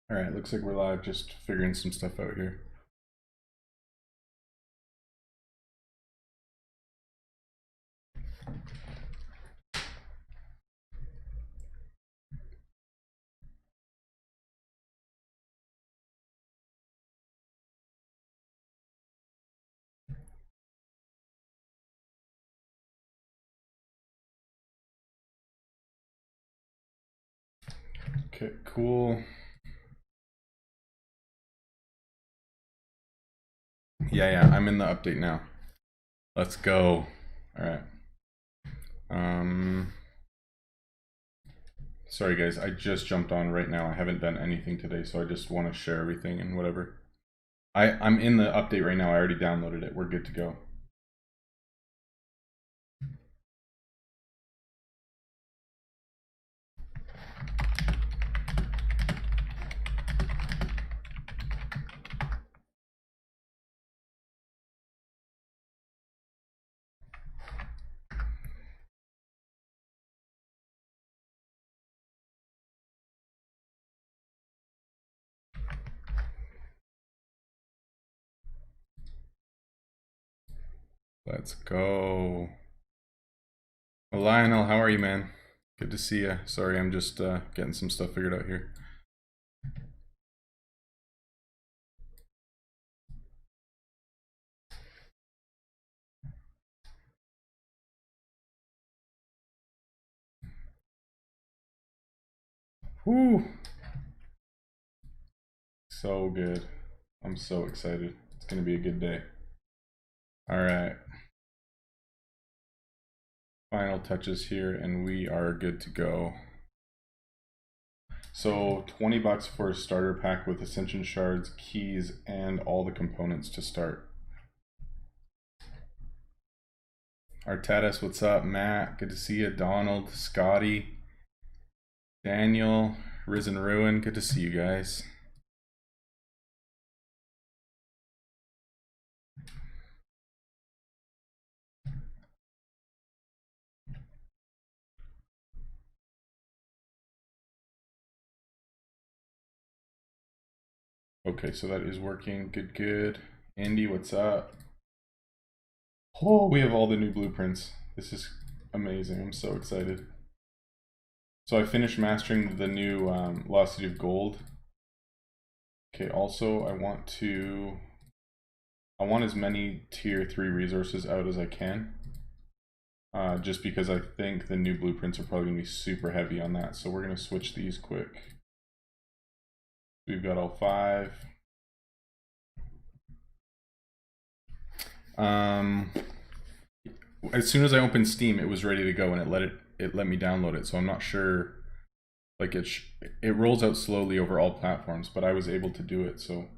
All right, looks like we're live, just figuring some stuff out here. Okay, cool. Yeah, I'm in the update now. Let's go. All right. Sorry guys, I just jumped on right now. I haven't done anything today, so I just want to share everything and whatever. I'm in the update right now. I already downloaded it. We're good to go. Let's go. Well, Lionel, how are you, man? Good to see you. Sorry, I'm just getting some stuff figured out here. Whew. So good. I'm so excited. It's going to be a good day. All right. Final touches here and we are good to go. So 20 bucks for a starter pack with Ascension Shards, keys, and all the components to start. Artadas, what's up? Matt, good to see you. Donald, Scotty, Daniel, Risen Ruin, good to see you guys. Okay, so that is working. Good. Andy, what's up? Oh, we have all the new blueprints. This is amazing. I'm so excited. So I finished mastering the new Lost City of Gold. Okay, also I want as many tier 3 resources out as I can. Just because I think the new blueprints are probably going to be super heavy on that. So we're going to switch these quick. We've got all 5. As soon as I opened Steam, it was ready to go and it let me download it. So I'm not sure, like it rolls out slowly over all platforms, but I was able to do it. So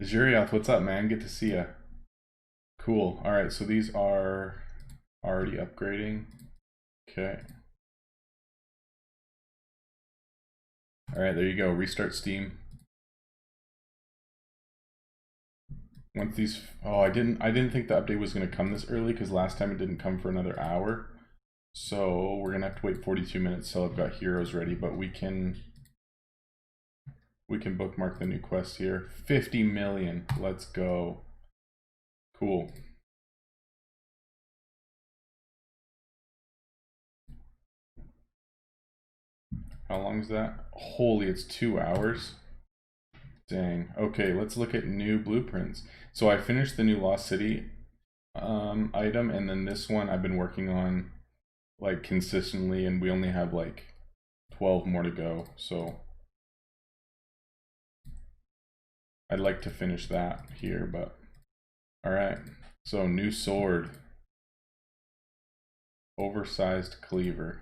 Zurioth, what's up, man? Good to see ya. Cool. All right, so these are already upgrading. Okay. All right, there you go. Restart Steam. Once these, oh, I didn't think the update was going to come this early because last time it didn't come for another hour. So we're going to have to wait 42 minutes till I've got heroes ready, but we can bookmark the new quest here. 50 million. Let's go. Cool. How long is that? Holy, it's 2 hours. Dang. Okay, let's look at new blueprints. So I finished the new Lost City item, and then this one I've been working on like consistently, and we only have like 12 more to go. So I'd like to finish that here, but all right. So new sword, oversized cleaver.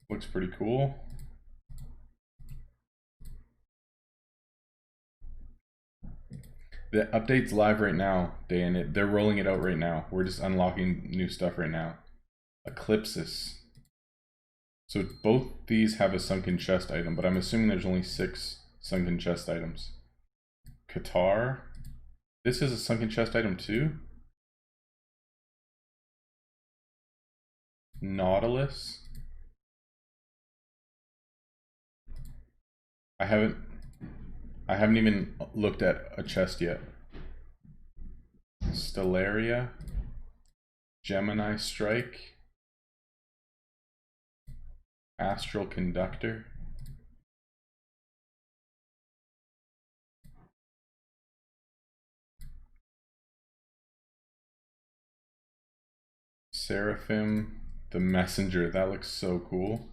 Looks pretty cool. The update's live right now, Dan. They're rolling it out right now. We're just unlocking new stuff right now. Eclipsis. So both these have a sunken chest item, but I'm assuming there's only 6 sunken chest items. Qatar. This is a sunken chest item too? Nautilus. I haven't even looked at a chest yet. Stellaria. Gemini Strike. Astral Conductor. Seraphim. The Messenger. That looks so cool.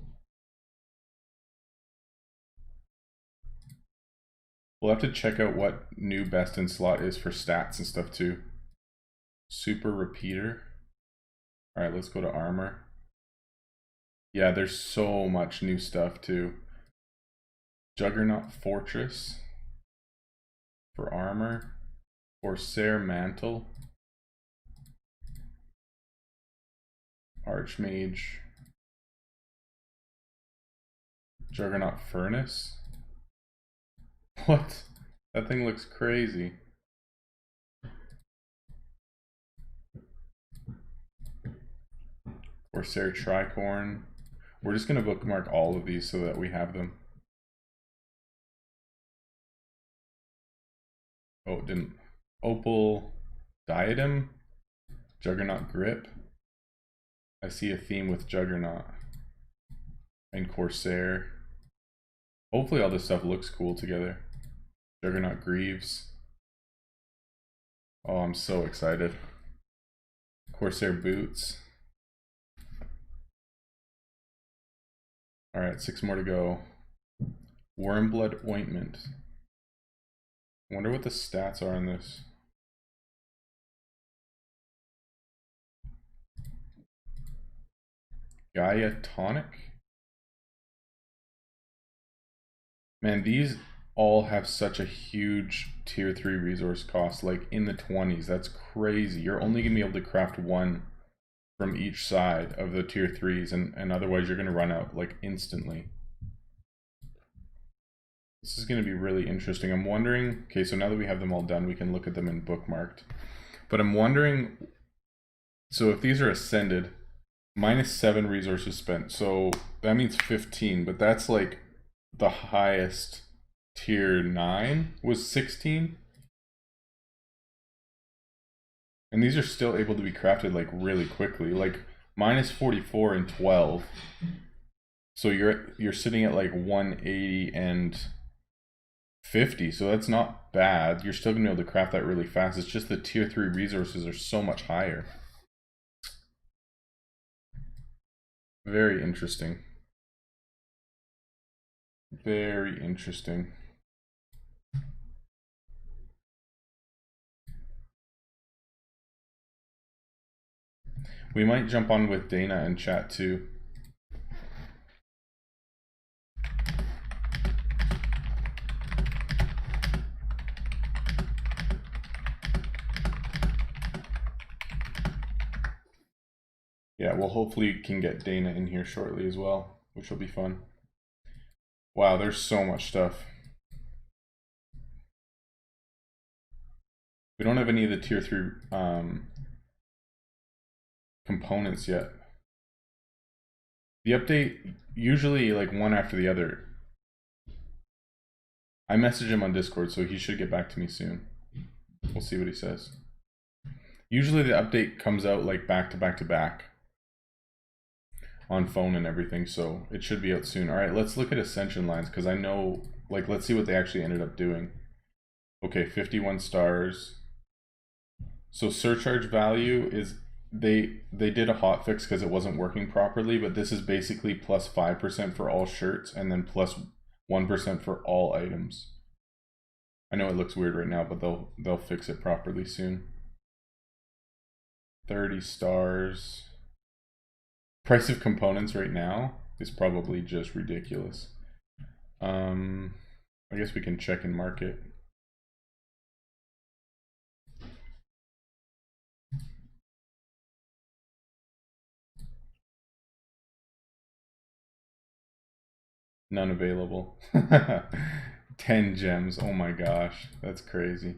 We'll have to check out what new best in slot is for stats and stuff too. Super Repeater. Alright, let's go to armor. Yeah, there's so much new stuff too. Juggernaut Fortress for armor. Corsair Mantle. Archmage. Juggernaut Furnace. What? That thing looks crazy. Corsair Tricorn. We're just gonna bookmark all of these so that we have them. Oh, it didn't. Opal Diadem. Juggernaut Grip. I see a theme with Juggernaut and Corsair. Hopefully all this stuff looks cool together. Juggernaut Greaves. Oh, I'm so excited. Corsair Boots. Alright, 6 more to go. Wormblood Ointment. I wonder what the stats are on this. Gaia Tonic. Man, these all have such a huge tier 3 resource cost, like in the 20s. That's crazy. You're only gonna be able to craft one from each side of the tier 3s, and otherwise you're gonna run out like instantly. This is gonna be really interesting. I'm wondering, okay, so now that we have them all done, we can look at them in bookmarked. But I'm wondering, so if these are ascended, -7 resources spent, so that means 15, but that's like the highest tier 9 was 16. And these are still able to be crafted like really quickly, like -44 and 12. So you're sitting at like 180 and 50, so that's not bad. You're still gonna be able to craft that really fast. It's just the tier 3 resources are so much higher. Very interesting. Very interesting. We might jump on with Dana and chat too. Yeah, we'll hopefully can get Dana in here shortly as well, which will be fun. Wow, there's so much stuff. We don't have any of the tier 3 components yet. The update, usually like one after the other. I messaged him on Discord, so he should get back to me soon. We'll see what he says. Usually the update comes out like back to back to back on phone and everything, so it should be out soon. All right, let's look at Ascension lines, because I know, like, let's see what they actually ended up doing. Okay, 51 stars. So surcharge value is, they did a hotfix because it wasn't working properly, but this is basically plus 5% for all shirts and then plus 1% for all items. I know it looks weird right now, but they'll fix it properly soon. 30 stars. Price of components right now is probably just ridiculous. I guess we can check in market. None available. 10 gems. Oh my gosh, that's crazy.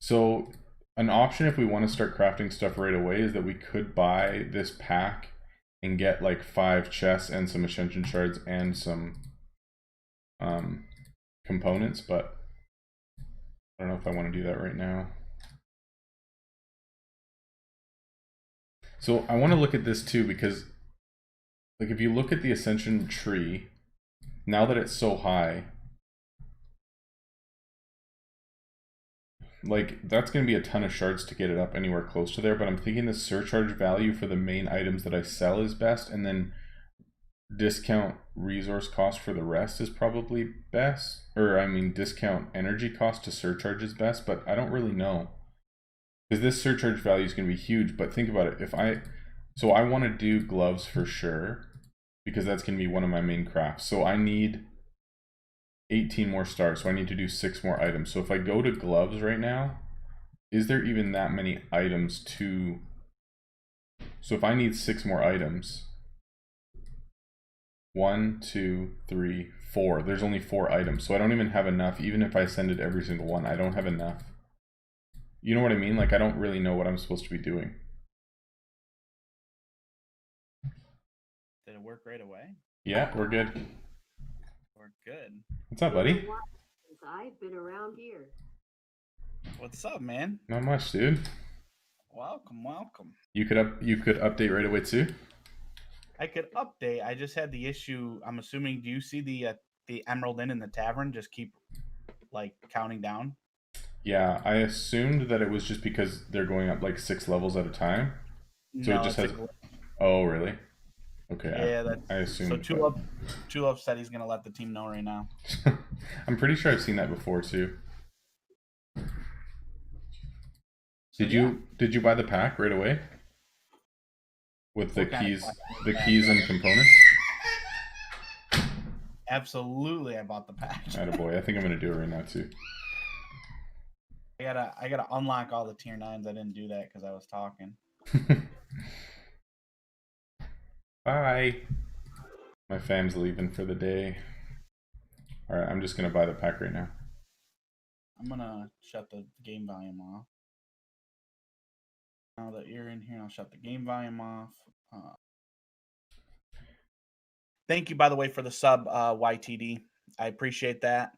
So an option if we want to start crafting stuff right away is that we could buy this pack and get like 5 chests and some ascension shards and some components, but I don't know if I want to do that right now. So I want to look at this too, because like if you look at the ascension tree, now that it's so high, like that's going to be a ton of shards to get it up anywhere close to there, but I'm thinking the surcharge value for the main items that I sell is best, and then discount resource cost for the rest is probably best, or I mean discount energy cost to surcharge is best, but I don't really know, because this surcharge value is going to be huge. But think about it, if I want to do gloves for sure, because that's going to be one of my main crafts, so I need 18 more stars, so I need to do 6 more items. So if I go to gloves right now, is there even that many items to... So if I need 6 more items, 1, 2, 3, 4, there's only 4 items, so I don't even have enough. Even if I ascended every single one, I don't have enough. You know what I mean? Like, I don't really know what I'm supposed to be doing. Did it work right away? Yeah, we're good. We're good. What's up, buddy? I've been around here. What's up, man? Not much, dude. Welcome, welcome. You could update right away too? I could update. I just had the issue. I'm assuming. Do you see the Emerald Inn in the tavern just keep like counting down? Yeah, I assumed that it was just because they're going up like 6 levels at a time. So no, it just has. a... Oh, really? Okay. Yeah, I assumed. So Tulip said he's gonna let the team know right now. I'm pretty sure I've seen that before too. So, did you buy the pack right away? With the keys and components? Absolutely, I bought the pack. Attaboy. I think I'm gonna do it right now too. I gotta unlock all the tier 9s. I didn't do that because I was talking. Bye. My fam's leaving for the day. Alright, I'm just gonna buy the pack right now. I'm gonna shut the game volume off. Now that you're in here, I'll shut the game volume off. Thank you, by the way, for the sub, YTD. I appreciate that.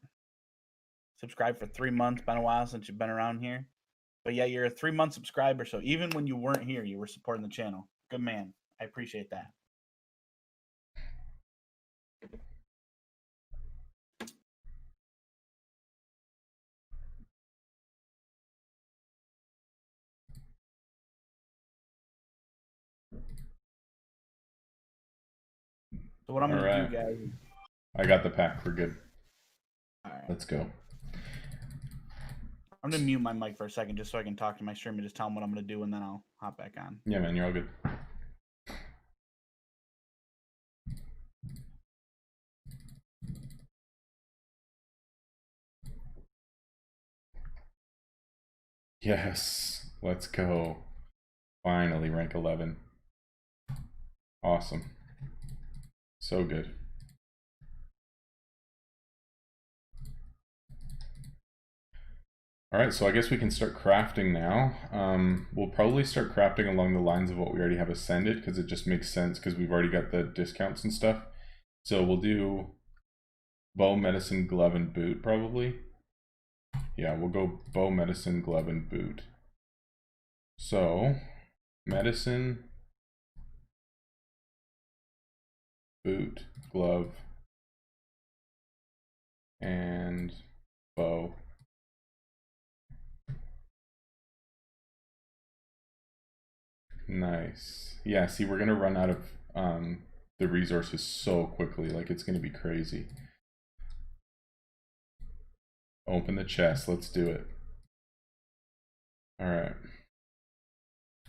Subscribe for 3 months. Been a while since you've been around here. But yeah, you're a 3-month subscriber, so even when you weren't here, you were supporting the channel. Good man. I appreciate that. So what I'm going to do, guys... I got the pack. We're good. All right. Let's go. I'm going to mute my mic for a second just so I can talk to my stream and just tell them what I'm going to do, and then I'll hop back on. Yeah, man, you're all good. Yes, let's go. Finally, rank 11. Awesome. So good. Alright, so I guess we can start crafting now. We'll probably start crafting along the lines of what we already have ascended, because it just makes sense, because we've already got the discounts and stuff. So we'll do bow, medicine, glove, and boot, probably. Yeah, we'll go bow, medicine, glove, and boot. So, medicine, boot, glove, and bow. Nice. Yeah, see, we're gonna run out of the resources so quickly, like it's gonna be crazy. Open the chest, let's do it. Alright.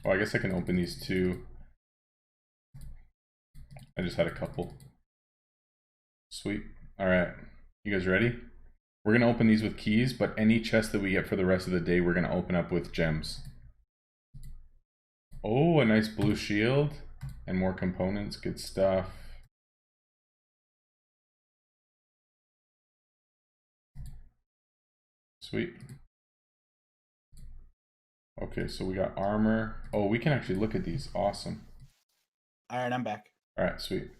Oh, I guess I can open these too. I just had a couple. Sweet. Alright. You guys ready? We're gonna open these with keys, but any chest that we get for the rest of the day, we're gonna open up with gems. Oh, a nice blue shield and more components. Good stuff. Sweet. Okay, so we got armor. Oh, we can actually look at these. Awesome. All right, I'm back. All right, sweet.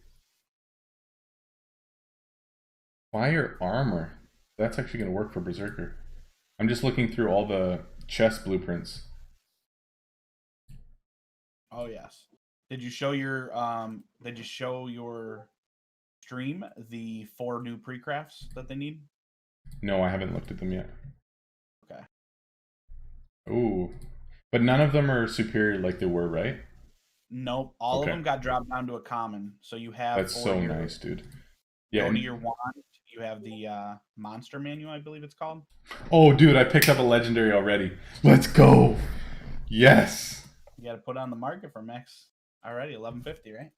Fire armor. That's actually going to work for Berserker. I'm just looking through all the chest blueprints. Oh yes. Did you show your stream the 4 new pre-crafts that they need? No, I haven't looked at them yet. Okay. Ooh. But none of them are superior like they were, right? Nope. All of Okay. them got dropped down to a common. So you have That's so nice, dude. Yeah. Go to And, your wand. You have the monster manual, I believe it's called. oh, dude, I picked up a legendary already. Let's go. Yes. You got to put on the market for max already 1150, right?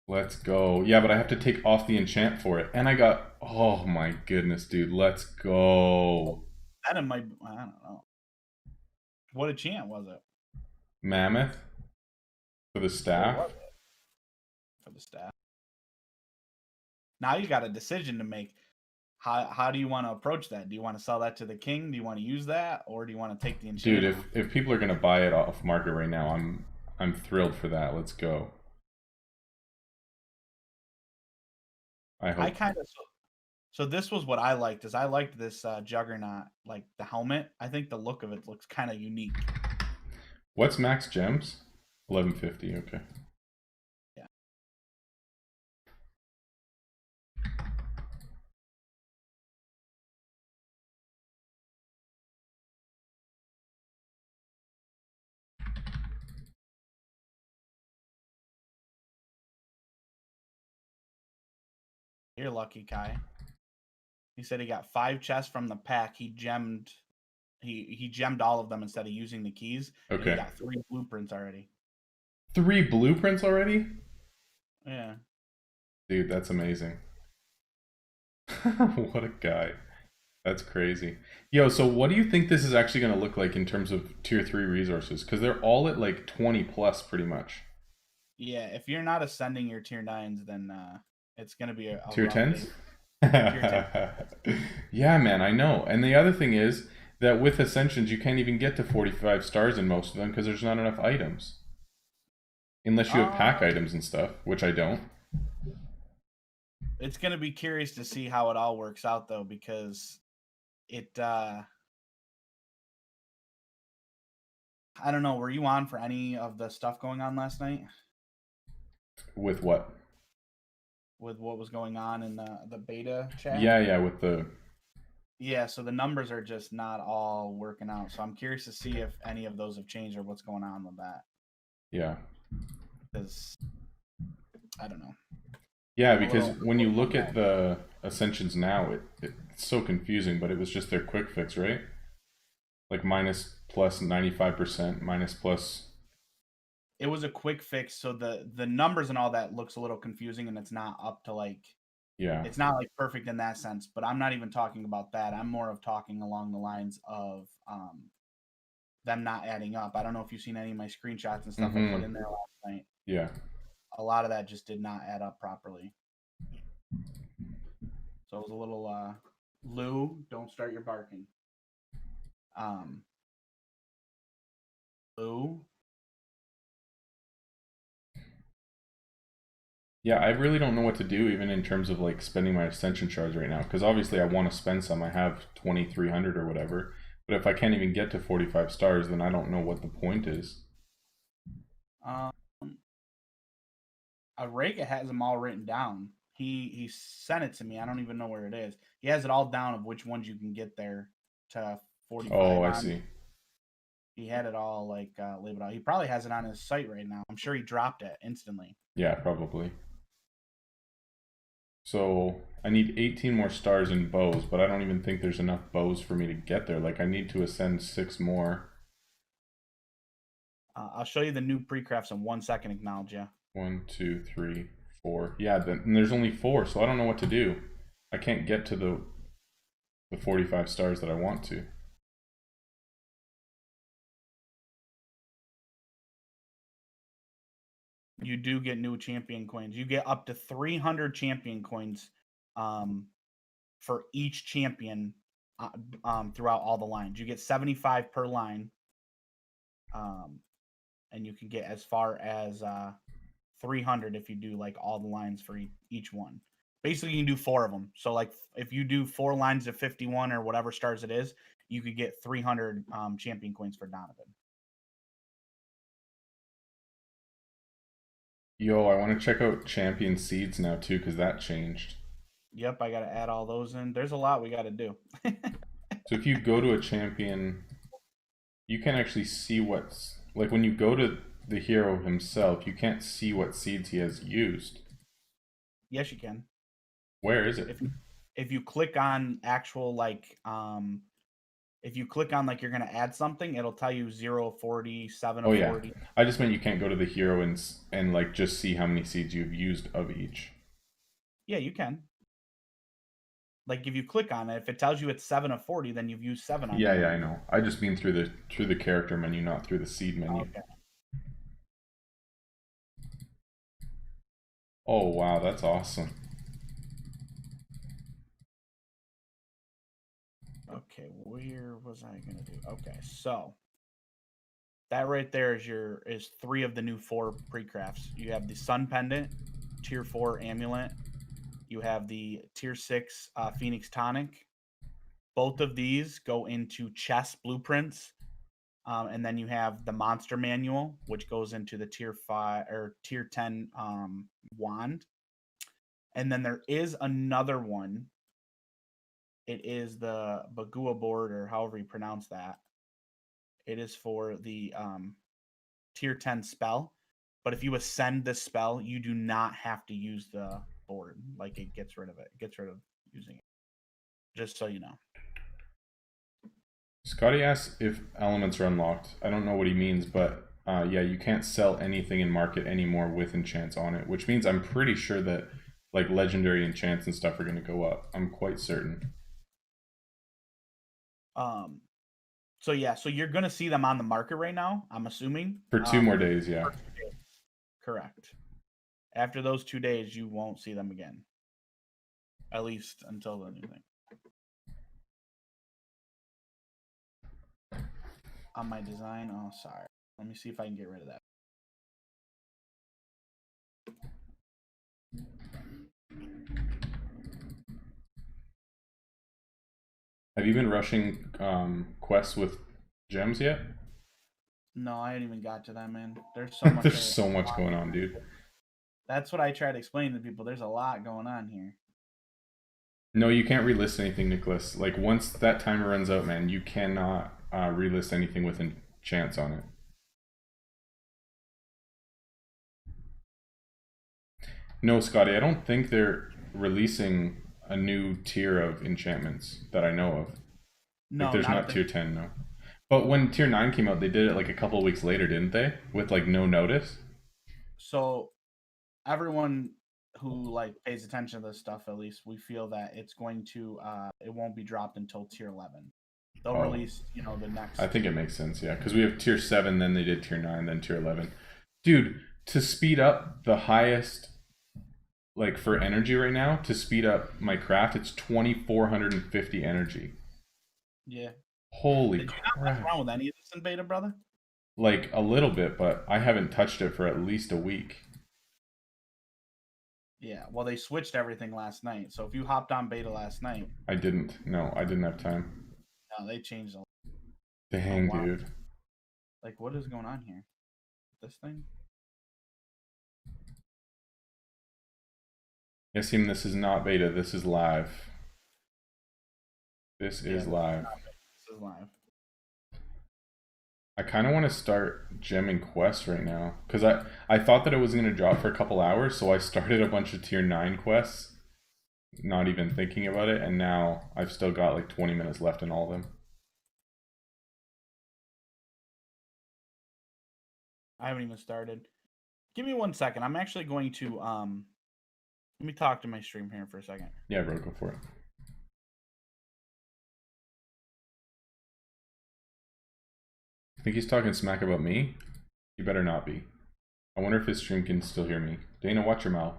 Let's go. Yeah, but I have to take off the enchant for it. And I got, oh my goodness, dude. Let's go. That it might, I don't know. What enchant was it? Mammoth for the staff. What was it? For the staff. Now you got a decision to make. How do you want to approach that? Do you want to sell that to the king? Do you want to use that, or do you want to take the enchant? Dude, if people are gonna buy it off market right now, I'm thrilled for that. Let's go. I hope. I kind of so this was what I liked is I liked this juggernaut, like the helmet. I think the look of it looks kind of unique. What's max gems? 1150. Okay. Yeah. You're lucky, Kai. He said he got 5 chests from the pack. He gemmed all of them instead of using the keys. And Okay. he got 3 blueprints already. 3 blueprints already? Yeah. Dude, that's amazing. What a guy. That's crazy. Yo, so what do you think this is actually going to look like in terms of tier 3 resources? Because they're all at like 20 plus pretty much. Yeah, if you're not ascending your tier 9s, then it's going to be a Tier rough 10s? day. Tier 10. Yeah, man, I know. And the other thing is that with Ascensions, you can't even get to 45 stars in most of them because there's not enough items. Unless you have pack items and stuff, which I don't. It's going to be curious to see how it all works out, though, because it I don't know, were you on for any of the stuff going on last night With what? with what was going on in the beta chat? Yeah, with the... Yeah, so the numbers are just not all working out. So I'm curious to see if any of those have changed or what's going on with that. Yeah. Because I don't know. Yeah, because when you look at the Ascensions now, it's so confusing, but it was just their quick fix, right? Like minus plus 95%, minus plus... It was a quick fix, so the numbers and all that looks a little confusing, and it's not up to like... Yeah. It's not like perfect in that sense, but I'm not even talking about that. I'm more of talking along the lines of them not adding up. I don't know if you've seen any of my screenshots and stuff I put in there last night. Yeah. A lot of that just did not add up properly. So it was a little Lou, don't start your barking. Lou. Yeah, I really don't know what to do even in terms of like spending my Ascension shards right now, because obviously I want to spend some. I have 2,300 or whatever, but if I can't even get to 45 stars, then I don't know what the point is. Rega has them all written down. He sent it to me. I don't even know where it is. He has it all down of which ones you can get there to 45. Oh, I see. He had it all like labeled out. He probably has it on his site right now. I'm sure he dropped it instantly. Yeah, probably. So I need 18 more stars in bows, but I don't even think there's enough bows for me to get there. Like I need to ascend 6 more. I'll show you the new pre-crafts in 1 second. Acknowledge ya. 1, 2, 3, 4. Yeah, then there's only 4, so I don't know what to do. I can't get to the 45 stars that I want to. You do get new champion coins. You get up to 300 champion coins for each champion throughout all the lines. You get 75 per line. And you can get as far as 300 if you do like all the lines for each one. Basically, you can do 4 of them. So like if you do 4 lines of 51 or whatever stars it is, you could get 300 champion coins for Donovan. Yo, I want to check out champion seeds now too, because that changed. Yep, I got to add all those in. There's a lot we got to do. So if you go to a champion, you can actually see what's, like when you go to the hero himself, you can't see what seeds he has used. Yes, you can. Where is it? If you click on actual like if you click on like you're gonna add something, it'll tell you 0, 40, 7 Oh of yeah, 40. I just meant you can't go to the hero and like just see how many seeds you've used of each. Yeah, you can. Like if you click on it, if it tells you it's 7 of 40, then you've used 7 on Yeah, it. yeah, I know. I just mean through the character menu, not through the seed menu. Okay. Oh wow, that's awesome. Okay, where was I gonna do? Okay, so that right there is 3 of the new 4 pre-crafts. You have the Sun Pendant, Tier 4 Amulet. You have the Tier 6 Phoenix Tonic. Both of these go into chest blueprints. And then you have the Monster Manual, which goes into the Tier 5 or Tier 10 wand. And then there is another one. It is the Bagua board, or however you pronounce that. It is for the Tier 10 spell. But if you ascend this spell, you do not have to use the board. Like it gets rid of it. It gets rid of using it. Just so you know. Scotty asks if elements are unlocked. I don't know what he means, but yeah, you can't sell anything in market anymore with enchants on it, which means I'm pretty sure that like legendary enchants and stuff are going to go up. I'm quite certain. So yeah, so you're gonna see them on the market right now, I'm assuming. For 2 more days, yeah. For 2 days. Correct. After those 2 days, you won't see them again. At least until the new thing. On my design, oh sorry. Let me see if I can get rid of that. Have you been rushing quests with gems yet? No, I haven't even got to that, man. There's so much. There's so much going on, dude. That's what I try to explain to people. There's a lot going on here. No, you can't relist anything, Nicholas. Like once that timer runs out, man, you cannot relist anything with enchants on it. No, Scotty, I don't think they're releasing a new tier of enchantments that I know of. No, like, there's not tier 10, no. But when tier 9 came out, they did it like a couple of weeks later, didn't they? With like no notice. So everyone who like pays attention to this stuff, at least we feel that it's going to it won't be dropped until tier 11. They'll release, you know, the next. I think it makes sense, yeah, because we have tier 7, then they did tier 9, then tier 11. Dude, to speed up the highest, like for energy right now, to speed up my craft, it's 2,450 energy. Yeah. Holy Did crap. you not mess around with any of this in beta, brother? Like a little bit, but I haven't touched it for at least a week. Yeah, well, they switched everything last night. So if you hopped on beta last night, I didn't. No, I didn't have time. no, they changed a lot. Dang, dude. Like, what is going on here? This thing? Yes, him. This is not beta. This is live. This is live. This is live. I kind of want to start gemming quests right now because I thought that it was going to drop for a couple hours, so I started a bunch of tier 9 quests, not even thinking about it, and now I've still got like 20 minutes left in all of them. I haven't even started. Give me 1 second. I'm actually going to let me talk to my stream here for a second. Yeah, bro, go for it. I think he's talking smack about me. He better not be. I wonder if his stream can still hear me. Dana, watch your mouth.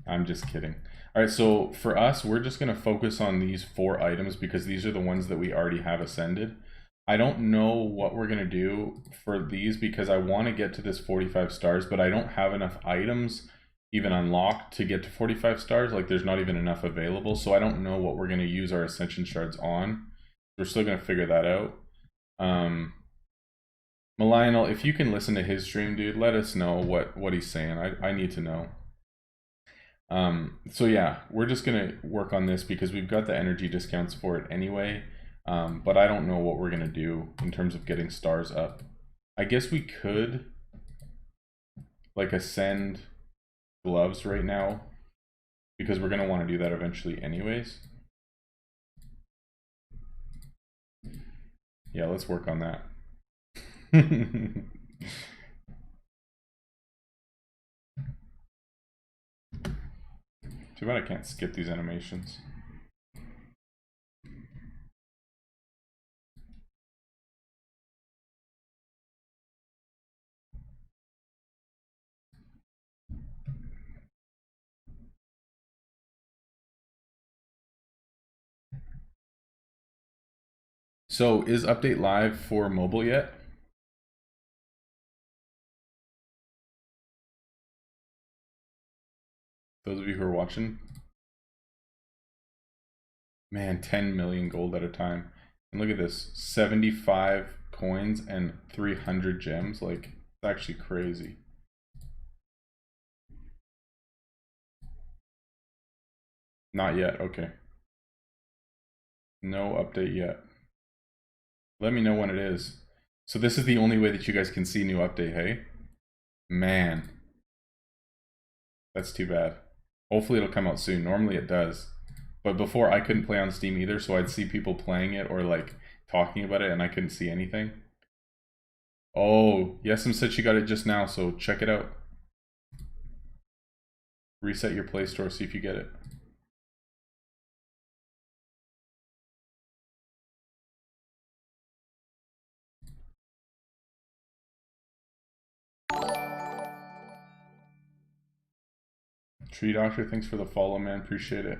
I'm just kidding. All right, so for us, we're just going to focus on these 4 items because these are the ones that we already have ascended. I don't know what we're gonna do for these because I want to get to this 45 stars, but I don't have enough items even unlocked to get to 45 stars. Like there's not even enough available, so I don't know what we're gonna use our ascension shards on. We're still gonna figure that out. Lionel, if you can listen to his stream, dude, let us know what he's saying. I need to know. So yeah, we're just gonna work on this because we've got the energy discounts for it anyway. But I don't know what we're gonna do in terms of getting stars up. I guess we could like ascend gloves right now because we're gonna want to do that eventually anyways. Yeah, let's work on that. Too bad I can't skip these animations. So is update live for mobile yet? Those of you who are watching. Man, 10 million gold at a time. And look at this, 75 coins and 300 gems. Like, it's actually crazy. Not yet, okay. No update yet. Let me know when it is. So this is the only way that you guys can see new update, hey? Man. That's too bad. Hopefully it'll come out soon. Normally it does. But before I couldn't play on Steam either, so I'd see people playing it or like talking about it and I couldn't see anything. Oh, Yesim said she got it just now, so check it out. Reset your Play Store, see if you get it. Tree Doctor, thanks for the follow, man. Appreciate it.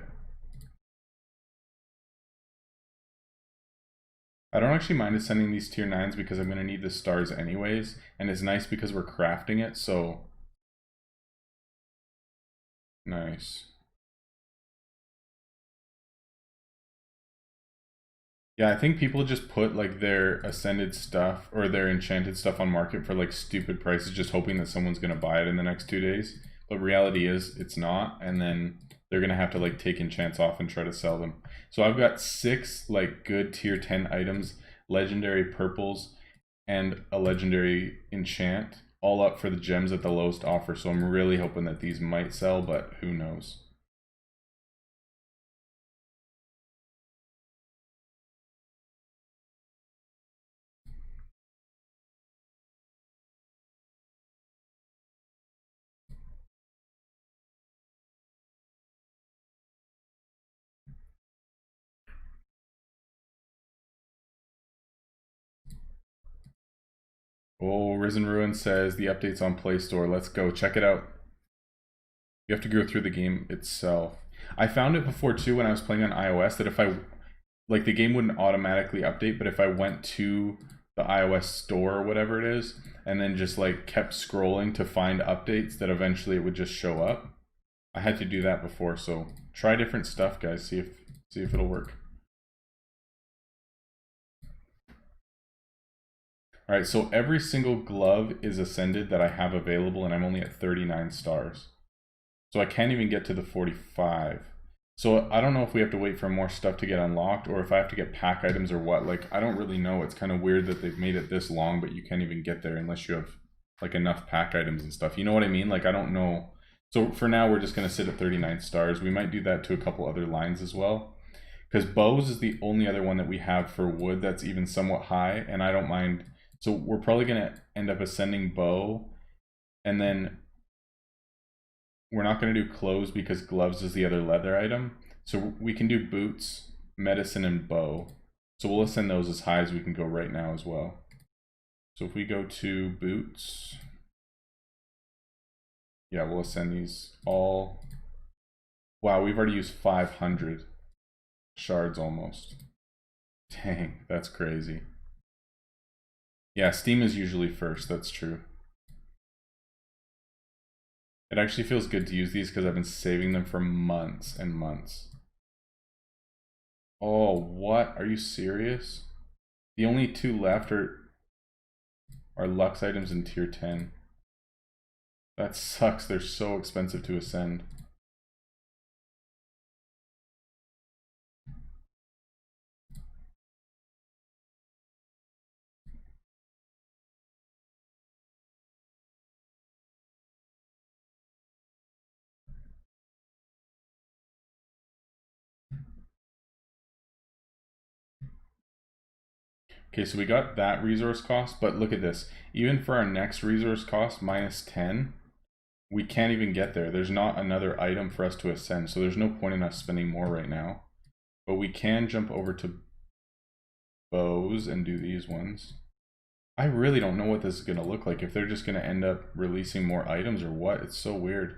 I don't actually mind sending these tier 9s because I'm going to need the stars anyways. And it's nice because we're crafting it, so... Nice. Yeah, I think people just put like their ascended stuff or their enchanted stuff on market for like stupid prices, just hoping that someone's going to buy it in the next 2 days. But reality is it's not, and then they're going to have to like take enchants off and try to sell them. So I've got 6 like good tier 10 items, legendary purples, and a legendary enchant, all up for the gems at the lowest offer. So I'm really hoping that these might sell, but who knows. Oh, Risen Ruin says the update's on Play Store. Let's go. Check it out. You have to go through the game itself. I found it before too when I was playing on iOS that if I, like the game wouldn't automatically update, but if I went to the iOS store or whatever it is, and then just like kept scrolling to find updates, that eventually it would just show up. I had to do that before, so try different stuff, guys. See if it'll work. All right, so every single glove is ascended that I have available, and I'm only at 39 stars. So I can't even get to the 45. So I don't know if we have to wait for more stuff to get unlocked or if I have to get pack items or what. Like, I don't really know. It's kind of weird that they've made it this long, but you can't even get there unless you have like enough pack items and stuff. You know what I mean? Like, I don't know. So for now, we're just going to sit at 39 stars. We might do that to a couple other lines as well. Because bows is the only other one that we have for wood that's even somewhat high, and I don't mind. So we're probably going to end up ascending bow, and then we're not going to do clothes because gloves is the other leather item. So we can do boots, medicine, and bow. So we'll ascend those as high as we can go right now as well. So if we go to boots, yeah, we'll ascend these all. Wow, we've already used 500 shards almost. Dang, that's crazy. Yeah, Steam is usually first, that's true. It actually feels good to use these because I've been saving them for months and months. Oh, what? Are you serious? The only two left are Lux items in tier 10. That sucks, they're so expensive to ascend. Okay, so we got that resource cost, but look at this. Even for our next resource cost, minus 10, we can't even get there. There's not another item for us to ascend, so there's no point in us spending more right now. But we can jump over to bows and do these ones. I really don't know what this is going to look like, if they're just going to end up releasing more items or what. It's so weird.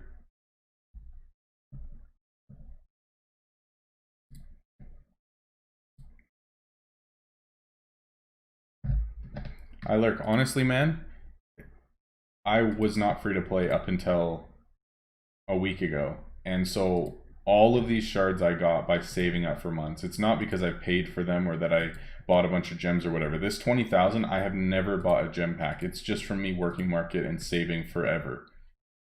I lurk. Honestly, man, I was not free to play up until a week ago. And so all of these shards I got by saving up for months. It's not because I paid for them or that I bought a bunch of gems or whatever. This 20,000, I have never bought a gem pack. It's just from me working market and saving forever.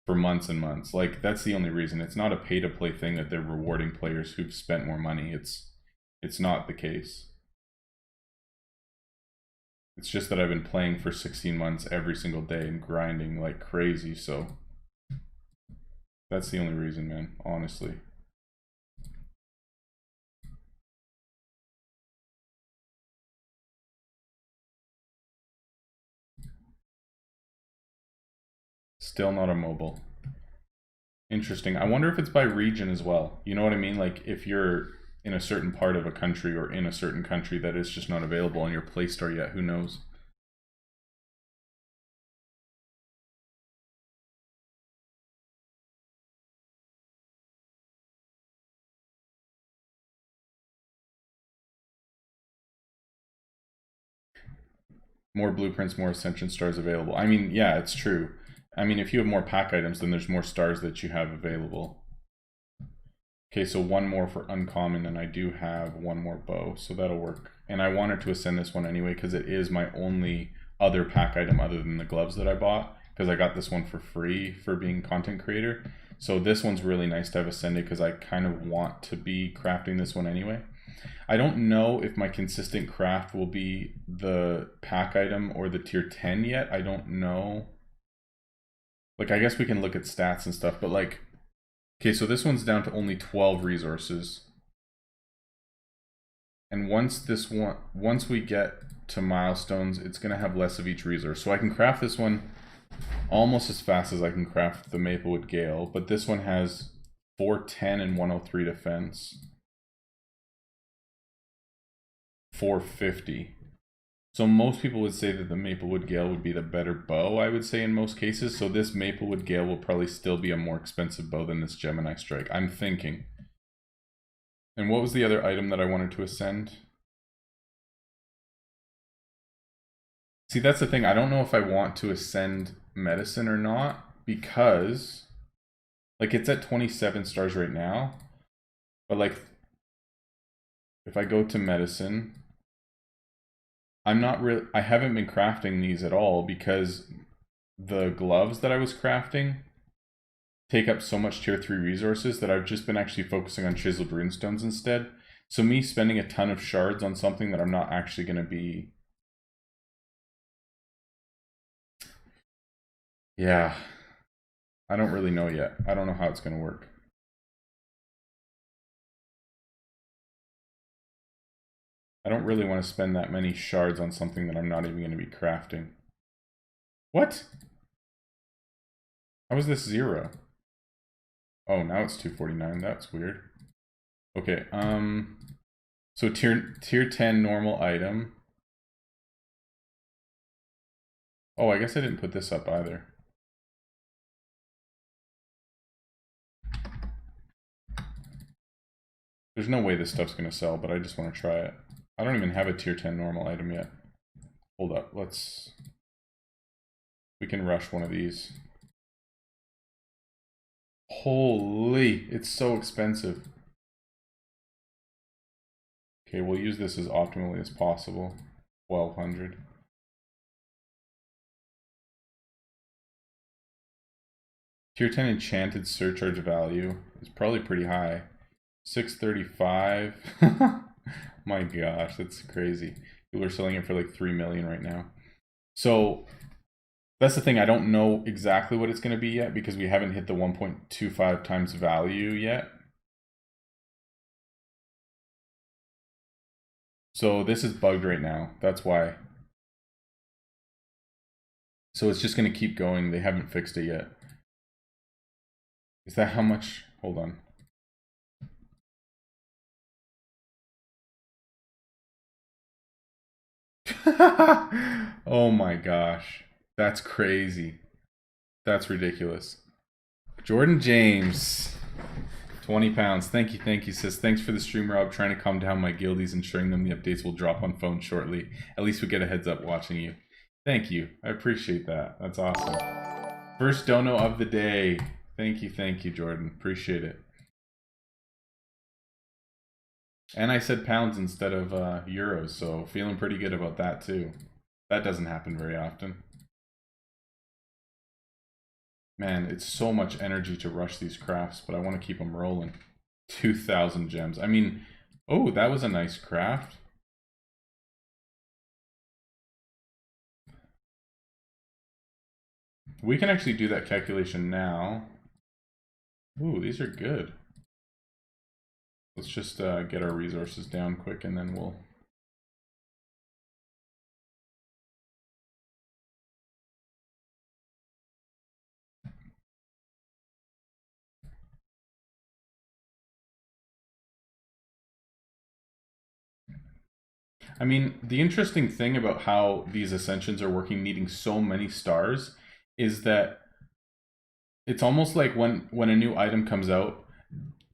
For months and months. Like, that's the only reason. It's not a pay to play thing that they're rewarding players who've spent more money. It's not the case. It's just that I've been playing for 16 months every single day and grinding like crazy, so that's the only reason, man, honestly. Still not a mobile. Interesting. I wonder if it's by region as well. You know what I mean? Like, if you're in a certain part of a country or in a certain country that is just not available on your Play Store yet, who knows? More blueprints, more ascension stars available. I mean, yeah, it's true. I mean, if you have more pack items, then there's more stars that you have available. Okay, so one more for uncommon, and I do have one more bow, so that'll work. And I wanted to ascend this one anyway, because it is my only other pack item other than the gloves that I bought, because I got this one for free for being content creator. So this one's really nice to have ascended, because I kind of want to be crafting this one anyway. I don't know if my consistent craft will be the pack item or the tier 10 yet. I don't know. Like, I guess we can look at stats and stuff, but like, okay, so this one's down to only 12 resources. And once we get to milestones, it's gonna have less of each resource. So I can craft this one almost as fast as I can craft the Maplewood Gale, but this one has 410 and 103 defense. 450. So most people would say that the Maplewood Gale would be the better bow, I would say in most cases. So this Maplewood Gale will probably still be a more expensive bow than this Gemini Strike, I'm thinking. And what was the other item that I wanted to ascend? See, that's the thing. I don't know if I want to ascend medicine or not, because like it's at 27 stars right now. But like if I go to medicine, I haven't been crafting these at all because the gloves that I was crafting take up so much tier 3 resources that I've just been actually focusing on chiseled runestones instead. So me spending a ton of shards on something that I'm not actually going to be... Yeah. I don't really know yet. I don't know how it's going to work. I don't really want to spend that many shards on something that I'm not even going to be crafting. What? How is this 0? Oh, now it's 249. That's weird. Okay, so tier 10 normal item. Oh, I guess I didn't put this up either. There's no way this stuff's gonna sell, but I just want to try it. I don't even have a tier 10 normal item yet. Hold up, we can rush one of these. Holy, it's so expensive. Okay, we'll use this as optimally as possible. 1200. Tier 10 enchanted surcharge value is probably pretty high. 635. My gosh, that's crazy. People are selling it for like 3 million right now. So that's the thing, I don't know exactly what it's going to be yet because we haven't hit the 1.25 times value yet. So this is bugged right now, that's why. So it's just going to keep going, they haven't fixed it yet. Is that how much? Hold on. Oh my gosh. That's crazy. That's ridiculous. Jordan James. 20 pounds. Thank you, sis. Thanks for the stream, Rob. Trying to calm down my guildies, ensuring them the updates will drop on phone shortly. At least we get a heads up watching you. Thank you. I appreciate that. That's awesome. First dono of the day. Thank you, Jordan. Appreciate it. And I said pounds instead of euros, so feeling pretty good about that too. That doesn't happen very often. Man, it's so much energy to rush these crafts, but I want to keep them rolling. 2,000 gems. I mean, oh, that was a nice craft. We can actually do that calculation now. Ooh, these are good. Let's just get our resources down quick and then we'll... I mean, the interesting thing about how these ascensions are working, needing so many stars, is that it's almost like when a new item comes out,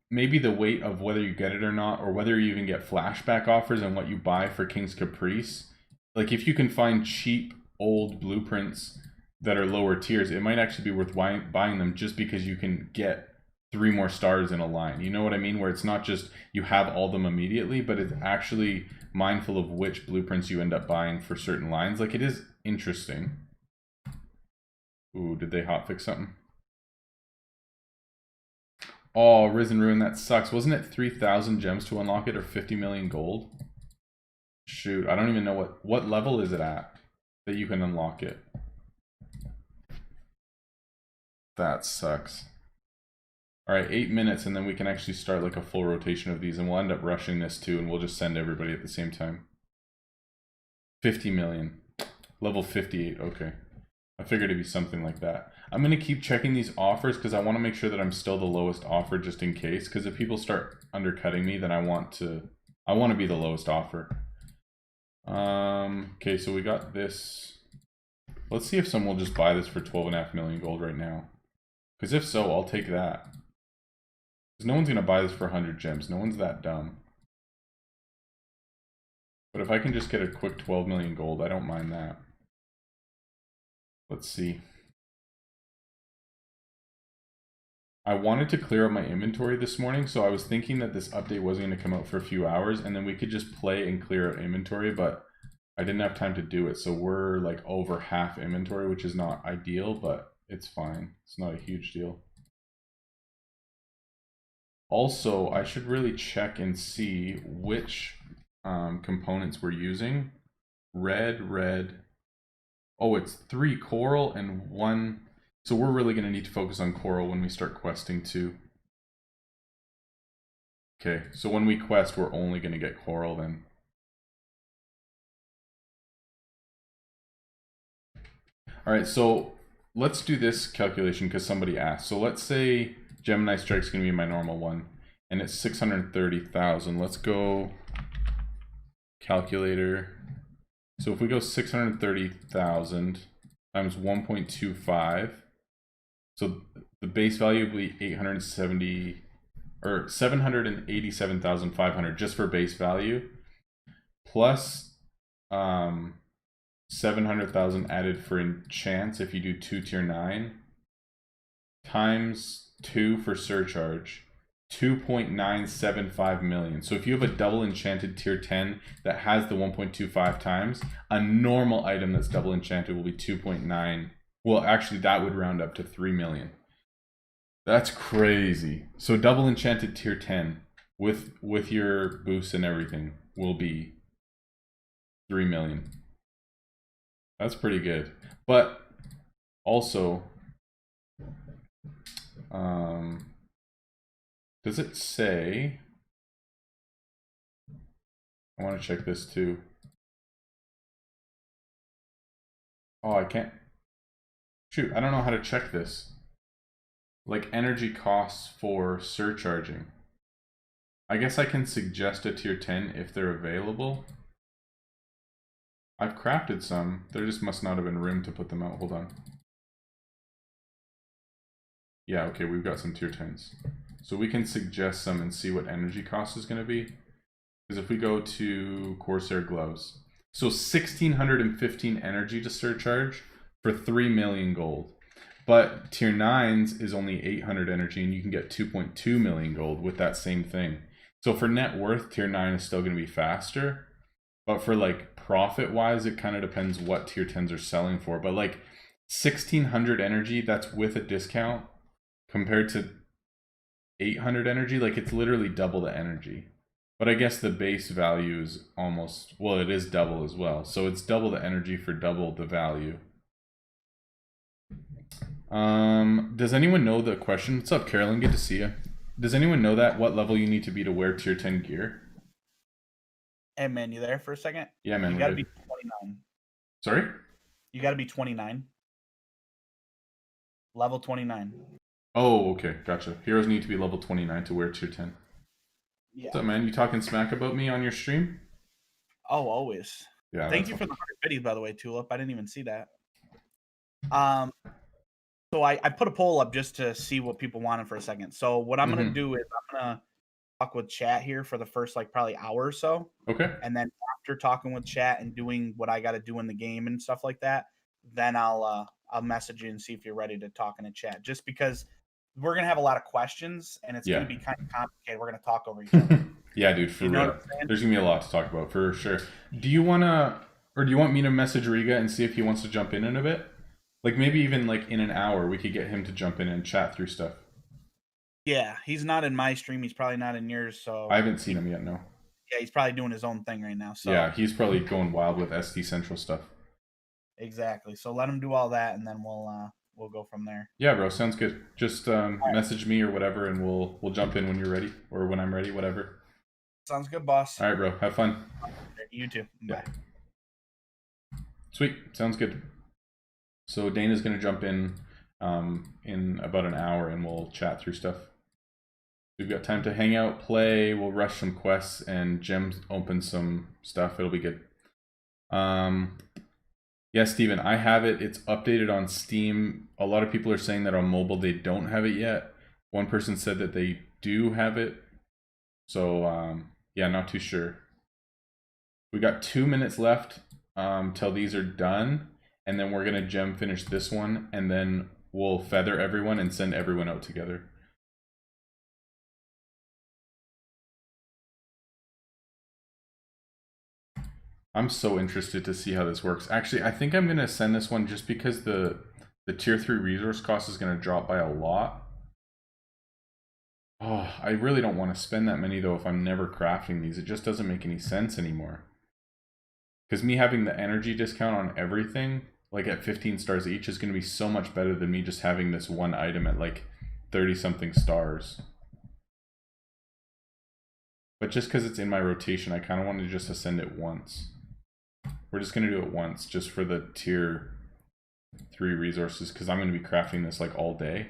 maybe the weight of whether you get it or not, or whether you even get flashback offers and what you buy for King's Caprice, like if you can find cheap old blueprints that are lower tiers, it might actually be worth buying them just because you can get 3 more stars in a line. You know what I mean? Where it's not just you have all them immediately, but it's actually mindful of which blueprints you end up buying for certain lines. Like, it is interesting. Ooh, did they hotfix something? Oh, Risen Ruin, that sucks. Wasn't it 3,000 gems to unlock it or 50 million gold? Shoot, I don't even know what level is it at that you can unlock it. That sucks. Alright, 8 minutes and then we can actually start like a full rotation of these and we'll end up rushing this too and we'll just send everybody at the same time. 50 million. Level 58, okay. I figured it'd be something like that. I'm going to keep checking these offers because I want to make sure that I'm still the lowest offer just in case. Because if people start undercutting me, then I want to be the lowest offer. Okay, so we got this. Let's see if someone will just buy this for 12.5 million gold right now. Because if so, I'll take that. Because no one's going to buy this for 100 gems. No one's that dumb. But if I can just get a quick 12 million gold, I don't mind that. Let's see. I wanted to clear up my inventory this morning, so I was thinking that this update wasn't going to come out for a few hours, and then we could just play and clear out inventory, but I didn't have time to do it, so we're like over half inventory, which is not ideal, but it's fine. It's not a huge deal. Also, I should really check and see which components we're using. Red. Oh, it's 3 coral and 1... So we're really going to need to focus on coral when we start questing too. Okay, so when we quest, we're only going to get coral then. Alright, so let's do this calculation because somebody asked. So let's say Gemini Strike's going to be my normal one, and it's 630,000. Let's go calculator. So if we go 630,000 times 1.25, so the base value will be 870 or 787,500 just for base value, plus 700,000 added for enchants if you do 2 tier 9 times 2 for surcharge, 2.975 million. So if you have a double enchanted tier 10 that has the 1.25 times, a normal item that's double enchanted will be 2.9. Well, actually that would round up to 3 million. That's crazy. So double enchanted tier 10 with your boosts and everything will be 3 million. That's pretty good. But also, does it say, I want to check this too. Oh, I can't. Shoot, I don't know how to check this. Like energy costs for surcharging. I guess I can suggest a tier 10 if they're available. I've crafted some. There just must not have been room to put them out. Hold on. Yeah, okay, we've got some tier 10s. So we can suggest some and see what energy cost is going to be. Because if we go to Corsair Gloves, so 1,615 energy to surcharge for 3 million gold. But tier 9s is only 800 energy and you can get 2.2 million gold with that same thing. So for net worth, tier 9 is still going to be faster. But for like profit wise, it kind of depends what tier 10s are selling for. But like 1,600 energy, that's with a discount compared to 800 energy. Like it's literally double the energy. But I guess the base value is almost, well, it is double as well. So it's double the energy for double the value. Does anyone know the question? What's up, Carolyn? Good to see you. Does anyone know that what level you need to be to wear tier 10 gear? Hey man, you there for a second? Yeah, man. You gotta be 29. Sorry? You gotta be 29. Level 29. Oh, okay, gotcha. Heroes need to be level 29 to wear tier 10. Yeah. What's up, man? You talking smack about me on your stream? Oh, always. Yeah. Thank you for the 100 videos, by the way, Tulip. I didn't even see that. So I put a poll up just to see what people wanted for a second. So what I'm gonna do is I'm gonna talk with chat here for the first like probably hour or so. Okay. And then after talking with chat and doing what I got to do in the game and stuff like that, then I'll message you and see if you're ready to talk in a chat. Just because we're gonna have a lot of questions and it's gonna be kind of complicated. We're gonna talk over each other. Yeah, dude, for You know real. what I'm saying? There's gonna be a lot to talk about for sure. Do you wanna, or do you want me to message Riga and see if he wants to jump in a bit? Like maybe even like in an hour, we could get him to jump in and chat through stuff. Yeah, he's not in my stream. He's probably not in yours. So I haven't seen him yet. No. yeah, he's probably doing his own thing right now. So yeah, he's probably going wild with ST Central stuff. Exactly. So let him do all that, and then we'll go from there. Yeah, bro, sounds good. Just message me or whatever, and we'll jump in when you're ready or when I'm ready, whatever. Sounds good, boss. All right, bro. Have fun. You too. Bye. Yeah. Sweet. Sounds good. So Dana's gonna jump in about an hour, and we'll chat through stuff. We've got time to hang out, play. We'll rush some quests and Jim open some stuff. It'll be good. Yes, Steven, I have it. It's updated on Steam. A lot of people are saying that on mobile they don't have it yet. One person said that they do have it. So yeah, not too sure. We got 2 minutes left till these are done, and then we're gonna gem finish this one, and then we'll feather everyone and send everyone out together. I'm so interested to see how this works. Actually, I think I'm going to send this one just because the tier 3 resource cost is going to drop by a lot. Oh, I really don't want to spend that many though if I'm never crafting these. It just doesn't make any sense anymore. Because me having the energy discount on everything, like at 15 stars each, is going to be so much better than me just having this one item at like 30 something stars. But just because it's in my rotation, I kind of wanted to just ascend it once. We're just going to do it once just for the tier 3 resources because I'm going to be crafting this like all day.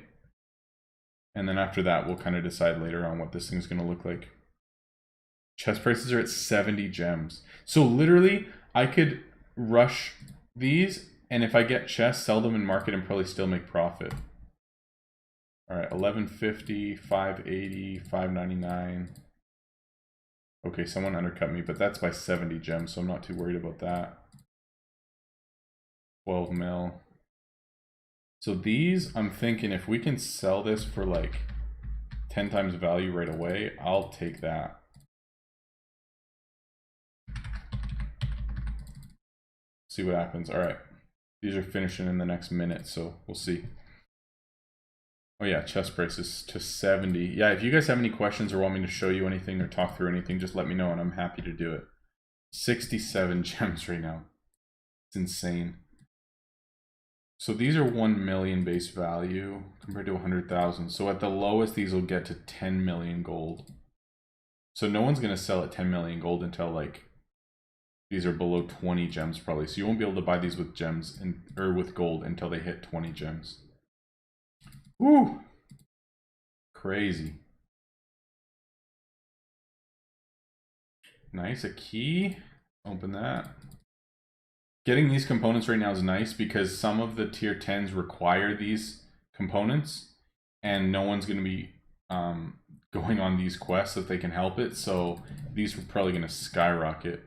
And then after that, we'll kind of decide later on what this thing's going to look like. Chest prices are at 70 gems. So literally, I could rush these, and if I get chests, sell them in market and probably still make profit. All right, 1150, 580, 599. Okay, someone undercut me, but that's by 70 gems, so I'm not too worried about that. 12 mil. So these, I'm thinking if we can sell this for like 10 times value right away, I'll take that. See what happens. All right. These are finishing in the next minute, so we'll see. Oh yeah, chest price is to 70. Yeah, if you guys have any questions or want me to show you anything or talk through anything, just let me know and I'm happy to do it. 67 gems right now. It's insane. So these are 1 million base value compared to 100,000. So at the lowest, these will get to 10 million gold. So no one's gonna sell at 10 million gold until like these are below 20 gems probably. So you won't be able to buy these with gems or with gold until they hit 20 gems. Woo! Crazy. Nice, a key. Open that. Getting these components right now is nice because some of the tier 10s require these components and no one's going to be going on these quests if they can help it. So these are probably going to skyrocket.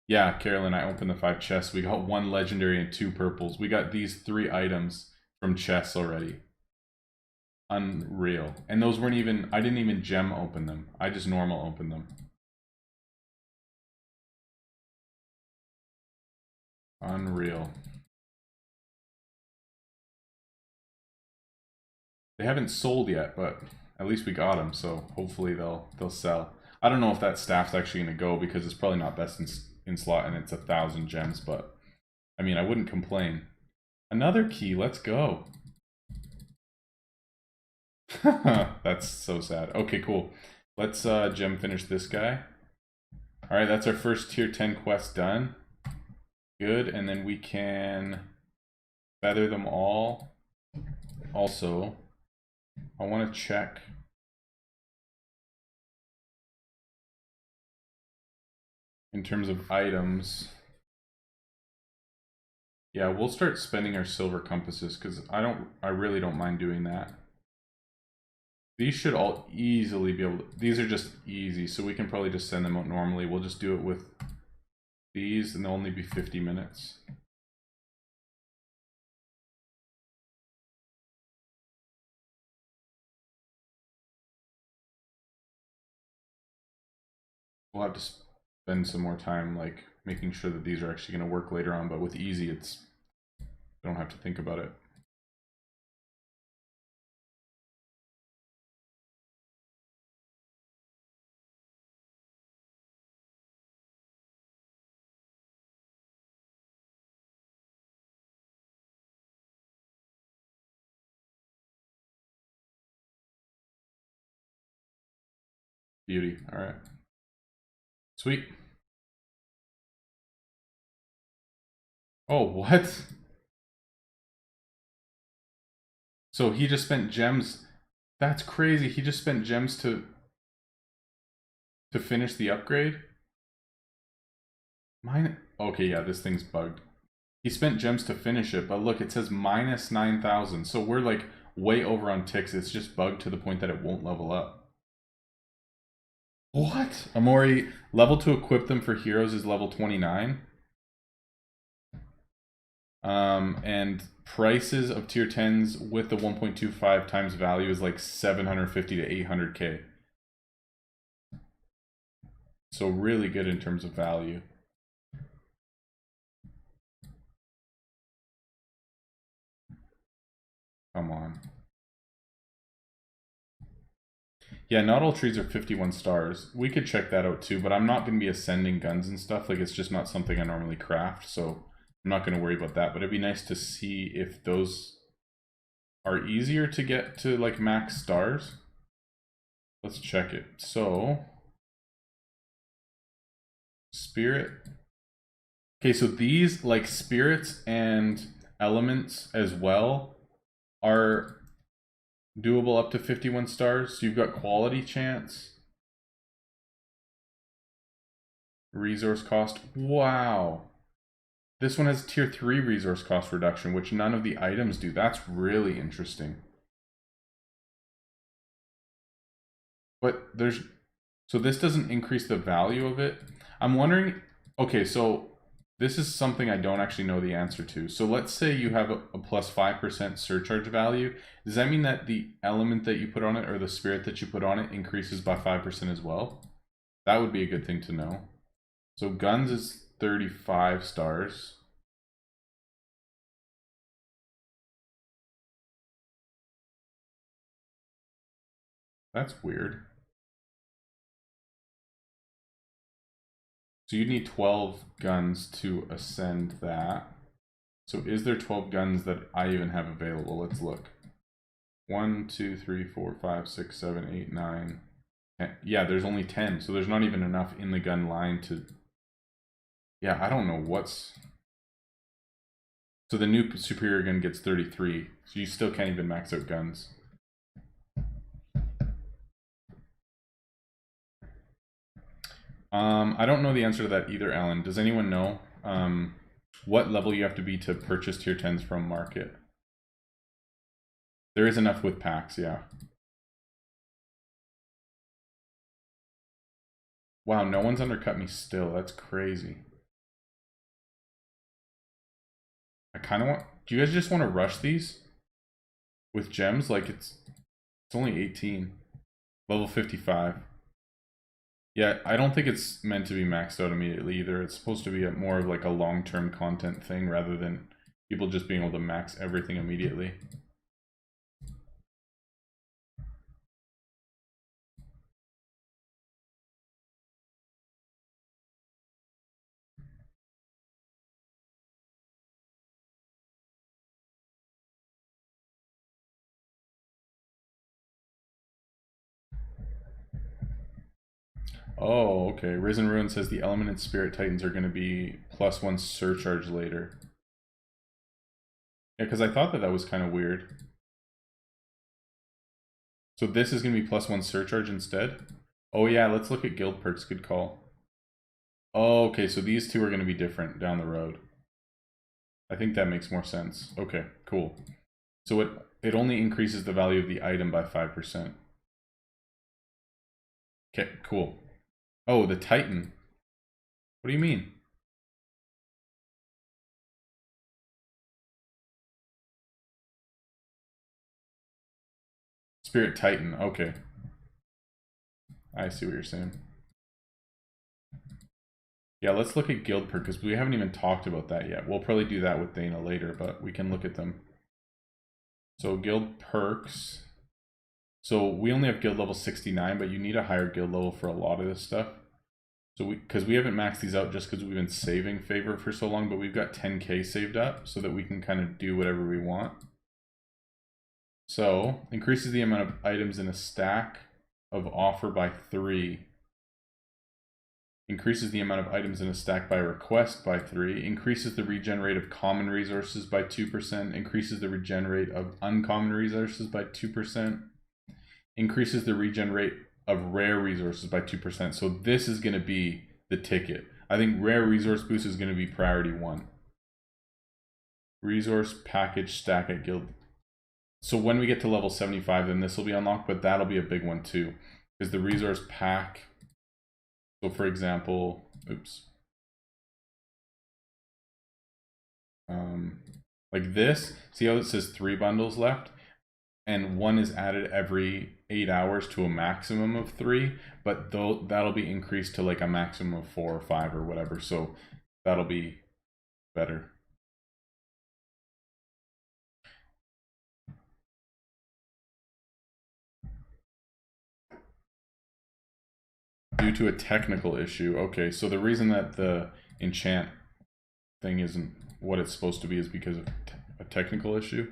Yeah, Carolyn, I opened the 5 chests. We got 1 legendary and 2 purples. We got these 3 items from chests already. Unreal. And those weren't even, I didn't even gem open them. I just normal opened them. Unreal. They haven't sold yet, but at least we got them, so hopefully they'll sell. I don't know if that staff's actually going to go because it's probably not best in slot and it's 1,000 gems, but I mean, I wouldn't complain. Another key, let's go. That's so sad. Okay, cool. Let's gem finish this guy. All right, that's our first tier 10 quest done. Good, and then we can feather them all. Also, I want to check in terms of items. Yeah, we'll start spending our silver compasses because I really don't mind doing that. These should all easily be able to, these are just easy, so we can probably just send them out normally. We'll just do it with these and they'll only be 50 minutes. We'll have to spend some more time like making sure that these are actually going to work later on, but with easy, I don't have to think about it. Beauty. All right. Sweet. Oh, what? So he just spent gems. That's crazy. He just spent gems to finish the upgrade. Okay, yeah, this thing's bugged. He spent gems to finish it, but look, it says minus 9,000. So we're like way over on ticks. It's just bugged to the point that it won't level up. What? Amori, level to equip them for heroes is level 29. And prices of tier 10s with the 1.25 times value is like 750 to 800k. So really good in terms of value. Come on. Yeah, not all trees are 51 stars. We could check that out too, but I'm not going to be ascending guns and stuff. Like, it's just not something I normally craft, so I'm not going to worry about that. But it'd be nice to see if those are easier to get to, like, max stars. Let's check it. So, spirit. Okay, so these, like, spirits and elements as well are doable up to 51 stars. So you've got quality chance, resource cost. Wow. This one has tier 3 resource cost reduction, which none of the items do. That's really interesting. But so this doesn't increase the value of it. I'm wondering, okay, so this is something I don't actually know the answer to. So let's say you have a plus 5% surcharge value. Does that mean that the element that you put on it or the spirit that you put on it increases by 5% as well? That would be a good thing to know. So guns is 35 stars. That's weird. So you'd need 12 guns to ascend that. So is there 12 guns that I even have available? Let's look. 1, 2, 3, 4, 5, 6, 7, 8, 9, 10. Yeah, there's only 10. So there's not even enough in the gun line to... Yeah, I don't know what's... So the new superior gun gets 33. So you still can't even max out guns. I don't know the answer to that either, Alan. Does anyone know what level you have to be to purchase tier 10s from market? There is enough with packs, yeah. Wow, no one's undercut me still. That's crazy. I kind of want... Do you guys just want to rush these? With gems? Like, it's only 18. Level 55. Yeah, I don't think it's meant to be maxed out immediately either. It's supposed to be more of like a long-term content thing rather than people just being able to max everything immediately. Oh, okay. Risen Ruin says the Element and Spirit Titans are going to be +1 surcharge later. Yeah, because I thought that was kind of weird. So this is going to be +1 surcharge instead? Oh yeah, let's look at guild perks. Good call. Oh, okay, so these two are going to be different down the road. I think that makes more sense. Okay, cool. So it only increases the value of the item by 5%. Okay, cool. Oh, the Titan. What do you mean? Spirit Titan, okay. I see what you're saying. Yeah, let's look at guild perk, because we haven't even talked about that yet. We'll probably do that with Dana later, but we can look at them. So guild perks. So we only have guild level 69, but you need a higher guild level for a lot of this stuff. So because we haven't maxed these out just because we've been saving favor for so long, but we've got 10k saved up so that we can kind of do whatever we want. So increases the amount of items in a stack of offer by 3. Increases the amount of items in a stack by request by 3. Increases the regen rate of common resources by 2%. Increases the regen rate of uncommon resources by 2%. Increases the regen rate of rare resources by 2%. So this is going to be the ticket. I think rare resource boost is going to be priority 1. Resource package stack at guild. So when we get to level 75, then this will be unlocked, but that'll be a big one too. Because the resource pack, so for example, oops. Like this, see how it says 3 bundles left? And 1 is added every 8 hours to a maximum of 3, but that'll be increased to like a maximum of 4 or 5 or whatever, so that'll be better. Due to a technical issue. Okay, so the reason that the enchant thing isn't what it's supposed to be is because of a technical issue.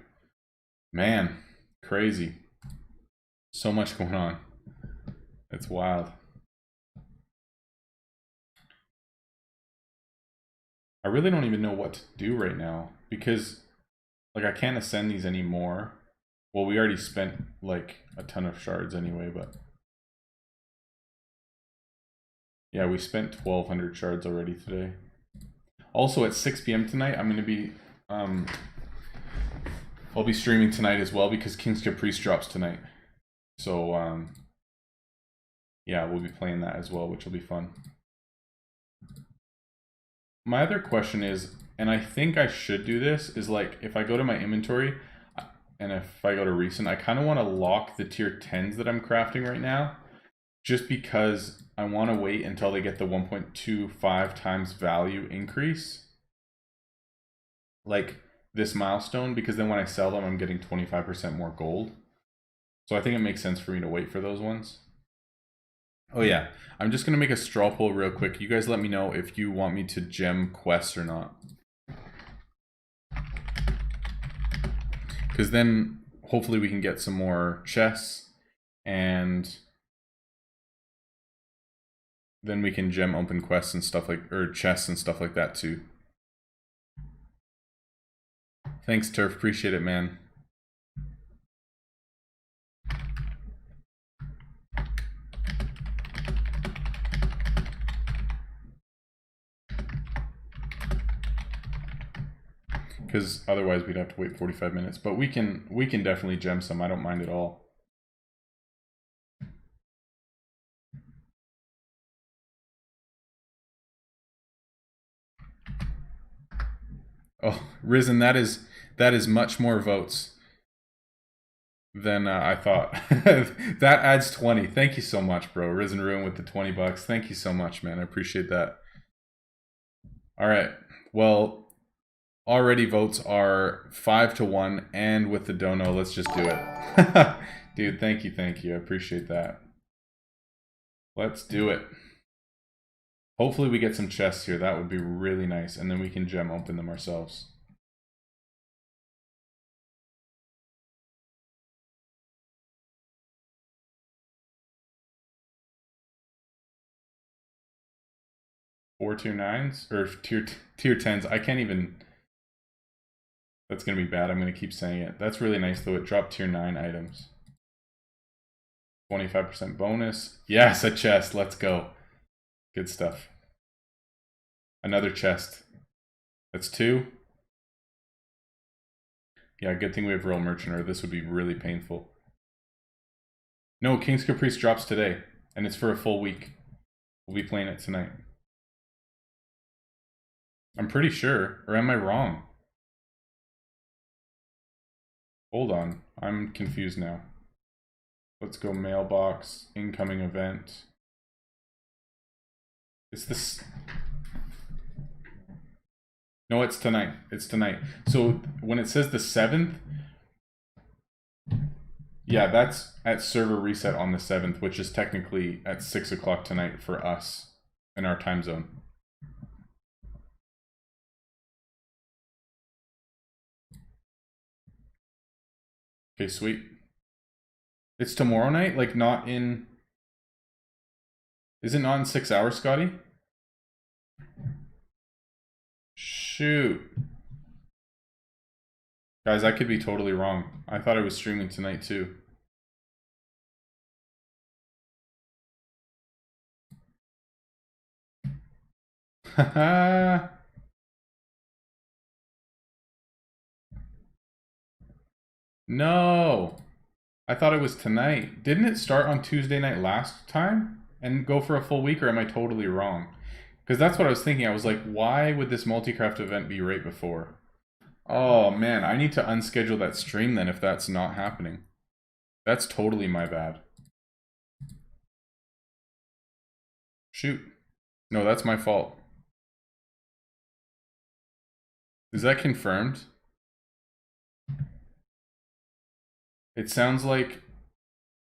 Man, crazy. So much going on. It's wild. I really don't even know what to do right now because like I can't ascend these anymore. Well, we already spent like a ton of shards anyway, but yeah, we spent 1200 shards already today. Also at 6 p.m. tonight, I'm going to be I'll be streaming tonight as well because King's Caprice drops tonight. So yeah, we'll be playing that as well, which will be fun. my other question is, and I think I should do this, is like if I go to my inventory and if I go to recent, I kind of want to lock the tier 10s that I'm crafting right now, just because I want to wait until they get the 1.25 times value increase, like this milestone, because then when I sell them, I'm getting 25% more gold. So I think it makes sense for me to wait for those ones. Oh yeah, I'm just gonna make a straw poll real quick. You guys let me know if you want me to gem quests or not. Because then hopefully we can get some more chests, and then we can gem open quests and stuff like, or chests and stuff like that too. Thanks, Turf. Appreciate it, man. Because otherwise we'd have to wait 45 minutes. But we can definitely gem some. I don't mind at all. Oh, Risen, that is much more votes than I thought. That adds 20. Thank you so much, bro. Risen Ruin with the 20 bucks. Thank you so much, man. I appreciate that. All right. Well, already votes are 5-1, and with the dono, let's just do it. Dude, thank you. I appreciate that. Let's do it. Hopefully we get some chests here. That would be really nice, and then we can gem open them ourselves. Four tier 9s or tier 10s. I can't even. That's gonna be bad. I'm gonna keep saying it. That's really nice though. It dropped tier 9 items. 25% bonus. Yes, a chest. Let's go. Good stuff. Another chest. That's 2. Yeah, good thing we have Royal Merchant, or this would be really painful. No, King's Caprice drops today, and it's for a full week. We'll be playing it tonight. I'm pretty sure, or am I wrong? Hold on, I'm confused now. Let's go mailbox, incoming event. It's this. No, it's tonight. It's tonight. So when it says the 7th, yeah, that's at server reset on the 7th, which is technically at 6 o'clock tonight for us in our time zone. Okay, sweet. It's tomorrow night? Like not in... Is it not in 6 hours, Scotty? Shoot. Guys, I could be totally wrong. I thought I was streaming tonight too. Haha. No. I thought it was tonight. Didn't it start on Tuesday night last time and go for a full week, or am I totally wrong? Because that's what I was thinking. I was like, why would this multi-craft event be right before? Oh man, I need to unschedule that stream then if that's not happening. That's totally my bad. Shoot. No, that's my fault. Is that confirmed? It sounds like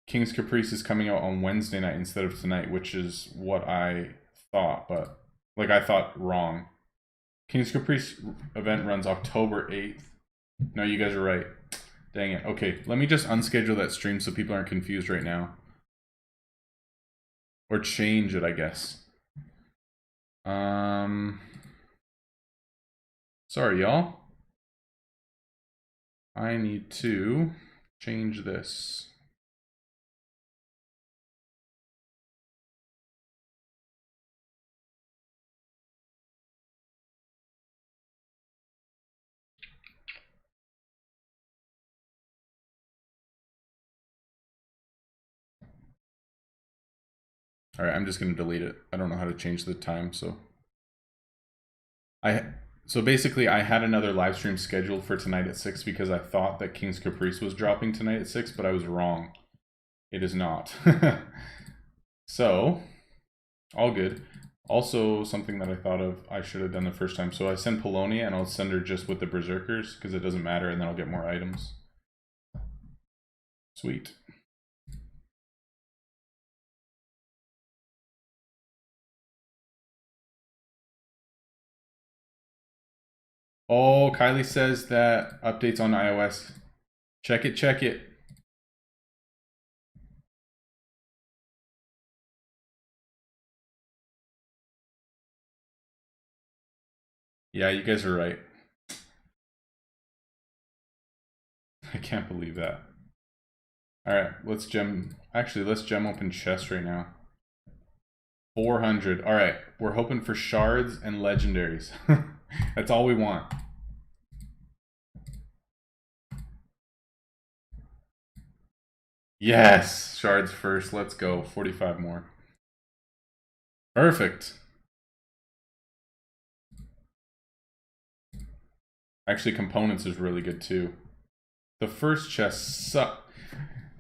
King's Caprice is coming out on Wednesday night instead of tonight, which is what I thought, but like I thought wrong. King's Caprice event runs October 8th. No, you guys are right. Dang it. Okay, let me just unschedule that stream so people aren't confused right now. Or change it, I guess. Sorry, y'all. I need to change this. All right, I'm just going to delete it. I don't know how to change the time, so So basically, I had another live stream scheduled for tonight at 6 because I thought that King's Caprice was dropping tonight at 6, but I was wrong. It is not. So, all good. Also, something that I thought of I should have done the first time. So I send Polonia and I'll send her just with the Berserkers because it doesn't matter, and then I'll get more items. Sweet. Oh, Kylie says that updates on iOS. Check it, check it. Yeah, you guys are right. I can't believe that. Alright, let's gem open chests right now. 400. Alright, we're hoping for shards and legendaries. That's all we want. Yes! Shards first. Let's go. 45 more. Perfect. Actually, components is really good too. The first chest suck.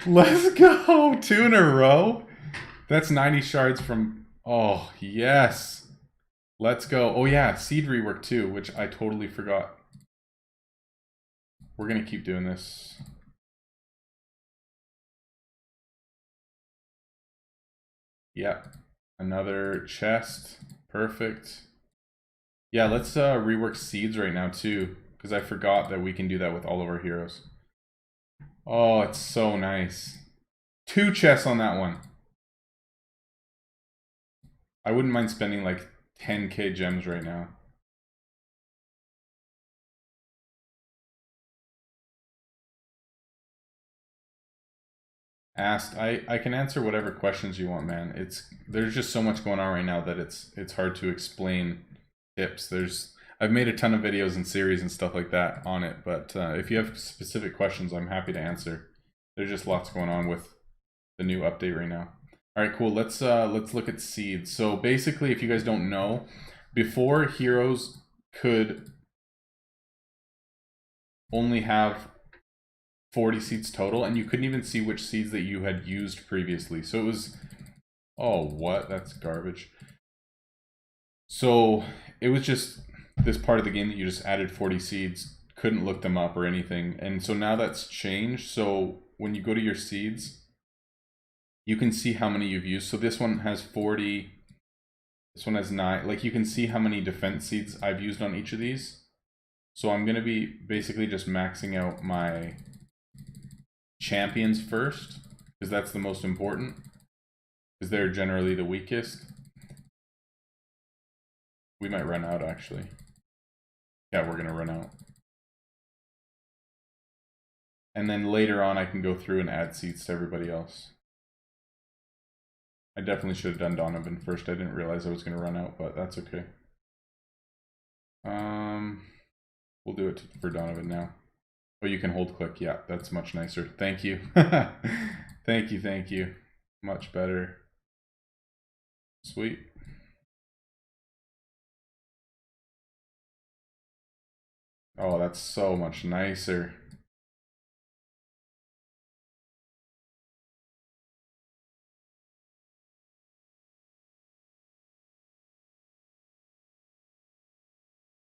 Let's go! 2 in a row? That's 90 shards from... Oh, yes. Let's go. Oh yeah, seed rework too, which I totally forgot. We're gonna keep doing this. Yeah. Another chest. Perfect. Yeah, let's rework seeds right now too, because I forgot that we can do that with all of our heroes. Oh, it's so nice. 2 chests on that one. I wouldn't mind spending like 10k gems right now. Asked. I can answer whatever questions you want, man. There's just so much going on right now that it's hard to explain tips. I've made a ton of videos and series and stuff like that on it, but if you have specific questions, I'm happy to answer. There's just lots going on with the new update right now. All right, cool. Let's look at seeds. So basically, if you guys don't know, before heroes could only have 40 seeds total, and you couldn't even see which seeds that you had used previously. So it was, oh, what? That's garbage. So it was just this part of the game that you just added 40 seeds, couldn't look them up or anything. And so now that's changed. So when you go to your seeds, you can see how many you've used. So this one has 40, this one has 9. Like you can see how many defense seeds I've used on each of these. So I'm going to be basically just maxing out my champions first, because that's the most important, because they're generally the weakest. We might run out, actually. Yeah, we're gonna run out. And then later on I can go through and add seats to everybody else. I definitely should have done Donovan first. I didn't realize I was gonna run out, but that's okay. We'll do it for Donovan now. Oh, you can hold click. Yeah, that's much nicer. Thank you. Thank you, thank you. Much better. Sweet. Oh, that's so much nicer.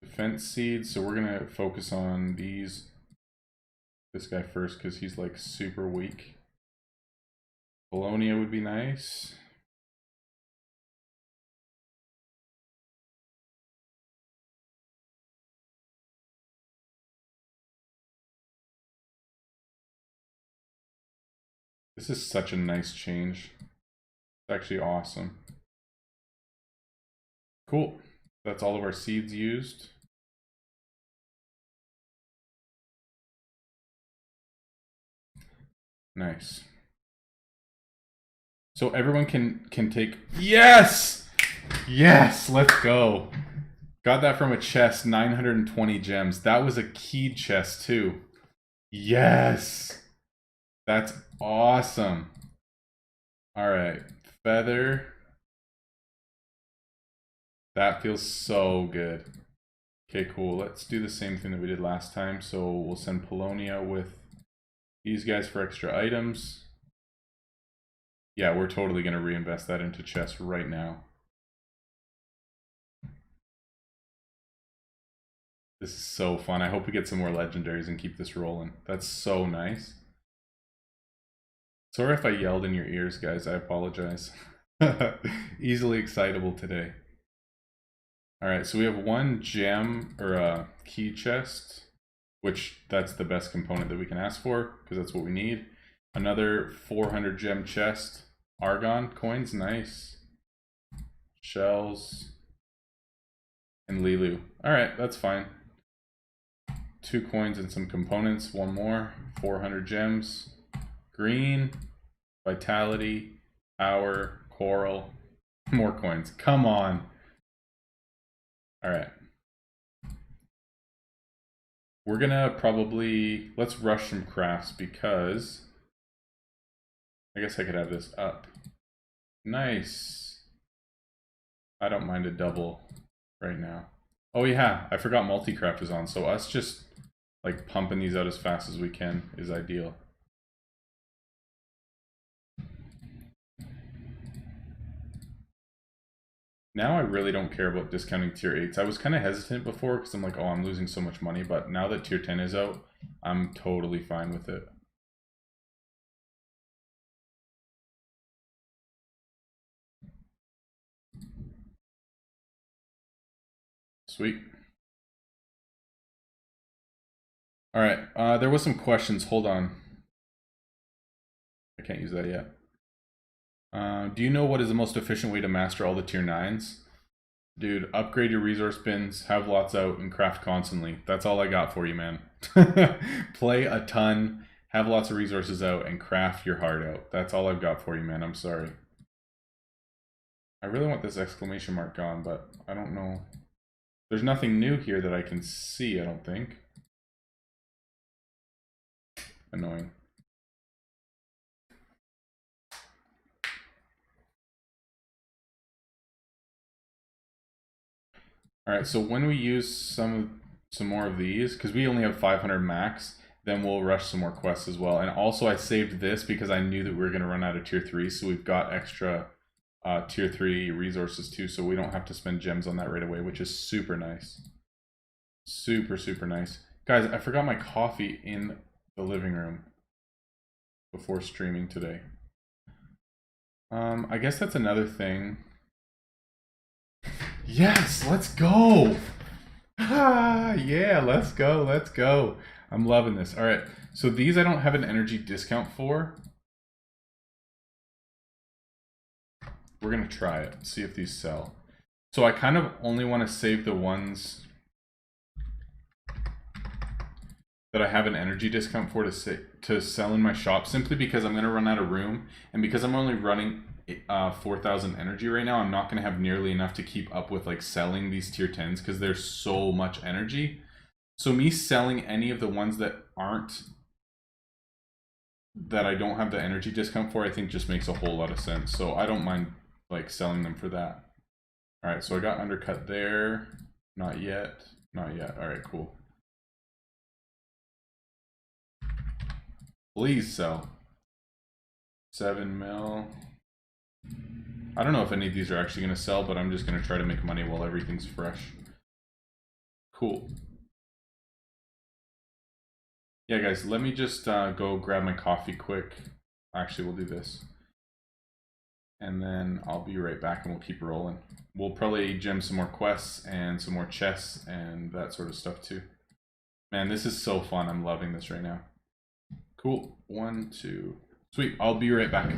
Defense seeds, so we're gonna focus on this guy first because he's like super weak. Bologna would be nice. This is such a nice change. It's actually awesome. Cool. That's all of our seeds used. Nice. So everyone can take... Yes! Yes! Let's go. Got that from a chest, 920 gems. That was a keyed chest too. Yes! That's awesome. Alright. Feather. That feels so good. Okay, cool. Let's do the same thing that we did last time. So we'll send Polonia with these guys for extra items. Yeah, we're totally going to reinvest that into chess right now. This is so fun. I hope we get some more legendaries and keep this rolling. That's so nice. Sorry if I yelled in your ears, guys. I apologize. Easily excitable today. Alright, so we have one gem, or a key chest, which that's the best component that we can ask for, because that's what we need. Another 400 gem chest. Argon coins, nice. Shells. And Lilu. Alright, that's fine. 2 coins and some components, one more. 400 gems. Green. Vitality. Power. Coral. More coins. Come on. Alright. We're gonna probably, let's rush some crafts because I guess I could have this up. Nice. I don't mind a double right now. Oh yeah, I forgot multi-craft is on, so us just like pumping these out as fast as we can is ideal. Now I really don't care about discounting tier 8s. I was kind of hesitant before because I'm like, oh, I'm losing so much money, but now that tier 10 is out, I'm totally fine with it. Sweet. All right, there was some questions. Hold on. I can't use that yet. Do you know what is the most efficient way to master all the tier 9s? Dude, upgrade your resource bins, have lots out, and craft constantly. That's all I got for you, man. Play a ton, have lots of resources out, and craft your heart out. That's all I've got for you, man. I'm sorry. I really want this exclamation mark gone, but I don't know. There's nothing new here that I can see, I don't think. Annoying. Alright, so when we use some more of these, because we only have 500 max, then we'll rush some more quests as well. And also I saved this because I knew that we were going to run out of tier 3, so we've got extra tier 3 resources too, so we don't have to spend gems on that right away, which is super nice. Super, super nice. Guys, I forgot my coffee in the living room before streaming today. I guess that's another thing. Yes, let's go! Ah, yeah, let's go, let's go. I'm loving this. All right, so these I don't have an energy discount for. We're gonna try it, see if these sell. So I kind of only want to save the ones that I have an energy discount for to sell in my shop, simply because I'm gonna run out of room, and because I'm only running 4,000 energy right now, I'm not gonna have nearly enough to keep up with like selling these tier 10s because there's so much energy. So me selling any of the ones that I don't have the energy discount for, I think just makes a whole lot of sense. So I don't mind like selling them for that. All right, so I got undercut there. Not yet. Not yet. All right, cool. Please sell. 7 mil. I don't know if any of these are actually going to sell, but I'm just going to try to make money while everything's fresh. Cool. Yeah, guys, let me just go grab my coffee quick. Actually, we'll do this. And then I'll be right back and we'll keep rolling. We'll probably gem some more quests and some more chests and that sort of stuff too. Man, this is so fun. I'm loving this right now. Cool. 1, 2. Sweet. I'll be right back.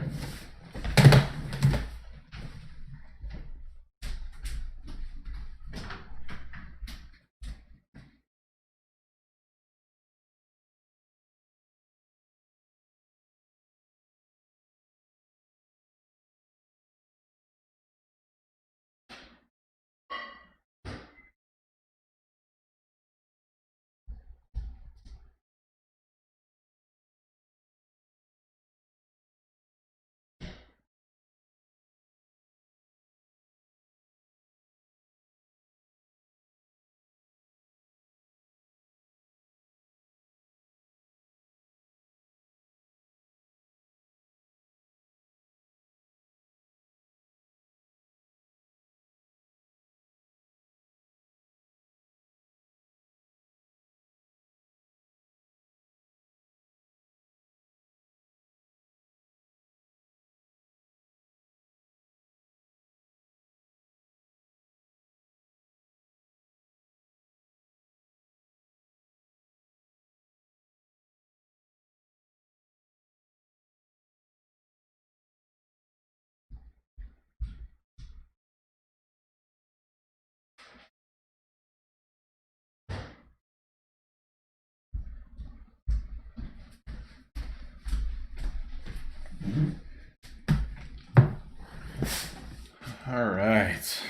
All right.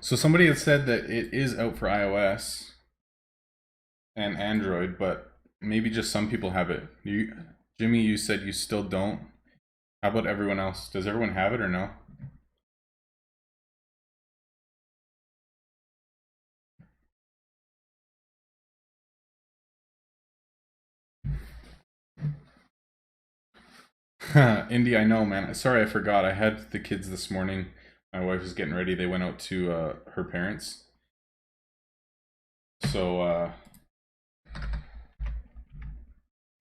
So somebody had said that it is out for iOS and Android, but maybe just some people have it. Jimmy, you said you still don't. How about everyone else? Does everyone have it or no? Indy, I know, man. Sorry, I forgot. I had the kids this morning. My wife was getting ready. They went out to her parents. So,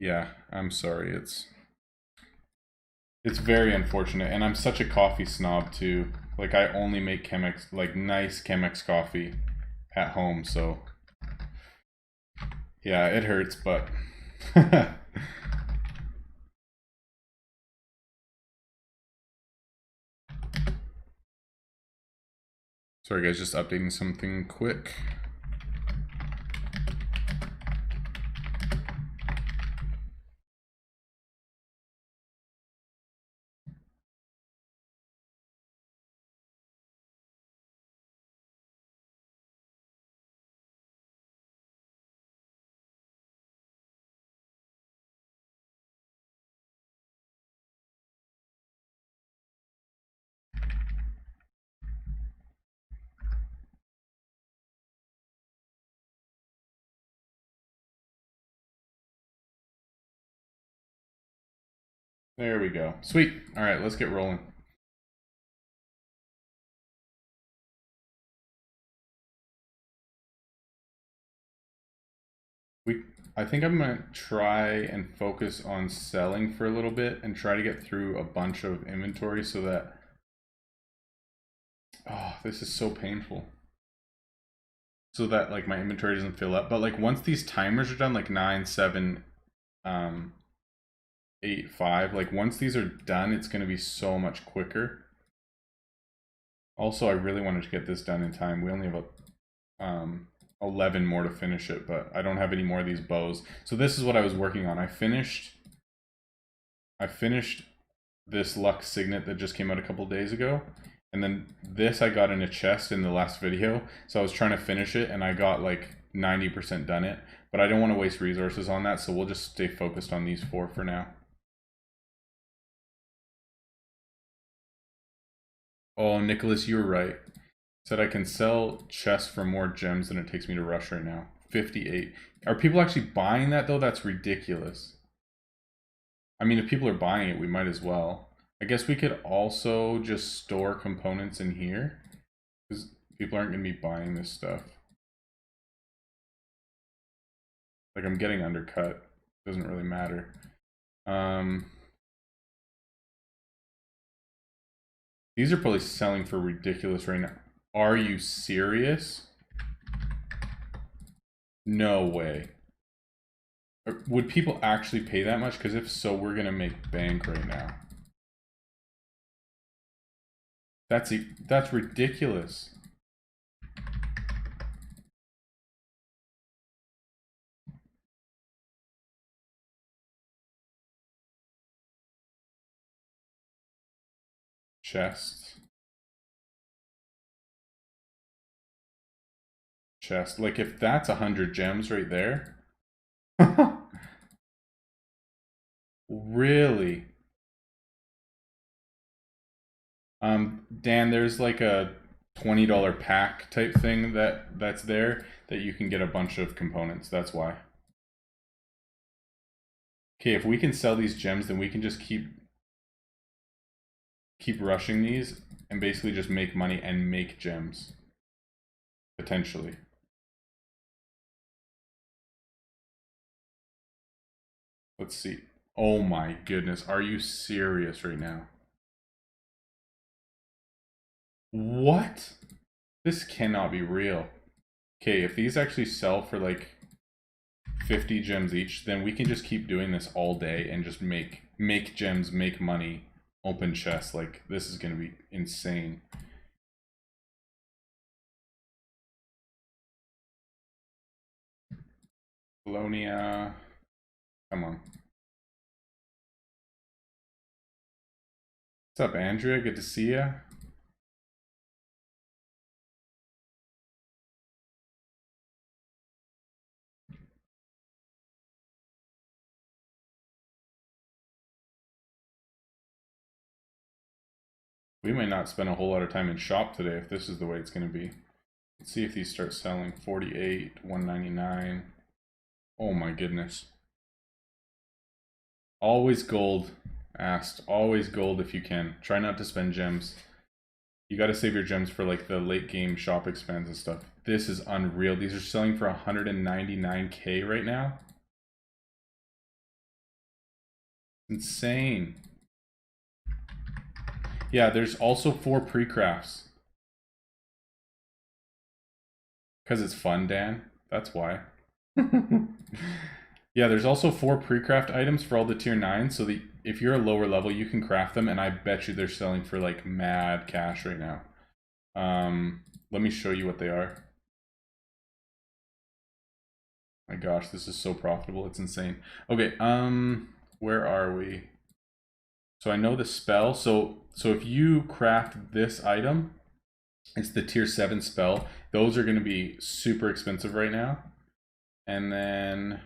yeah, I'm sorry. It's very unfortunate, and I'm such a coffee snob too. Like I only make Chemex, like nice Chemex coffee at home, so yeah, it hurts, but sorry guys, just updating something quick. There we go. Sweet. All right, let's get rolling. I think I'm gonna try and focus on selling for a little bit and try to get through a bunch of inventory so that, oh, this is so painful. So that like my inventory doesn't fill up. But like once these timers are done, like 9, 7, 8, 5, like once these are done, it's gonna be so much quicker. Also, I really wanted to get this done in time. We only have 11 more to finish it, but I don't have any more of these bows. So this is what I was working on. I finished this Lux Signet that just came out a couple days ago. And then this I got in a chest in the last video. So I was trying to finish it and I got like 90% done it. But I don't want to waste resources on that, so we'll just stay focused on these 4 for now. Oh, Nicholas, you were right. Said I can sell chests for more gems than it takes me to rush right now. 58. Are people actually buying that though? That's ridiculous. I mean, if people are buying it, we might as well. I guess we could also just store components in here, because people aren't going to be buying this stuff. Like, I'm getting undercut. Doesn't really matter. These are probably selling for ridiculous right now. Are you serious? No way. Would people actually pay that much? Because if so, we're going to make bank right now. That's ridiculous. Chest. Like if that's 100 gems right there. Really? Dan, there's like a $20 pack type thing that's there that you can get a bunch of components. That's why. Okay, if we can sell these gems, then we can just keep rushing these and basically just make money and make gems. Potentially. Let's see. Oh my goodness, are you serious right now? What? This cannot be real. Okay, if these actually sell for like 50 gems each, then we can just keep doing this all day and just make gems, make money, open chests. Like, this is going to be insane. Colonia. Come on. What's up, Andrea? Good to see you. We might not spend a whole lot of time in shop today if this is the way it's going to be. Let's see if these start selling. 48, 199. Oh my goodness. Always gold. Asked. Always gold if you can. Try not to spend gems. You got to save your gems for like the late game shop expands and stuff. This is unreal. These are selling for 199k right now. Insane. Yeah, there's also 4 pre-crafts. Because it's fun, Dan. That's why. Yeah, there's also 4 pre-craft items for all the tier 9. So if you're a lower level, you can craft them. And I bet you they're selling for like mad cash right now. Let me show you what they are. My gosh, this is so profitable. It's insane. Okay, where are we? So I know the spell. So if you craft this item, it's the tier 7 spell. Those are going to be super expensive right now. And then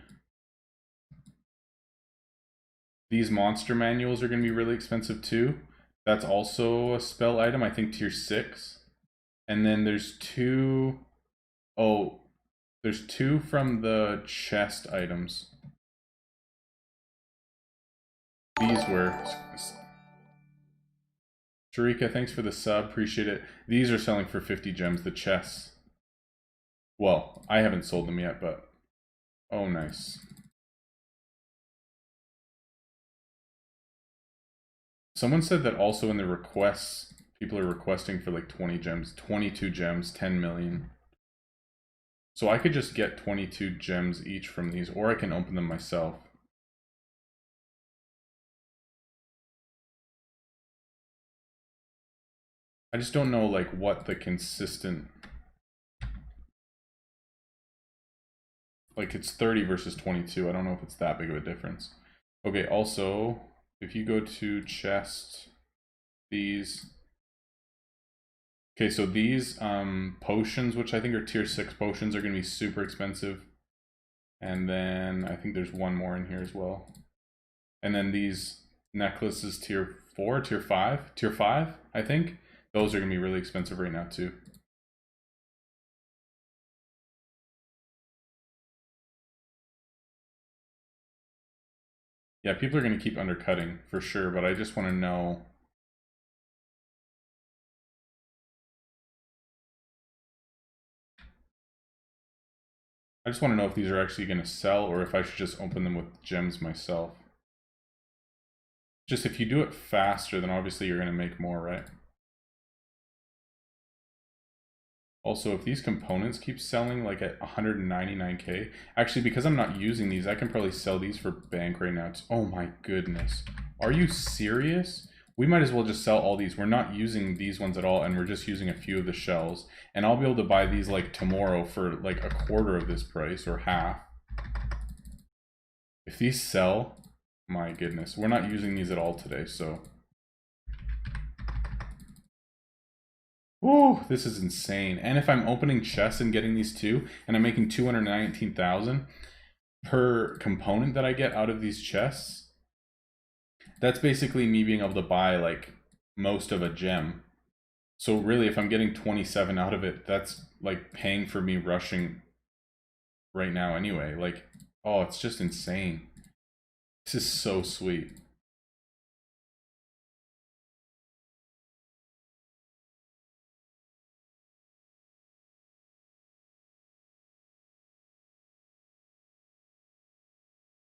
these monster manuals are going to be really expensive too. That's also a spell item, I think tier 6. And then there's 2... Oh, there's 2 from the chest items. These were... Sharika, thanks for the sub, appreciate it. These are selling for 50 gems, the chests. Well, I haven't sold them yet, but... Oh, nice. Someone said that also in the requests, people are requesting for like 20 gems, 22 gems, 10 million. So I could just get 22 gems each from these, or I can open them myself. I just don't know like what the consistent... Like it's 30 versus 22. I don't know if it's that big of a difference. Okay, also, if you go to chest, these... Okay, so these potions, which I think are tier 6 potions, are going to be super expensive. And then I think there's one more in here as well. And then these necklaces tier 4, tier 5? Tier 5, I think. Those are going to be really expensive right now too. Yeah, people are going to keep undercutting for sure, but I just want to know... I just want to know if these are actually going to sell or if I should just open them with gems myself. Just if you do it faster, then obviously you're going to make more, right? Also, if these components keep selling like at 199k, actually because I'm not using these, I can probably sell these for bank right now. Oh my goodness. Are you serious? We might as well just sell all these. We're not using these ones at all, and we're just using a few of the shells. And I'll be able to buy these like tomorrow for like a quarter of this price or half. If these sell, my goodness. We're not using these at all today, so... Whoa, this is insane. And if I'm opening chests and getting these too, and I'm making 219,000 per component that I get out of these chests, that's basically me being able to buy like most of a gem. So really, if I'm getting 27 out of it, that's like paying for me rushing right now anyway. Like, oh, it's just insane. This is so sweet.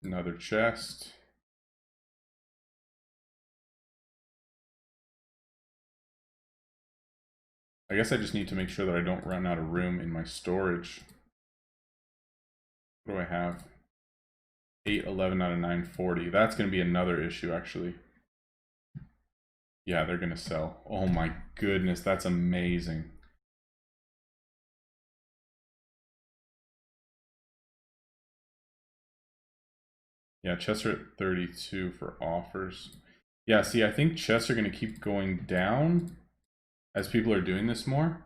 Another chest. I guess I just need to make sure that I don't run out of room in my storage. What do I have? 811 out of 940. That's going to be another issue, actually. Yeah, they're going to sell. Oh my goodness, that's amazing. Yeah, chests are at 32 for offers. Yeah, see, I think chests are going to keep going down as people are doing this more.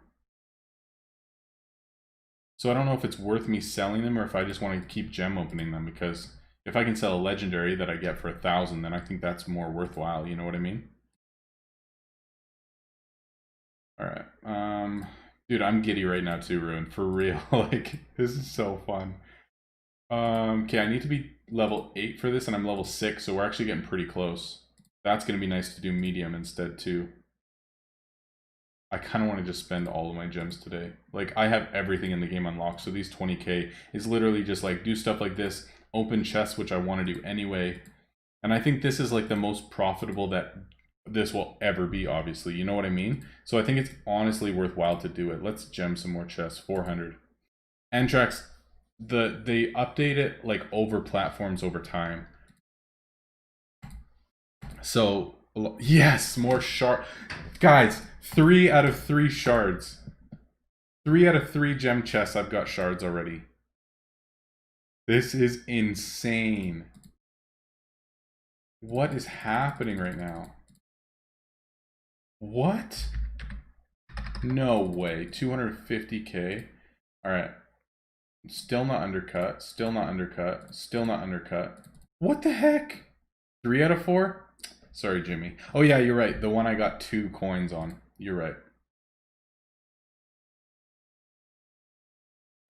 So I don't know if it's worth me selling them or if I just want to keep gem opening them, because if I can sell a legendary that I get for 1,000, then I think that's more worthwhile, you know what I mean? Alright, dude, I'm giddy right now too, Ruin, for real. Like, this is so fun. Okay, I need to be level 8 for this, and I'm level 6, so we're actually getting pretty close. That's gonna be nice to do medium instead too. I kind of want to just spend all of my gems today. Like, I have everything in the game unlocked, so these 20k is literally just like, do stuff like this, open chests, which I want to do anyway. And I think this is like the most profitable that this will ever be, obviously. You know what I mean? So I think it's honestly worthwhile to do it. Let's gem some more chests. 400. Antrax, they update it like over platforms over time. So, yes, more shard. Guys, 3 out of 3 shards. 3 out of 3 gem chests, I've got shards already. This is insane. What is happening right now? What? No way. 250k. Alright. Still not undercut. Still not undercut. Still not undercut. What the heck? 3 out of 4? Sorry, Jimmy. Oh yeah, you're right. The one I got 2 coins on. You're right.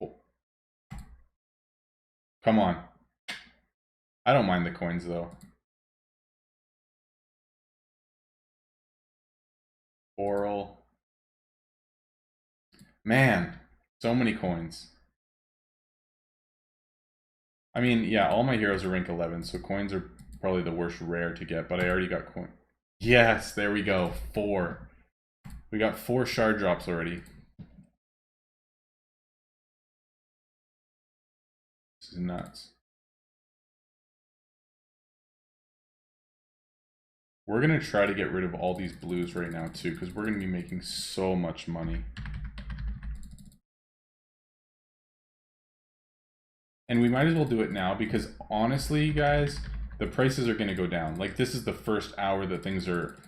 Oh. Come on. I don't mind the coins though. Oral. Man, so many coins. I mean, yeah, all my heroes are rank 11, so coins are probably the worst rare to get, but I already got coin. Yes, there we go. 4. We got 4 shard drops already. This is nuts. We're going to try to get rid of all these blues right now too, because we're going to be making so much money. And we might as well do it now, because honestly, guys, the prices are going to go down. Like, this is the first hour that things are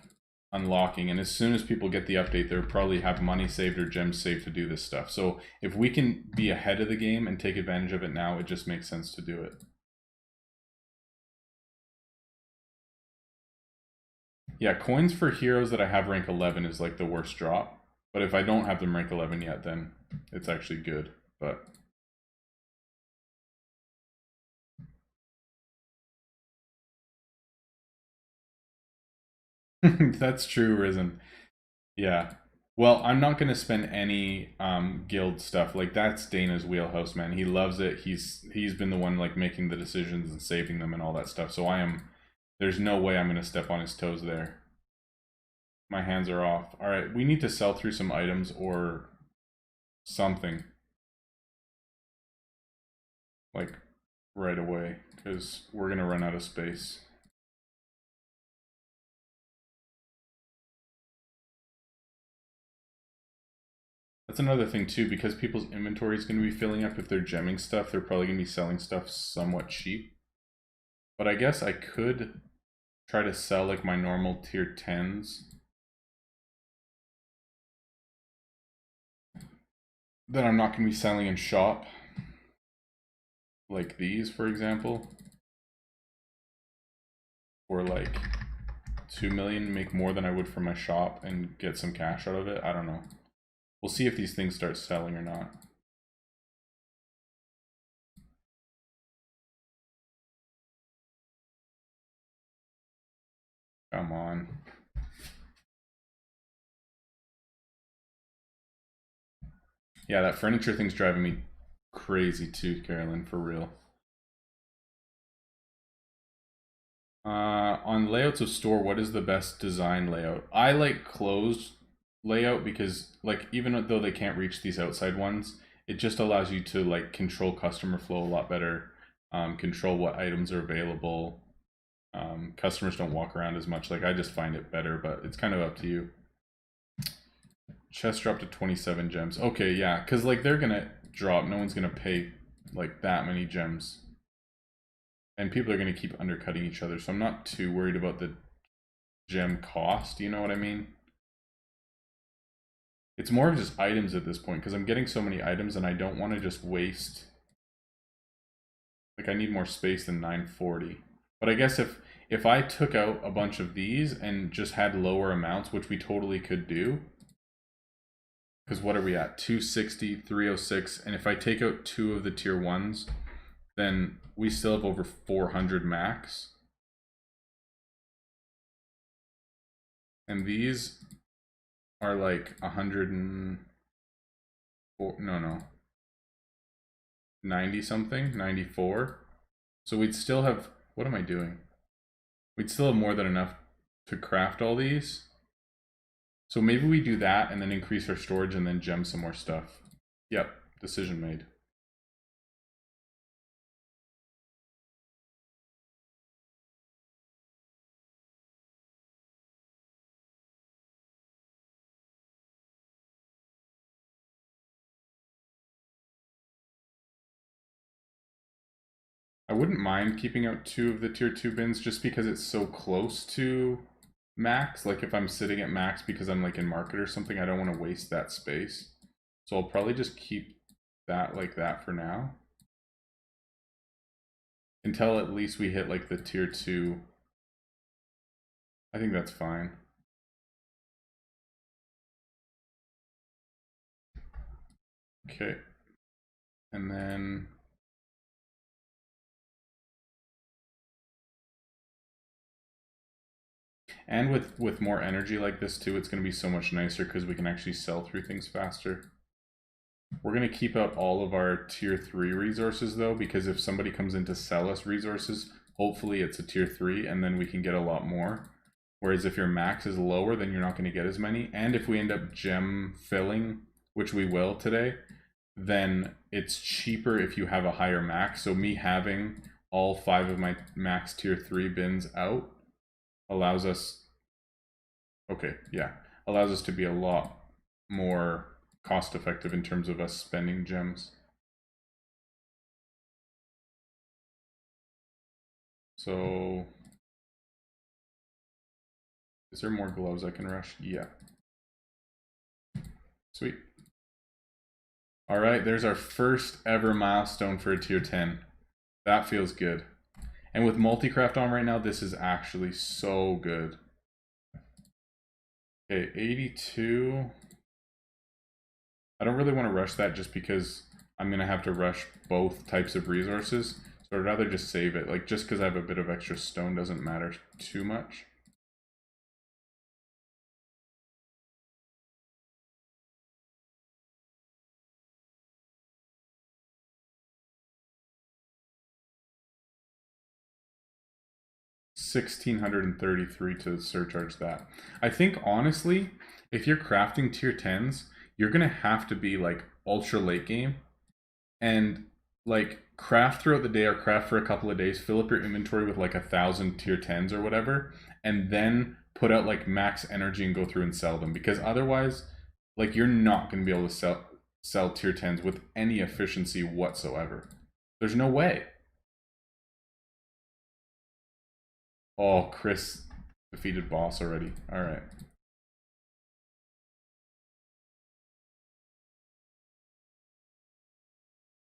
unlocking, and as soon as people get the update, they'll probably have money saved or gems saved to do this stuff. So if we can be ahead of the game and take advantage of it now, it just makes sense to do it. Yeah, coins for heroes that I have rank 11 is like the worst drop. But if I don't have them rank 11 yet, then it's actually good. But that's true, Risen. Yeah. Well, I'm not going to spend any guild stuff. Like, that's Dana's wheelhouse, man. He loves it. He's been the one like making the decisions and saving them and all that stuff. So there's no way I'm going to step on his toes there. My hands are off. All right, we need to sell through some items or something. Like, right away, because we're going to run out of space. That's another thing too, because people's inventory is going to be filling up. If they're gemming stuff, they're probably going to be selling stuff somewhat cheap. But I guess I could try to sell like my normal tier 10s that I'm not going to be selling in shop. Like these, for example. For like 2 million, make more than I would for my shop and get some cash out of it. I don't know. We'll see if these things start selling or not. Come on. Yeah, that furniture thing's driving me crazy too, Carolyn, for real. On layouts of store, what is the best design layout? I like closed layout because, like, even though they can't reach these outside ones, it just allows you to like control customer flow a lot better, control what items are available. Customers don't walk around as much. Like, I just find it better, but it's kind of up to you. Chest dropped to 27 gems. Okay, yeah, because like they're gonna drop. No one's gonna pay like that many gems. And people are going to keep undercutting each other, so I'm not too worried about the gem cost, you know what I mean? It's more of just items at this point, because I'm getting so many items and I don't want to just waste. Like, I need more space than 940. But I guess if I took out a bunch of these and just had lower amounts, which we totally could do, because what are we at? 260, 306, and if I take out 2 of the tier 1s, then we still have over 400 max. And these are like 104, no, 90 something, 94. So we'd still have, what am I doing? We'd still have more than enough to craft all these. So maybe we do that and then increase our storage and then gem some more stuff. Yep, decision made. I wouldn't mind keeping out 2 of the tier 2 bins just because it's so close to max. Like if I'm sitting at max because I'm like in market or something, I don't want to waste that space. So I'll probably just keep that like that for now. Until at least we hit like the tier 2. I think that's fine. Okay. And then and with more energy like this too, it's going to be so much nicer because we can actually sell through things faster. We're going to keep out all of our tier 3 resources though, because if somebody comes in to sell us resources, hopefully it's a tier 3 and then we can get a lot more. Whereas if your max is lower, then you're not going to get as many. And if we end up gem filling, which we will today, then it's cheaper if you have a higher max. So me having all 5 of my max tier 3 bins out allows us, okay, yeah, allows us to be a lot more cost effective in terms of us spending gems. So is there more gloves I can rush? Yeah. Sweet. All right, there's our first ever milestone for a tier 10. That feels good. And with multi-craft on right now, this is actually so good. Okay, 82. I don't really want to rush that just because I'm going to have to rush both types of resources. So I'd rather just save it. Like, just because I have a bit of extra stone doesn't matter too much. $1,633 to surcharge that. I think honestly, if you're crafting tier 10s, you're gonna have to be like ultra late game and like craft throughout the day or craft for a couple of days, fill up your inventory with like 1,000 tier 10s or whatever, and then put out like max energy and go through and sell them, because otherwise like you're not gonna be able to sell tier 10s with any efficiency whatsoever. There's no way. Oh, Chris defeated boss already. All right.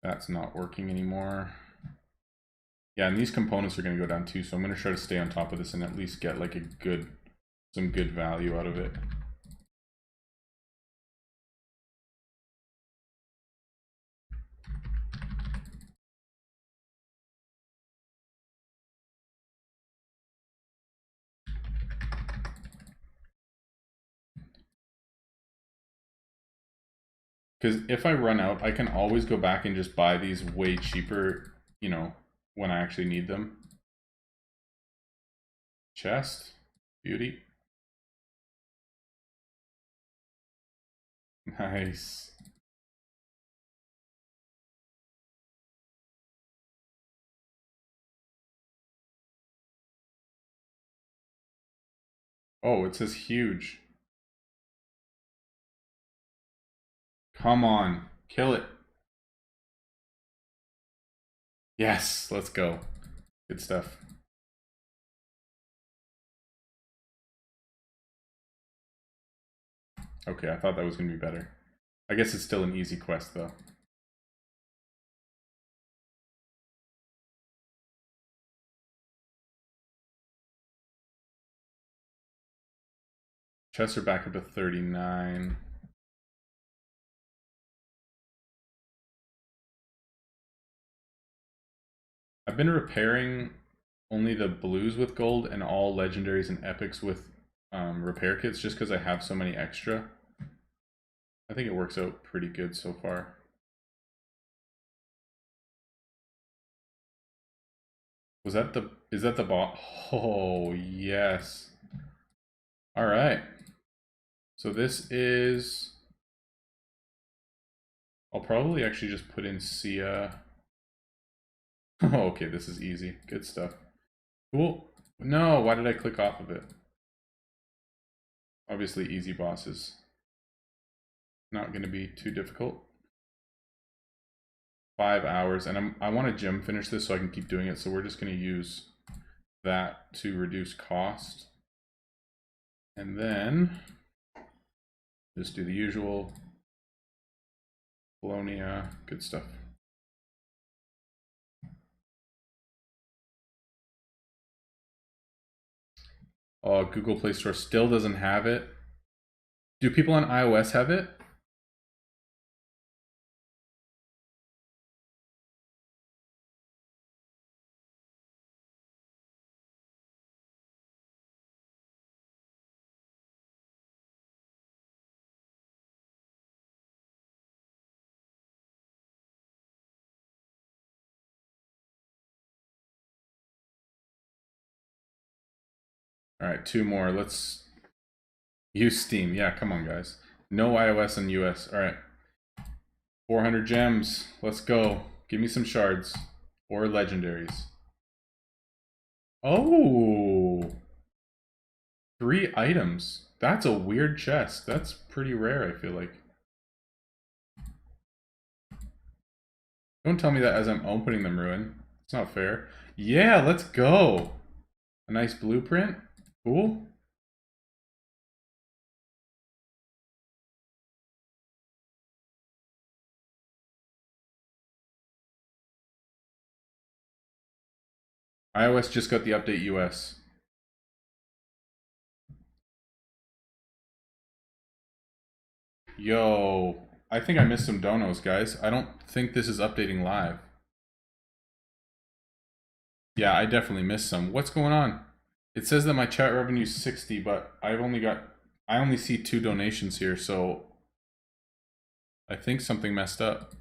That's not working anymore. Yeah, and these components are going to go down too, so I'm going to try to stay on top of this and at least get like some good value out of it. Because if I run out, I can always go back and just buy these way cheaper, you know, when I actually need them. Chest. Beauty. Nice. Oh, it says huge. Come on. Kill it. Yes, let's go. Good stuff. Okay, I thought that was going to be better. I guess it's still an easy quest, though. Chests are back up to 39. I've been repairing only the blues with gold and all legendaries and epics with repair kits just because I have so many extra. I think it works out pretty good so far. Is that the bot? Oh, yes. All right. So this is, I'll probably actually just put in Sia. Oh, okay, this is easy. Good stuff. Cool. No, why did I click off of it? Obviously easy bosses. Not going to be too difficult. 5 hours, and I want to gem finish this so I can keep doing it, so we're just going to use that to reduce cost. And then just do the usual. Bologna, good stuff. Oh, Google Play Store still doesn't have it. Do people on iOS have it? All right, 2 more. Let's use Steam. Yeah, come on, guys. No iOS and US. All right. 400 gems. Let's go. Give me some shards or legendaries. Oh, 3 items. That's a weird chest. That's pretty rare, I feel like. Don't tell me that as I'm opening them, Ruin. It's not fair. Yeah, let's go. A nice blueprint. Cool. iOS just got the update US. Yo, I think I missed some donos, guys. I don't think this is updating live. Yeah, I definitely missed some. What's going on? It says that my chat revenue is 60, but I only see 2 donations here, so I think something messed up.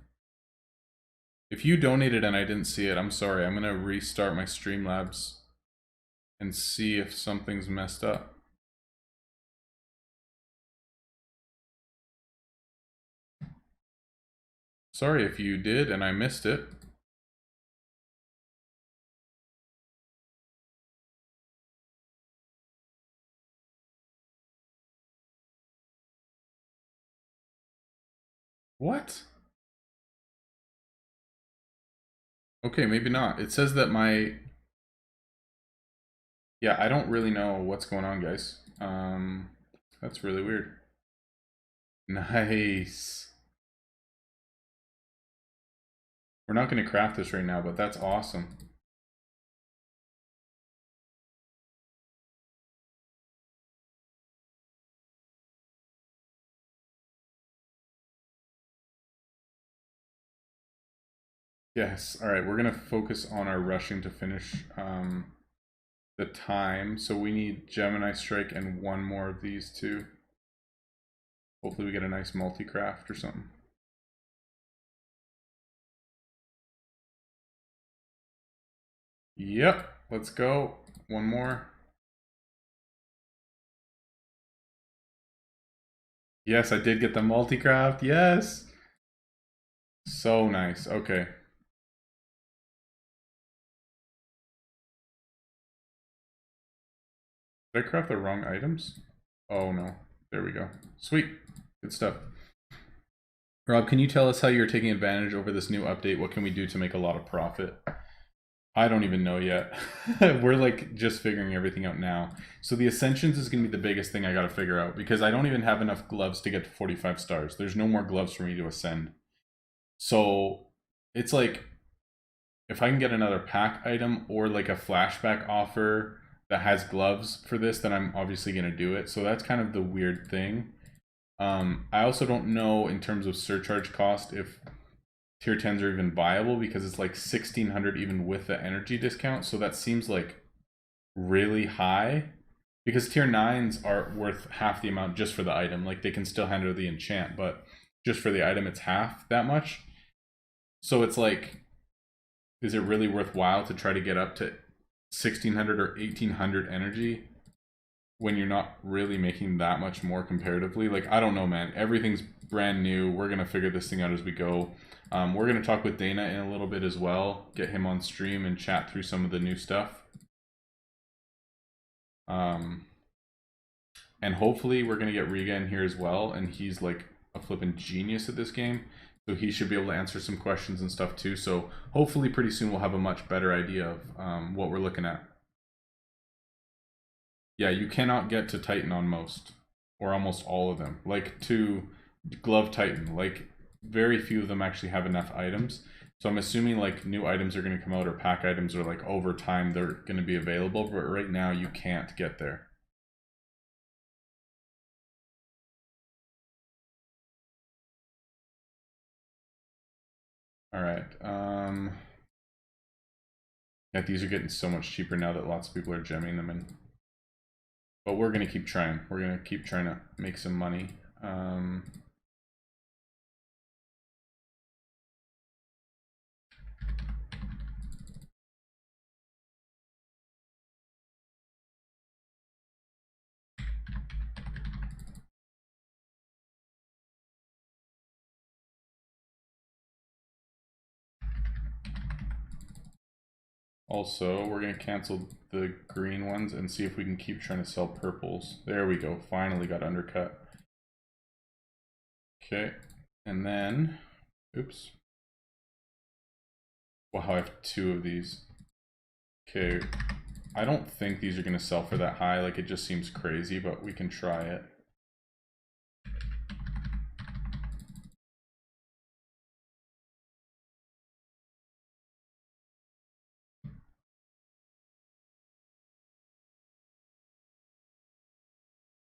If you donated and I didn't see it, I'm sorry. I'm gonna restart my Streamlabs and see if something's messed up. Sorry if you did and I missed it. What? Okay, maybe not. It says that my... Yeah, I don't really know what's going on, guys. That's really weird. Nice. We're not going to craft this right now, but that's awesome. Yes, all right, we're going to focus on our rushing to finish the time. So we need Gemini Strike and 1 more of these 2. Hopefully we get a nice multi-craft or something. Yep, let's go. 1 more. Yes, I did get the multi-craft. Yes. So nice. Okay. Did I craft the wrong items? Oh no. There we go. Sweet. Good stuff. Rob, can you tell us how you're taking advantage over this new update? What can we do to make a lot of profit? I don't even know yet. We're like just figuring everything out now. So the Ascensions is going to be the biggest thing I got to figure out because I don't even have enough gloves to get to 45 stars. There's no more gloves for me to ascend. So it's like if I can get another pack item or like a flashback offer that has gloves for this, then I'm obviously going to do it. So that's kind of the weird thing. I also don't know in terms of surcharge cost if tier 10s are even viable because it's like 1600 even with the energy discount. So that seems like really high because tier 9s are worth half the amount just for the item. Like they can still handle the enchant, but just for the item it's half that much. So it's like, is it really worthwhile to try to get up to 1600 or 1800 energy when you're not really making that much more comparatively? Like, I don't know, man. Everything's brand new. We're going to figure this thing out as we go. We're going to talk with Dana in a little bit as well. Get him on stream and chat through some of the new stuff. And hopefully we're going to get Riga in here as well. And he's like a flippin' genius at this game. So he should be able to answer some questions and stuff too. So hopefully pretty soon we'll have a much better idea of what we're looking at. Yeah, you cannot get to Titan on most, or almost all of them. Like to Glove Titan, like very few of them actually have enough items. So I'm assuming like new items are going to come out or pack items or like over time they're going to be available, but right now you can't get there. All right. Yeah, these are getting so much cheaper now that lots of people are gemming them in. But we're going to keep trying. We're going to keep trying to make some money. Also, we're going to cancel the green ones and see if we can keep trying to sell purples. There we go. Finally got undercut. Okay. And then, oops. Wow, I have 2 of these. Okay. I don't think these are going to sell for that high. Like, it just seems crazy, but we can try it.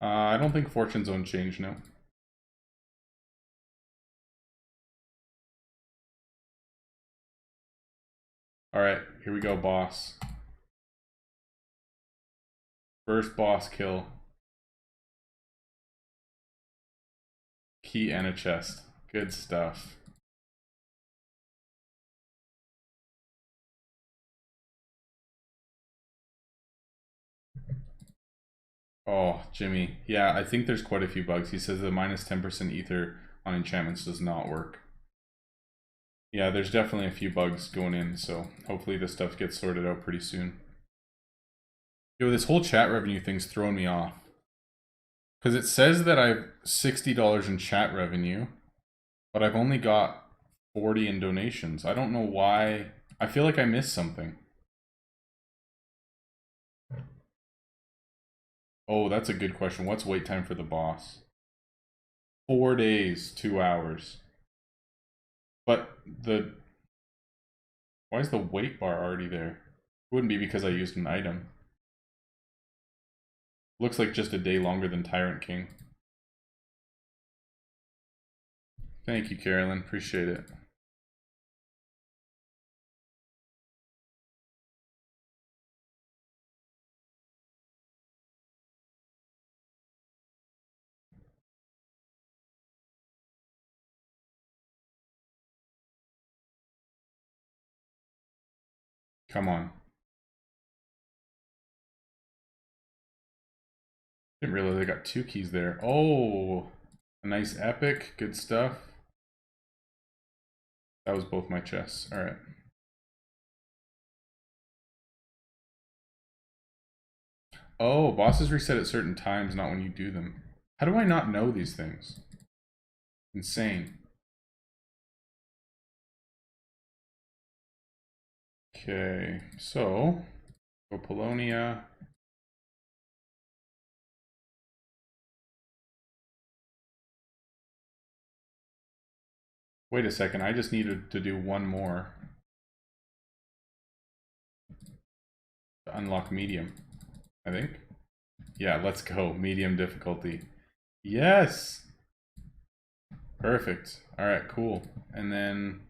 I don't think Fortune Zone changed, no. Alright, here we go, boss. First boss kill. Key and a chest. Good stuff. Oh, Jimmy. Yeah, I think there's quite a few bugs. He says the minus 10% ether on enchantments does not work. Yeah, there's definitely a few bugs going in, so hopefully this stuff gets sorted out pretty soon. Yo, this whole chat revenue thing's throwing me off. Because it says that I have $60 in chat revenue, but I've only got 40 in donations. I don't know why. I feel like I missed something. Oh, that's a good question. What's wait time for the boss? 4 days, 2 hours. But why is the wait bar already there? It wouldn't be because I used an item. Looks like just a day longer than Tyrant King. Thank you, Carolyn. Appreciate it. Come on. Didn't realize I got 2 keys there. Oh, a nice epic. Good stuff. That was both my chests. All right. Oh, bosses reset at certain times, not when you do them. How do I not know these things? Insane. Okay, so go Polonia. Wait a second, I just needed to do one more to unlock medium, I think. Yeah, let's go. Medium difficulty. Yes! Perfect. Alright, cool. And then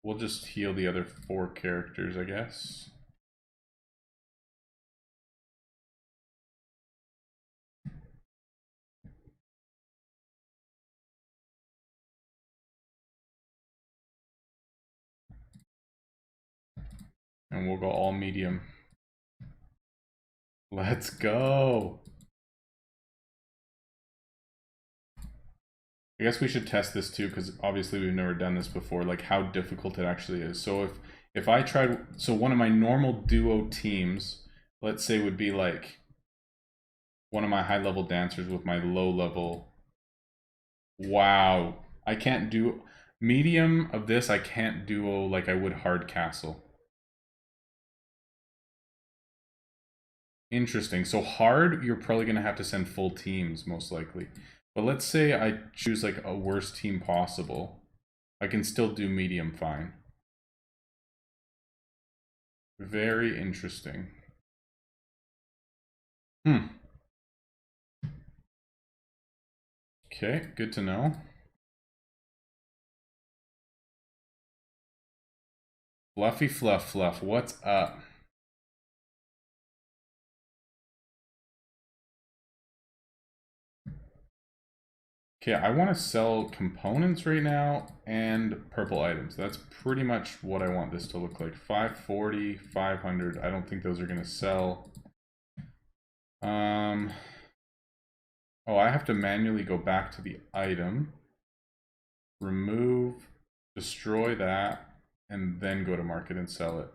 we'll just heal the other 4 characters, I guess. And we'll go all medium. Let's go! I guess we should test this too, because obviously we've never done this before, like how difficult it actually is. So if I tried, so one of my normal duo teams, let's say would be like one of my high level dancers with my low level. Wow, I can't do medium of this. I can't duo like I would hard castle. Interesting. So hard, you're probably gonna have to send full teams most likely. But let's say I choose like a worst team possible. I can still do medium fine. Very interesting. Okay, good to know. Fluffy Fluff Fluff, what's up? Okay, I want to sell components right now and purple items. That's pretty much what I want this to look like. 540, 500. I don't think those are going to sell. Oh, I have to manually go back to the item, remove, destroy that, and then go to market and sell it.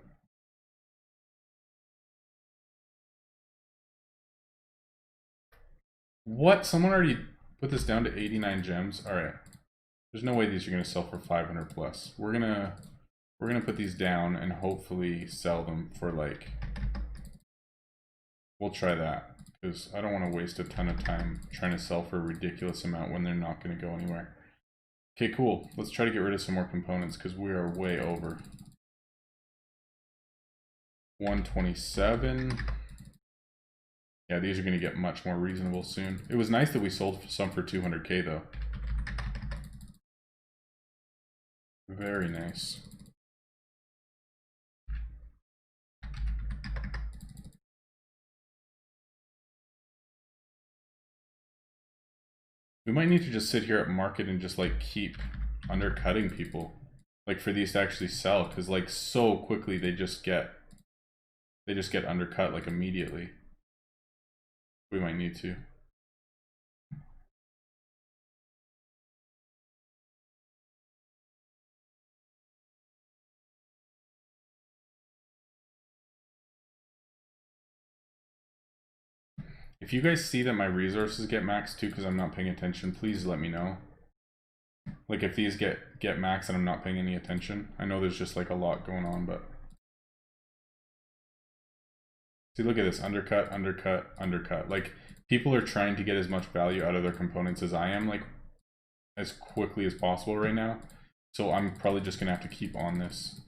What? Someone already put this down to 89 gems? Alright. There's no way these are going to sell for 500 plus. We're gonna put these down and hopefully sell them for like... We'll try that. Because I don't want to waste a ton of time trying to sell for a ridiculous amount when they're not going to go anywhere. Okay, cool. Let's try to get rid of some more components because we are way over. 127. Yeah, these are going to get much more reasonable soon. It was nice that we sold some for 200k though. Very nice. We might need to just sit here at market and just like keep undercutting people. Like for these to actually sell, because like so quickly they just get undercut like immediately. We might need to. If you guys see that my resources get maxed too because I'm not paying attention, please let me know. Like if these get maxed and I'm not paying any attention. I know there's just like a lot going on, but... See, look at this. Undercut, undercut, undercut. Like, people are trying to get as much value out of their components as I am, like, as quickly as possible right now. So I'm probably just going to have to keep on this.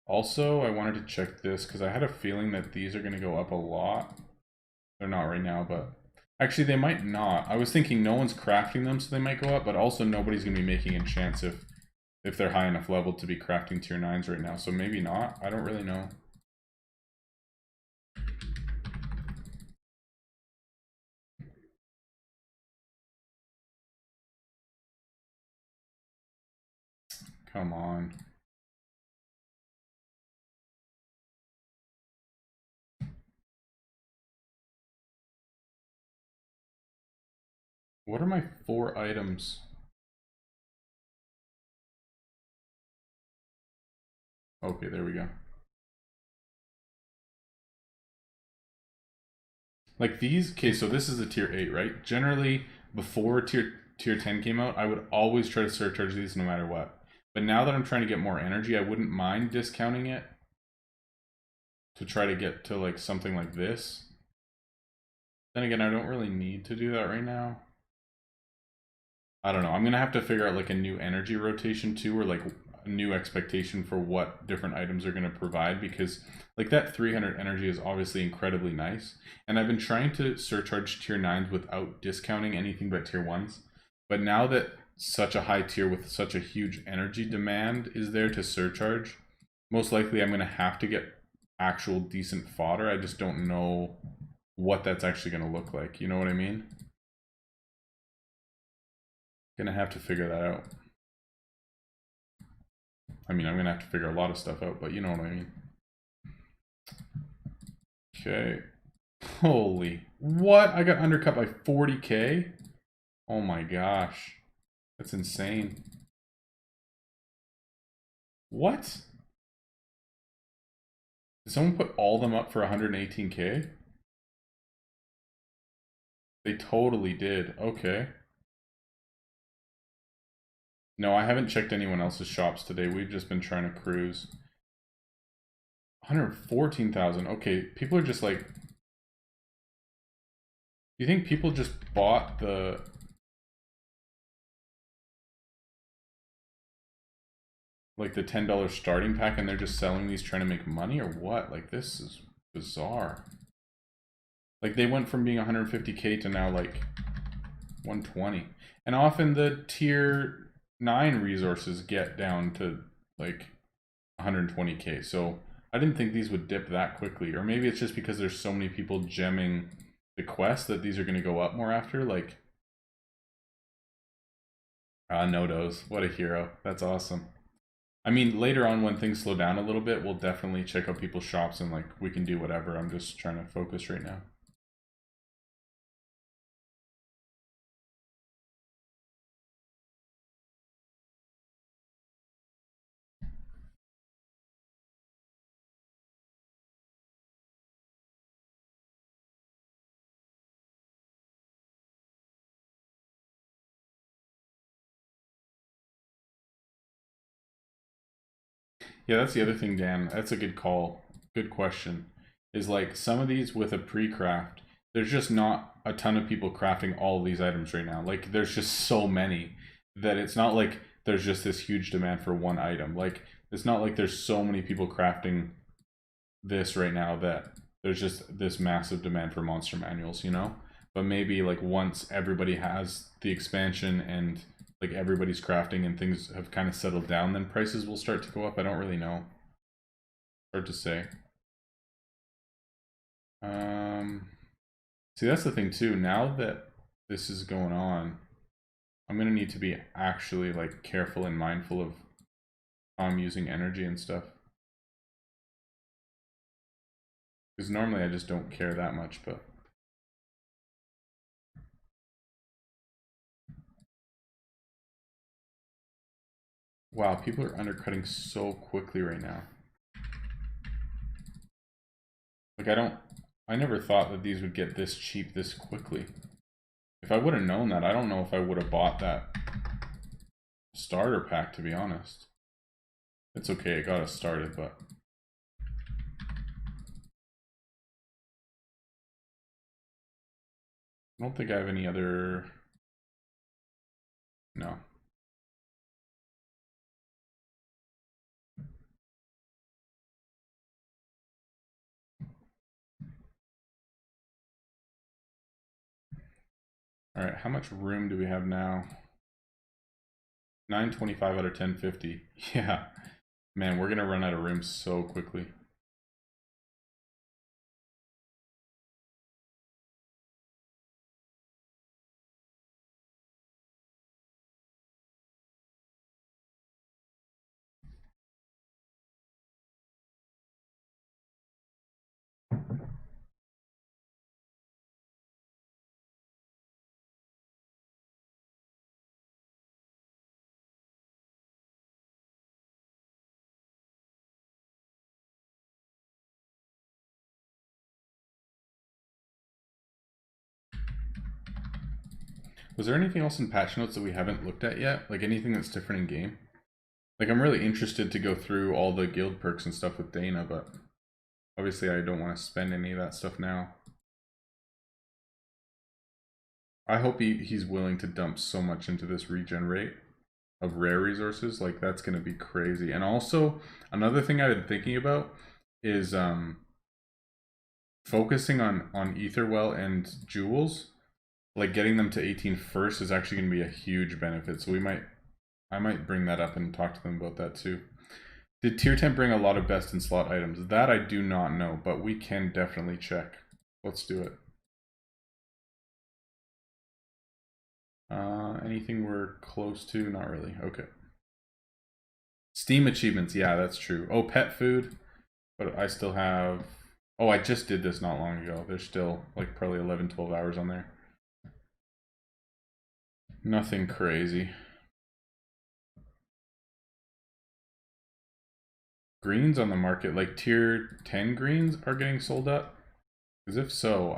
Also, I wanted to check this because I had a feeling that these are going to go up a lot. They're not right now, but... Actually, they might not. I was thinking no one's crafting them, so they might go up, but also nobody's going to be making enchants if they're high enough level to be crafting tier 9s right now, so maybe not. I don't really know. Come on. What are my 4 items? Okay, there we go. Like these, okay, so this is a tier 8, right? Generally, before tier 10 came out, I would always try to surcharge these no matter what. But now that I'm trying to get more energy, I wouldn't mind discounting it to try to get to like something like this. Then again, I don't really need to do that right now. I don't know. I'm gonna have to figure out like a new energy rotation too, or like a new expectation for what different items are gonna provide, because like that 300 energy is obviously incredibly nice. And I've been trying to surcharge tier 9s without discounting anything but tier 1s. But now that such a high tier with such a huge energy demand is there to surcharge, most likely I'm gonna have to get actual decent fodder. I just don't know what that's actually gonna look like. You know what I mean? Gonna have to figure that out. I mean, I'm gonna have to figure a lot of stuff out, but you know what I mean. Okay. Holy, what? I got undercut by 40k? Oh my gosh. That's insane. What? Did someone put all of them up for 118k? They totally did. Okay. No, I haven't checked anyone else's shops today. We've just been trying to cruise. 114,000. Okay, people are just like... You think people just bought the... like the $10 starting pack and they're just selling these trying to make money, or what? Like, this is bizarre. Like, they went from being 150k to now like 120. And often the tier 9 resources get down to like 120k. So I didn't think these would dip that quickly. Or maybe it's just because there's so many people gemming the quest that these are going to go up more after. Like, Nodos, what a hero. That's awesome. I mean, later on when things slow down a little bit, we'll definitely check out people's shops and like we can do whatever. I'm just trying to focus right now. Yeah, that's the other thing, Dan. That's a good call. Good question. Is like some of these with a pre-craft, there's just not a ton of people crafting all of these items right now. Like there's just so many that it's not like there's just this huge demand for one item. Like it's not like there's so many people crafting this right now that there's just this massive demand for monster manuals, you know? But maybe like once everybody has the expansion and like everybody's crafting and things have kind of settled down, then prices will start to go up. I don't really know. Hard to say. See, that's the thing too. Now that this is going on, I'm gonna need to be actually like careful and mindful of how I'm using energy and stuff. Because normally I just don't care that much, but wow, people are undercutting so quickly right now. Like I never thought that these would get this cheap this quickly. If I would have known that, I don't know if I would have bought that starter pack, to be honest. It's okay, it got us started, but... I don't think I have any other... No. Alright, how much room do we have now? 925 out of 1050. Yeah. Man, we're gonna run out of room so quickly. Was there anything else in patch notes that we haven't looked at yet? Like anything that's different in game Like, I'm really interested to go through all the guild perks and stuff with Dana, but obviously I don't want to spend any of that stuff now. I hope he's willing to dump so much into this regen rate of rare resources. Like, that's going to be crazy. And also, another thing I've been thinking about is focusing on Etherwell and Jewels. Like, getting them to 18 first is actually going to be a huge benefit. So I might bring that up and talk to them about that too. Did tier 10 bring a lot of best in slot items? That I do not know, but we can definitely check. Let's do it. Anything we're close to? Not really. Okay. Steam achievements. Yeah, that's true. Oh, pet food. But I still have... Oh, I just did this not long ago. There's still like probably 11, 12 hours on there. Nothing crazy. Greens on the market, like tier 10 greens are getting sold up? Because if so,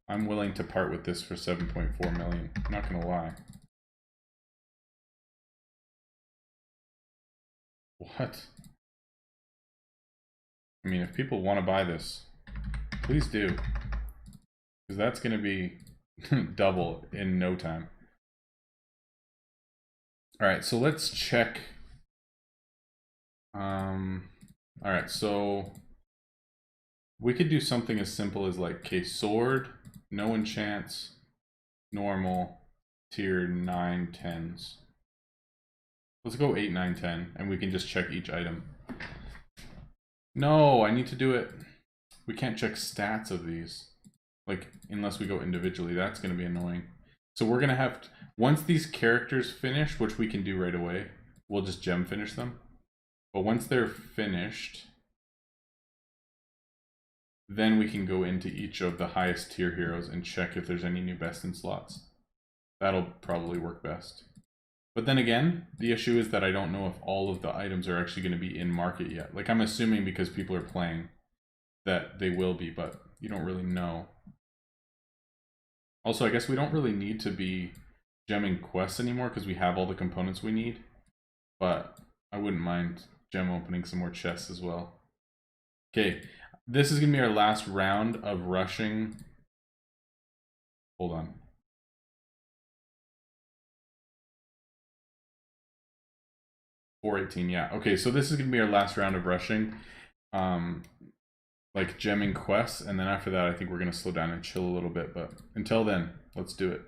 I'm willing to part with this for 7.4 million. I'm not gonna lie. What? I mean, if people want to buy this, please do. Because that's gonna be double in no time. Alright, so let's check. Alright, so we could do something as simple as like, okay, sword, no enchants, normal, tier 9, 10s. Let's go 8, 9, 10, and we can just check each item. No, I need to do it. We can't check stats of these. Like, unless we go individually, that's going to be annoying. So we're going to have, once these characters finish, which we can do right away, we'll just gem finish them. But once they're finished, then we can go into each of the highest tier heroes and check if there's any new best in slots. That'll probably work best. But then again, the issue is that I don't know if all of the items are actually going to be in market yet. Like, I'm assuming because people are playing that they will be, but you don't really know. Also, I guess we don't really need to be gemming quests anymore because we have all the components we need. But I wouldn't mind gem opening some more chests as well. Okay, this is going to be our last round of rushing. Hold on. 418, yeah. Okay, so this is going to be our last round of rushing. Like gemming quests, and then after that I think we're going to slow down and chill a little bit, but until then, let's do it.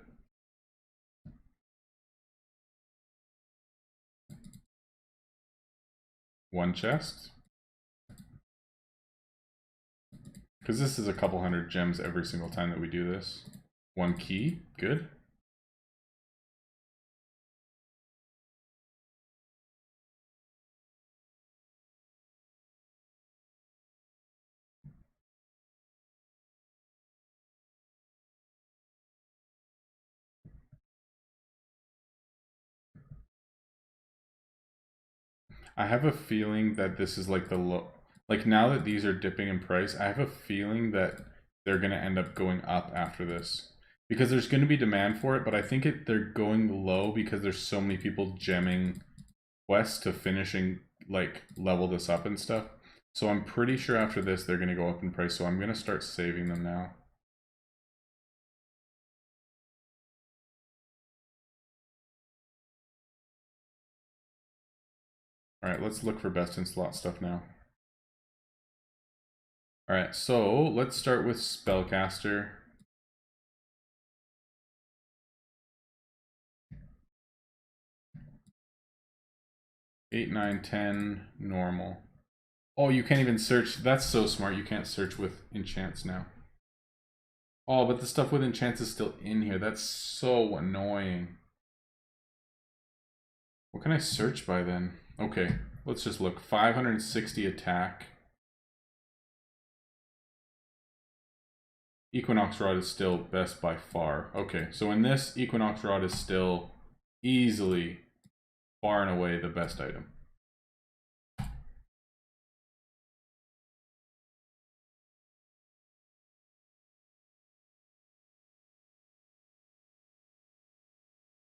One chest. Because this is a couple hundred gems every single time that we do this. One key, good. I have a feeling that this is like the low, like now that these are dipping in price, I have a feeling that they're going to end up going up after this. Because there's going to be demand for it, but I think they're going low because there's so many people gemming quests to finishing, like, level this up and stuff. So I'm pretty sure after this they're going to go up in price, so I'm going to start saving them now. Alright, let's look for best in slot stuff now. Alright, so let's start with Spellcaster. Eight, 9, 10, normal. Oh, you can't even search. That's so smart. You can't search with enchants now. Oh, but the stuff with enchants is still in here. That's so annoying. What can I search by then? Okay, let's just look. 560 attack. Equinox Rod is still best by far. Okay, so in this, Equinox Rod is still easily, far and away, the best item.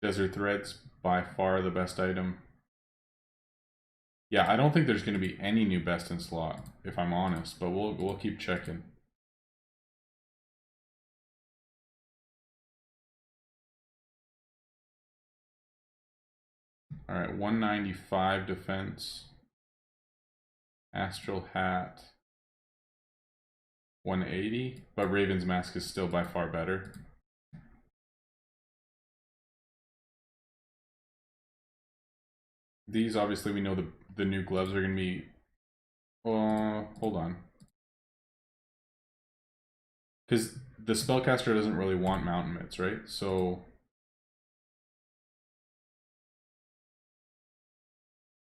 Desert Threads, by far the best item. Yeah, I don't think there's going to be any new best in slot, if I'm honest, but we'll keep checking. All right, 195 defense. Astral Hat. 180, but Raven's Mask is still by far better. These, obviously, we know the new gloves are going to be... hold on. Because the Spellcaster doesn't really want Mountain Mitts, right? So...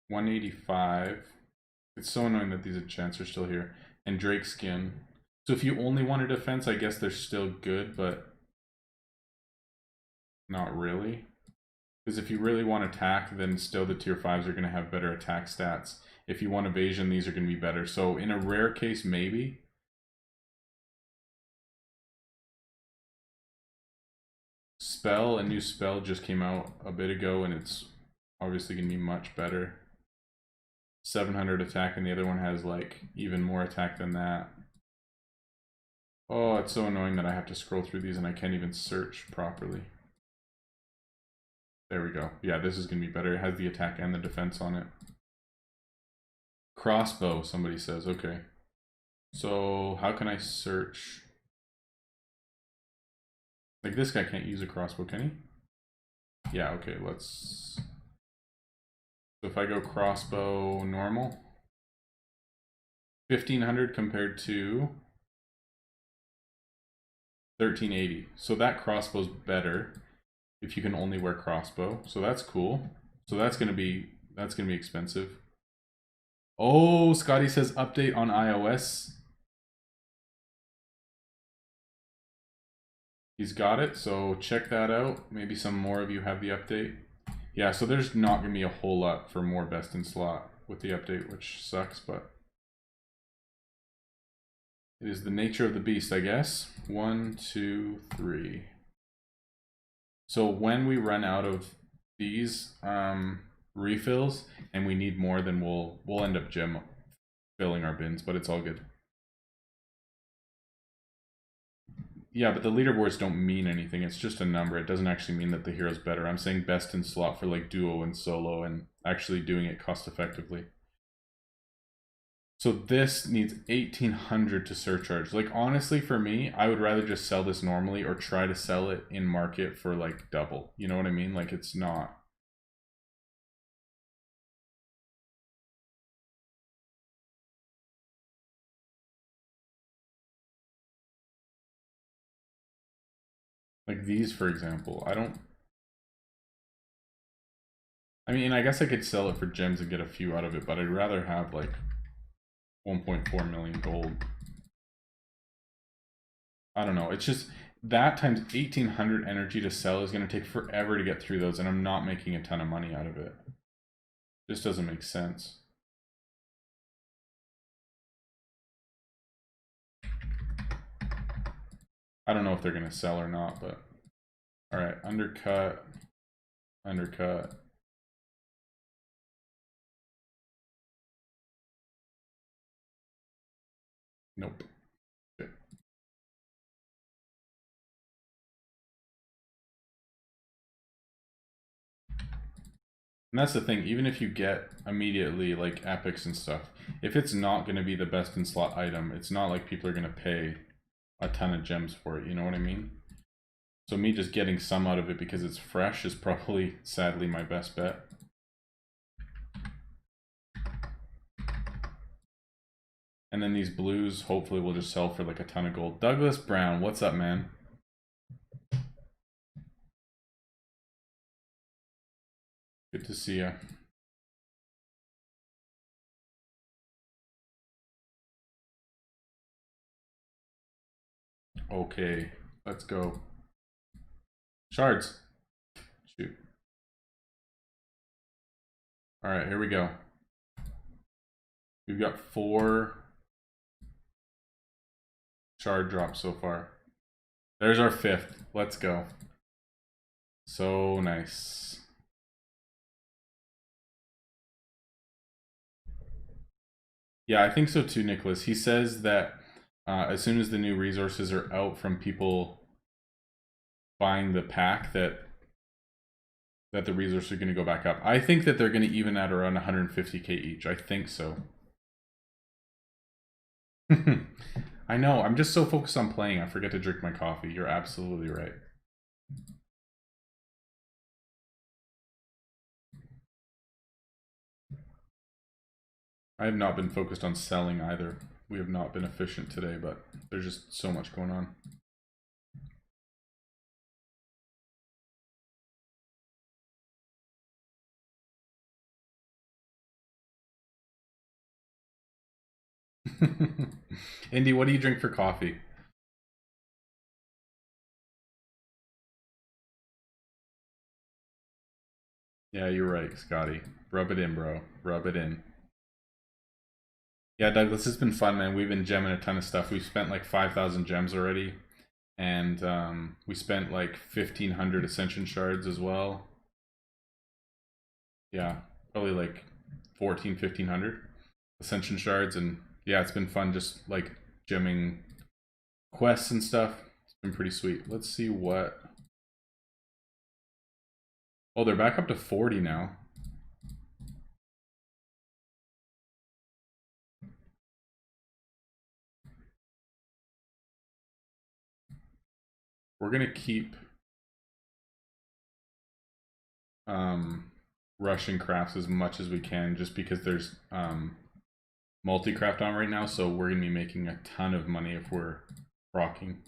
185. It's so annoying that these enchants are still here. And Drake Skin. So if you only want a defense, I guess they're still good, but... not really. Because if you really want attack, then still the tier 5s are going to have better attack stats. If you want evasion, these are going to be better. So in a rare case, maybe. Spell, a new spell just came out a bit ago, and it's obviously going to be much better. 700 attack, and the other one has like even more attack than that. Oh, it's so annoying that I have to scroll through these and I can't even search properly. There we go. Yeah, this is going to be better. It has the attack and the defense on it. Crossbow, somebody says. Okay. So, how can I search? Like, this guy can't use a crossbow, can he? Yeah, okay, let's... So if I go crossbow normal, 1500 compared to 1380. So that crossbow's better if you can only wear crossbow. So that's cool. So that's gonna be expensive. Oh, Scotty says update on iOS. He's got it, so check that out. Maybe some more of you have the update. Yeah, so there's not gonna be a whole lot for more best in slot with the update, which sucks, but it is the nature of the beast, I guess. 1, 2, 3. So when we run out of these refills and we need more, then we'll end up gem filling our bins, but it's all good. Yeah, but the leaderboards don't mean anything. It's just a number. It doesn't actually mean that the hero's better. I'm saying best in slot for like duo and solo and actually doing it cost effectively. So this needs 1800 to surcharge. Like, honestly, for me, I would rather just sell this normally or try to sell it in market for like double. You know what I mean? Like, it's not. Like these, for example, I mean, I guess I could sell it for gems and get a few out of it, but I'd rather have like 1.4 million gold. I don't know. It's just that times 1800 energy to sell is going to take forever to get through those, and I'm not making a ton of money out of it. This doesn't make sense. I don't know if they're going to sell or not, but all right, undercut, undercut. Nope. Okay. And that's the thing, even if you get immediately like epics and stuff, if it's not going to be the best in slot item, it's not like people are going to pay a ton of gems for it, you know what I mean? So me just getting some out of it because it's fresh is probably, sadly, my best bet. And then these blues hopefully will just sell for like a ton of gold. Douglas Brown, what's up, man? Good to see you. Okay, let's go. Shards. Shoot. All right, here we go. We've got 4 shard drops so far. There's our 5th. Let's go. So nice. Yeah, I think so too, Nicholas. He says that as soon as the new resources are out from people buying the pack, that the resources are going to go back up. I think that they're going to even out around 150k each. I think so. I know. I'm just so focused on playing, I forget to drink my coffee. You're absolutely right. I have not been focused on selling either. We have not been efficient today, but there's just so much going on. Indy, what do you drink for coffee? Yeah, you're right, Scotty. Rub it in, bro. Rub it in. Yeah, Douglas, it's been fun, man. We've been gemming a ton of stuff. We've spent like 5,000 gems already. And we spent like 1,500 Ascension shards as well. Yeah, probably like 14, 1,500 Ascension shards. And yeah, it's been fun just like gemming quests and stuff. It's been pretty sweet. Let's see what... Oh, they're back up to 40 now. We're gonna keep rushing crafts as much as we can, just because there's multi-craft on right now, so we're gonna be making a ton of money if we're rocking.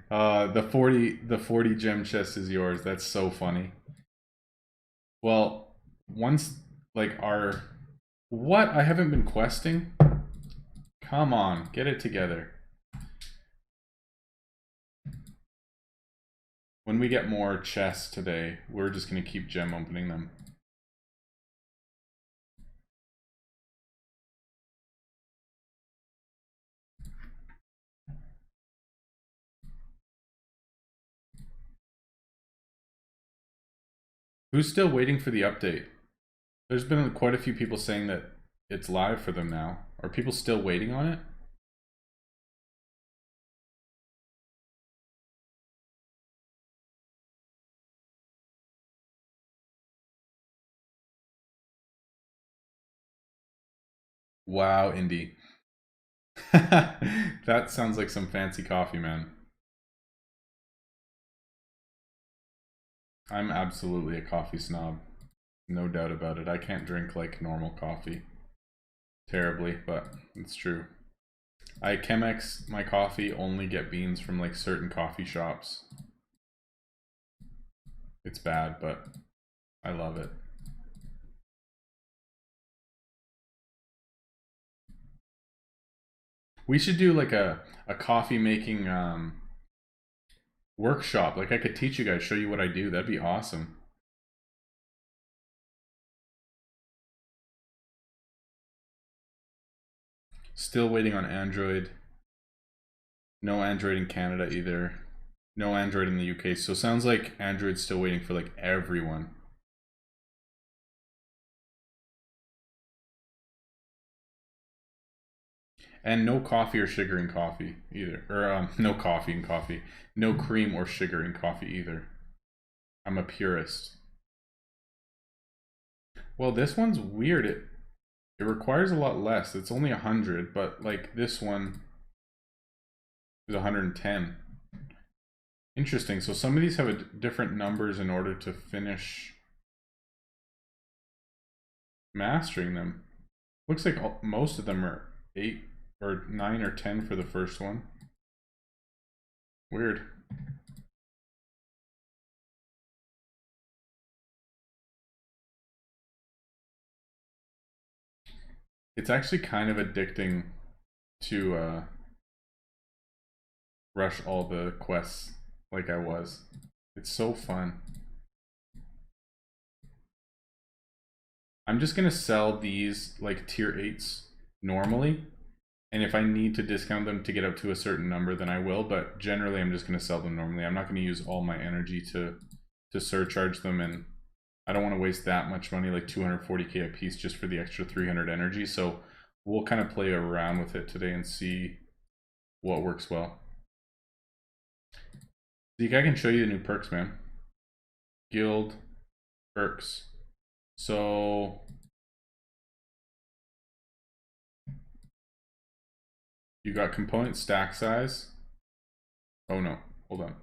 The 40 gem chest is yours. That's so funny. Well, once like our what? I haven't been questing. Come on, get it together. When we get more chests today, we're just gonna keep gem opening them. Who's still waiting for the update? There's been quite a few people saying that it's live for them now. Are people still waiting on it? Wow, Indy. That sounds like some fancy coffee, man. I'm absolutely a coffee snob. No doubt about it. I can't drink like normal coffee. Terribly, but it's true. I Chemex my coffee, only get beans from like certain coffee shops. It's bad, but I love it. We should do like a coffee making workshop. Like I could teach you guys, show you what I do. That'd be awesome. Still waiting on Android. No Android in Canada either. No Android in the UK. So sounds like Android's still waiting for like everyone. And no coffee or sugar in coffee either. Or no coffee in coffee. No cream or sugar in coffee either. I'm a purist. Well, this one's weird. It requires a lot less. It's only 100, but like this one is 110. Interesting. So some of these have different numbers in order to finish mastering them. Looks like most of them are 8 or 9 or 10 for the first one. Weird. It's actually kind of addicting to rush all the quests like I was. It's so fun. I'm just gonna sell these like tier 8s normally, And if I need to discount them to get up to a certain number, then I will. But generally, I'm just going to sell them normally. I'm not going to use all my energy to surcharge them, and I don't want to waste that much money, like 240k a piece, just for the extra 300 energy. So we'll kind of play around with it today and see what works well. Zeke, I can show you the new perks, man. Guild perks. So you got component stack size. Oh no, hold on.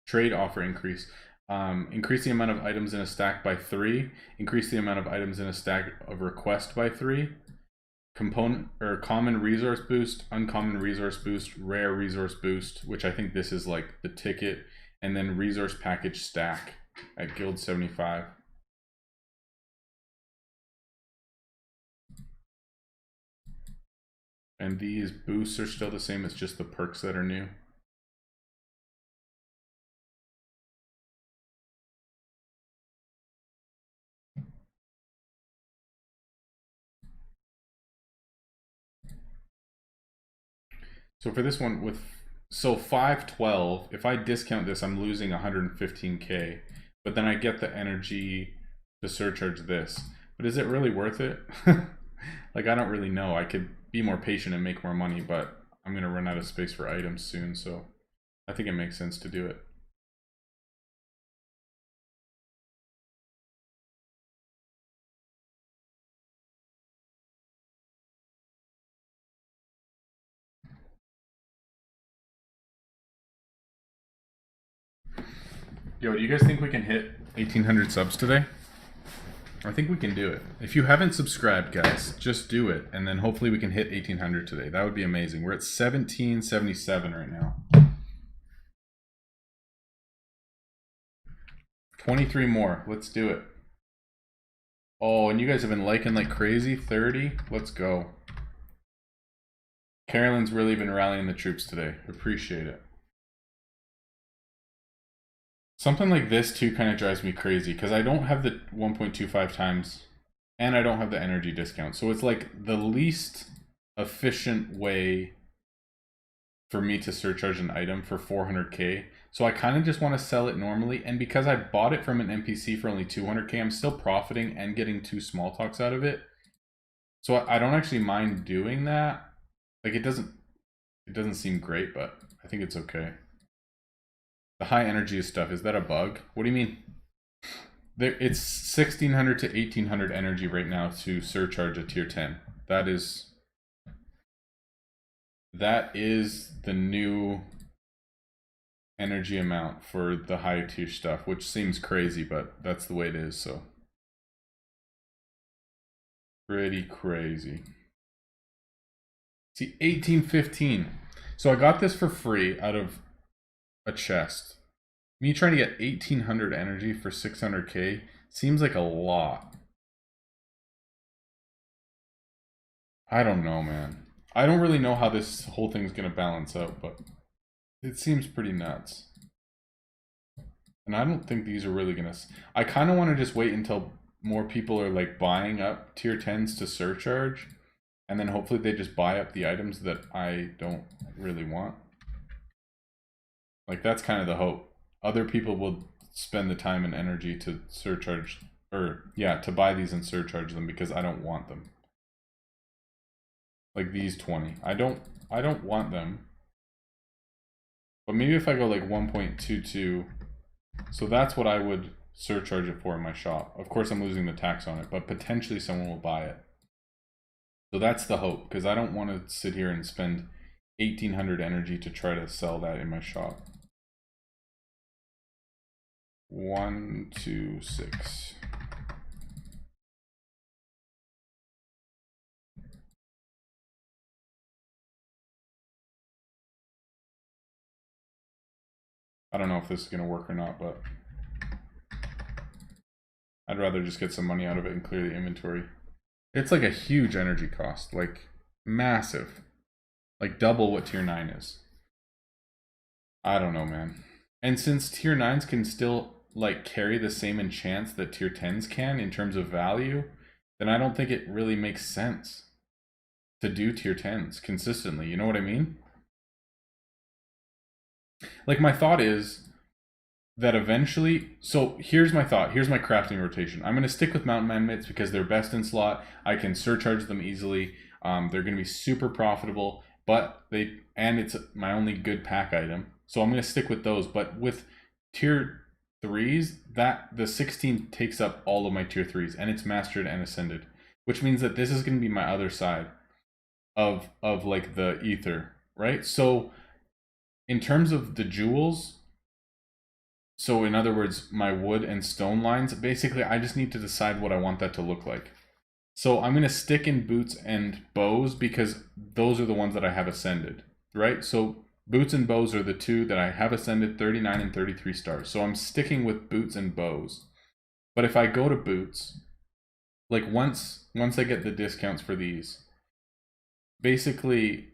Trade offer increase. Increase the amount of items in a stack by 3. Increase the amount of items in a stack of request by 3. Component or common resource boost, uncommon resource boost, rare resource boost, which I think this is like the ticket, and then resource package stack at Guild 75. And these boosts are still the same, it's just the perks that are new. So for this one, with 512, if I discount this, I'm losing 115k, but then I get the energy to surcharge this. But is it really worth it? Like, I don't really know. I could be more patient and make more money, but I'm gonna run out of space for items soon, so I think it makes sense to do it. Yo, do you guys think we can hit 1,800 subs today? I think we can do it. If you haven't subscribed, guys, just do it, and then hopefully we can hit 1,800 today. That would be amazing. We're at 1777 right now. 23 more. Let's do it. Oh, and you guys have been liking like crazy. 30. Let's go. Carolyn's really been rallying the troops today. Appreciate it. Something like this too kind of drives me crazy because I don't have the 1.25 times and I don't have the energy discount. So it's like the least efficient way for me to surcharge an item for 400k. So I kind of just want to sell it normally, and because I bought it from an NPC for only 200k, I'm still profiting and getting 2 small talks out of it. So I don't actually mind doing that. Like, it doesn't seem great, but I think it's okay. The high energy stuff, is that a bug? What do you mean? It's 1600 to 1800 energy right now to surcharge a tier 10. That is the new energy amount for the high tier stuff, which seems crazy, but that's the way it is. So pretty crazy. See, 1815. So I got this for free out of a chest. Me trying to get 1800 energy for 600k seems like a lot. I don't know, man. I don't really know how this whole thing's gonna balance out, but it seems pretty nuts. And I don't think these are really gonna... I kind of want to just wait until more people are like buying up tier 10s to surcharge, and then hopefully they just buy up the items that I don't really want. Like, that's kind of the hope. Other people will spend the time and energy to surcharge, or yeah, to buy these and surcharge them because I don't want them. Like these 20. I don't want them. But maybe if I go like 1.22, so that's what I would surcharge it for in my shop. Of course I'm losing the tax on it, but potentially someone will buy it. So that's the hope, because I don't want to sit here and spend 1800 energy to try to sell that in my shop. 1, 2, 6. I don't know if this is going to work or not, but I'd rather just get some money out of it and clear the inventory. It's like a huge energy cost, like massive, like double what tier 9 is. I don't know, man. And since tier 9s can still like carry the same enchants that tier 10s can in terms of value, then I don't think it really makes sense. to do tier 10s consistently. You know what I mean? Like, my thought is that eventually, so here's my thought, here's my crafting rotation. I'm going to stick with mountain man mitts because they're best in slot. I can surcharge them easily. They're going to be super profitable, but it's my only good pack item, so I'm going to stick with those. But with tier 3s, that the 16 takes up all of my tier 3s, and it's mastered and ascended, which means that this is going to be my other side of like the ether, right? So in terms of the jewels, so in other words, my wood and stone lines, basically I just need to decide what I want that to look like. So I'm going to stick in boots and bows because those are the ones that I have ascended, right? So boots and bows are the two that I have ascended, 39 and 33 stars. So I'm sticking with boots and bows. But if I go to boots, like once I get the discounts for these, basically,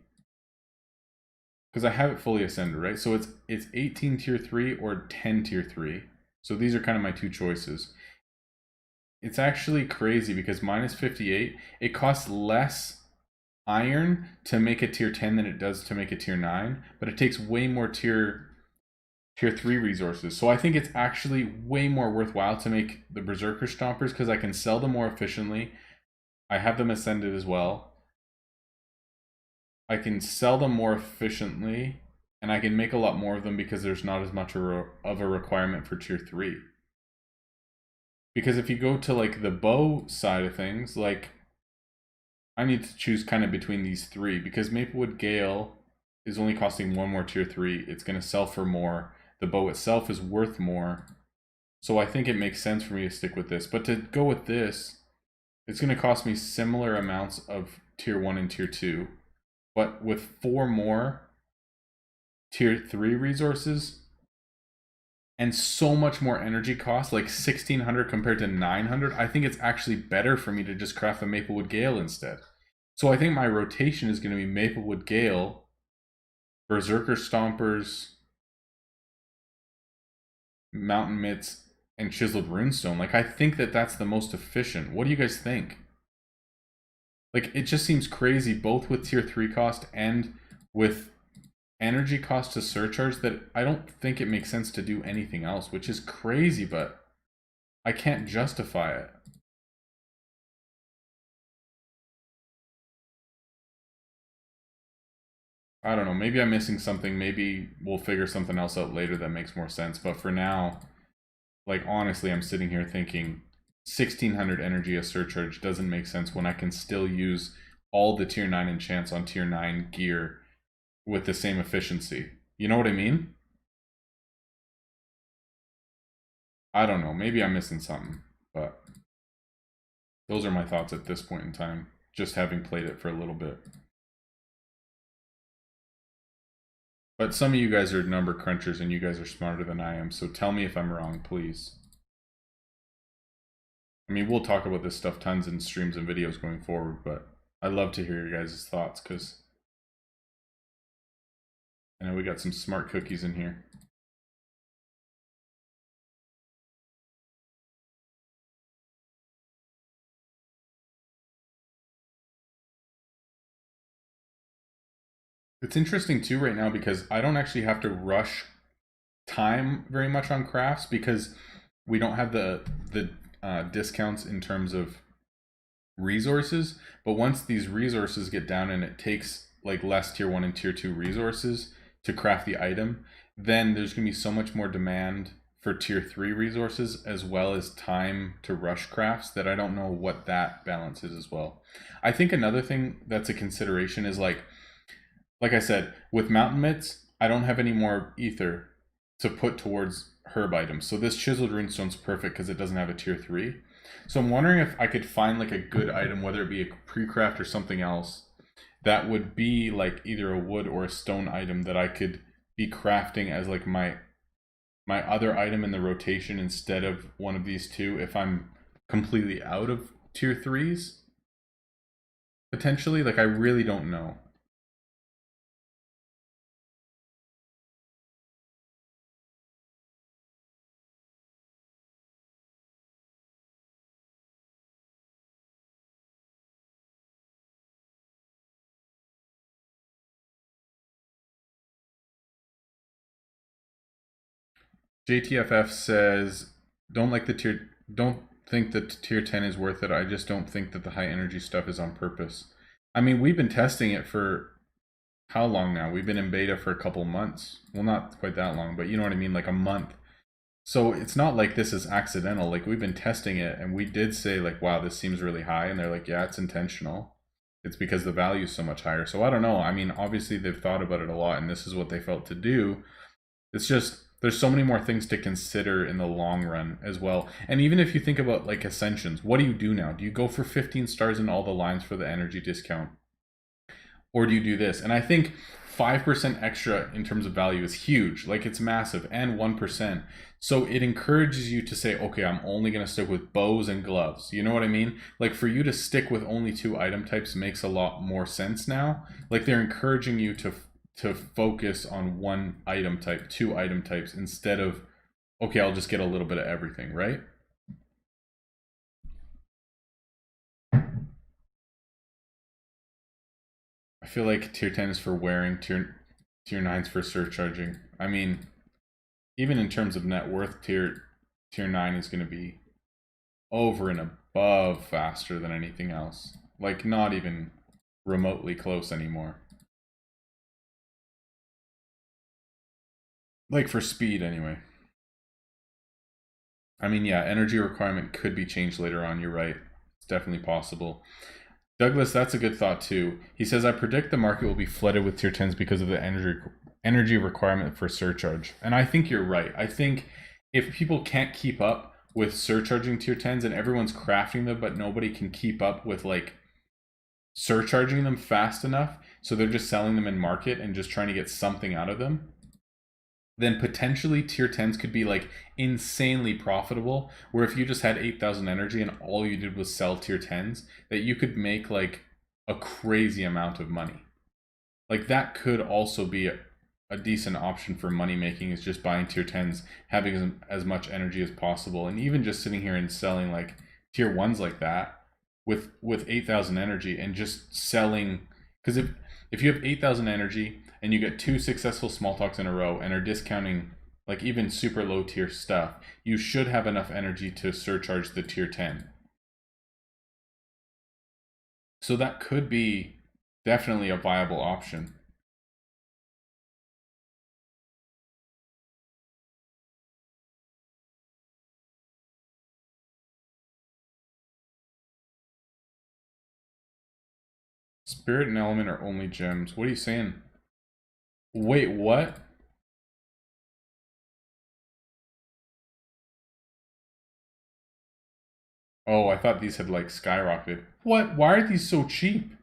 because I have it fully ascended, right? So it's 18 tier 3 or 10 tier 3. So these are kind of my two choices. It's actually crazy because minus 58, it costs less iron to make a tier 10 than it does to make a tier 9, but it takes way more tier 3 resources. So I think it's actually way more worthwhile to make the Berserker Stompers because I can sell them more efficiently. I have them ascended as well. I can sell them more efficiently, and I can make a lot more of them because there's not as much of a requirement for tier 3. Because if you go to like the bow side of things, like I need to choose kind of between these three because Maplewood Gale is only costing one more tier 3. It's going to sell for more. The bow itself is worth more. So I think it makes sense for me to stick with this. But to go with this, it's going to cost me similar amounts of tier 1 and tier 2. But with 4 more tier 3 resources and so much more energy cost, like 1600 compared to 900, I think it's actually better for me to just craft the Maplewood Gale instead. So I think my rotation is going to be Maplewood Gale, Berserker Stompers, Mountain Mitts, and Chiseled Runestone. Like, I think that that's the most efficient. What do you guys think? Like, it just seems crazy, both with tier 3 cost and with energy cost to surcharge, that I don't think it makes sense to do anything else, which is crazy, but I can't justify it. I don't know, maybe I'm missing something. Maybe we'll figure something else out later that makes more sense. But for now, like, honestly, I'm sitting here thinking 1600 energy as surcharge doesn't make sense when I can still use all the tier 9 enchants on tier 9 gear with the same efficiency. You know what I mean? I don't know, maybe I'm missing something, but those are my thoughts at this point in time, just having played it for a little bit. But some of you guys are number crunchers and you guys are smarter than I am, so tell me if I'm wrong, please. I mean, we'll talk about this stuff tons in streams and videos going forward, but I'd love to hear your guys' thoughts because I know we got some smart cookies in here. It's interesting too right now because I don't actually have to rush time very much on crafts because we don't have the discounts in terms of resources. But once these resources get down and it takes like less tier 1 and tier 2 resources to craft the item, then there's going to be so much more demand for tier 3 resources as well as time to rush crafts that I don't know what that balance is as well. I think another thing that's a consideration is like I said, with mountain mitts, I don't have any more ether to put towards herb items. So this chiseled runestone's perfect because it doesn't have a tier 3. So I'm wondering if I could find like a good item, whether it be a pre-craft or something else, that would be like either a wood or a stone item that I could be crafting as like my other item in the rotation instead of one of these two if I'm completely out of tier 3s. Potentially, like I really don't know. JTFF says, don't think that tier 10 is worth it. I just don't think that the high energy stuff is on purpose. I mean, we've been testing it for how long now? We've been in beta for a couple months. Well, not quite that long, but you know what I mean, like a month. So it's not like this is accidental. Like, we've been testing it and we did say like, wow, this seems really high, and they're like, yeah, it's intentional. It's because the value is so much higher. So I don't know. I mean, obviously they've thought about it a lot and this is what they felt to do. It's just there's so many more things to consider in the long run as well. And even if you think about like Ascensions, what do you do now? Do you go for 15 stars in all the lines for the energy discount? Or do you do this? And I think 5% extra in terms of value is huge. Like, it's massive, and 1%. So it encourages you to say, okay, I'm only going to stick with bows and gloves. You know what I mean? Like, for you to stick with only 2 item types makes a lot more sense now. Like, they're encouraging you to focus on 1 item type, 2 item types, instead of, okay, I'll just get a little bit of everything, right? I feel like tier 10 is for wearing, tier 9 is for surcharging. I mean, even in terms of net worth, tier 9 is going to be over and above faster than anything else. Like, not even remotely close anymore. Like, for speed anyway. I mean, yeah, energy requirement could be changed later on. You're right. It's definitely possible. Douglas, that's a good thought too. He says, I predict the market will be flooded with tier 10s because of the energy requirement for surcharge. And I think you're right. I think if people can't keep up with surcharging tier 10s and everyone's crafting them, but nobody can keep up with like surcharging them fast enough, so they're just selling them in market and just trying to get something out of them, then potentially tier 10s could be like insanely profitable, where if you just had 8,000 energy and all you did was sell tier 10s, that you could make like a crazy amount of money. Like, that could also be a decent option for money making, is just buying tier 10s, having as much energy as possible, and even just sitting here and selling like tier 1s like that with 8,000 energy and just selling. Because if you have 8,000 energy and you get 2 successful small talks in a row and are discounting like even super low tier stuff, you should have enough energy to surcharge the tier 10. So that could be definitely a viable option. Spirit and element are only gems. What are you saying? Wait, what? Oh, I thought these had like skyrocketed. What? Why are these so cheap?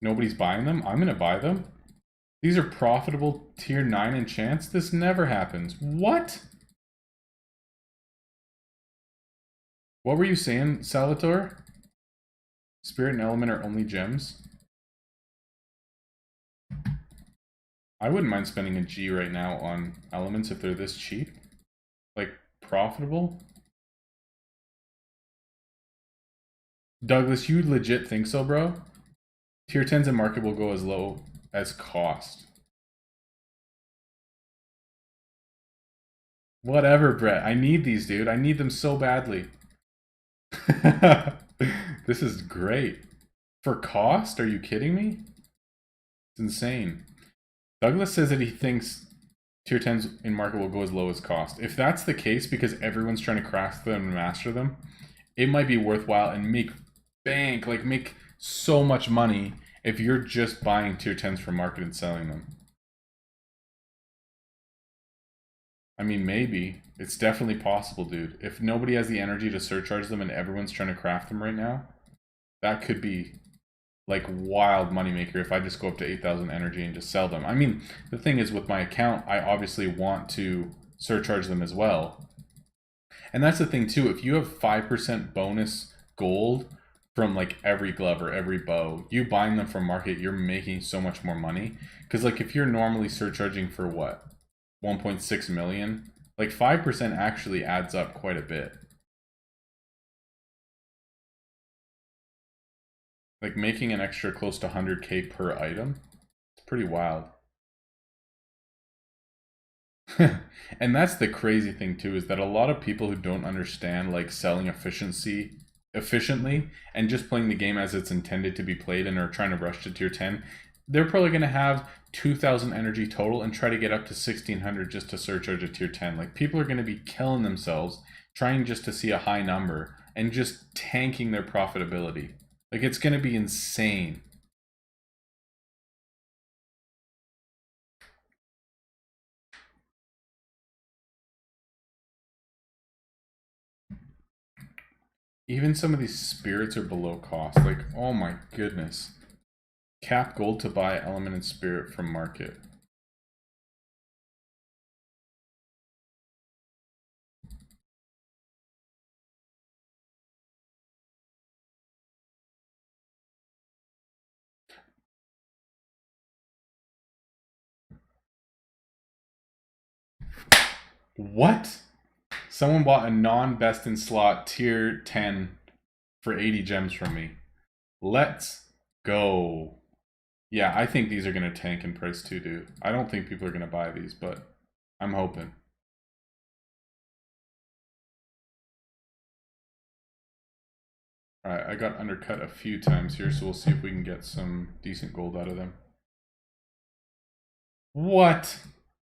Nobody's buying them? I'm gonna buy them. These are profitable tier 9 enchants? This never happens. What? What were you saying, Salvatore? Spirit and element are only gems? I wouldn't mind spending a G right now on elements if they're this cheap. Like, profitable? Douglas, you legit think so, bro? Tier 10s in market will go as low as cost. Whatever, Brett. I need these, dude. I need them so badly. This is great. For cost? Are you kidding me? It's insane. Douglas says that he thinks tier 10s in market will go as low as cost. If that's the case, because everyone's trying to craft them and master them, it might be worthwhile and make bank, like make so much money if you're just buying tier 10s from market and selling them. I mean, maybe. It's definitely possible, dude. If nobody has the energy to surcharge them and everyone's trying to craft them right now, that could be like wild moneymaker if I just go up to 8,000 energy and just sell them. I mean, the thing is, with my account, I obviously want to surcharge them as well. And that's the thing too, if you have 5% bonus gold from like every glove or every bow, you buying them from market, you're making so much more money. Because like if you're normally surcharging for what, 1.6 million, like 5% actually adds up quite a bit. Like making an extra close to 100k per item, it's pretty wild. And that's the crazy thing too, is that a lot of people who don't understand like selling efficiently and just playing the game as it's intended to be played and are trying to rush to tier 10, they're probably going to have 2,000 energy total and try to get up to 1,600 just to surcharge a tier 10. Like, people are going to be killing themselves trying just to see a high number and just tanking their profitability. Like, it's going to be insane. Even some of these spirits are below cost. Like, oh my goodness. Cap gold to buy element and spirit from market. What? Someone bought a non-best in slot tier 10 for 80 gems from me. Let's go. Yeah, I think these are going to tank in price too, dude. I don't think people are going to buy these, but I'm hoping. Alright, I got undercut a few times here, so we'll see if we can get some decent gold out of them. What?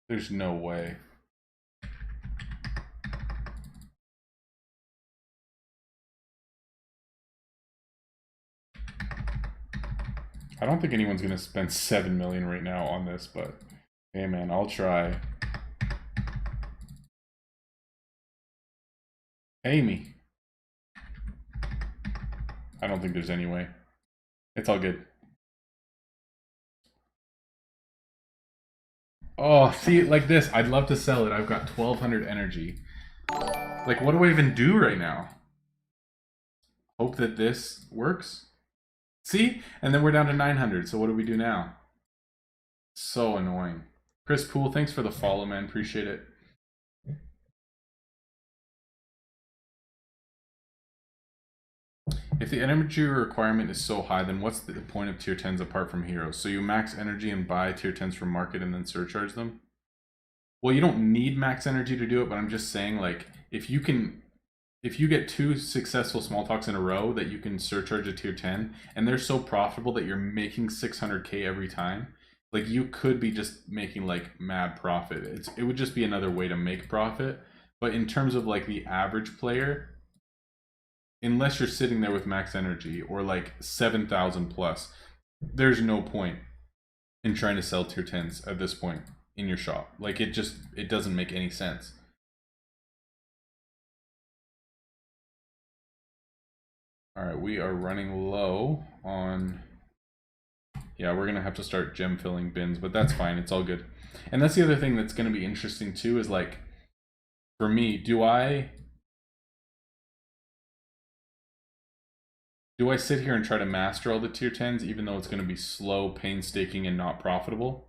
There's no way. I don't think anyone's going to spend 7 million right now on this, but hey man, I'll try. Pay me. I don't think there's any way. It's all good. Oh, see, like this, I'd love to sell it. I've got 1,200 energy. Like, what do I even do right now? Hope that this works. See? And then we're down to 900, so what do we do now? So annoying. Chris Poole, thanks for the follow, man. Appreciate it. If the energy requirement is so high, then what's the point of tier 10s apart from heroes? So you max energy and buy tier 10s from market and then surcharge them? Well, you don't need max energy to do it, but I'm just saying, like, if you get 2 successful small talks in a row that you can surcharge a tier 10 and they're so profitable that you're making 600k every time, like, you could be just making like mad profit. It would just be another way to make profit. But in terms of like the average player, unless you're sitting there with max energy or like 7,000 plus, there's no point in trying to sell tier 10s at this point in your shop. Like, it doesn't make any sense. All right, we are running low on, yeah, we're gonna have to start gem filling bins, but that's fine, it's all good. And that's the other thing that's gonna be interesting too, is like, for me, do I sit here and try to master all the tier 10s even though it's gonna be slow, painstaking, and not profitable?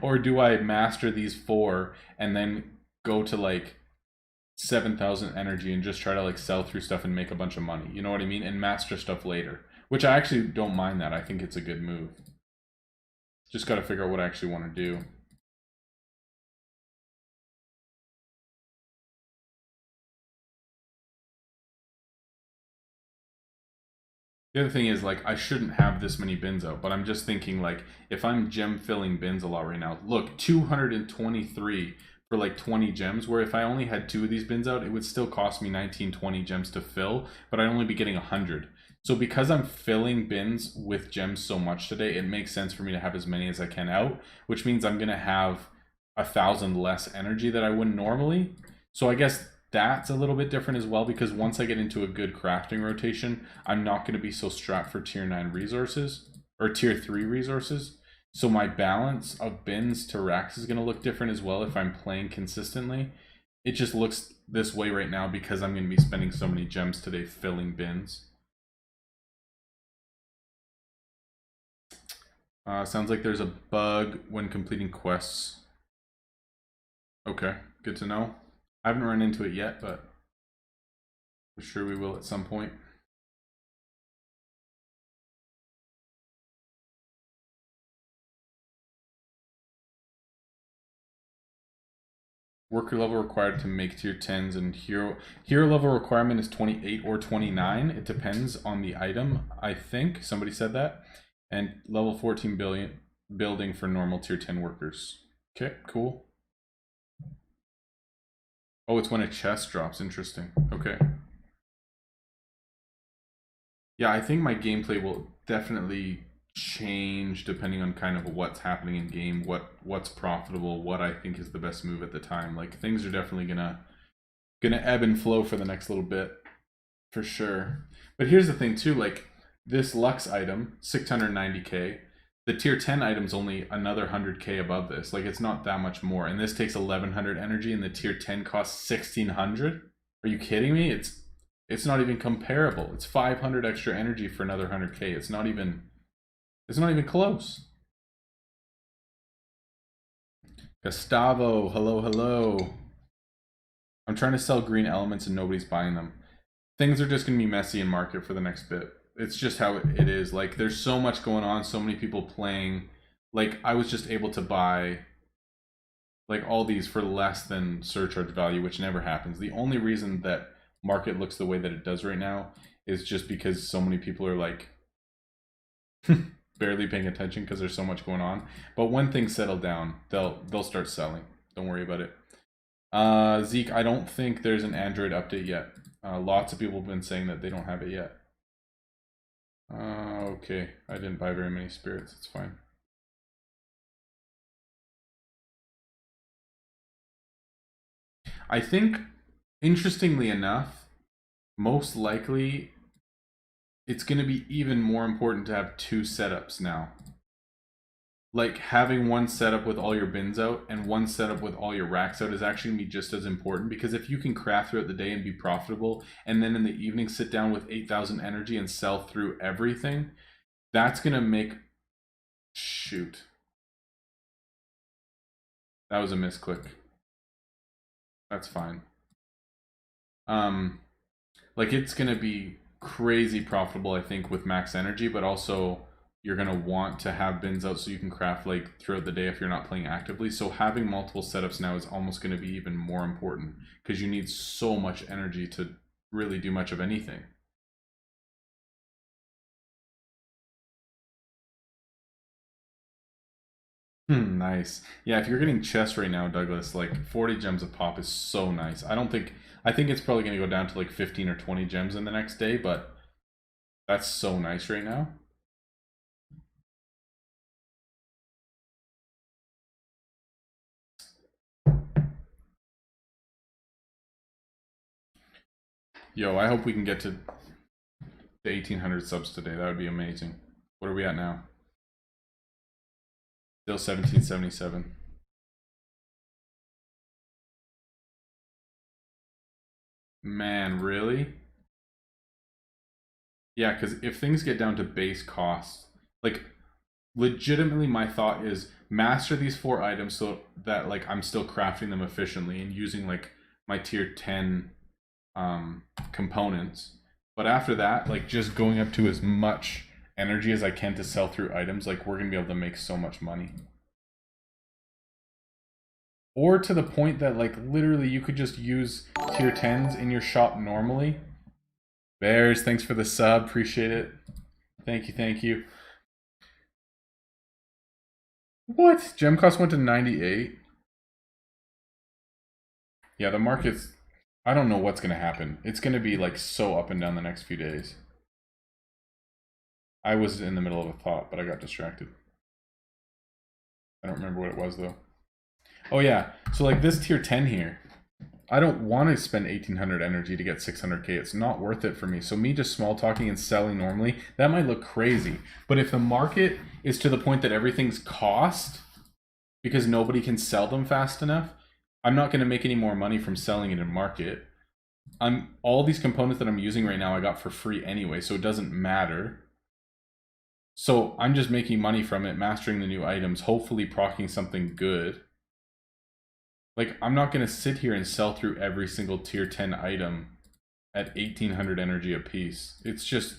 Or do I master these 4 and then go to like 7,000 energy and just try to like sell through stuff and make a bunch of money, you know what I mean, and master stuff later, which I actually don't mind that. I think it's a good move. Just got to figure out what I actually want to do. The other thing is, like, I shouldn't have this many bins out, but I'm just thinking, like, if I'm gem filling bins a lot right now, look, 223 for like 20 gems, where if I only had 2 of these bins out, it would still cost me 19, 20 gems to fill, but I'd only be getting 100. So because I'm filling bins with gems so much today, it makes sense for me to have as many as I can out, which means I'm going to have 1,000 less energy that I wouldn't normally. So I guess that's a little bit different as well, because once I get into a good crafting rotation, I'm not going to be so strapped for tier 9 resources or tier 3 resources. So my balance of bins to racks is going to look different as well if I'm playing consistently. It just looks this way right now because I'm going to be spending so many gems today filling bins. Sounds like there's a bug when completing quests. Okay, good to know. I haven't run into it yet, but I'm sure we will at some point. Worker level required to make tier 10s, and hero level requirement is 28 or 29. It depends on the item, I think. Somebody said that. And level 14 building for normal tier 10 workers. Okay, cool. Oh, it's when a chest drops. Interesting. Okay. Yeah, I think my gameplay will definitely change depending on kind of what's happening in game, what's profitable, what I think is the best move at the time. Like things are definitely gonna ebb and flow for the next little bit, for sure. But here's the thing too, like this Lux item, 690k. The tier 10 item's only another 100k above this. Like it's not that much more, and this takes 1100 energy, and the tier 10 costs 1600. Are you kidding me? It's not even comparable. It's 500 extra energy for another 100k. It's not even close. Gustavo, hello, hello. I'm trying to sell green elements and nobody's buying them. Things are just going to be messy in market for the next bit. It's just how it is. Like, there's so much going on, so many people playing. Like, I was just able to buy, like, all these for less than surcharge value, which never happens. The only reason that market looks the way that it does right now is just because so many people are, like, barely paying attention because there's so much going on. But when things settle down, they'll start selling. Don't worry about it. Zeke, I don't think there's an Android update yet. Lots of people have been saying that they don't have it yet. Okay, I didn't buy very many spirits. It's fine. I think, interestingly enough, most likely it's going to be even more important to have two setups now. Like having one setup with all your bins out and one setup with all your racks out is actually going to be just as important, because if you can craft throughout the day and be profitable, and then in the evening sit down with 8,000 energy and sell through everything, that's going to make... Shoot. That was a misclick. That's fine. Like it's going to be crazy profitable, I think, with max energy, but also you're going to want to have bins out so you can craft like throughout the day if you're not playing actively. So having multiple setups now is almost going to be even more important, because you need so much energy to really do much of anything. Nice. Yeah, if you're getting chests right now, Douglas, like 40 gems a pop is so nice. I think it's probably going to go down to like 15 or 20 gems in the next day, but that's so nice right now. Yo, I hope we can get to the 1800 subs today. That would be amazing. What are we at now? Still 1777. Man, really? Yeah, because if things get down to base cost, like legitimately my thought is master these 4 items so that like I'm still crafting them efficiently and using like my tier 10 components. But after that, like just going up to as much energy as I can to sell through items, like we're gonna be able to make so much money. Or to the point that like literally you could just use tier 10s in your shop normally. Bears, thanks for the sub, appreciate it. Thank you, thank you. What? Gem cost went to 98? Yeah, the market's... I don't know what's gonna happen. It's gonna be like so up and down the next few days. I was in the middle of a thought, but I got distracted. I don't remember what it was though. Oh yeah, so like this tier 10 here, I don't want to spend 1800 energy to get 600k. It's not worth it for me. So me just small talking and selling normally, that might look crazy. But if the market is to the point that everything's cost because nobody can sell them fast enough, I'm not going to make any more money from selling it in market. All these components that I'm using right now I got for free anyway, so it doesn't matter. So I'm just making money from it, mastering the new items, hopefully proccing something good. Like, I'm not going to sit here and sell through every single tier 10 item at 1800 energy a piece. It's just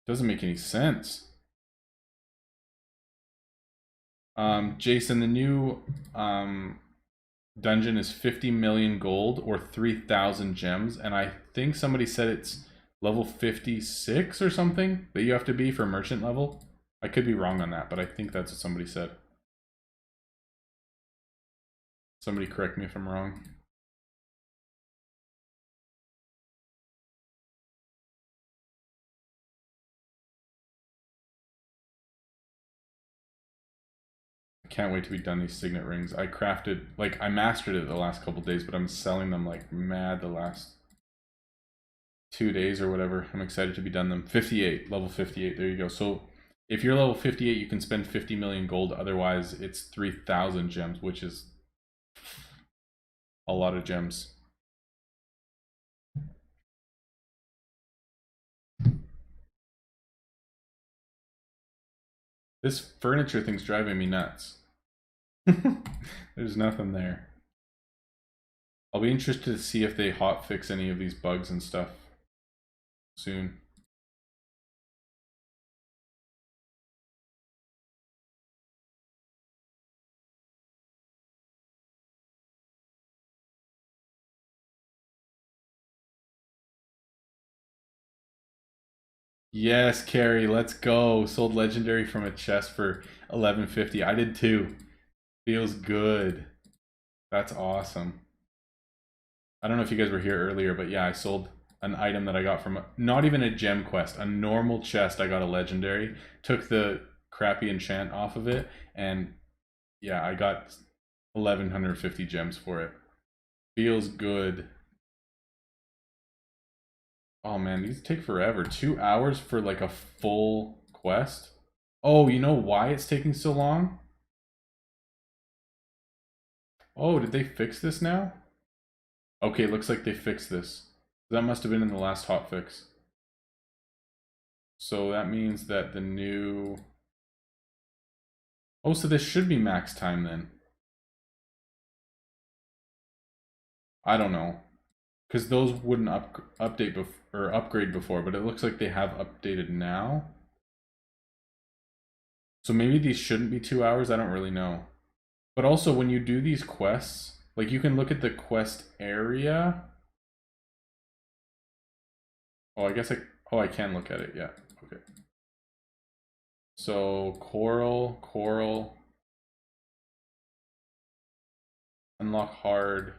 doesn't make any sense. Jason, the new dungeon is 50 million gold or 3,000 gems, and I think somebody said it's level 56 or something that you have to be for merchant level. I could be wrong on that, but I think that's what somebody said. Somebody correct me if I'm wrong. Can't wait to be done these signet rings. I crafted, like, I mastered it the last couple days, but I'm selling them like mad the last 2 days or whatever. I'm excited to be done them. 58, level 58, there you go. So if you're level 58, you can spend 50 million gold. Otherwise, it's 3,000 gems, which is a lot of gems. This furniture thing's driving me nuts. There's nothing there. I'll be interested to see if they hotfix any of these bugs and stuff soon. Yes, Carrie, let's go. Sold legendary from a chest for 1150. I did too. Feels good. That's awesome. I don't know if you guys were here earlier, but yeah, I sold an item that I got from not even a gem quest, a normal chest. I got a legendary, took the crappy enchant off of it, and yeah, I got 1150 gems for it. Feels good. Oh man, these take forever. 2 hours for like a full quest. Oh, you know why it's taking so long? Oh, did they fix this now? Okay, looks like they fixed this. That must have been in the last hotfix. So that means that the new... Oh, so this should be max time then. I don't know. Because those wouldn't update or upgrade before, but it looks like they have updated now. So maybe these shouldn't be 2 hours, I don't really know. But also when you do these quests, like you can look at the quest area. Oh, I guess I can look at it, yeah, okay. So coral, unlock hard,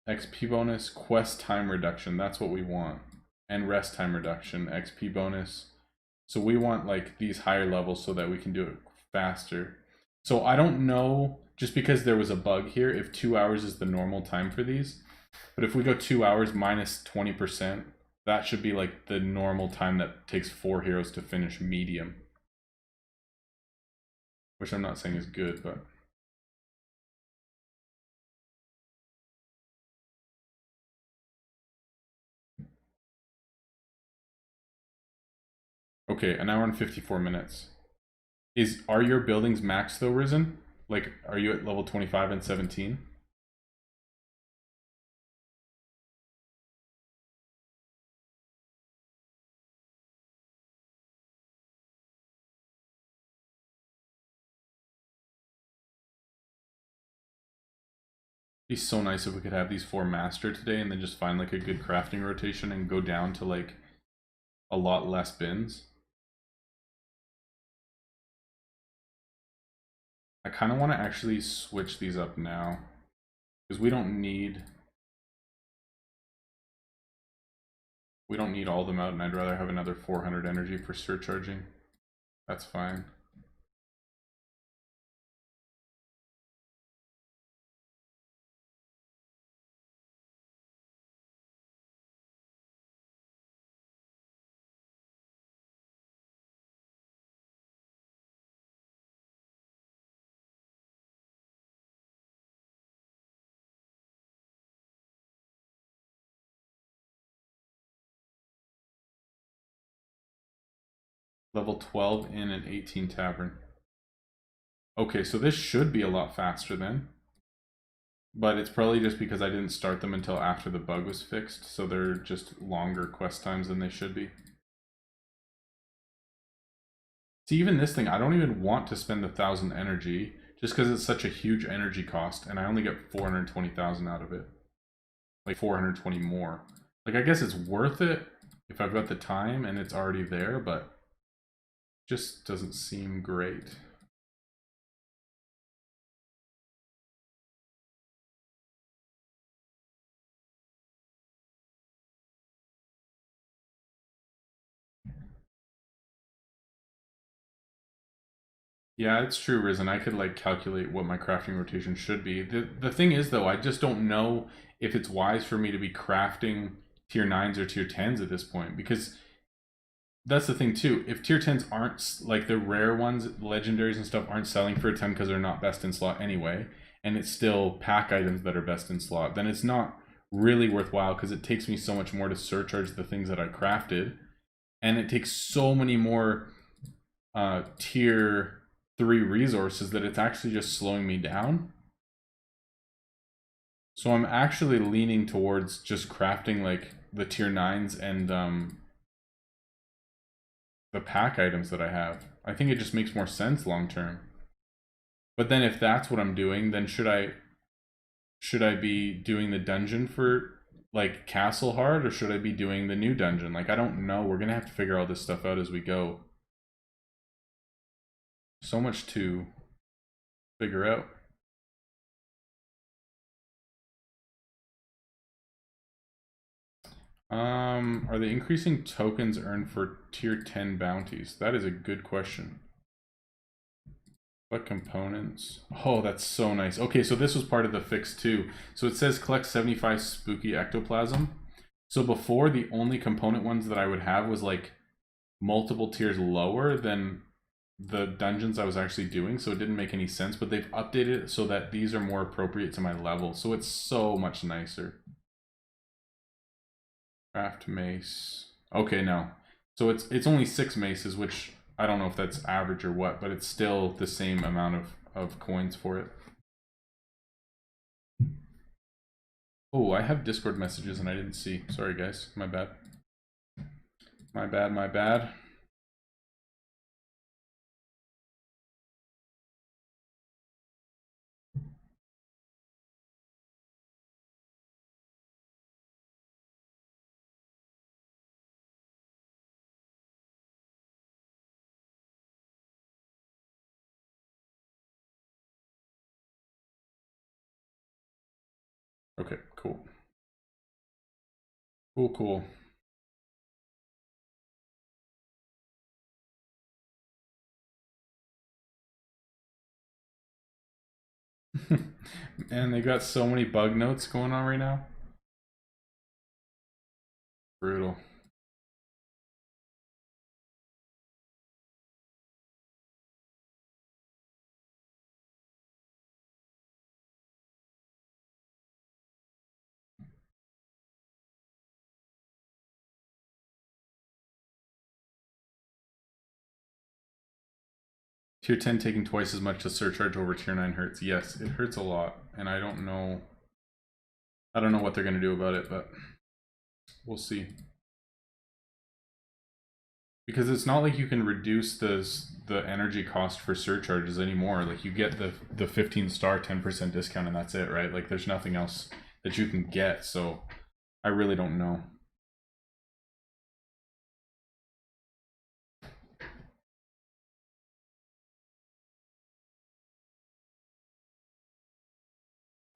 XP bonus, quest time reduction, that's what we want. And rest time reduction, XP bonus. So we want like these higher levels so that we can do it faster. So I don't know, just because there was a bug here, if 2 hours is the normal time for these. But if we go 2 hours minus 20%, that should be like the normal time that takes 4 heroes to finish medium. Which I'm not saying is good, but... Okay, an hour and 54 minutes. Are your buildings max though, Risen? Like, are you at level 25 and 17? It'd be so nice if we could have these 4 master today and then just find like a good crafting rotation and go down to like a lot less bins. I kind of want to actually switch these up now because we don't need all of them out, and I'd rather have another 400 energy for surcharging. That's fine. Level 12 in an 18 tavern. Okay, so this should be a lot faster then. But it's probably just because I didn't start them until after the bug was fixed, so they're just longer quest times than they should be. See, even this thing, I don't even want to spend 1,000 energy. just because it's such a huge energy cost, and I only get 420,000 out of it. Like 420 more. Like, I guess it's worth it if I've got the time and it's already there, but just doesn't seem great. Yeah, it's true, Risen. I could like calculate what my crafting rotation should be. The thing is though, I just don't know if it's wise for me to be crafting tier 9s or tier 10s at this point, because that's the thing too. If tier 10s aren't, like the rare ones, legendaries and stuff, aren't selling for a 10 because they're not best in slot anyway, and it's still pack items that are best in slot, then it's not really worthwhile because it takes me so much more to surcharge the things that I crafted, and it takes so many more tier 3 resources that it's actually just slowing me down. So I'm actually leaning towards just crafting like the tier 9s and the pack items that I have. I think it just makes more sense long term. But then if that's what I'm doing, then should I be doing the dungeon for like Castle Hard, or should I be doing the new dungeon? Like, I don't know. We're gonna have to figure all this stuff out as we go. So much to figure out. Are they increasing tokens earned for tier 10 bounties? That is a good question. What components? Oh, that's so nice. Okay, so this was part of the fix too. So it says collect 75 spooky ectoplasm. So before, the only component ones that I would have was like multiple tiers lower than the dungeons I was actually doing, so it didn't make any sense, but they've updated it so that these are more appropriate to my level, so it's so much nicer. Craft mace. Okay, no. So it's only 6 maces, which I don't know if that's average or what, but it's still the same amount of coins for it. Oh, I have Discord messages and I didn't see. Sorry guys, my bad. My bad, my bad. Okay, cool. Cool, cool. And they got so many bug notes going on right now. Brutal. Tier 10 taking twice as much to surcharge over tier 9 hurts. Yes, it hurts a lot, and I don't know what they're going to do about it, but we'll see. Because it's not like you can reduce the energy cost for surcharges anymore. Like, you get the 15 star 10% discount and that's it, right? Like, there's nothing else that you can get, so I really don't know.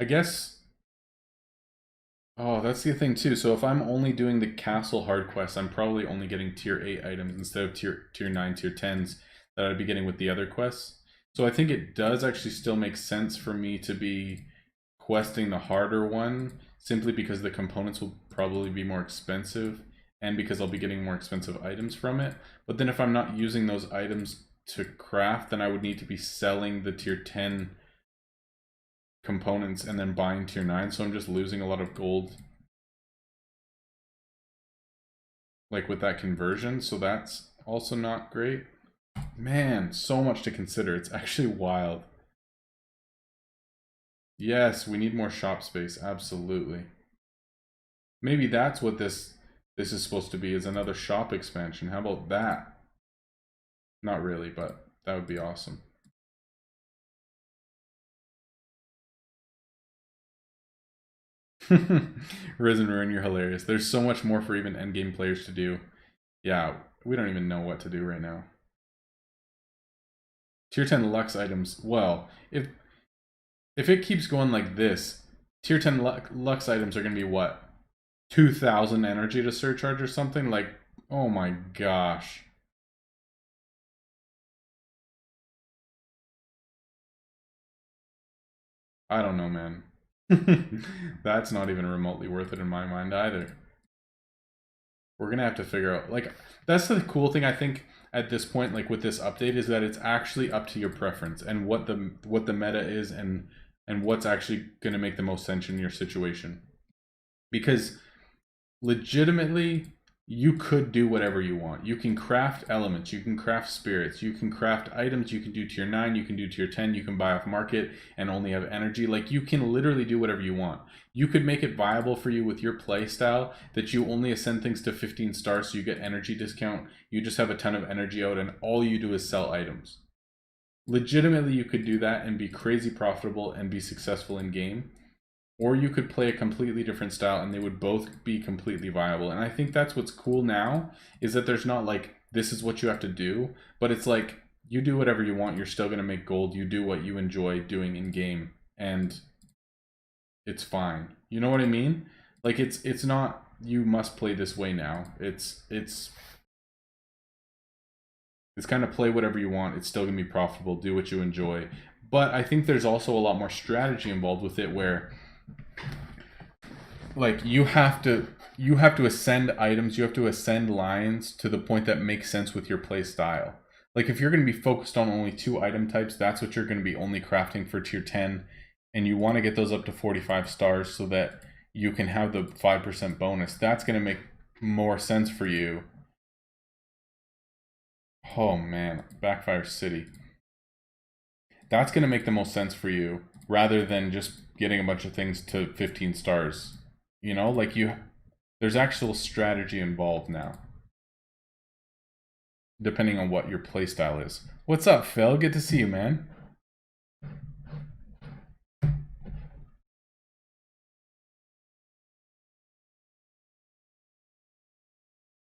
I guess. Oh, that's the thing too. So if I'm only doing the castle hard quests, I'm probably only getting tier 8 items instead of tier 9, tier 10s that I'd be getting with the other quests. So I think it does actually still make sense for me to be questing the harder one, simply because the components will probably be more expensive and because I'll be getting more expensive items from it. But then if I'm not using those items to craft, then I would need to be selling the tier 10 components and then buying tier 9, so I'm just losing a lot of gold like with that conversion, so that's also not great. Man, so much to consider. It's actually wild. Yes, we need more shop space, absolutely. Maybe that's what this is supposed to be, is another shop expansion. How about that? Not really, but that would be awesome. Risen Ruin, you're hilarious. There's so much more for even endgame players to do. Yeah, we don't even know what to do right now. Tier 10 Lux items. Well, if it keeps going like this, Tier 10 Lux items are going to be what? 2,000 energy to surcharge or something? Like, oh my gosh. I don't know, man. That's not even remotely worth it in my mind either. We're gonna have to figure out, like, that's the cool thing I think at this point, like with this update, is that it's actually up to your preference and what the meta is and what's actually gonna make the most sense in your situation. Because legitimately, you could do whatever you want. You can craft elements, you can craft spirits, you can craft items, you can do tier 9, you can do tier 10, you can buy off market and only have energy. Like, you can literally do whatever you want. You could make it viable for you with your play style that you only ascend things to 15 stars so you get energy discount. You just have a ton of energy out and all you do is sell items. Legitimately, you could do that and be crazy profitable and be successful in game. Or you could play a completely different style and they would both be completely viable. And I think that's what's cool now, is that there's not like, this is what you have to do, but it's like, you do whatever you want, you're still going to make gold, you do what you enjoy doing in game, and it's fine. You know what I mean? Like, it's not, you must play this way now. It's kind of play whatever you want, it's still going to be profitable, do what you enjoy. But I think there's also a lot more strategy involved with it, where like you have to ascend items, you have to ascend lines to the point that makes sense with your play style. Like, if you're going to be focused on only 2 item types, that's what you're going to be only crafting for tier 10, and you want to get those up to 45 stars so that you can have the 5% bonus. That's going to make more sense for you. Oh man, Backfire City. That's going to make the most sense for you, rather than just getting a bunch of things to 15 stars. You know, like, there's actual strategy involved now, depending on what your playstyle is. What's up, Phil? Good to see you, man.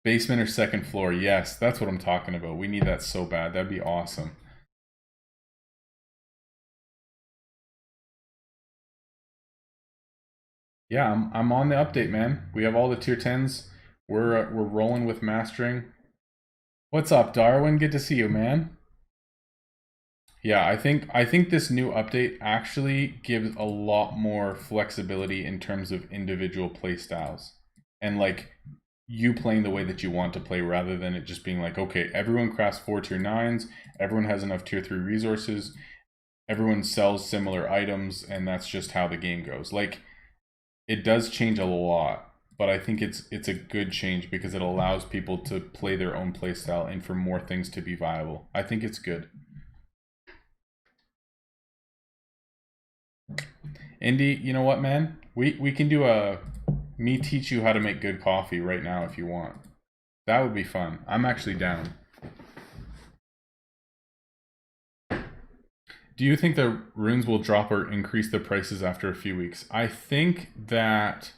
Basement or second floor? Yes, that's what I'm talking about. We need that so bad. That'd be awesome. Yeah, I'm on the update, man. We have all the tier 10s. We're rolling with mastering. What's up, Darwin? Good to see you, man. Yeah, I think this new update actually gives a lot more flexibility in terms of individual play styles, and like you playing the way that you want to play, rather than it just being like, okay, everyone crafts 4 tier 9s, everyone has enough tier 3 resources, everyone sells similar items, and that's just how the game goes. Like, it does change a lot, but I think it's a good change because it allows people to play their own playstyle and for more things to be viable. I think it's good. Indy, you know what, man? We can do me teach you how to make good coffee right now if you want. That would be fun. I'm actually down. Do you think the runes will drop or increase the prices after a few weeks? I think that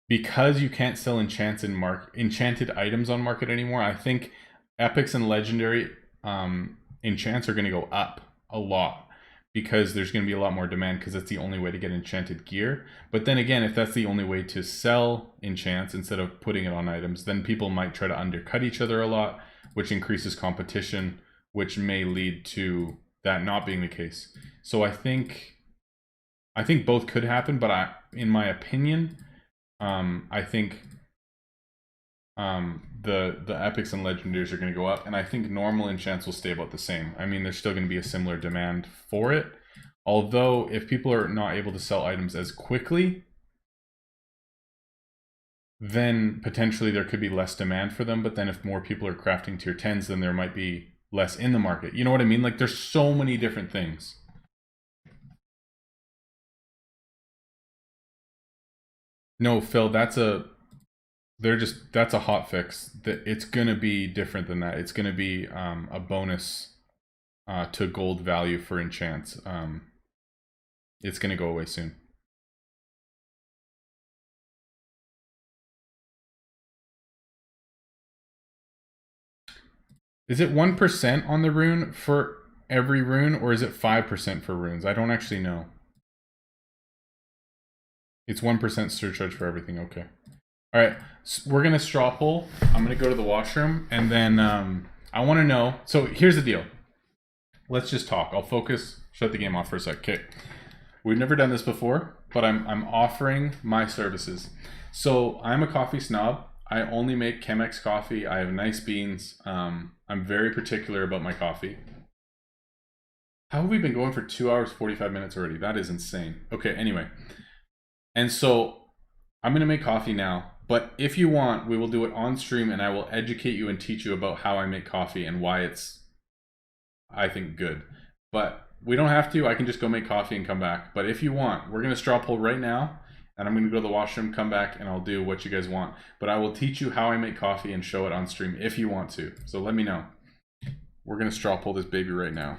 because you can't sell enchanted items on market anymore, I think epics and legendary enchants are going to go up a lot, because there's going to be a lot more demand, because that's the only way to get enchanted gear. But then again, if that's the only way to sell enchants instead of putting it on items, then people might try to undercut each other a lot, which increases competition, which may lead to that not being the case. So I think both could happen, but in my opinion, I think the epics and legendaries are going to go up, and I think normal enchants will stay about the same. I mean, there's still going to be a similar demand for it, although if people are not able to sell items as quickly, then potentially there could be less demand for them. But then if more people are crafting tier 10s, then there might be less in the market. You know what I mean? Like, there's so many different things. No, Phil, that's a hot fix. It's gonna be different than that. It's gonna be a bonus to gold value for enchants. It's gonna go away soon. Is it 1% on the rune for every rune, or is it 5% for runes? I don't actually know. It's 1% surcharge for everything. Okay. All right. So we're going to straw poll. I'm going to go to the washroom, and then I want to know. So here's the deal. Let's just talk. I'll focus. Shut the game off for a sec. Okay. We've never done this before, but I'm offering my services. So I'm a coffee snob. I only make Chemex coffee. I have nice beans. I'm very particular about my coffee. How have we been going for 2 hours, 45 minutes already? That is insane. Okay, anyway. And so I'm going to make coffee now. But if you want, we will do it on stream, and I will educate you and teach you about how I make coffee and why it's, I think, good. But we don't have to. I can just go make coffee and come back. But if you want, we're going to straw poll right now, and I'm going to go to the washroom, come back, and I'll do what you guys want. But I will teach you how I make coffee and show it on stream if you want to. So let me know. We're going to straw poll this baby right now.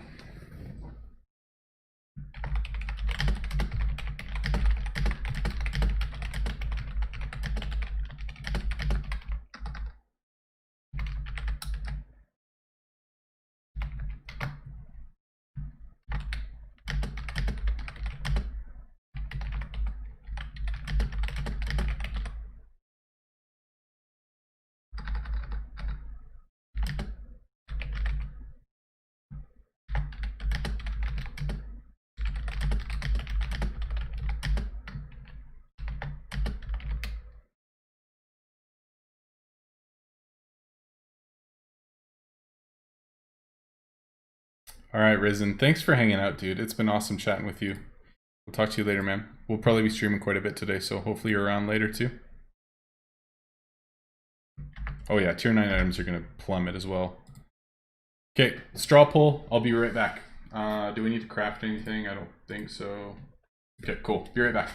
All right, Risen. Thanks for hanging out, dude. It's been awesome chatting with you. We'll talk to you later, man. We'll probably be streaming quite a bit today, so hopefully you're around later too. Oh yeah, tier 9 items are going to plummet as well. Okay, straw poll. I'll be right back. Do we need to craft anything? I don't think so. Okay, cool. Be right back.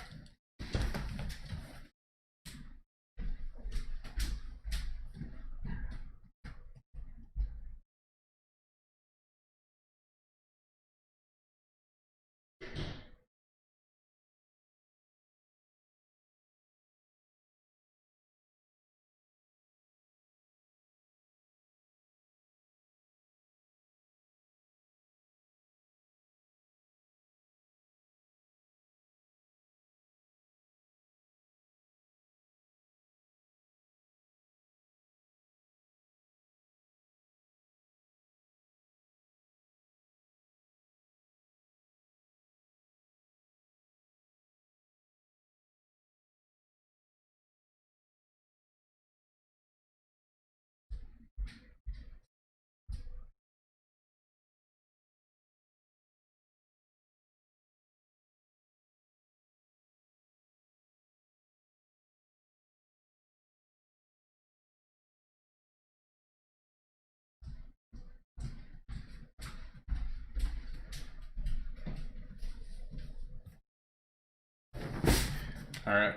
All right,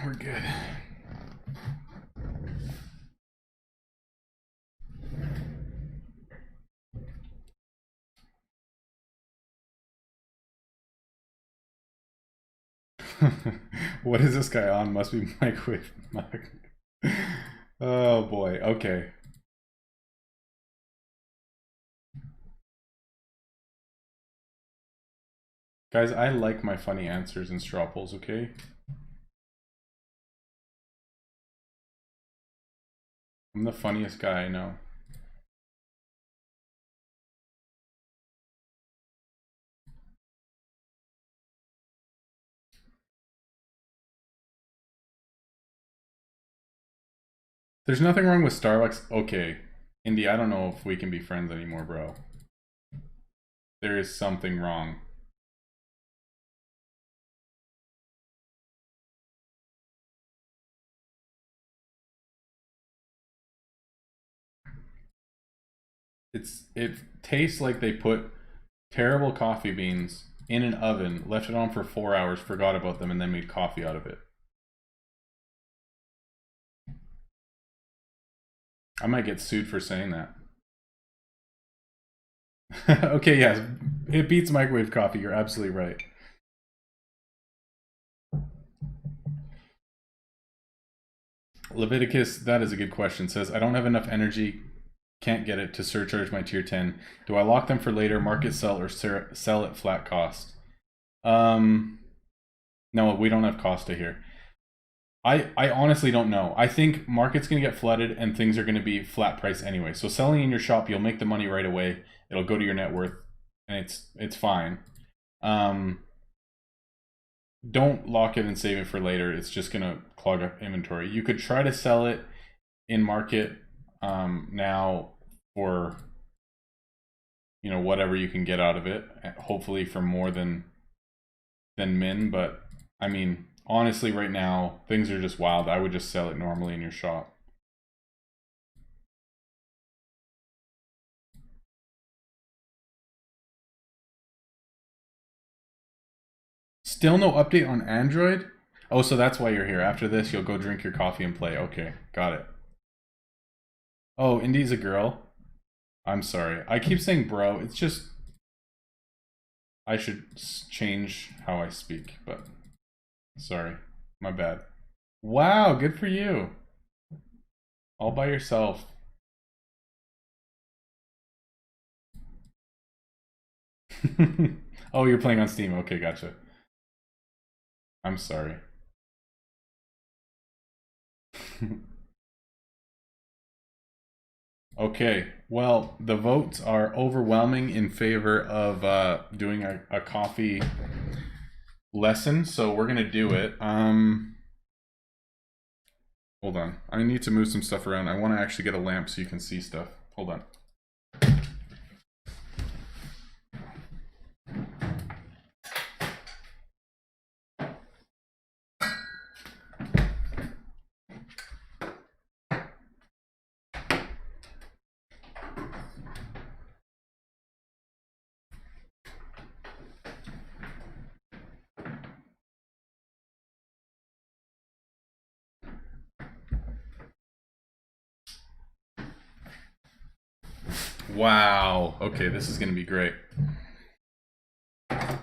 we're good. What is this guy on? Must be microwave mug. Oh boy, okay. Guys, I like my funny answers and straw polls, okay? I'm the funniest guy I know. There's nothing wrong with Starbucks. Okay. Indy, I don't know if we can be friends anymore, bro. There is something wrong. It tastes like they put terrible coffee beans in an oven, left it on for 4 hours, forgot about them, and then made coffee out of it. I might get sued for saying that. Okay, yes, it beats microwave coffee. You're absolutely right. Leviticus, that is a good question. Says, I don't have enough energy Can't get it to surcharge my tier 10. Do I lock them for later, market sell, or sell at flat cost? No, we don't have Costa here. I honestly don't know. I think market's going to get flooded and things are going to be flat price anyway. So selling in your shop, you'll make the money right away. It'll go to your net worth and it's fine. Don't lock it and save it for later. It's just going to clog up inventory. You could try to sell it in market now for, you know, whatever you can get out of it, hopefully for more than min. But I mean, honestly, right now things are just wild. I would just sell it normally in your shop. Still no update on Android? Oh, so that's why you're here. After this, you'll go drink your coffee and play. Okay, got it. Oh, Indy's a girl? I'm sorry. I keep saying bro. It's just... I should change how I speak, but... Sorry. My bad. Wow, good for you. All by yourself. Oh, you're playing on Steam. Okay, gotcha. I'm sorry. Okay, well, the votes are overwhelming in favor of doing a coffee lesson, so we're gonna do it. Hold on. I need to move some stuff around. I want to actually get a lamp so you can see stuff. Hold on. Wow. Okay, this is going to be great. Now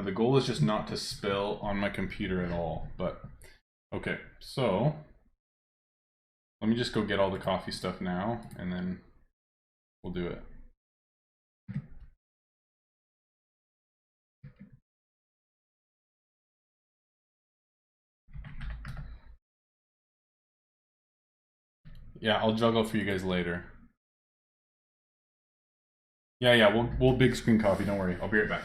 the goal is just not to spill on my computer at all, but okay. So let me just go get all the coffee stuff now and then we'll do it. Yeah, I'll juggle for you guys later. Yeah, we'll big screen coffee, don't worry. I'll be right back.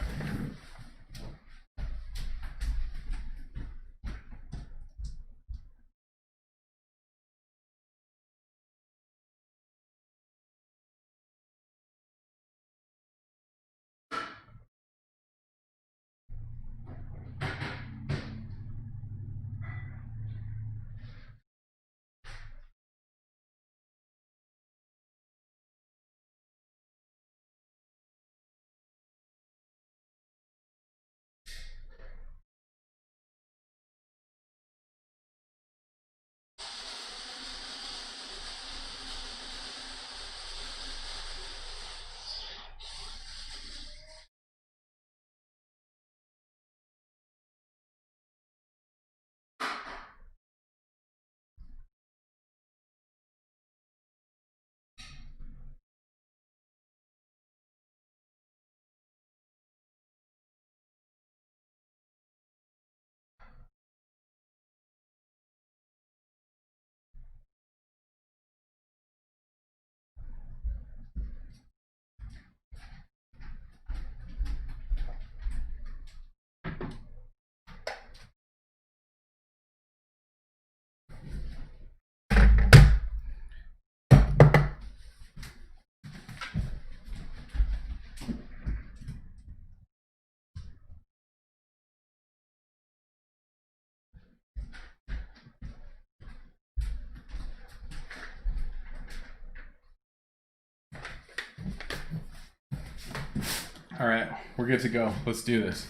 All right, we're good to go. Let's do this.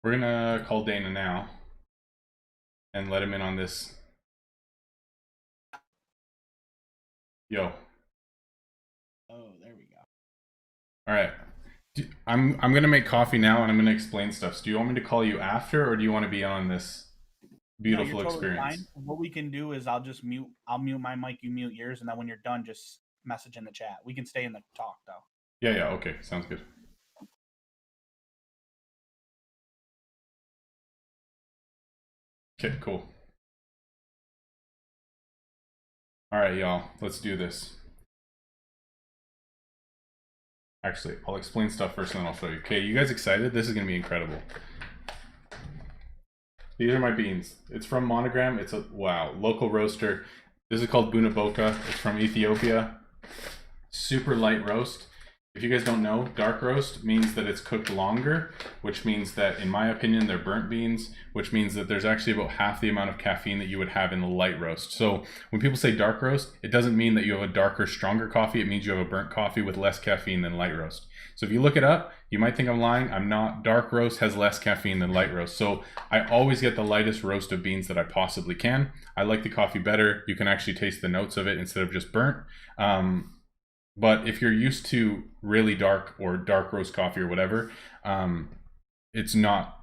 We're gonna call Dana now and let him in on this. Yo. Oh, there we go. All right. I'm gonna make coffee now and I'm gonna explain stuff. So do you want me to call you after, or do you want to be on this No, you're beautiful totally experience? fine. What we can do is I'll mute my mic, you mute yours, and then when you're done, just message in the chat. We can stay in the talk though. Yeah, okay, sounds good. Okay, cool. All right, y'all, let's do this. Actually, I'll explain stuff first and then I'll show you. Okay, you guys excited? This is gonna be incredible. These are my beans. It's from Monogram. It's a, wow, local roaster. This is called Bunaboka. It's from Ethiopia. Super light roast. If you guys don't know, dark roast means that it's cooked longer, which means that, in my opinion, they're burnt beans, which means that there's actually about half the amount of caffeine that you would have in the light roast. So when people say dark roast, it doesn't mean that you have a darker, stronger coffee. It means you have a burnt coffee with less caffeine than light roast. So if you look it up, you might think I'm lying. I'm not. Dark roast has less caffeine than light roast. So I always get the lightest roast of beans that I possibly can. I like the coffee better. You can actually taste the notes of it instead of just burnt. But if you're used to really dark or dark roast coffee or whatever, it's not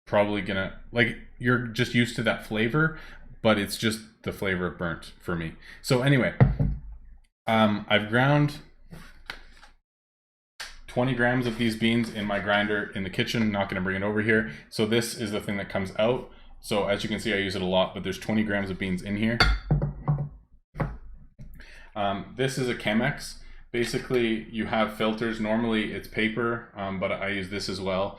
probably gonna, like, you're just used to that flavor, but it's just the flavor of burnt for me. So anyway, I've ground 20 grams of these beans in my grinder in the kitchen. Not gonna bring it over here. So this is the thing that comes out. So as you can see, I use it a lot, but there's 20 grams of beans in here. This is a Chemex. Basically, you have filters. Normally it's paper, but I use this as well.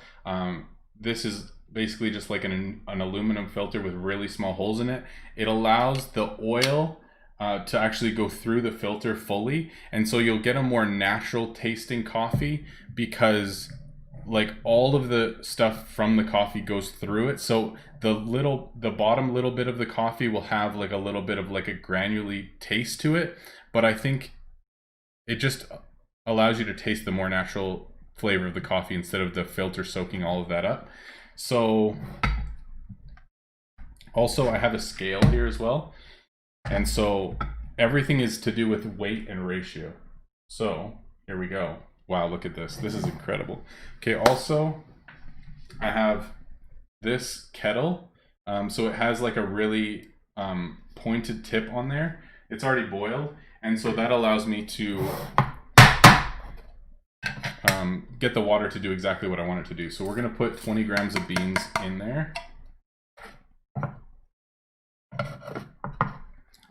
This is basically just like an aluminum filter with really small holes in it. It allows the oil to actually go through the filter fully, and so you'll get a more natural tasting coffee because like all of the stuff from the coffee goes through it. So the bottom little bit of the coffee will have like a little bit of like a granularly taste to it, but I think it just allows you to taste the more natural flavor of the coffee instead of the filter soaking all of that up. So also I have a scale here as well. And so everything is to do with weight and ratio. So here we go. Wow, look at this. This is incredible. Okay, also I have this kettle. So it has like a really pointed tip on there. It's already boiled. And so that allows me to get the water to do exactly what I want it to do. So we're going to put 20 grams of beans in there.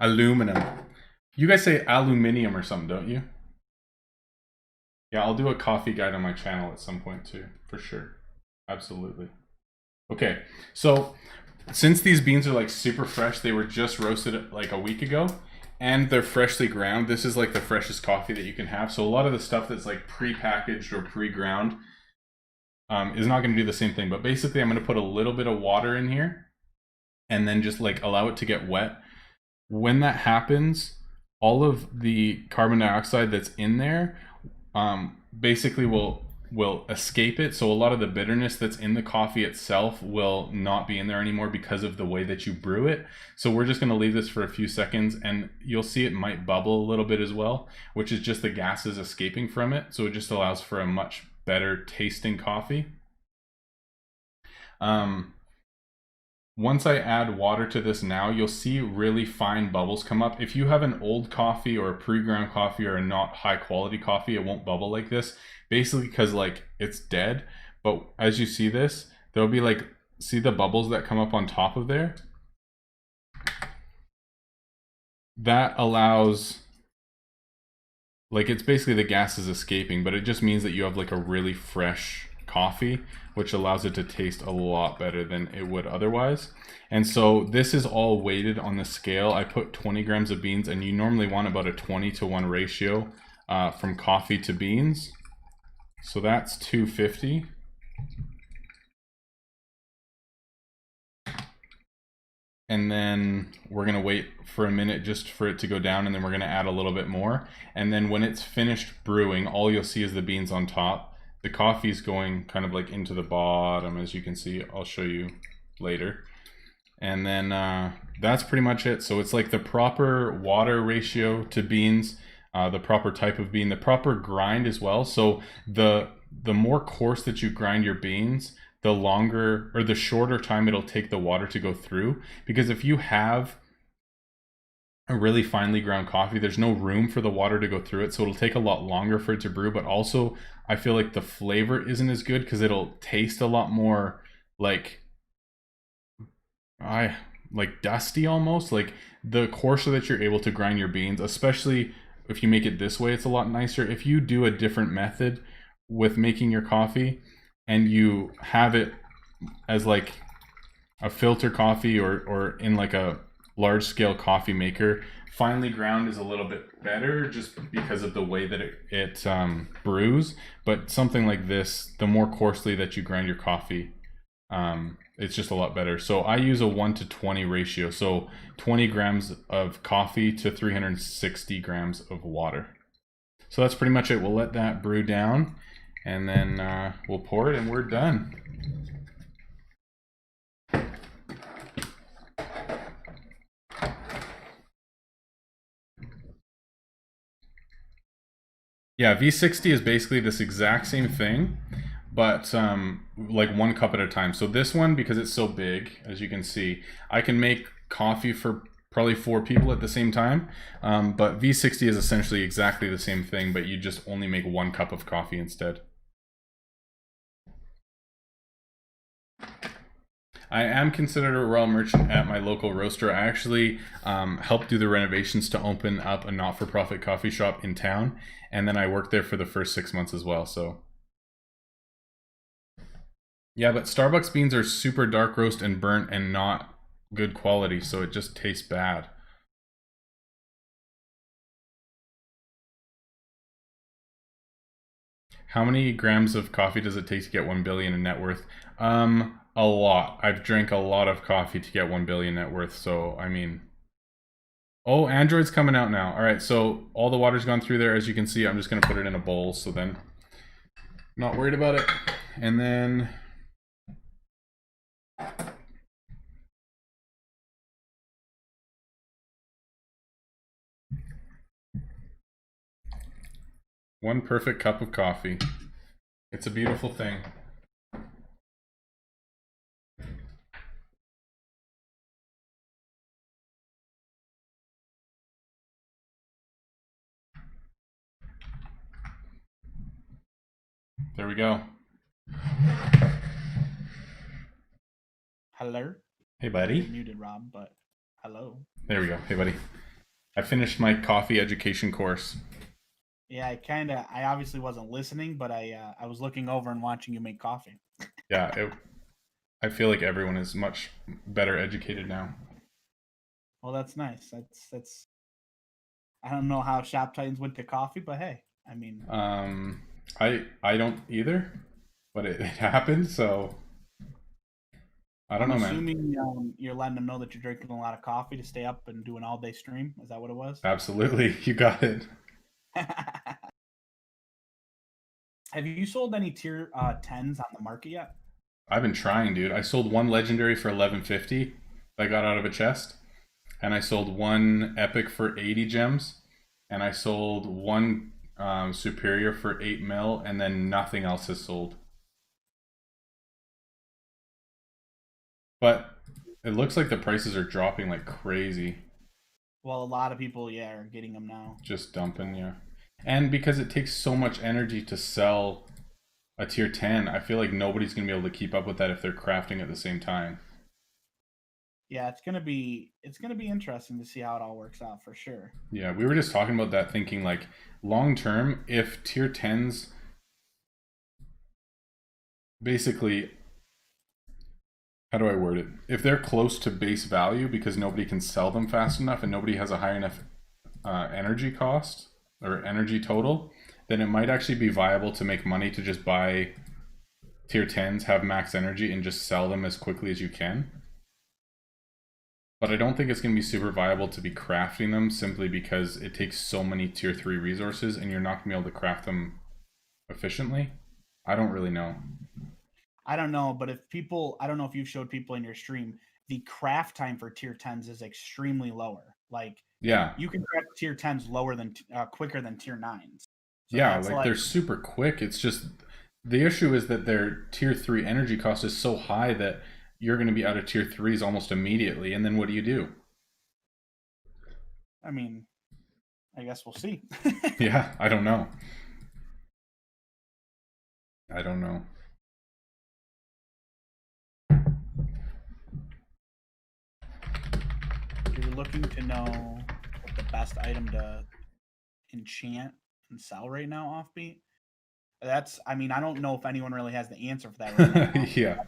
Aluminum. You guys say aluminium or something, don't you? Yeah, I'll do a coffee guide on my channel at some point too, for sure. Absolutely. Okay, so since these beans are like super fresh, they were just roasted like a week ago, and they're freshly ground. This is like the freshest coffee that you can have. So a lot of the stuff that's like pre-packaged or pre-ground is not going to do the same thing. But basically, I'm going to put a little bit of water in here and then just like allow it to get wet. When that happens, all of the carbon dioxide that's in there basically will escape it. So a lot of the bitterness that's in the coffee itself will not be in there anymore because of the way that you brew it. So we're just going to leave this for a few seconds, and you'll see it might bubble a little bit as well, which is just the gases escaping from it. So it just allows for a much better tasting coffee. Once I add water to this now, you'll see really fine bubbles come up. If you have an old coffee or a pre-ground coffee or a not high quality coffee, it won't bubble like this. Basically because like it's dead. But as you see this, there'll be like, see the bubbles that come up on top of there? That allows, like, it's basically the gases escaping, but it just means that you have like a really fresh coffee, which allows it to taste a lot better than it would otherwise. And so this is all weighted on the scale. I put 20 grams of beans, and you normally want about a 20-to-1 ratio from coffee to beans. So that's 250. And then we're gonna wait for a minute just for it to go down, and then we're gonna add a little bit more. And then when it's finished brewing, all you'll see is the beans on top. The coffee's going kind of like into the bottom, as you can see. I'll show you later. And then that's pretty much it. So it's like the proper water ratio to beans, the proper type of bean, the proper grind as well. So the the more coarse that you grind your beans, the longer or the shorter time it'll take the water to go through. Because if you have a really finely ground coffee, there's no room for the water to go through it, so it'll take a lot longer for it to brew. But also, I feel like the flavor isn't as good because it'll taste a lot more like dusty almost. Like the coarser that you're able to grind your beans, especially if you make it this way, it's a lot nicer. If you do a different method with making your coffee and you have it as like a filter coffee or in like a large scale coffee maker, finely ground is a little bit better just because of the way that it brews. But something like this, the more coarsely that you grind your coffee, it's just a lot better. So I use a 1:20 ratio. So 20 grams of coffee to 360 grams of water. So that's pretty much it. We'll let that brew down and then we'll pour it and we're done. Yeah, V60 is basically this exact same thing, but like 1 cup at a time. So this one, because it's so big, as you can see, I can make coffee for probably 4 people at the same time. But V60 is essentially exactly the same thing, but you just only make 1 cup of coffee instead. I am considered a royal merchant at my local roaster. I actually helped do the renovations to open up a not-for-profit coffee shop in town, and then I worked there for the first 6 months as well. So yeah, but Starbucks beans are super dark roast and burnt and not good quality, so it just tastes bad. How many grams of coffee does it take to get 1 billion in net worth? A lot. I've drank a lot of coffee to get 1 billion net worth, so I mean. Oh, Android's coming out now. All right, so all the water's gone through there. As you can see, I'm just gonna put it in a bowl, so then not worried about it. And then one perfect cup of coffee. It's a beautiful thing. There we go. Hello. Hey, buddy. You're muted, Rob, but hello. There we go. Hey, buddy. I finished my coffee education course. Yeah, I obviously wasn't listening, but I was looking over and watching you make coffee. Yeah, I feel like everyone is much better educated now. Well, that's nice. That's. I don't know how Shop Titans went to coffee, but hey, I mean. I don't either, but it happened, so I don't know, man. Assuming you're letting them know that you're drinking a lot of coffee to stay up and do an all-day stream. Is that what it was? Absolutely, you got it. Have you sold any tier 10s on the market yet? I've been trying, dude. I sold one legendary for 1150 that I got out of a chest, and I sold one epic for 80 gems, and I sold one superior for 8 mil, and then nothing else has sold. But it looks like the prices are dropping like crazy. Well, a lot of people, yeah, are getting them now. Just dumping, yeah. And because it takes so much energy to sell a tier 10, I feel like nobody's going to be able to keep up with that if they're crafting at the same time. Yeah, it's gonna be interesting to see how it all works out for sure. Yeah, we were just talking about that, thinking like long term, if tier 10s basically, how do I word it? If they're close to base value because nobody can sell them fast enough and nobody has a high enough energy cost or energy total, then it might actually be viable to make money to just buy tier 10s, have max energy, and just sell them as quickly as you can. But I don't think it's going to be super viable to be crafting them simply because it takes so many tier 3 resources and you're not going to be able to craft them efficiently. I don't really know. I don't know, but I don't know if you've showed people in your stream, the craft time for tier 10s is extremely lower. Like, yeah, you can craft tier 10s lower than quicker than tier 9s. So yeah, like they're super quick. It's just The issue is that their tier 3 energy cost is so high that you're going to be out of tier 3s almost immediately, and then what do you do? I mean, I guess we'll see. Yeah, I don't know. I don't know. You're looking to know what the best item to enchant and sell right now, Offbeat? That's, I mean, I don't know if anyone really has the answer for that right now. Yeah,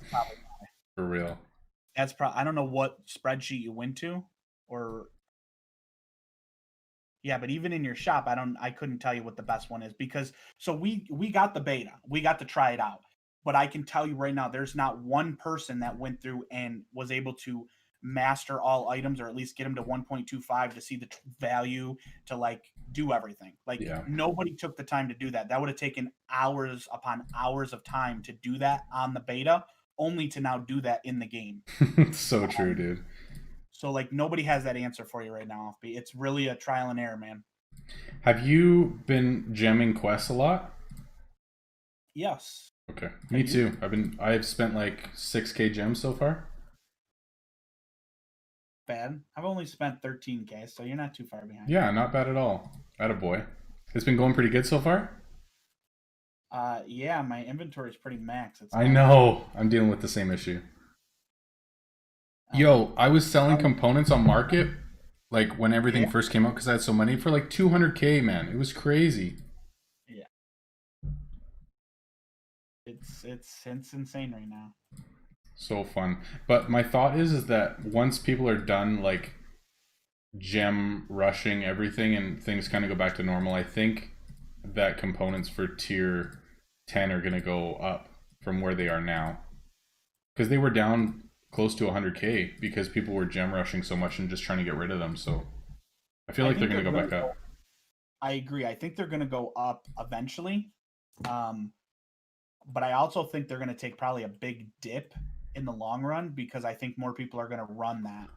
for real. That's probably, I don't know what spreadsheet you went to, or yeah, but even in your shop, I couldn't tell you what the best one is, because so we got the beta, we got to try it out, but I can tell you right now, there's not one person that went through and was able to master all items, or at least get them to 1.25 to see the value, to like do everything. Like Yeah. nobody took the time to do that. That would have taken hours upon hours of time to do that on the beta, only to now do that in the game. So true, dude. So like nobody has that answer for you right now, Offbeat. It's really a trial and error, man. Have you been gemming quests a lot? Yes. Okay, me too. I've spent like 6k gems so far. Bad. I've only spent 13k, so you're not too far behind. Yeah, not bad at all. Attaboy. It's been going pretty good so far? Yeah, my inventory is pretty max. I know. I'm dealing with the same issue. Yo, I was selling components on market like when everything first came out because I had so many for like 200k, man. It was crazy. Yeah. It's insane right now. So fun. But my thought is that once people are done like gem rushing everything and things kind of go back to normal, I think that components for tier 10 are going to go up from where they are now. Because they were down close to 100k because people were gem rushing so much and just trying to get rid of them. So I feel like they're going to go back up. I agree. I think they're going to go up eventually. But I also think they're going to take probably a big dip in the long run, because I think more people are going to run that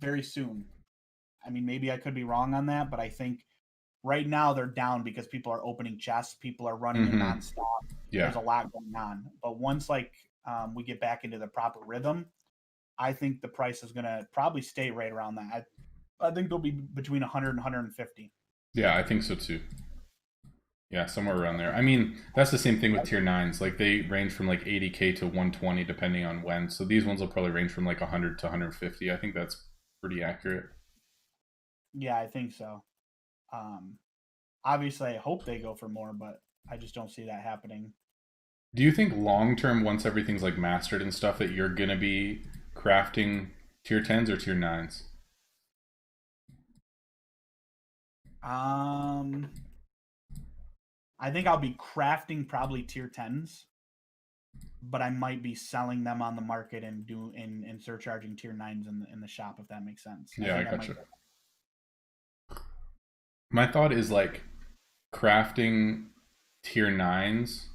very soon. I mean, maybe I could be wrong on that, but I think right now they're down because people are opening chests, people are running in nonstop. Yeah. There's a lot going on. But once like we get back into the proper rhythm, I think the price is going to probably stay right around that. I think they'll be between 100 and 150. Yeah, I think so too. Yeah, somewhere around there. I mean, that's the same thing with tier 9s. Like they range from like 80k to 120 depending on when. So these ones will probably range from like 100 to 150. I think that's pretty accurate. Yeah, I think so. Obviously, I hope they go for more, but I just don't see that happening. Do you think long term, once everything's like mastered and stuff, that you're gonna be crafting tier 10s or tier 9s? I think I'll be crafting probably tier 10s, but I might be selling them on the market and surcharging tier 9s in the shop, if that makes sense. Yeah, I gotcha. My thought is like crafting tier 9s.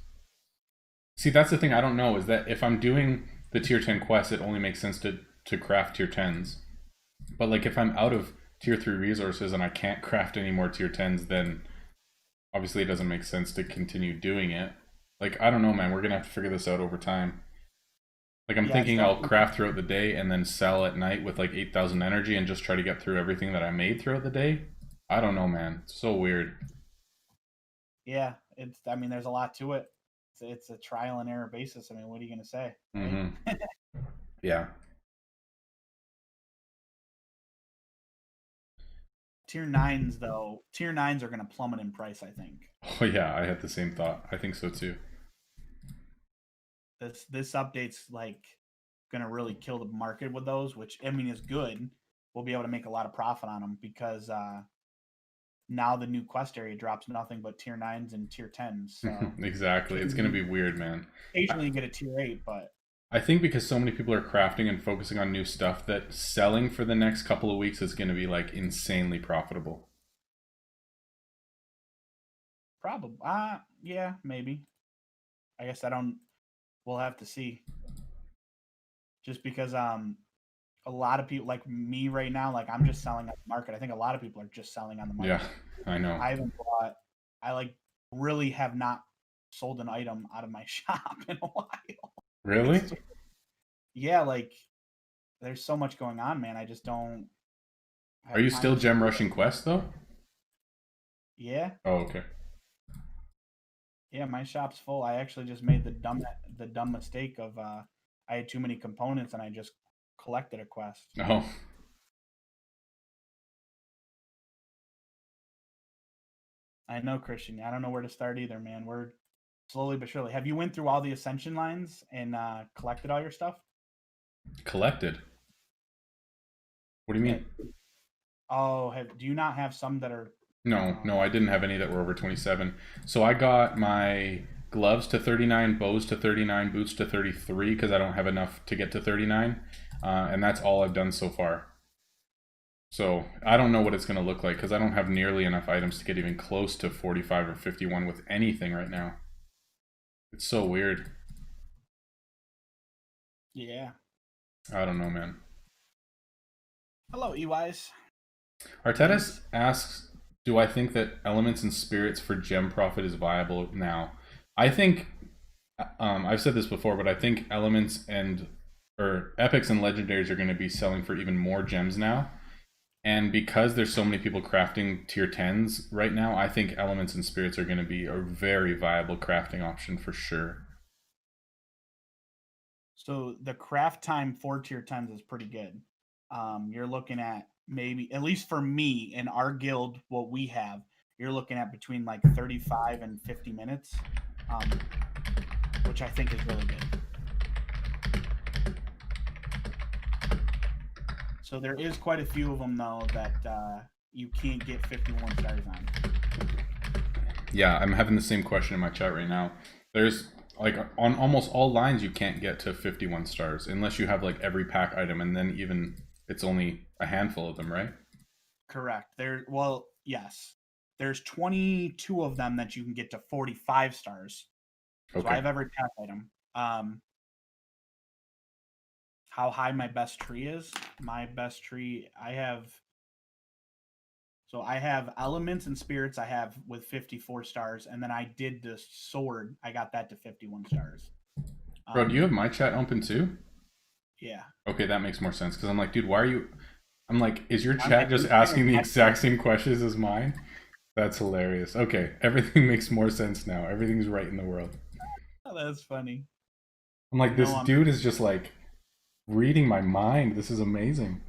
See, that's the thing I don't know, is that if I'm doing the tier 10 quest, it only makes sense to craft tier 10s. But like if I'm out of tier 3 resources and I can't craft any more tier 10s, then obviously it doesn't make sense to continue doing it. Like, I don't know, man. We're going to have to figure this out over time. Like, I'm thinking I'll craft throughout the day and then sell at night with like 8,000 energy and just try to get through everything that I made throughout the day. I don't know, man. It's so weird. Yeah, I mean, there's a lot to it. It's a trial and error basis. I mean, what are you going to say? Right? Yeah. Tier 9s, though, tier 9s are going to plummet in price, I think. Oh, yeah, I had the same thought. I think so, too. This update's, like, going to really kill the market with those, which, I mean, is good. We'll be able to make a lot of profit on them, because now the new quest area drops nothing but tier 9s and tier 10s. So exactly. It's going to be weird, man. Occasionally you get a tier 8, but I think because so many people are crafting and focusing on new stuff, that selling for the next couple of weeks is going to be like insanely profitable. Probably. Yeah, maybe. I guess we'll have to see. Just because a lot of people, like me right now, like I'm just selling on the market. I think a lot of people are just selling on the market. Yeah, I know. I haven't bought, I like really have not sold an item out of my shop in a while. Really? Yeah, like there's so much going on, man. I just don't have Are you time still to gem do it. rushing quests though? Yeah, Oh, okay. yeah, my shop's full. I actually just made the dumb mistake of I had too many components and I just collected a quest. Oh, I know, Christian. I don't know where to start either, man. We're slowly but surely. Have you went through all the ascension lines and collected all your stuff? collected. What do you Yeah. mean? Oh, do you not have some that are? No, I didn't have any that were over 27. So I got my gloves to 39, bows to 39, boots to 33 because I don't have enough to get to 39. And that's all I've done so far. So I don't know what it's going to look like because I don't have nearly enough items to get even close to 45 or 51 with anything right now. It's so weird. Yeah. I don't know, man. Hello, EYs. Artetis asks, do I think that elements and spirits for gem profit is viable now? I think, I've said this before, but I think elements or epics and legendaries are going to be selling for even more gems now. And because there's so many people crafting tier 10s right now, I think elements and spirits are going to be a very viable crafting option for sure. So the craft time for tier 10s is pretty good. You're looking at maybe, at least for me in our guild, what we have, you're looking at between like 35 and 50 minutes, which I think is really good. So there is quite a few of them though that you can't get 51 stars on. Yeah, I'm having the same question in my chat right now. There's like on almost all lines you can't get to 51 stars unless you have like every pack item, and then even it's only a handful of them, right? Correct. Well, yes. There's 22 of them that you can get to 45 stars. So Okay. I have every pack item. How high my best tree is? My best tree, I have elements and spirits I have with 54 stars, and then I did the sword. I got that to 51 stars. Bro, do you have my chat open too? Yeah. Okay, that makes more sense because I'm like, dude, why are you? I'm like, is your I'm chat like, just asking the exact same questions as mine? That's hilarious. Okay, everything makes more sense now. Everything's right in the world. Oh, that's funny. I'm like, this No, dude is just like reading my mind. This is amazing.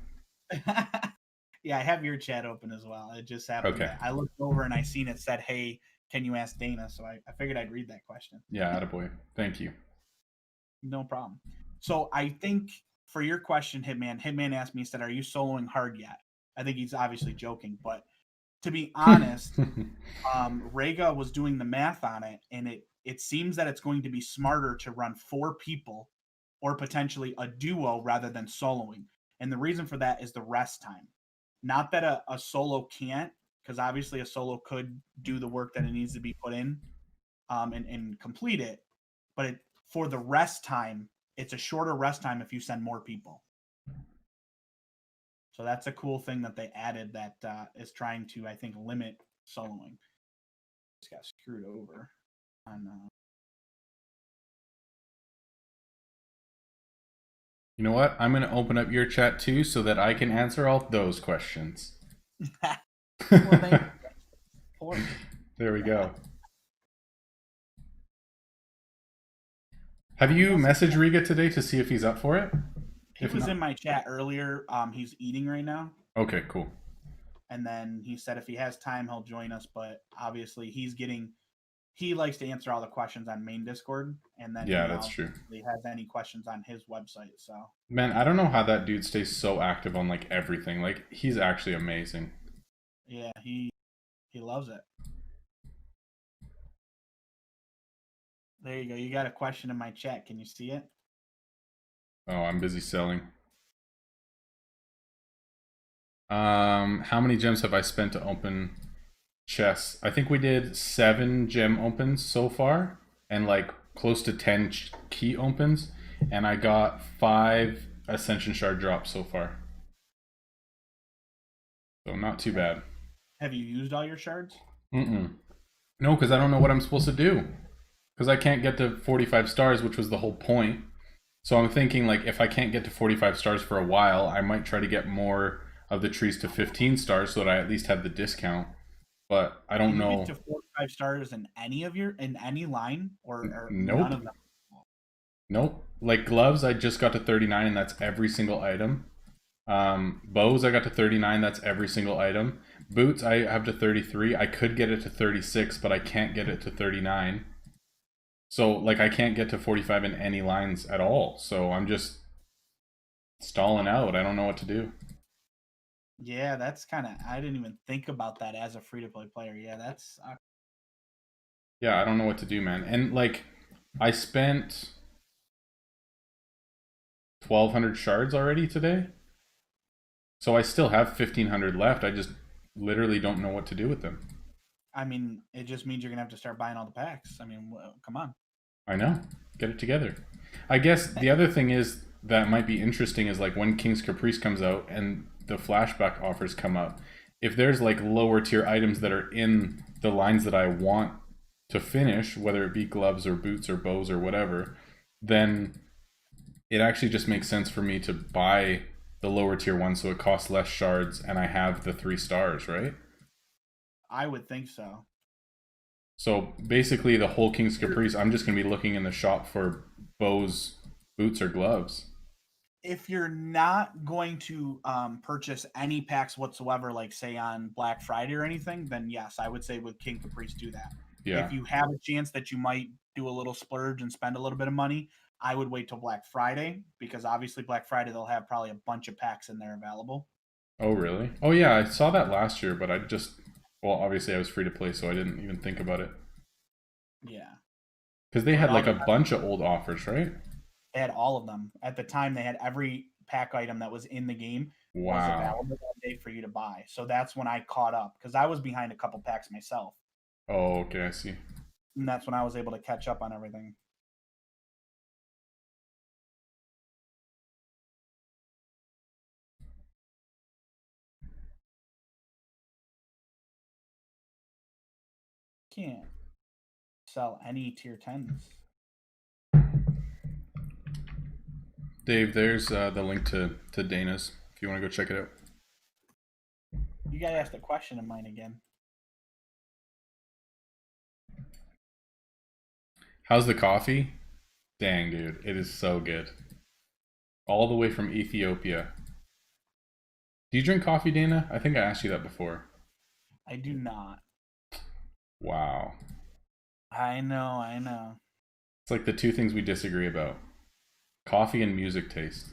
Yeah, I have your chat open as well. It just happened Okay. that I looked over and I seen it said, "Hey, can you ask Dana?" So I figured I'd read that question. Yeah, attaboy. Thank you. No problem. So I think for your question, Hitman asked me, he said, "Are you soloing hard yet?" I think he's obviously joking, but to be honest, Rega was doing the math on it, and it seems that it's going to be smarter to run 4 people or potentially a duo rather than soloing. And the reason for that is the rest time. Not that a solo can't, because obviously a solo could do the work that it needs to be put in and complete it, but for the rest time, it's a shorter rest time if you send more people. So that's a cool thing that they added that is trying to, I think, limit soloing. Just got screwed over on. You know what? I'm going to open up your chat too so that I can answer all those questions. Well, there we go. Have you messaged Riga today to see if he's up for it? He was in my chat earlier. He's eating right now. Okay, cool. And then he said if he has time, he'll join us. But obviously, he likes to answer all the questions on main Discord, and then yeah, that's true. He has any questions on his website. So man, I don't know how that dude stays so active on like everything. Like he's actually amazing. Yeah, he loves it. There you go. You got a question in my chat. Can you see it? Oh, I'm busy selling. How many gems have I spent to open chests? I think we did 7 gem opens so far, and like close to 10 key opens, and I got 5 ascension shard drops so far. So not too bad. Have you used all your shards? No, because I don't know what I'm supposed to do. Because I can't get to 45 stars, which was the whole point. So I'm thinking, like, if I can't get to 45 stars for a while, I might try to get more of the trees to 15 stars so that I at least have the discount. But I don't Can you know. get to 45 stars in any line or none Nope. of them? Nope. Like gloves, I just got to 39, and that's every single item. Bows, I got to 39. That's every single item. Boots, I have to 33. I could get it to 36, but I can't get it to 39. So, like, I can't get to 45 in any lines at all. So I'm just stalling out. I don't know what to do. Yeah, that's kind of. I didn't even think about that as a free to play player. Yeah, that's. Yeah, I don't know what to do, man. And, like, I spent 1,200 shards already today. So I still have 1,500 left. I just literally don't know what to do with them. I mean, it just means you're gonna have to start buying all the packs. I mean, come on. I know. Get it together. I guess the other thing is that might be interesting is like when King's Caprice comes out and the flashback offers come up. If there's like lower tier items that are in the lines that I want to finish, whether it be gloves or boots or bows or whatever, then it actually just makes sense for me to buy the lower tier one so it costs less shards and I have the 3 stars, right? I would think so. So basically, the whole King's Caprice, I'm just going to be looking in the shop for bows, boots, or gloves. If you're not going to purchase any packs whatsoever, like say on Black Friday or anything, then yes, I would say with King Caprice do that. Yeah. If you have a chance that you might do a little splurge and spend a little bit of money, I would wait till Black Friday because obviously Black Friday they'll have probably a bunch of packs in there available. Oh, really? Oh, yeah, I saw that last year, but I just, well, obviously I was free to play, so I didn't even think about it. Yeah. Because they had like a bunch of old offers, right? They had all of them. At the time, they had every pack item that was in the game was Wow. available that day for you to buy. So that's when I caught up because I was behind a couple packs myself. Oh, okay, I see. And that's when I was able to catch up on everything. Can't sell any tier 10s. Dave, there's the link to Dana's if you want to go check it out. You gotta ask the question of mine again. How's the coffee? Dang, dude, it is so good. All the way from Ethiopia. Do you drink coffee, Dana? I think I asked you that before. I do not. Wow. I know. It's like the two things we disagree about. Coffee and music taste.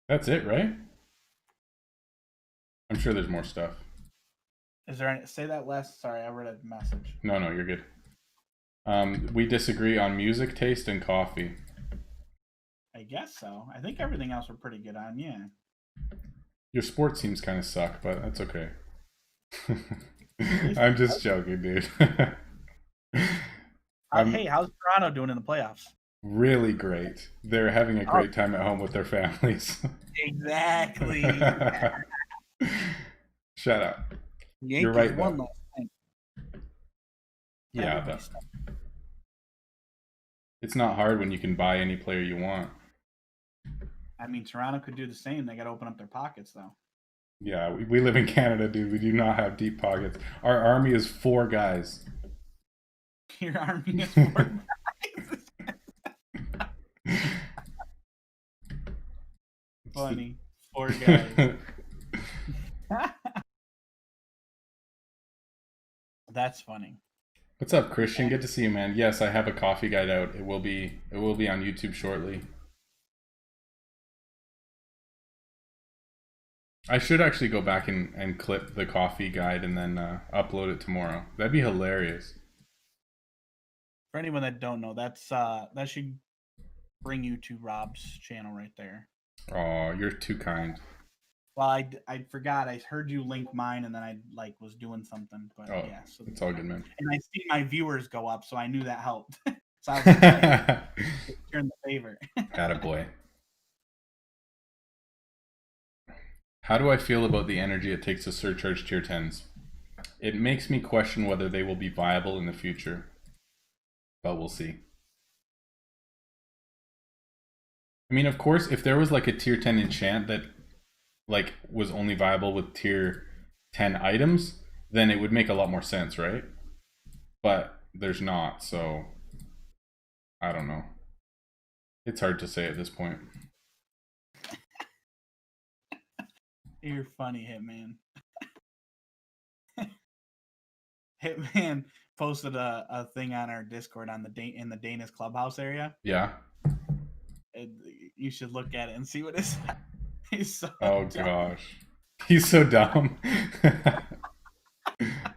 That's it, right? I'm sure there's more stuff. Is there any, say that last? Sorry, I read a message. No, you're good. We disagree on music taste and coffee. I guess so. I think everything else we're pretty good on, yeah. Your sports teams kind of suck, but that's okay. I'm just joking, dude. Hey, how's Toronto doing in the playoffs? Really great. They're having a great time at home with their families. Exactly. Shut up. Yankees You're right, won though. last night. Yeah, but it's not hard when you can buy any player you want. I mean, Toronto could do the same. They got to open up their pockets, though. Yeah, we live in Canada, dude. We do not have deep pockets. Our army is 4 guys. Your army is 4 guys. Funny. 4 guys. That's funny. What's up, Christian? Good to see you, man. Yes, I have a coffee guide out. It will be on YouTube shortly. I should actually go back and clip the coffee guide and then upload it tomorrow. That'd be hilarious. For anyone that don't know, that's that should bring you to Rob's channel right there. Oh, you're too kind. Well, I forgot. I heard you link mine, and then I was doing something. But yeah, so it's all good, man. And I see my viewers go up, so I knew that helped. So I was like, hey, turn the favor. Attaboy. How do I feel about the energy it takes to surcharge tier 10s? It makes me question whether they will be viable in the future, but we'll see. I mean, of course, if there was like a tier 10 enchant that like was only viable with tier 10 items, then it would make a lot more sense, right? But there's not, so I don't know. It's hard to say at this point. You're funny, Hitman. Hitman posted a thing on our Discord on in the Dana's Clubhouse area. Yeah. You should look at it and see what it says. He's so Oh dumb. gosh. He's so dumb.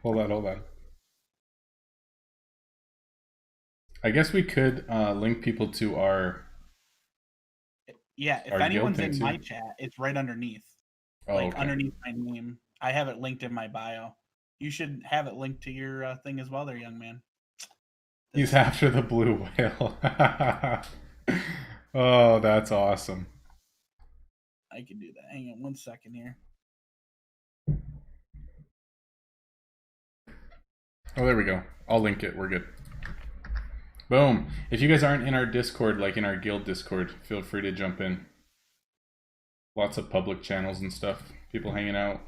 Hold on. I guess we could link people to our... Yeah, if our anyone's guild in thing my too. chat, it's right underneath. Oh, Like okay. underneath my name. I have it linked in my bio. You should have it linked to your thing as well there, young man. He's after the blue whale. Oh, that's awesome. I can do that. Hang on 1 second here. Oh, there we go. I'll link it. We're good. Boom. If you guys aren't in our Discord, like in our guild Discord, feel free to jump in. Lots of public channels and stuff. People hanging out.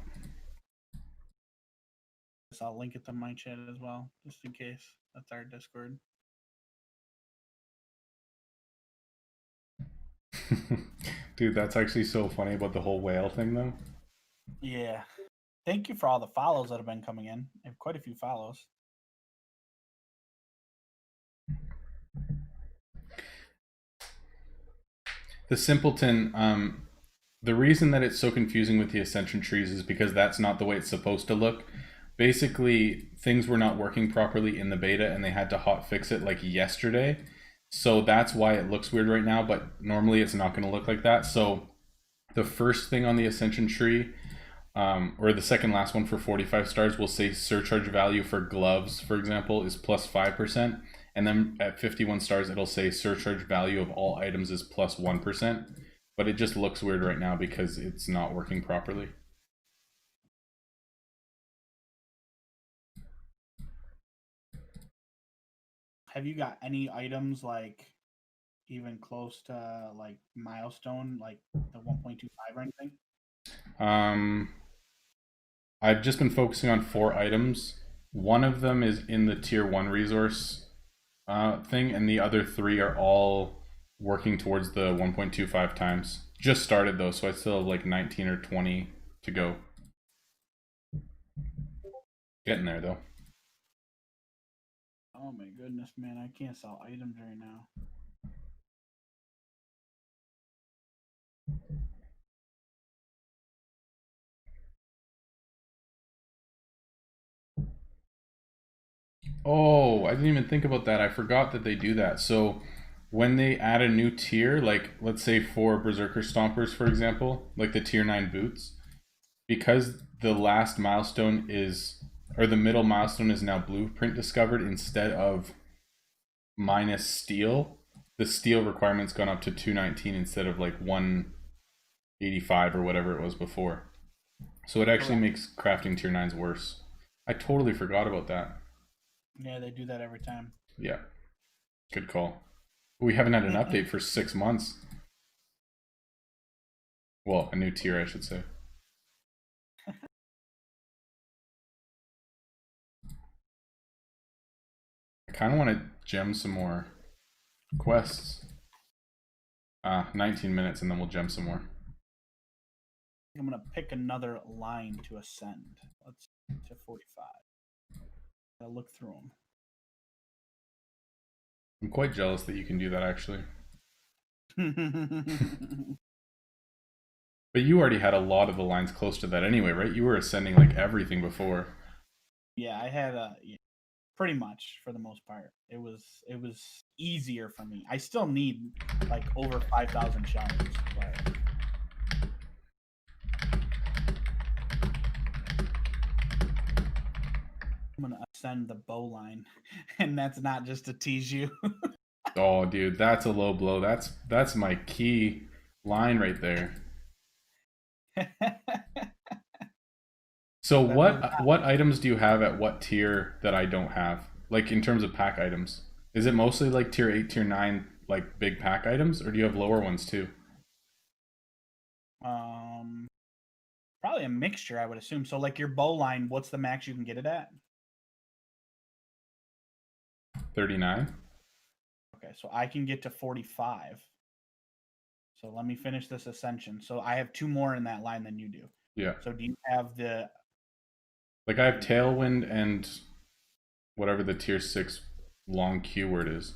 So I'll link it to my chat as well, just in case. That's our Discord. Dude, that's actually so funny about the whole whale thing, though. Yeah. Thank you for all the follows that have been coming in. I have quite a few follows. The simpleton, the reason that it's so confusing with the ascension trees is because that's not the way it's supposed to look. Basically, things were not working properly in the beta and they had to hot fix it like yesterday. So that's why it looks weird right now, but normally it's not going to look like that. So the first thing on the ascension tree, or the second last one for 45 stars, will say surcharge value for gloves, for example, is plus 5%. And then at 51 stars, it'll say surcharge value of all items is plus 1%. But it just looks weird right now because it's not working properly. Have you got any items like even close to like milestone, like the 1.25 or anything? I've just been focusing on 4 items. One of them is in the tier 1 resource thing, and the other 3 are all working towards the 1.25 times. Just started though, so I still have like 19 or 20 to go. Getting there though. Oh my goodness, man, I can't sell items right now. Oh, I didn't even think about that. I forgot that they do that. So when they add a new tier, like let's say for Berserker Stompers, for example, like the tier 9 boots, because the last milestone is, or the middle milestone is now blueprint discovered instead of minus steel, the steel requirement's gone up to 219 instead of like 185 or whatever it was before. So it actually makes crafting tier 9s worse. I totally forgot about that. Yeah, they do that every time. Yeah. Good call. We haven't had an update for 6 months. Well, a new tier, I should say. I kind of want to gem some more quests. 19 minutes and then we'll gem some more. I'm gonna pick another line to ascend. Let's to 45. I'll look through them. I'm quite jealous that you can do that actually. But you already had a lot of the lines close to that anyway, right? You were ascending like everything before. Yeah, I had pretty much for the most part. It was easier for me. I still need like over 5,000 shells, but I'm gonna ascend the bow line, and that's not just to tease you. Oh, dude, that's a low blow. That's my key line right there. So That movie- what items do you have at what tier that I don't have? Like in terms of pack items. Is it mostly like tier 8, tier 9 like big pack items or do you have lower ones too? Probably a mixture, I would assume. So like your bow line, what's the max you can get it at? 39? Okay, so I can get to 45. So let me finish this ascension. So I have 2 more in that line than you do. Yeah. So do you have the Like I have Tailwind and whatever the tier 6 long keyword is.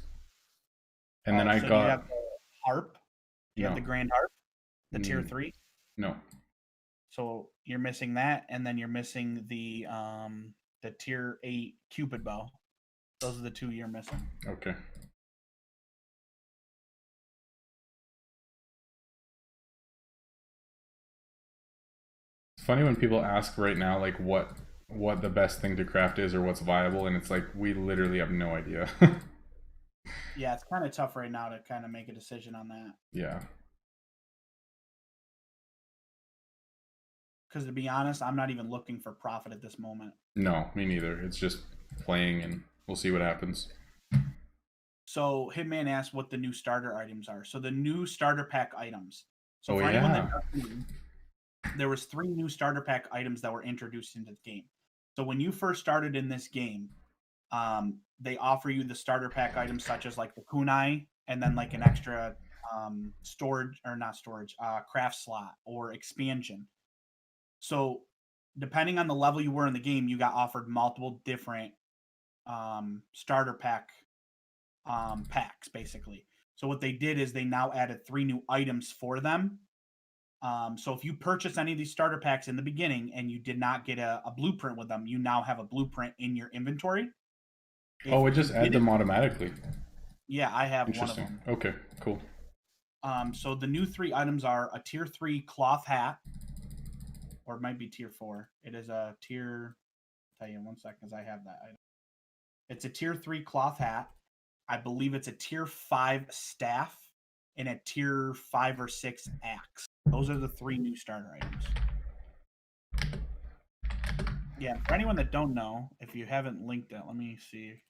And then I so do you got have the harp? Do you have the no. grand harp? The tier Mm, 3? No. So you're missing that, and then you're missing the tier 8 Cupid bow. Those are the 2 you're missing. Okay. It's funny when people ask right now like what the best thing to craft is or what's viable and it's like we literally have no idea. Yeah, it's kind of tough right now to kind of make a decision on that. Yeah. Because to be honest, I'm not even looking for profit at this moment. No, me neither. It's just playing and we'll see what happens. So Hitman asked what the new starter items are. So the new starter pack items. So Oh for anyone that yeah. doesn't know, there was 3 new starter pack items that were introduced into the game. So when you first started in this game, they offer you the starter pack items such as like the kunai and then like an extra storage or not storage, craft slot or expansion. So depending on the level you were in the game, you got offered multiple different starter pack packs basically. So what they did is they now added 3 new items for them. So if you purchase any of these starter packs in the beginning and you did not get a blueprint with them, you now have a blueprint in your inventory. Oh, it If you just add them automatically. yeah, I have one of Interesting. them. Okay, cool. So the new 3 items are a tier 3 cloth hat, or it might be tier 4. It is a tier. I'll tell you in 1 second, because I have that item. It's a tier 3 cloth hat. I believe it's a tier 5 staff and a tier 5 or 6 axe. Those are the 3 new starter items. Yeah, for anyone that don't know, if you haven't linked it, let me see.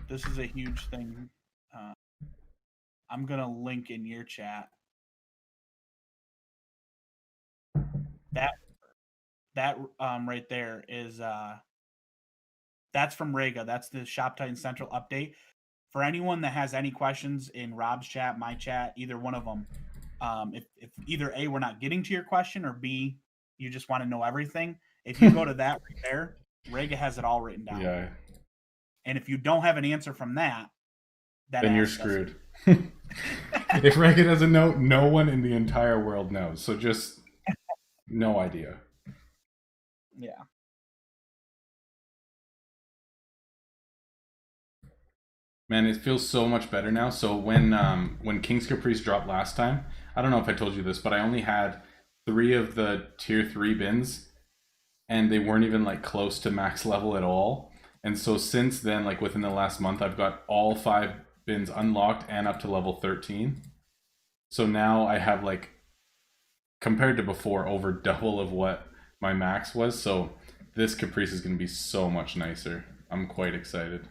This is a huge thing. I'm gonna link in your chat. That right there is that's from Rega. That's the Shop Titan Central update. For anyone that has any questions in Rob's chat, my chat, either one of them, if either A, we're not getting to your question, or B, you just want to know everything, if you go to that right there, Rega has it all written down. Yeah. And if you don't have an answer from that, Then you're ask us. screwed. If Reagan doesn't know, no one in the entire world knows. So just no idea. Yeah. Man, it feels so much better now. So when King's Caprice dropped last time, I don't know if I told you this, but I only had 3 of the tier 3 bins and they weren't even like close to max level at all. And so since then, like within the last month, I've got all 5 bins unlocked and up to level 13. So now I have like, compared to before, over double of what my max was. So this Caprice is going to be so much nicer. I'm quite excited.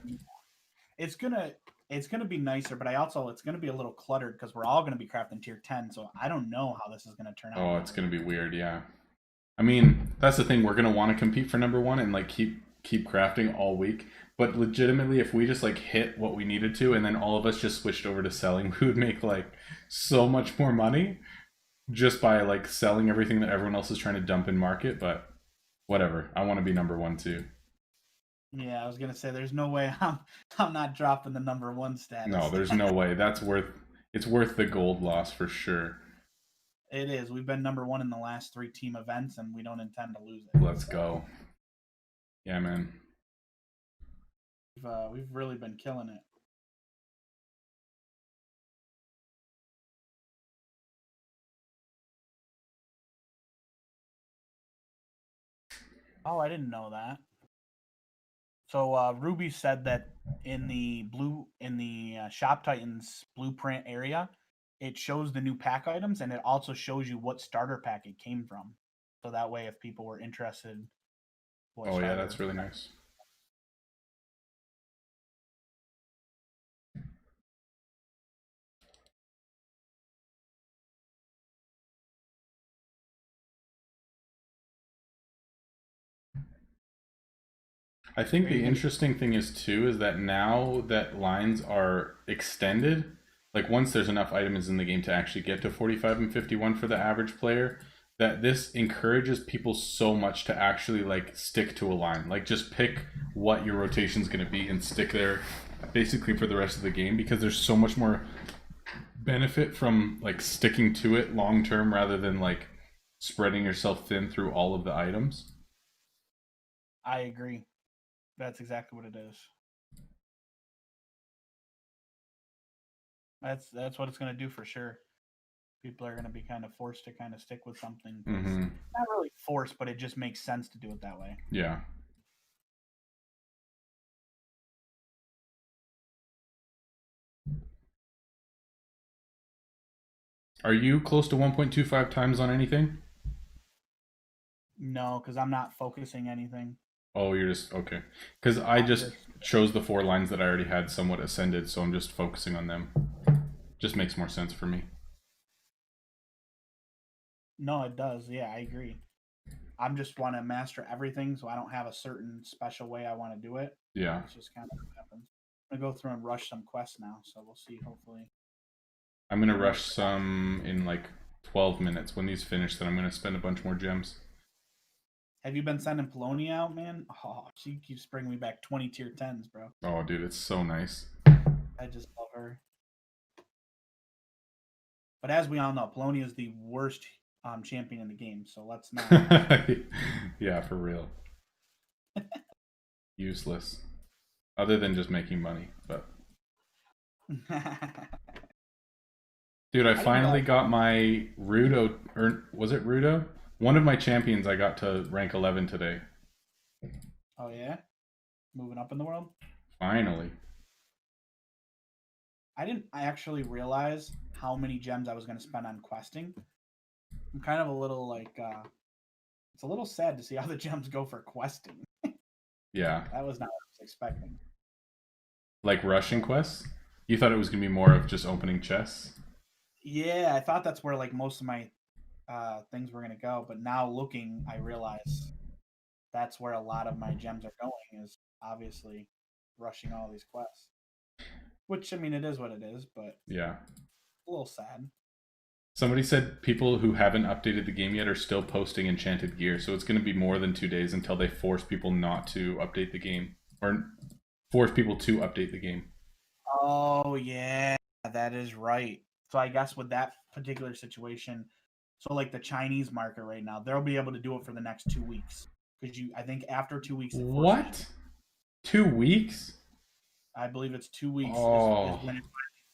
It's gonna be nicer, but it's gonna be a little cluttered because we're all gonna be crafting tier 10. So I don't know how this is gonna turn out. Oh, it's going to be weird, yeah. I mean, that's the thing. We're going to want to compete for number 1 and like keep crafting all week. But legitimately, if we just like hit what we needed to and then all of us just switched over to selling, we would make like so much more money just by like selling everything that everyone else is trying to dump in market. But whatever, I want to be number 1 too. Yeah, I was gonna say there's no way I'm not dropping the number 1 status. No, there's no way. It's worth the gold loss for sure. It is. We've been number 1 in the last 3 team events, and we don't intend to lose it. Let's go. Yeah, man. We've really been killing it. Oh, I didn't know that. So Ruby said that in the Shop Titans blueprint area, it shows the new pack items, and it also shows you what starter pack it came from. So that way, if people were interested, Oh yeah, that's really nice. I think the interesting thing is too is that now that lines are extended, like once there's enough items in the game to actually get to 45 and 51 for the average player, that this encourages people so much to actually like stick to a line. Like just pick what your rotation's going to be and stick there basically for the rest of the game, because there's so much more benefit from like sticking to it long term rather than like spreading yourself thin through all of the items. I agree. That's exactly what it is. That's what it's going to do for sure. People are going to be kind of forced to kind of stick with something. Not really forced, but it just makes sense to do it that way. Yeah. Are you close to 1.25 times on anything? No, because I'm not focusing anything. Oh, you're just okay. Because I just chose the 4 lines that I already had somewhat ascended, so I'm just focusing on them. Just makes more sense for me. No, it does. Yeah, I agree. I'm just want to master everything, so I don't have a certain special way I want to do it. Yeah. It's just kind of what happens. I'm gonna go through and rush some quests now, so we'll see. Hopefully, I'm gonna rush some in like 12 minutes. When these finish, then I'm gonna spend a bunch more gems. Have you been sending Polonia out, man? Oh, she keeps bringing me back 20 tier 10s, bro. Oh, dude, it's so nice. I just love her. But as we all know, Polonia is the worst champion in the game, so let's not. Yeah, for real. Useless. Other than just making money, but. Dude, I finally got my Rudo, or was it Rudo? One of my champions I got to rank 11 today. Oh yeah? Moving up in the world? Finally. I actually realize how many gems I was going to spend on questing. I'm kind of a little like, it's a little sad to see how the gems go for questing. Yeah. That was not what I was expecting. Like rushing quests? You thought it was going to be more of just opening chests? Yeah, I thought that's where like most of my things were going to go, but now looking, I realize that's where a lot of my gems are going, is obviously rushing all these quests. Which, I mean, it is what it is, but yeah, a little sad. Somebody said people who haven't updated the game yet are still posting enchanted gear, so it's going to be more than 2 days until they force people not to update the game, or force people to update the game. Oh yeah, that is right. So I guess with that particular situation, so like the Chinese market right now, they'll be able to do it for the next 2 weeks, because I think after 2 weeks. What? 2 weeks? I believe it's 2 weeks is when it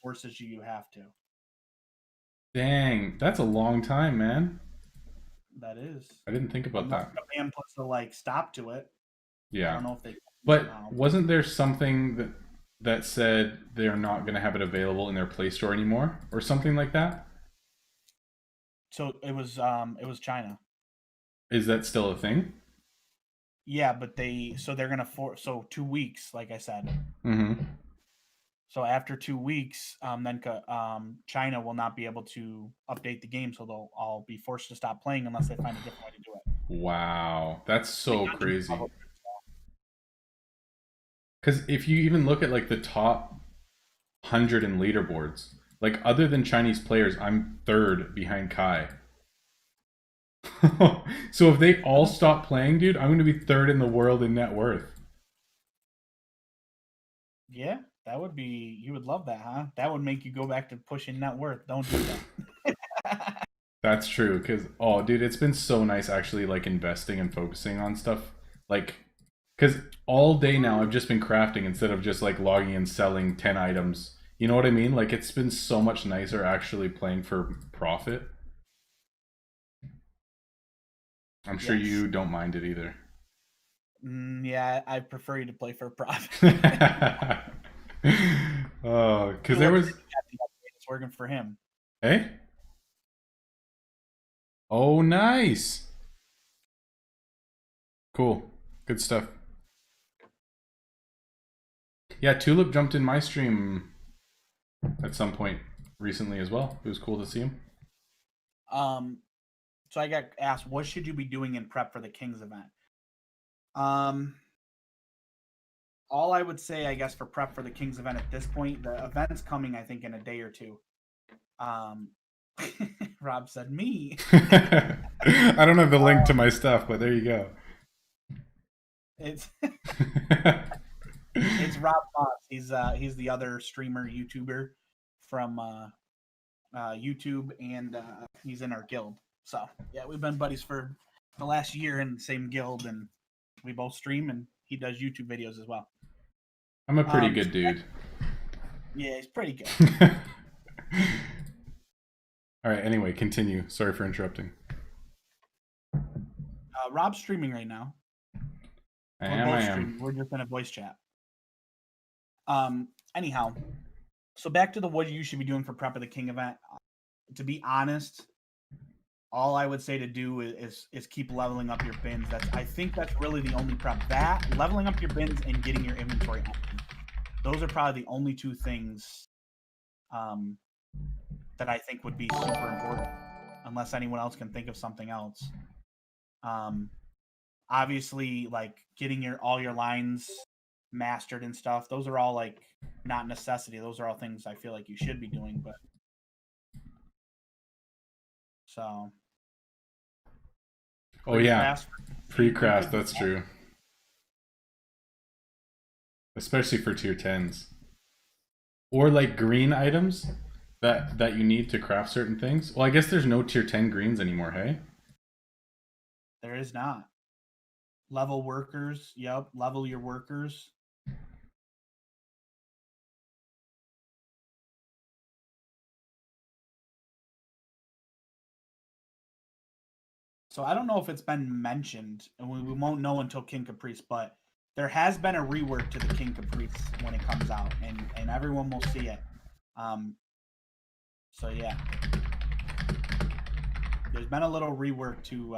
forces you. You have to. Dang, that's a long time, man. That is. I didn't think about that. Japan puts a like stop to it. Yeah. I don't know if they. But wasn't there something that said they're not going to have it available in their Play Store anymore, or something like that? So it was China. Is that still a thing? Yeah, but they're gonna so 2 weeks, like I said. Mm-hmm. So after 2 weeks, then China will not be able to update the game, so they'll all be forced to stop playing unless they find a different way to do it. Wow, that's so crazy. Because if you even look at like the top 100 in leaderboards, like other than Chinese players, I'm 3rd behind Kai. So if they all stop playing, dude, I'm going to be 3rd in the world in net worth. Yeah, that would be. You would love that, huh? That would make you go back to pushing net worth. Don't do that. That's true, because oh, dude, it's been so nice actually like investing and focusing on stuff, like because all day now I've just been crafting instead of just like logging and selling 10 items. You know what I mean? Like it's been so much nicer actually playing for profit. I'm sure you don't mind it either. Yeah, I prefer you to play for profit. Oh, because there was. It's working for him. Hey? Oh, nice. Cool. Good stuff. Yeah, Tulip jumped in my stream at some point recently as well. It was cool to see him. So I got asked, what should you be doing in prep for the Kings event? All I would say, I guess, for prep for the Kings event at this point, the event's coming, I think, in a day or two. Rob said me. I don't have the link to my stuff, but there you go. It's it's RobMauds. He's the other streamer YouTuber from YouTube, and he's in our guild. So yeah, we've been buddies for the last year in the same guild, and we both stream, and he does YouTube videos as well. I'm a pretty good dude. Yeah, he's pretty good. All right, anyway, continue. Sorry for interrupting. Rob's streaming right now. I am. We're just in a voice chat. Anyhow, so back to the what you should be doing for prep of the King event. To be honest, all I would say to do is keep leveling up your bins. I think that's really the only prep. That leveling up your bins and getting your inventory empty. Those are probably the only two things that I think would be super important, unless anyone else can think of something else. Obviously, like getting all your lines mastered and stuff, those are all like not necessity. Those are all things I feel like you should be doing, but so oh yeah, pre-craft, that's true, especially for tier 10s or like green items that you need to craft certain things. Well, I guess there's no tier 10 greens anymore. Hey, there is not. Level workers. Yep, level your workers. So I don't know if it's been mentioned, and we won't know until King Caprice, but there has been a rework to the King Caprice when it comes out, and everyone will see it. So yeah, there's been a little rework to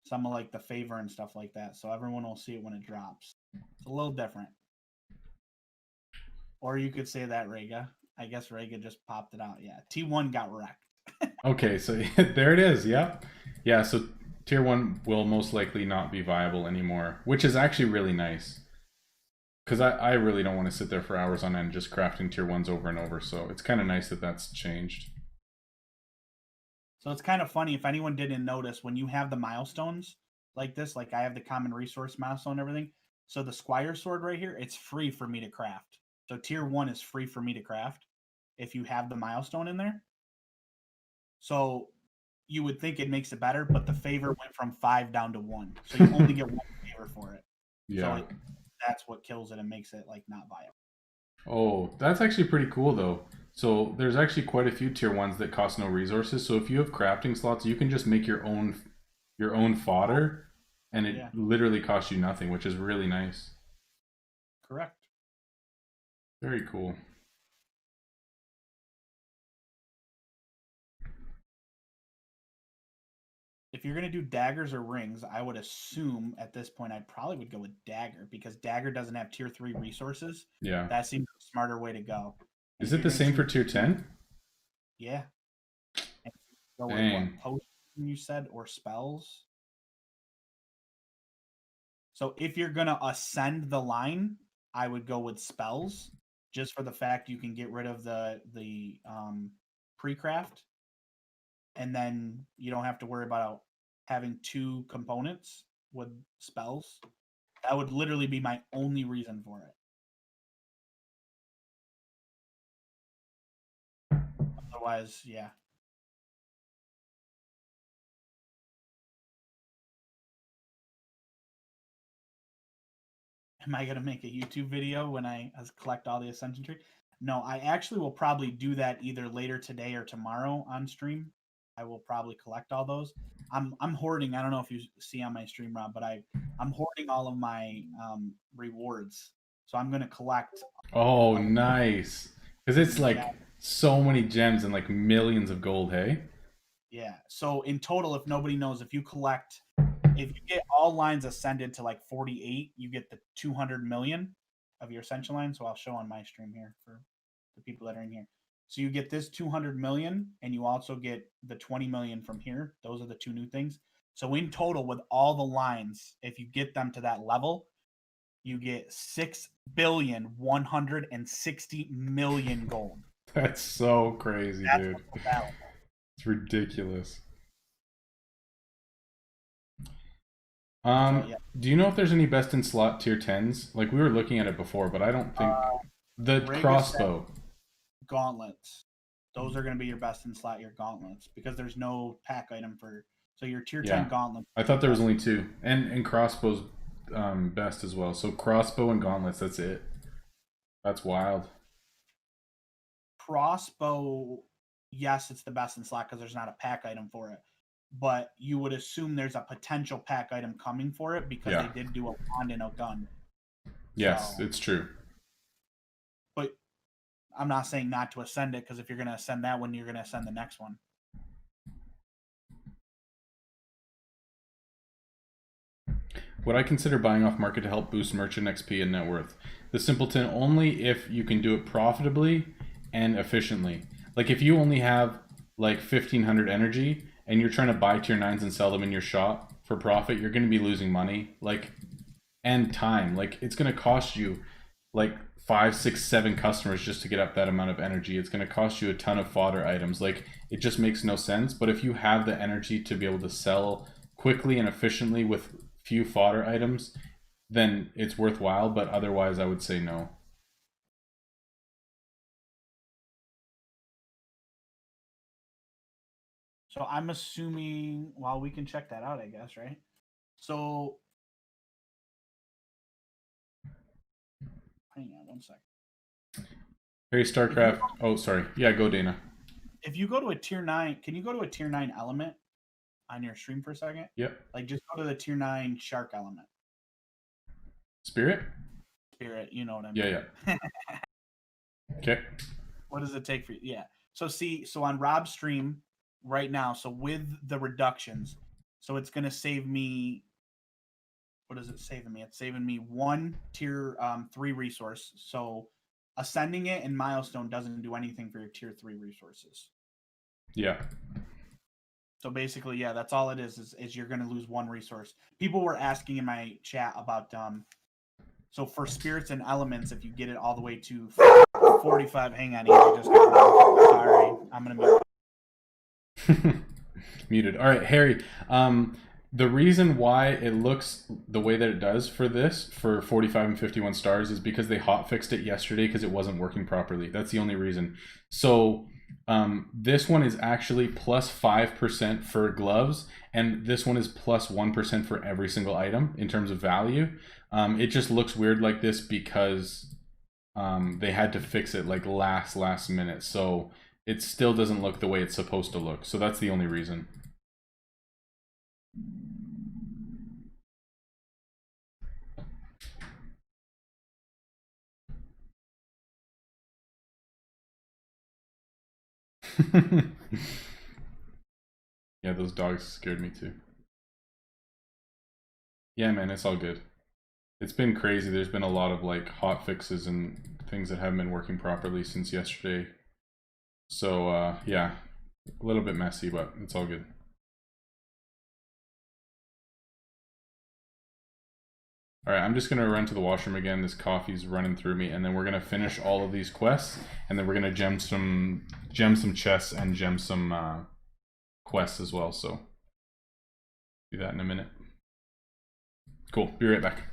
some of like the favor and stuff like that, so everyone will see it when it drops. It's a little different. Or you could say that Rega. I guess Rega just popped it out. Yeah, T10 got wrecked. okay, so there it is. Yep. Yeah, so tier 1 will most likely not be viable anymore, which is actually really nice. Because I really don't want to sit there for hours on end just crafting tier 1s over and over, so it's kind of nice that that's changed. So it's kind of funny, if anyone didn't notice, when you have the milestones like this, like I have the common resource milestone and everything, so the Squire sword right here, it's free for me to craft. So tier 1 is free for me to craft if you have the milestone in there. So you would think it makes it better, but the favor went from 5 down to 1. So you only get 1 favor for it. Yeah. So like, that's what kills it and makes it like not viable. Oh, that's actually pretty cool though. So there's actually quite a few tier 1s that cost no resources. So if you have crafting slots, you can just make your own fodder, and it literally costs you nothing, which is really nice. Correct. Very cool. If you're going to do daggers or rings, I would assume at this point I probably would go with dagger, because dagger doesn't have tier 3 resources. Yeah. That seems a smarter way to go. Is it the same for tier 10? Yeah. And go Dang. with what potion you said, or spells? So if you're going to ascend the line, I would go with spells, just for the fact you can get rid of the pre-craft, and then you don't have to worry about having 2 components with spells. That would literally be my only reason for it. Otherwise, yeah. Am I going to make a YouTube video when I collect all the Ascension Tree? No, I actually will probably do that either later today or tomorrow on stream. I will probably collect all those. I'm hoarding. I don't know if you see on my stream, Rob, but I'm hoarding all of my rewards. So I'm going to collect. Oh, nice. Because it's like so many gems and like millions of gold, hey? Yeah. So in total, if nobody knows, if you get all lines ascended to like 48, you get the 200 million of your ascension line. So I'll show on my stream here for the people that are in here. So you get this 200 million, and you also get the 20 million from here. Those are the two new things. So in total, with all the lines, if you get them to that level, you get 6,160,000,000 gold. That's so crazy, That's dude. what's available. It's ridiculous. So yeah, Do you know if there's any best in slot tier 10s? Like we were looking at it before, but I don't think the Rig crossbow. gauntlets. Those are going to be your best in slot, your gauntlets, because there's no pack item for. So your tier 10 Yeah. gauntlet. I thought there was only two. And crossbows best as well. So crossbow and gauntlets, that's it. That's wild. Crossbow, yes, it's the best in slot because there's not a pack item for it. But you would assume there's a potential pack item coming for it because Yeah. they did do a wand and a gun. Yes, So, it's true. but I'm not saying not to ascend it, because if you're going to ascend that one, you're going to ascend the next one. Would I consider buying off market to help boost merchant XP and net worth? The simpleton, only if you can do it profitably and efficiently. Like if you only have like 1500 energy and you're trying to buy tier 9s and sell them in your shop for profit, you're going to be losing money, like, and time. Like it's going to cost you like 5, 6, 7 customers just to get up that amount of energy. It's going to cost you a ton of fodder items. Like it just makes no sense. But if you have the energy to be able to sell quickly and efficiently with few fodder items, then it's worthwhile. But otherwise, I would say no. So I'm assuming, well, we can check that out, I guess, right? So, hang on one second. Hey, Starcraft. Oh, sorry. Yeah, go Dana. If you go to a tier 9, can you go to a tier 9 element on your stream for a second? Yep. Like just go to the tier 9 shark element. Spirit? Spirit, you know what I mean. Yeah. Okay. What does it take for you? Yeah. So on Rob's stream right now, so with the reductions, so it's going to save me, what is it saving me? It's saving me 1 tier 3 resource. So ascending it and milestone doesn't do anything for your tier 3 resources. Yeah. So basically, yeah, that's all it is you're going to lose 1 resource. People were asking in my chat about so for spirits and elements, if you get it all the way to 45, hang on, sorry, I'm going to mute. Muted. All right, Harry. The reason why it looks the way that it does for this, for 45 and 51 stars, is because they hotfixed it yesterday because it wasn't working properly. That's the only reason. So this one is actually plus 5% for gloves, and this one is plus 1% for every single item in terms of value. It just looks weird like this because they had to fix it like last minute. So it still doesn't look the way it's supposed to look. So that's the only reason. Yeah, those dogs scared me too. Yeah, man, it's all good. It's been crazy. There's been a lot of like hot fixes and things that haven't been working properly since yesterday. So yeah, a little bit messy, but it's all good. All right, I'm just gonna run to the washroom again. This coffee's running through me, and then we're gonna finish all of these quests, and then we're gonna gem some chests and gem some quests as well. So do that in a minute. Cool. Be right back.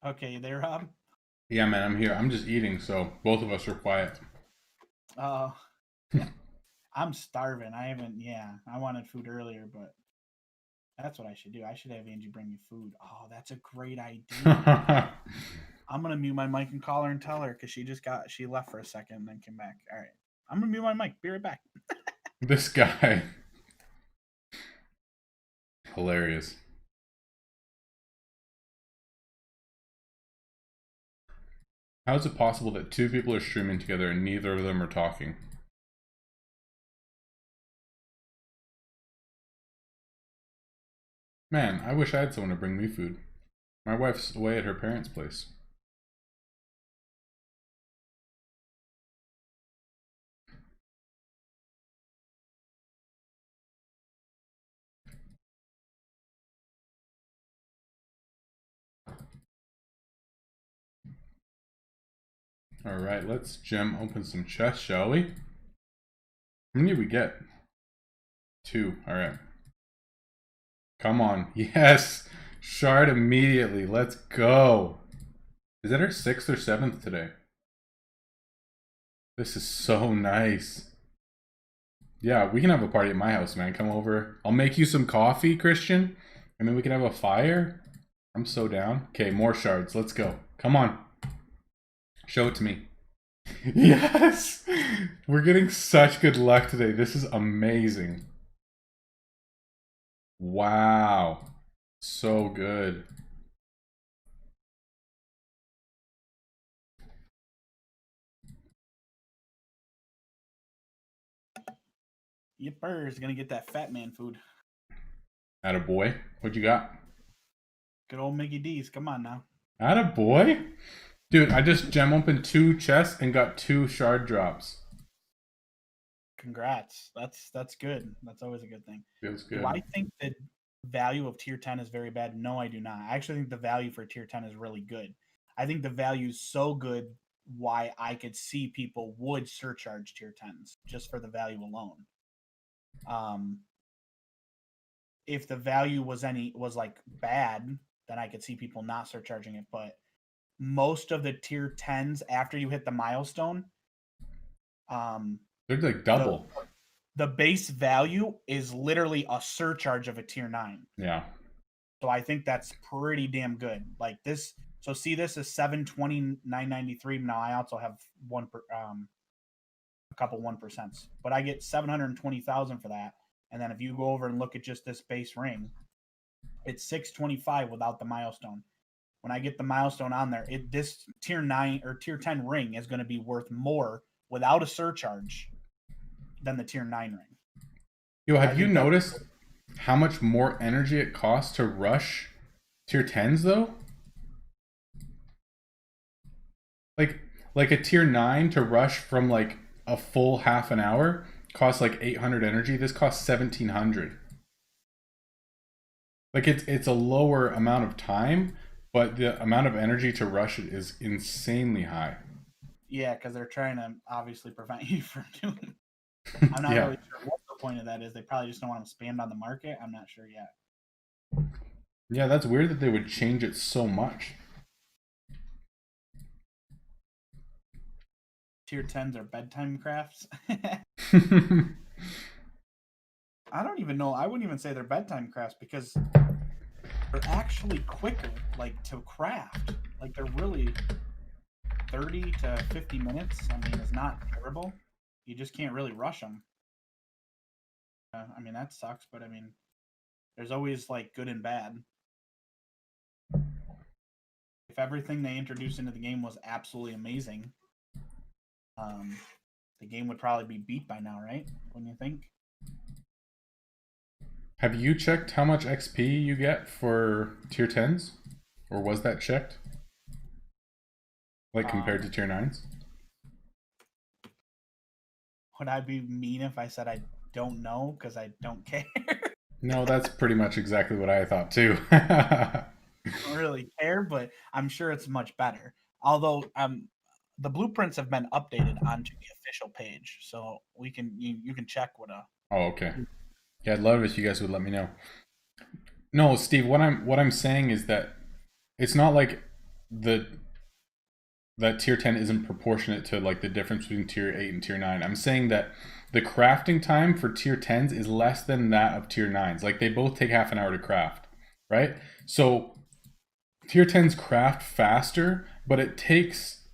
Okay, you there, Rob? Yeah, man, I'm here. I'm just eating, so both of us are quiet. Uh, I'm starving. I haven't. Yeah, I wanted food earlier, but that's what I should do. I should have Angie bring me food. Oh, that's a great idea. I'm gonna mute my mic and call her and tell her because she left for a second and then came back. All right, I'm gonna mute my mic. Be right back. This guy. Hilarious. How is it possible that two people are streaming together and neither of them are talking? Man, I wish I had someone to bring me food. My wife's away at her parents' place. Alright, let's gem open some chests, shall we? How many did we get? 2. Alright. Come on. Yes! Shard immediately. Let's go. Is that our 6th or 7th today? This is so nice. Yeah, we can have a party at my house, man. Come over. I'll make you some coffee, Christian. And then we can have a fire. I'm so down. Okay, more shards. Let's go. Come on. Show it to me. Yes! We're getting such good luck today. This is amazing. Wow. So good. Yipper is gonna get that fat man food. Attaboy. What you got? Good old Mickey D's. Come on now. Attaboy? Dude, I just gem opened 2 chests and got 2 shard drops. Congrats. That's good. That's always a good thing. Feels good. Do I think the value of tier 10 is very bad? No, I do not. I actually think the value for tier 10 is really good. I think the value is so good why I could see people would surcharge tier 10s just for the value alone. If the value was like bad, then I could see people not surcharging it. But most of the tier 10s after you hit the milestone, they're like double. The base value is literally a surcharge of a tier 9. Yeah. So I think that's pretty damn good. Like this. So see, this is 729.93. Now I also have a couple 1%, but I get 720,000 for that. And then if you go over and look at just this base ring, it's 625 without the milestone. When I get the milestone on there, this tier 9 or tier 10 ring is going to be worth more without a surcharge than the tier 9 ring. Yo, have you noticed how much more energy it costs to rush tier 10s though? Like a tier 9 to rush from like a full half an hour costs like 800 energy. This costs 1700. Like it's a lower amount of time, but the amount of energy to rush it is insanely high. Yeah, because they're trying to obviously prevent you from doing. I'm not really sure what the point of that is. They probably just don't want them spammed on the market. I'm not sure yet. Yeah, that's weird that they would change it so much. Tier 10s are bedtime crafts. I don't even know. I wouldn't even say they're bedtime crafts because they're actually quicker, like to craft. Like they're really 30 to 50 minutes. I mean, it's not terrible. You just can't really rush them. I mean, that sucks, but I mean, there's always like good and bad. If everything they introduced into the game was absolutely amazing, the game would probably be beat by now, right? Wouldn't you think? Have you checked how much XP you get for tier 10s? Or was that checked? Like compared to tier 9s? Would I be mean if I said I don't know because I don't care? No, that's pretty much exactly what I thought too. I don't really care, but I'm sure it's much better. Although the blueprints have been updated onto the official page, so you can check what a. Oh, okay. Yeah, I'd love it if you guys would let me know. No, Steve, what I'm saying is that it's not like that tier 10 isn't proportionate to like the difference between tier 8 and tier 9. I'm saying that the crafting time for tier 10s is less than that of tier 9s. Like they both take half an hour to craft, right? So tier 10s craft faster, but it takes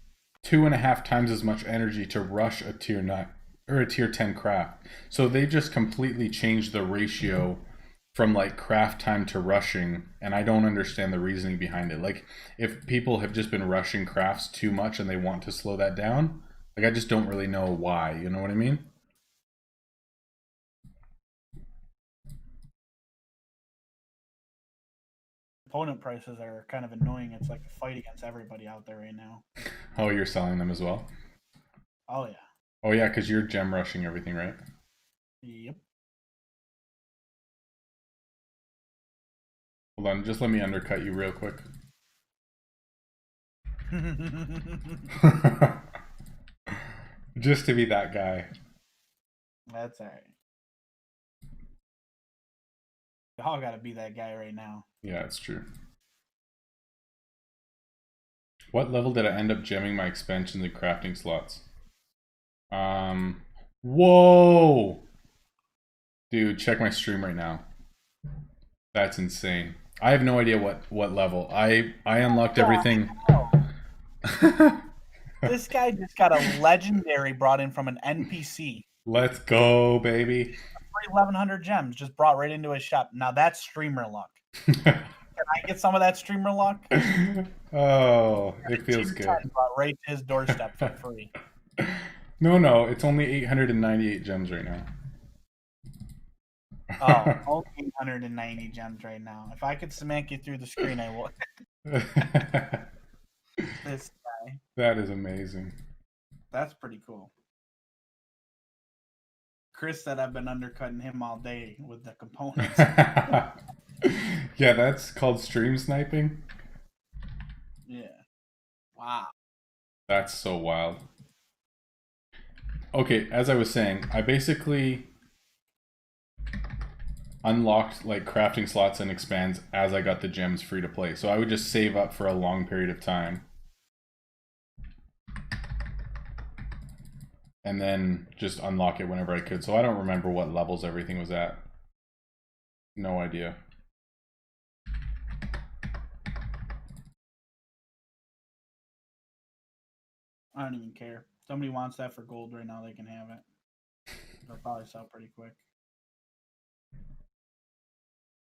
2.5 times as much energy to rush a tier 9 or a tier 10 craft. So they just completely changed the ratio from like craft time to rushing, and I don't understand the reasoning behind it. Like if people have just been rushing crafts too much and they want to slow that down, like I just don't really know why, you know what I mean? Opponent prices are kind of annoying. It's like a fight against everybody out there right now. Oh, you're selling them as well? Oh yeah. Oh yeah, because you're gem rushing everything, right? Yep. Hold on, just let me undercut you real quick. Just to be that guy. That's all right. Y'all gotta be that guy right now. Yeah, it's true. What level did I end up gemming my expansions and crafting slots? Whoa! Dude, check my stream right now. That's insane. I have no idea what level. I unlocked everything. This guy just got a legendary brought in from an NPC. Let's go, baby. 1,100 gems just brought right into his shop. Now that's streamer luck. Can I get some of that streamer luck? Oh, it feels good. Brought right to his doorstep for free. No, it's only 898 gems right now. Oh, only 890 gems right now. If I could smack you through the screen, I would. This guy. That is amazing. That's pretty cool. Chris said I've been undercutting him all day with the components. Yeah, that's called stream sniping. Yeah. Wow. That's so wild. Okay, as I was saying, I basically unlocked like crafting slots and expands as I got the gems free to play. So I would just save up for a long period of time. And then just unlock it whenever I could. So I don't remember what levels everything was at. No idea. I don't even care. If somebody wants that for gold right now, they can have it. They'll probably sell pretty quick.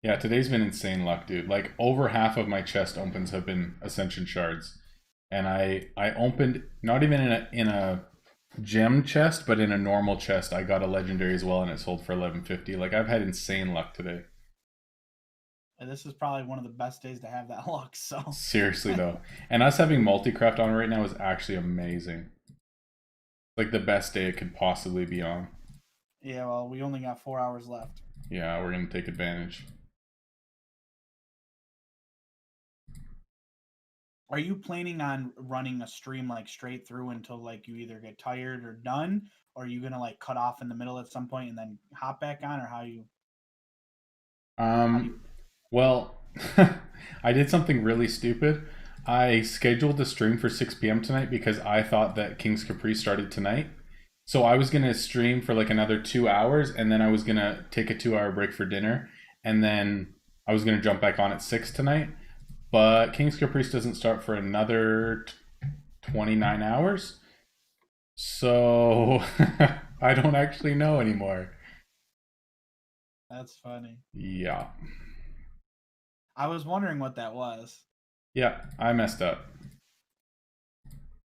Yeah, today's been insane luck, dude. Like over half of my chest opens have been Ascension shards. And I opened not even in a gem chest, but in a normal chest, I got a legendary as well, and it sold for 1150. Like I've had insane luck today. And this is probably one of the best days to have that luck. So Seriously though, and us having multi-craft on right now is actually amazing. Like the best day it could possibly be on. Yeah, well, we only got 4 hours left. Yeah, we're gonna take advantage. Are you planning on running a stream like straight through until like you either get tired or done, or are you gonna like cut off in the middle at some point and then hop back on, or how you? Well, I did something really stupid. I scheduled the stream for 6 p.m. tonight because I thought that King's Capri started tonight. So I was gonna stream for like another 2 hours, and then I was gonna take a 2 hour break for dinner, and then I was gonna jump back on at 6 tonight. But King's Caprice doesn't start for another 29 hours. So I don't actually know anymore. That's funny. Yeah. I was wondering what that was. Yeah, I messed up.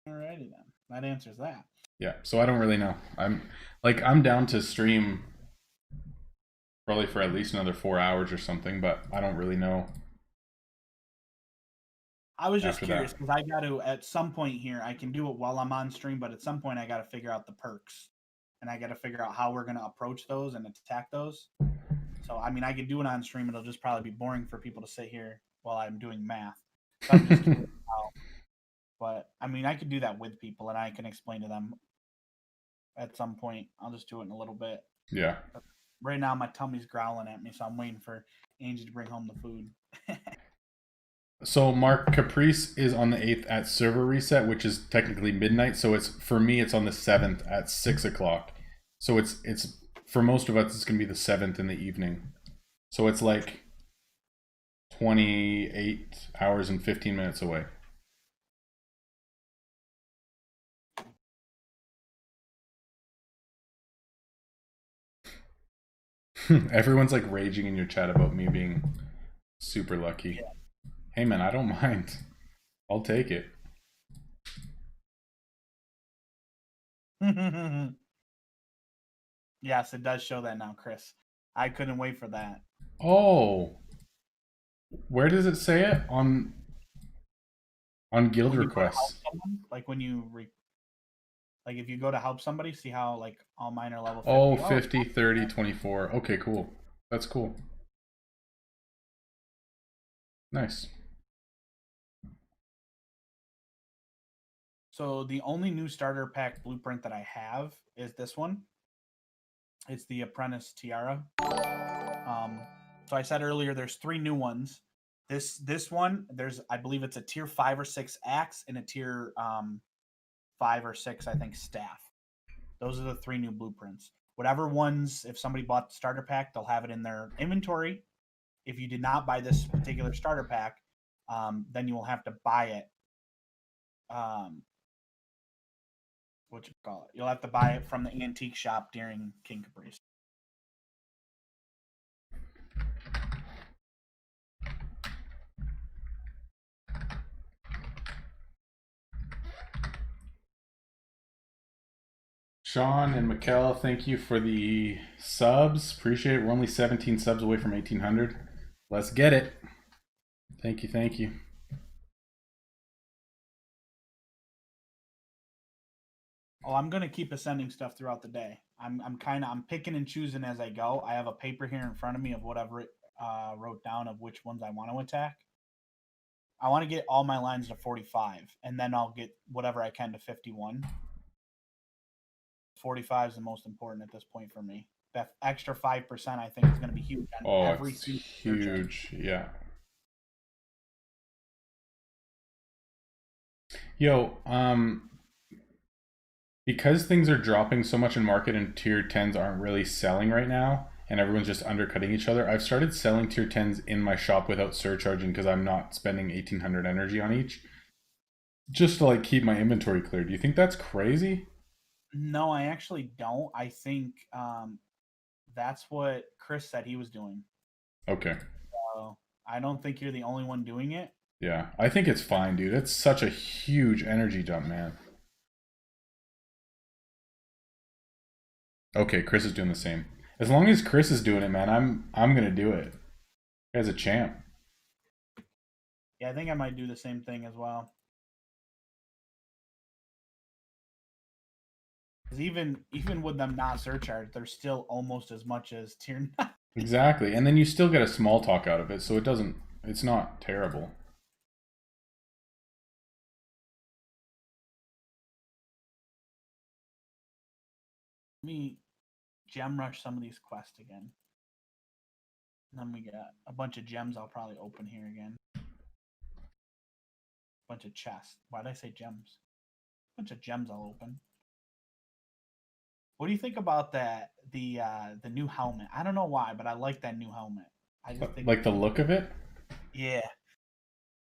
Alrighty then. That answers that. Yeah, so I don't really know. I'm down to stream probably for at least another 4 hours or something, but I don't really know. I was just curious because I got to, at some point here, I can do it while I'm on stream, but at some point I got to figure out the perks, and I got to figure out how we're going to approach those and attack those. So, I mean, I could do it on stream. It'll just probably be boring for people to sit here while I'm doing math. So I'm just curious how. But, I mean, I could do that with people, and I can explain to them at some point. I'll just do it in a little bit. Yeah. But right now, my tummy's growling at me, so I'm waiting for Angie to bring home the food. So Mark, Caprice is on the 8th at server reset, which is technically midnight. So it's for me, it's on the 7th at 6 o'clock. So it's for most of us, it's gonna be the 7th in the evening. So it's like 28 hours and 15 minutes away. Everyone's like raging in your chat about me being super lucky. Hey man, I don't mind. I'll take it. Yes, it does show that now, Chris. I couldn't wait for that. Oh, where does it say it on guild When you go to help requests? someone, like when you like if you go to help somebody, see how like all mine are level 50. Oh, 50, 30, 24. Okay, cool. That's cool. Nice. So the only new starter pack blueprint that I have is this one. It's the Apprentice Tiara. So I said earlier, there's 3 new ones. This one, I believe it's a tier 5 or 6 axe and a tier 5 or 6, I think, staff. Those are the 3 new blueprints. Whatever ones, if somebody bought the starter pack, they'll have it in their inventory. If you did not buy this particular starter pack, then you will have to buy it. What you call it? You'll have to buy it from the antique shop during King Caprice. Sean and Mikkel, thank you for the subs. Appreciate it. We're only 17 subs away from 1800. Let's get it. Thank you, thank you. Oh, I'm gonna keep ascending stuff throughout the day. I'm picking and choosing as I go. I have a paper here in front of me of what I've wrote down of which ones I want to attack. I want to get all my lines to 45, and then I'll get whatever I can to 51. 45 is the most important at this point for me. That extra 5% I think is going to be huge on every it's huge. Yeah. Yo, because things are dropping so much in market and tier 10s aren't really selling right now and everyone's just undercutting each other, I've started selling tier 10s in my shop without surcharging because I'm not spending 1800 energy on each, just to like keep my inventory clear. Do you think that's crazy? No, I actually don't. I think that's what Chris said he was doing. Okay. So I don't think you're the only one doing it. Yeah, I think it's fine, dude. It's such a huge energy jump, man. Okay, Chris is doing the same. As long as Chris is doing it, man, I'm gonna do it. As a champ. Yeah, I think I might do the same thing as well. Because even with them not surcharged, they're still almost as much as tier 9. Exactly, and then you still get a small talk out of it, so it's not terrible. Let me gem rush some of these quests again. And then we got a bunch of gems I'll probably open here again. Bunch of chests. Why did I say gems? Bunch of gems I'll open. What do you think about that? The new helmet. I don't know why, but I like that new helmet. I just think Like the look of it? Yeah.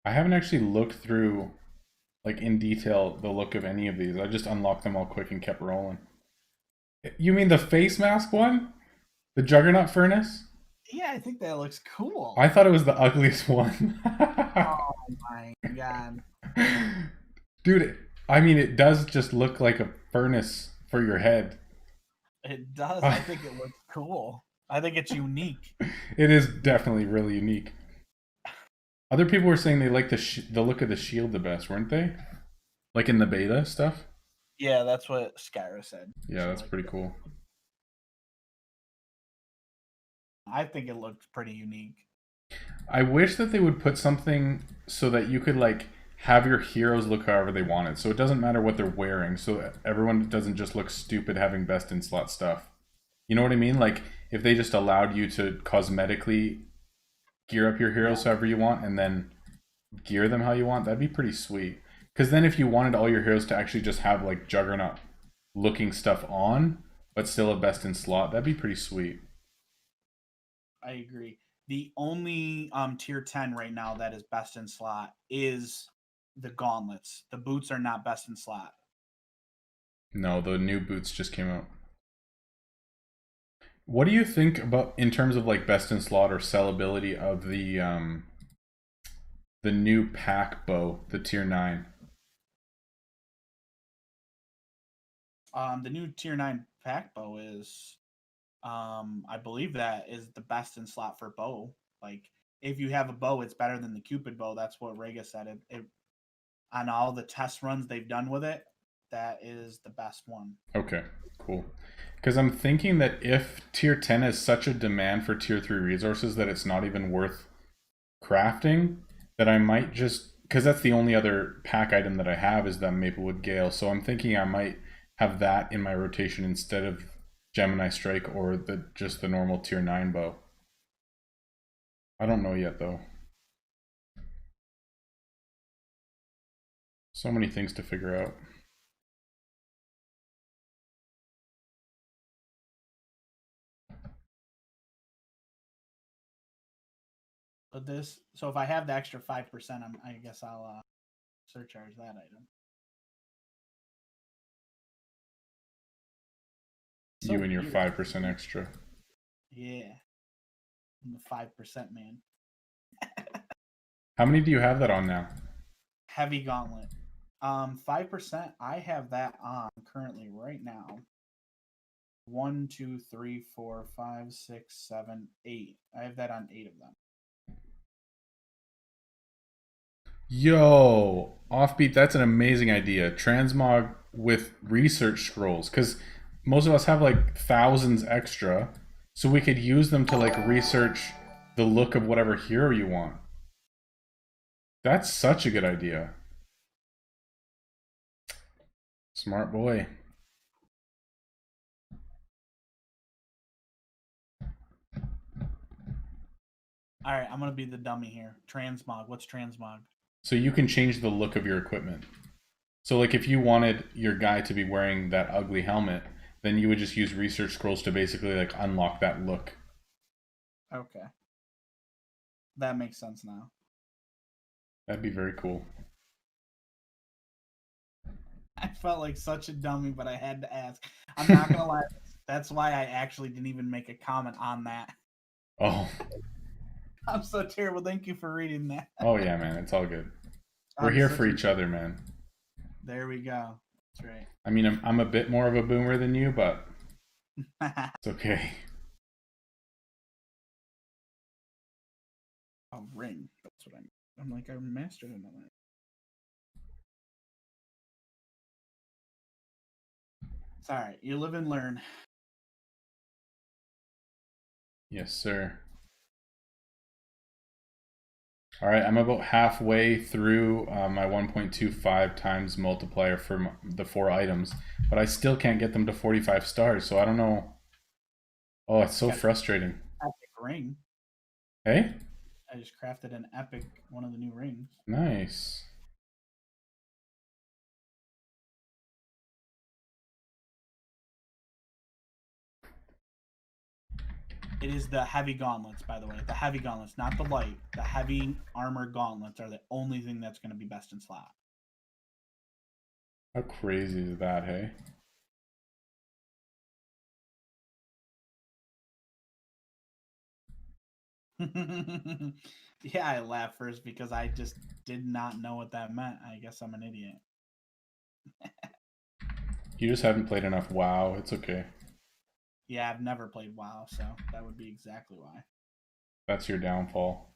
I haven't actually looked through like in detail the look of any of these. I just unlocked them all quick and kept rolling. You mean the face mask one? The Juggernaut Furnace? Yeah, I think that looks cool. I thought it was the ugliest one. Oh my god. Dude, I mean, it does just look like a furnace for your head. It does. I think it looks cool. I think it's unique. It is definitely really unique. Other people were saying they like the look of the shield the best, weren't they? Like in the beta stuff? Yeah, that's what Skyra said. Yeah, that's pretty cool. I think it looks pretty unique. I wish that they would put something so that you could like have your heroes look however they wanted. So it doesn't matter what they're wearing, so everyone doesn't just look stupid having best in slot stuff. You know what I mean? Like if they just allowed you to cosmetically gear up your heroes however you want, and then gear them how you want, that'd be pretty sweet. Because then if you wanted all your heroes to actually just have like Juggernaut looking stuff on, but still a best in slot, that'd be pretty sweet. I agree. The only tier 10 right now that is best in slot is the gauntlets. The boots are not best in slot. No, the new boots just came out. What do you think about in terms of like best in slot or sellability of the new pack bow, the tier 9? The new tier 9 pack bow is I believe that is the best in slot for bow. Like if you have a bow, it's better than the Cupid bow. That's what Rega said. It on all the test runs they've done with it, that is the best one. Okay, cool. Because I'm thinking that if tier 10 has such a demand for tier 3 resources that it's not even worth crafting, that I might just, because that's the only other pack item that I have is that Maplewood Gale. So I'm thinking I might have that in my rotation instead of Gemini Strike or just the normal tier 9 bow. I don't know yet though. So many things to figure out. But so if I have the extra 5%, I guess I'll surcharge that item. So you and your 5% extra. Yeah. I'm the 5% man. How many do you have that on now? Heavy gauntlet. 5%. I have that on currently right now. 1, 2, 3, 4, 5, 6, 7, 8. I have that on 8 of them. Yo, Offbeat, that's an amazing idea. Transmog with research scrolls, because most of us have like thousands extra, so we could use them to like research the look of whatever hero you want. That's such a good idea. Smart boy. All right, I'm going to be the dummy here. Transmog. What's transmog? So you can change the look of your equipment. So like if you wanted your guy to be wearing that ugly helmet, then you would just use research scrolls to basically like unlock that look. Okay. That makes sense now. That'd be very cool. I felt like such a dummy, but I had to ask. I'm not going to lie. That's why I actually didn't even make a comment on that. Oh. I'm so terrible. Thank you for reading that. Oh yeah, man. It's all good. We're here for each other, man. There we go. That's right. I mean, I'm a bit more of a boomer than you, but it's okay. A ring. That's what I'm like, I mastered another. It's all right. You live and learn. Yes, sir. All right, I'm about halfway through my 1.25 times multiplier for the 4 items, but I still can't get them to 45 stars, so I don't know. Oh, it's so frustrating. Epic ring. Hey? I just crafted an epic one of the new rings. Nice. It is the heavy gauntlets, by the way. The heavy gauntlets, not the light. The heavy armor gauntlets are the only thing that's going to be best in slot. How crazy is that, hey? Yeah, I laughed first because I just did not know what that meant. I guess I'm an idiot. You just haven't played enough WoW. It's okay. Yeah, I've never played WoW, so that would be exactly why. That's your downfall.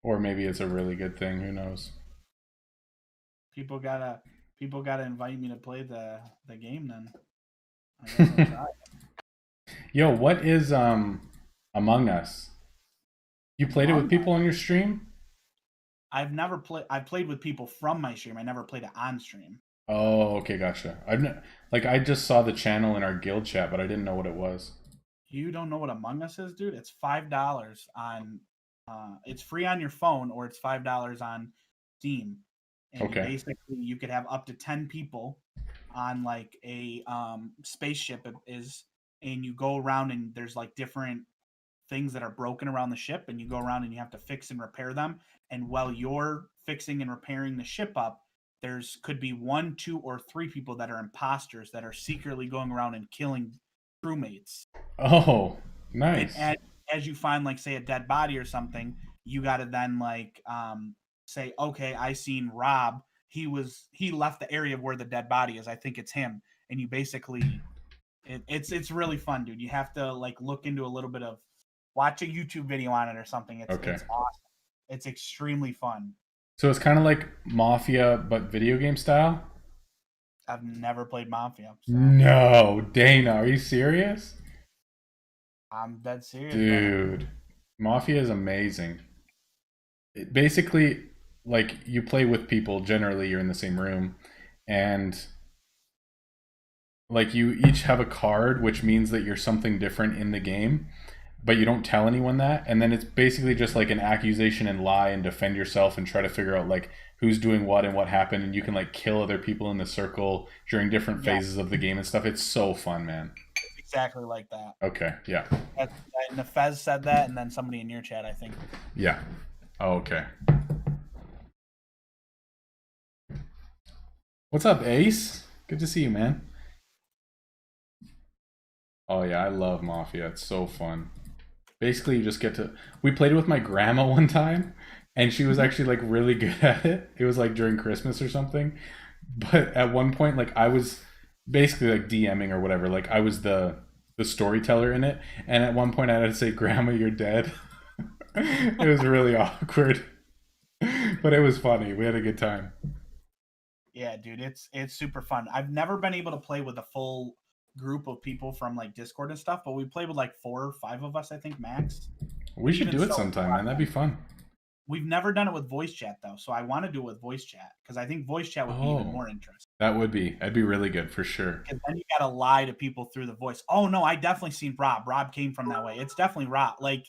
Or maybe it's a really good thing. Who knows? People gotta invite me to play the game then. I guess I'll try. Yo, what is Among Us? You played it with people on your stream? I've never played. I played with people from my stream. I never played it on stream. Oh, okay, gotcha. I just saw the channel in our guild chat, but I didn't know what it was. You don't know what Among Us is, dude? It's $5 on It's free on your phone, or it's $5 on Steam. And Okay. basically you could have up to 10 people on like a spaceship is, and you go around and there's like different things that are broken around the ship, and you go around and you have to fix and repair them. And while you're fixing and repairing the ship up, there's could be 1, 2, or 3 people that are imposters that are secretly going around and killing crewmates. Oh, And nice. as you find, like, say, a dead body or something, you got to then like say, okay, I seen Rob. He left the area where the dead body is. I think it's him. And you basically, it's really fun, dude. You have to like look into a little bit of, watch a YouTube video on it or something. Okay. It's awesome. It's extremely fun. So it's kind of like Mafia, but video game style? I've never played Mafia, so No, Dana, are you serious? I'm dead serious, Dude, Mafia is amazing. It basically, like, you play with people, generally you're in the same room, and like you each have a card, which means that you're something different in the game, but you don't tell anyone that. And then it's basically just like an accusation and lie and defend yourself and try to figure out like who's doing what and what happened. And you can like kill other people in the circle during different Yeah. phases of the game and stuff. It's so fun, man. It's exactly like that. Okay, yeah. And the Fez said that, and then somebody in your chat, I think. Yeah. Oh, okay. What's up, Ace? Good to see you, man. Oh yeah, I love Mafia. It's so fun. Basically, you just get to. We played it with my grandma one time, and she was actually like really good at it. It was like during Christmas or something. But at one point, like I was basically like DMing or whatever. Like I was the storyteller in it, and at one point I had to say, "Grandma, you're dead." It was really awkward, but it was funny. We had a good time. Yeah, dude, it's super fun. I've never been able to play with a full group of people from like Discord and stuff, but we played with like 4 or 5 of us, I think, max. We should Even do it so, sometime, man. That'd be fun. We've never done it with voice chat though, so I want to do it with voice chat because I think voice chat would be even more interesting. That would be. That'd be really good for sure. Because then you gotta lie to people through the voice. Oh no, I definitely seen Rob. Rob came from that way. It's definitely Rob. Like,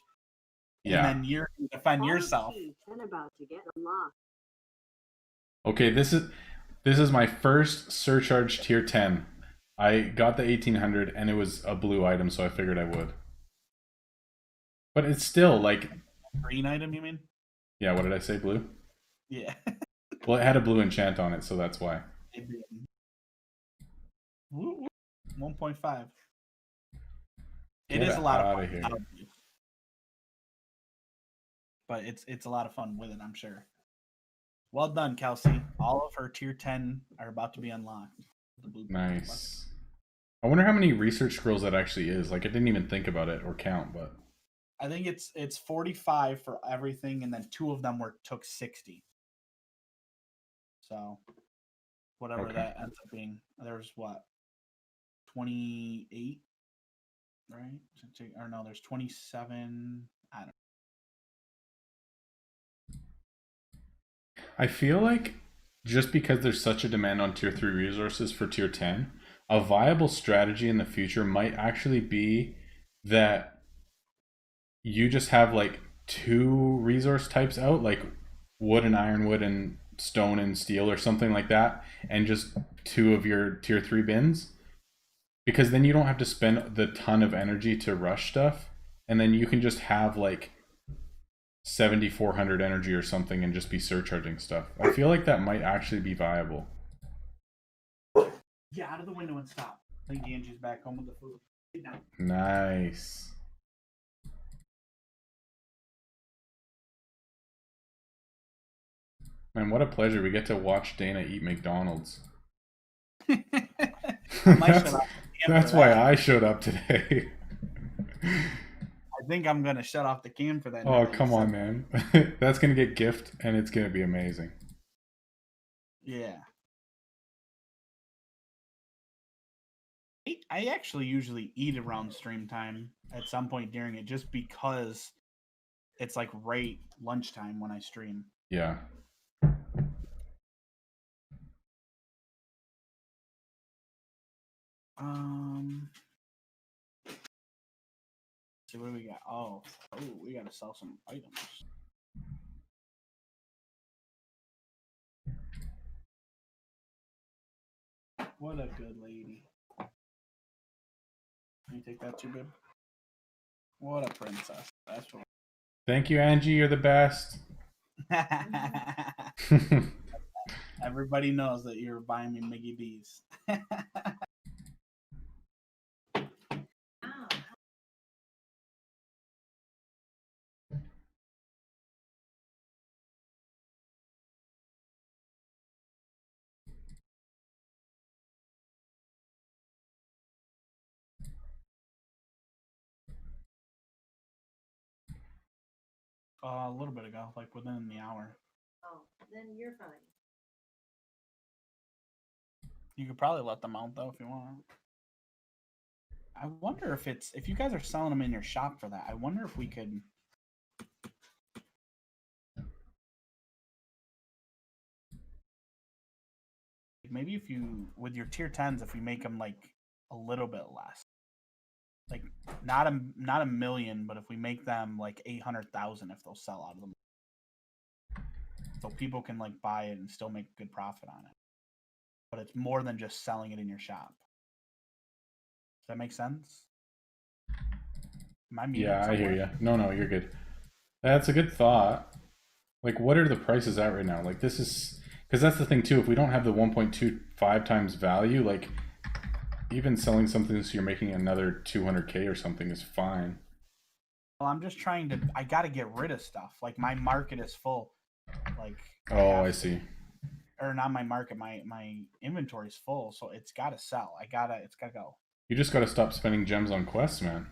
Yeah. and then you're gonna defend yourself. T10 about to get unlocked. Okay, this is my first surcharge tier 10. I got the 1800 and it was a blue item, so I figured I would. But it's still like Green item, you mean? yeah, what did I say? Blue? Yeah. Well, it had a blue enchant on it, so that's why. 1.5. It Get is a lot of outta fun. here. But it's a lot of fun with it, I'm sure. Well done, Kelsey. All of her tier 10 are about to be unlocked. Nice. I wonder how many research scrolls that actually is. Like I didn't even think about it or count, but I think it's 45 for everything, and then 2 of them took 60. So whatever Okay. that ends up being. There's what? 28, right? Or no, there's 27. I don't know. I feel like just because there's such a demand on tier 3 resources for tier 10, a viable strategy in the future might actually be that you just have like 2 resource types out, like wood and ironwood and stone and steel or something like that, and just 2 of your tier 3 bins. Because then you don't have to spend the ton of energy to rush stuff, and then you can just have like 7,400 energy or something and just be surcharging stuff. I feel like that might actually be viable. Get out of the window and stop. I think Angie's back home with the food. Sit down. Nice. Man, what a pleasure. We get to watch Dana eat McDonald's. That's why I showed up today. I think I'm going to shut off the cam for that. Oh, come on, man. That's going to get gift, and it's going to be amazing. Yeah. I actually usually eat around stream time at some point during it just because it's like right lunchtime when I stream. Yeah. See what do we got? Oh, we gotta sell some items. What a good lady. Can you take that too, babe? What a princess. That's what. Thank you, Angie. You're the best. Everybody knows that you're buying me Miggy D's. A little bit ago, like within the hour. Oh, then you're fine. You could probably let them out though if you want. I wonder if you guys are selling them in your shop for that. I wonder if we could. Maybe if you with your tier 10s, if we make them like a little bit less, like not a million, but if we make them like 800,000, if they'll sell out of them, so people can like buy it and still make a good profit on it. But it's more than just selling it in your shop. Does that make sense? Am I muted Yeah, I hear somewhere? you. No, you're good. That's a good thought. Like, what are the prices at right now? Like, this is because that's the thing too. If we don't have the 1.25 times value, like even selling something so you're making another 200K or something is fine. Well, I'm just trying to. I got to get rid of stuff. Like my market is full. Like I see. Or not my market. My inventory is full, so it's got to sell. It's got to go. You just got to stop spending gems on quests, man.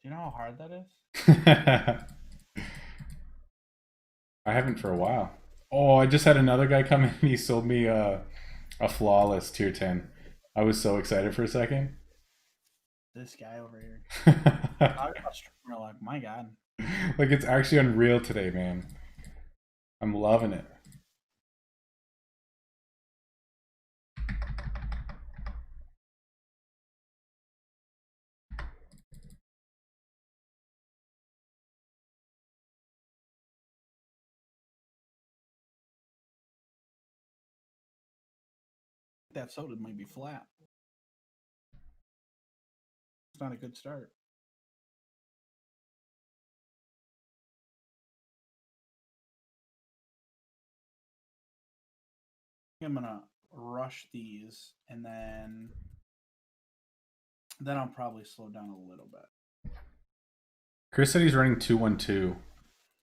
Do you know how hard that is? I haven't for a while. Oh, I just had another guy come in. He sold me a flawless tier 10. I was so excited for a second. This guy over here. Talk about streamer luck. My God. Like, it's actually unreal today, man. I'm loving it. That soda might be flat. It's not a good start. I'm gonna rush these, and then I'll probably slow down a little bit. Chris said he's running 212.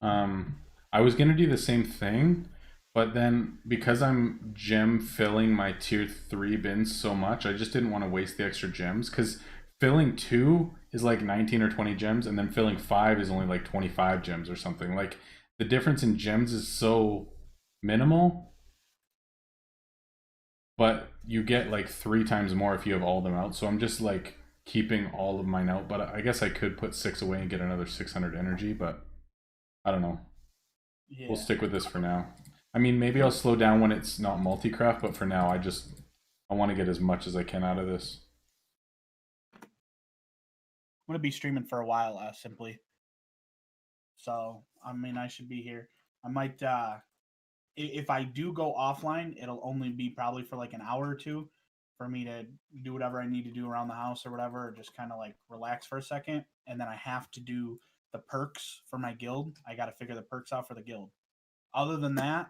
I was gonna do the same thing, but then because I'm gem filling my tier 3 bins so much, I just didn't want to waste the extra gems because filling 2 is like 19 or 20 gems, and then filling 5 is only like 25 gems or something. Like the difference in gems is so minimal, but you get like 3 times more if you have all of them out. So I'm just like keeping all of mine out, but I guess I could put 6 away and get another 600 energy, but I don't know. Yeah. We'll stick with this for now. I mean, maybe I'll slow down when it's not multi-craft, but for now I want to get as much as I can out of this. I'm gonna be streaming for a while, simply. So I mean, I should be here. I might if I do go offline, it'll only be probably for like an hour or two for me to do whatever I need to do around the house or whatever, or just kind of like relax for a second. And then I have to do the perks for my guild. I got to figure the perks out for the guild. Other than that,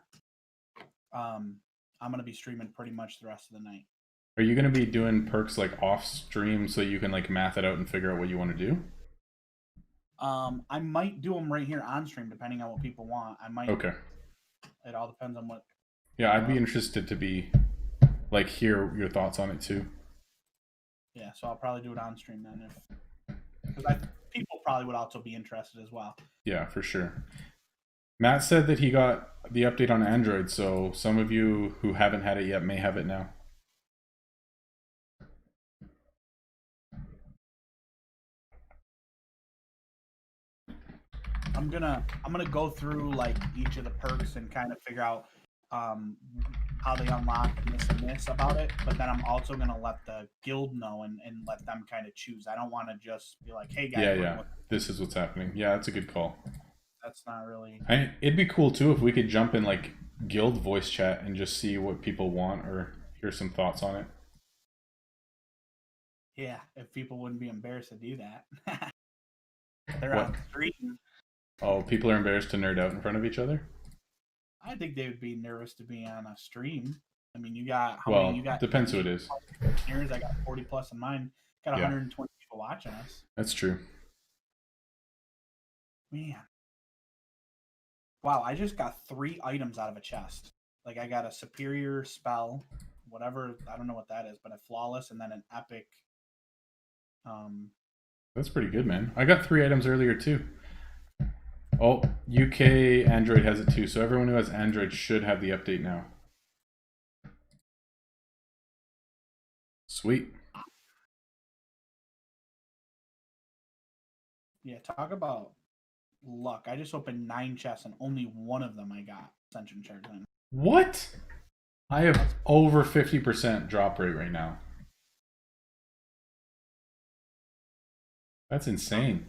I'm going to be streaming pretty much the rest of the night. Are you going to be doing perks like off stream so you can like math it out and figure out what you want to do? I might do them right here on stream, depending on what people want. I might. Okay. It all depends on what. Yeah, I'd be interested to be like hear your thoughts on it too. Yeah, so I'll probably do it on stream then, because people probably would also be interested as well. Yeah, for sure. Matt said that he got the update on Android, so some of you who haven't had it yet may have it now. I'm gonna go through like each of the perks and kind of figure out how they unlock and this about it, but then I'm also gonna let the guild know and let them kind of choose. I don't want to just be like, hey guys, Yeah, we're yeah. doing This is what's happening. Yeah, that's a good call. that's not really. It'd be cool too if we could jump in like guild voice chat and just see what people want or hear some thoughts on it. Yeah, if people wouldn't be embarrassed to do that. They're What? on stream. Oh, people are embarrassed to nerd out in front of each other? I think they would be nervous to be on a stream. I mean, you got how many? Well, You got depends who it is. listeners. I got 40 plus in mine. Got Yeah. 120 people watching us. That's true. Man. Wow, I just got 3 items out of a chest. Like I got a superior spell, whatever, I don't know what that is, but a flawless and then an epic. That's pretty good, man. I got 3 items earlier too. Oh, UK Android has it too, so everyone who has Android should have the update now. Sweet. Yeah, talk about luck. I just opened 9 chests and only one of them I got Ascension Shards in. What? I have over 50% drop rate right now. That's insane.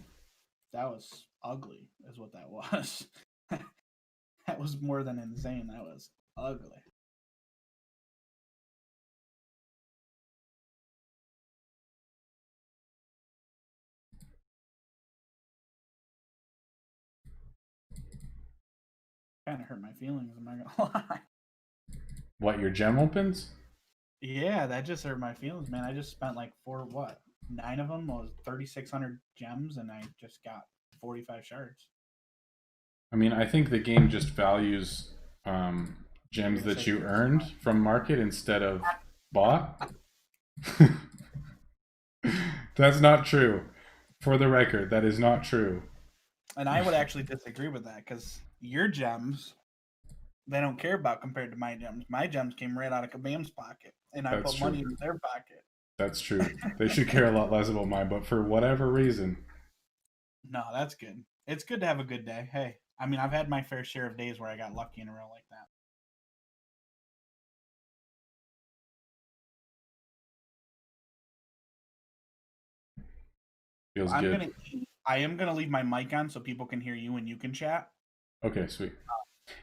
That was ugly, is what that was. That was more than insane. That was ugly. Kind of hurt my feelings, I'm not gonna lie. What, your gem opens? Yeah, that just hurt my feelings, man. I just spent like 9 of them was 3,600 gems, and I just got 45 shards. I mean, I think the game just values gems that you earned from market instead of bought. That's not true. For the record, that is not true. And I would actually disagree with that because your gems, they don't care about compared to my gems. My gems came right out of Kabam's pocket, and I That's put money true. in their pocket. That's true. They should care a lot less about mine, but for whatever reason. No, that's good. It's good to have a good day. Hey, I mean, I've had my fair share of days where I got lucky in a row like that. Feels I'm good. gonna. I am gonna leave my mic on so people can hear you and you can chat. Okay, sweet.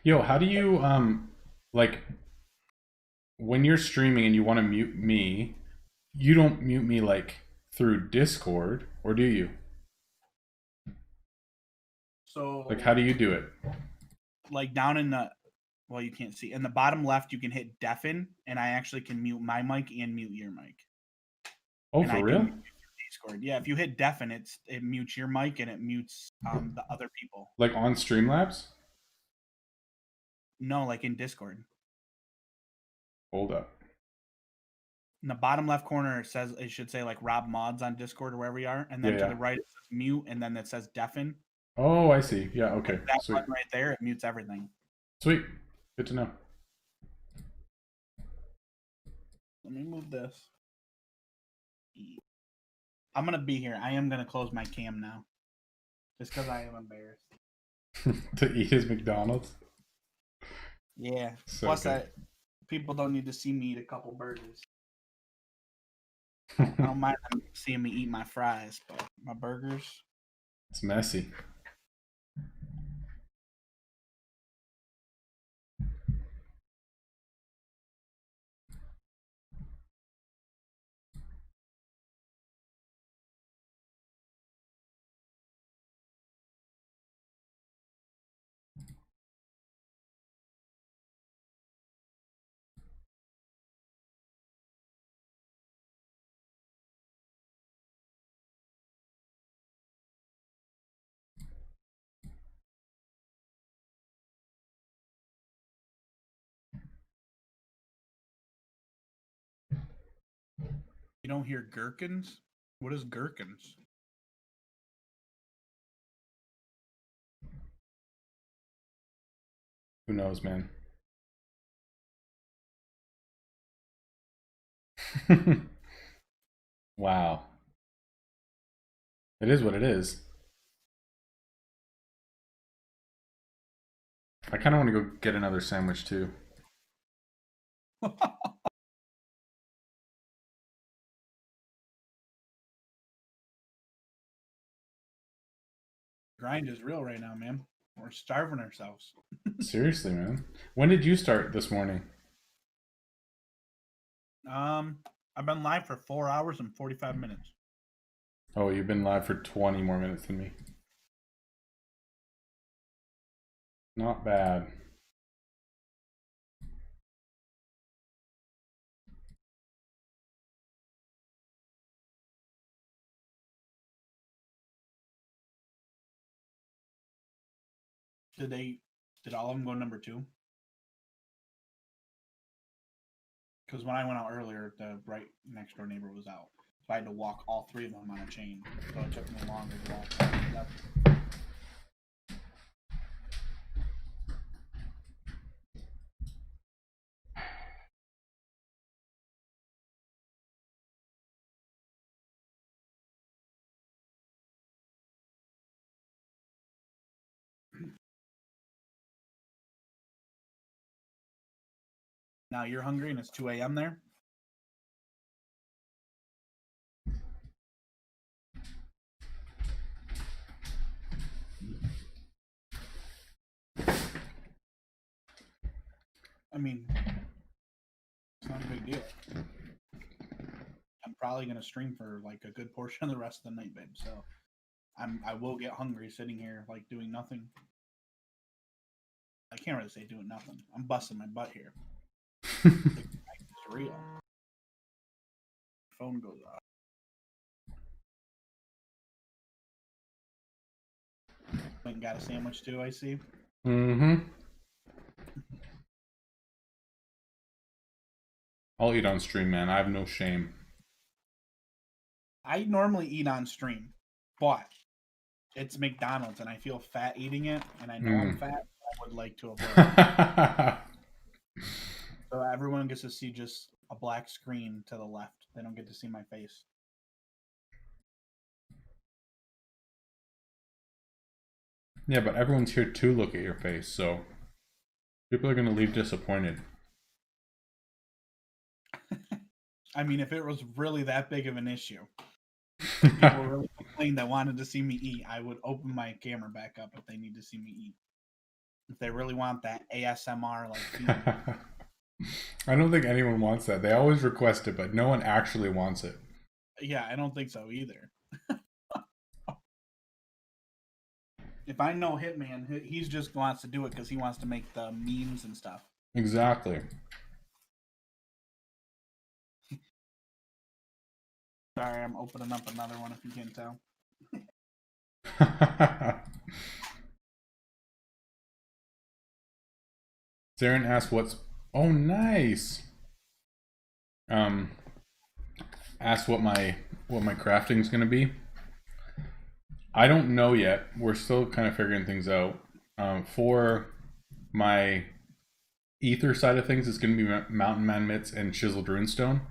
Yo, how do you like when you're streaming and you want to mute me, you don't mute me like through Discord, or do you? So, Like how do you do it? like down in the, well, you can't see in the bottom left, you can hit deafen, and I actually can mute my mic and mute your mic. Oh, And for I real? can mute Discord. Yeah, if you hit deafen, it mutes your mic and it mutes the other people. Like on Streamlabs? No, like in Discord. Hold up. In the bottom left corner, it should say like RobMauds on Discord or wherever you are, and then Yeah, to yeah. the right it says mute, and then it says deafen. Oh, I see. Yeah, okay. Like that Sweet. button right there, it mutes everything. Sweet. Good to know. Let me move this. I'm gonna be here. I am gonna close my cam now, just because I am embarrassed. To eat his McDonald's? Yeah. So Plus, good. people don't need to see me eat a couple burgers. I don't mind them seeing me eat my fries, but my burgers. It's messy. You don't hear gherkins? What is gherkins? Who knows, man? Wow. It is what it is. I kind of want to go get another sandwich too. Grind is real right now, man. We're starving ourselves. Seriously, man. When did you start this morning? I've been live for 4 hours and 45 minutes. Oh, you've been live for 20 more minutes than me. Not bad. Did all of them go number 2? Because when I went out earlier, the right next door neighbor was out. So I had to walk all 3 of them on a chain. So it took me longer to walk. Now you're hungry and it's 2 a.m. there? I mean, it's not a big deal. I'm probably gonna stream for like a good portion of the rest of the night, babe. So I will get hungry sitting here like doing nothing. I can't really say doing nothing. I'm busting my butt here. It's real. Phone goes off. Went and got a sandwich too, I see. Mm-hmm. I'll eat on stream, man. I have no shame. I normally eat on stream, but it's McDonald's and I feel fat eating it, and I know I'm fat. I would like to avoid it. So everyone gets to see just a black screen to the left. They don't get to see my face. Yeah, but everyone's here to look at your face, so people are going to leave disappointed. I mean, if it was really that big of an issue, people really complained that wanted to see me eat, I would open my camera back up if they need to see me eat. If they really want that ASMR like feeling. I don't think anyone wants that. They always request it, but no one actually wants it. Yeah, I don't think so either. If I know Hitman, he's just wants to do it because he wants to make the memes and stuff. Exactly. Sorry, I'm opening up another one if you can't tell. Zarin asked what's... Oh, nice! Asked what my crafting's gonna be. I don't know yet. We're still kind of figuring things out. For my ether side of things, it's gonna be mountain man mitts and chiseled runestone.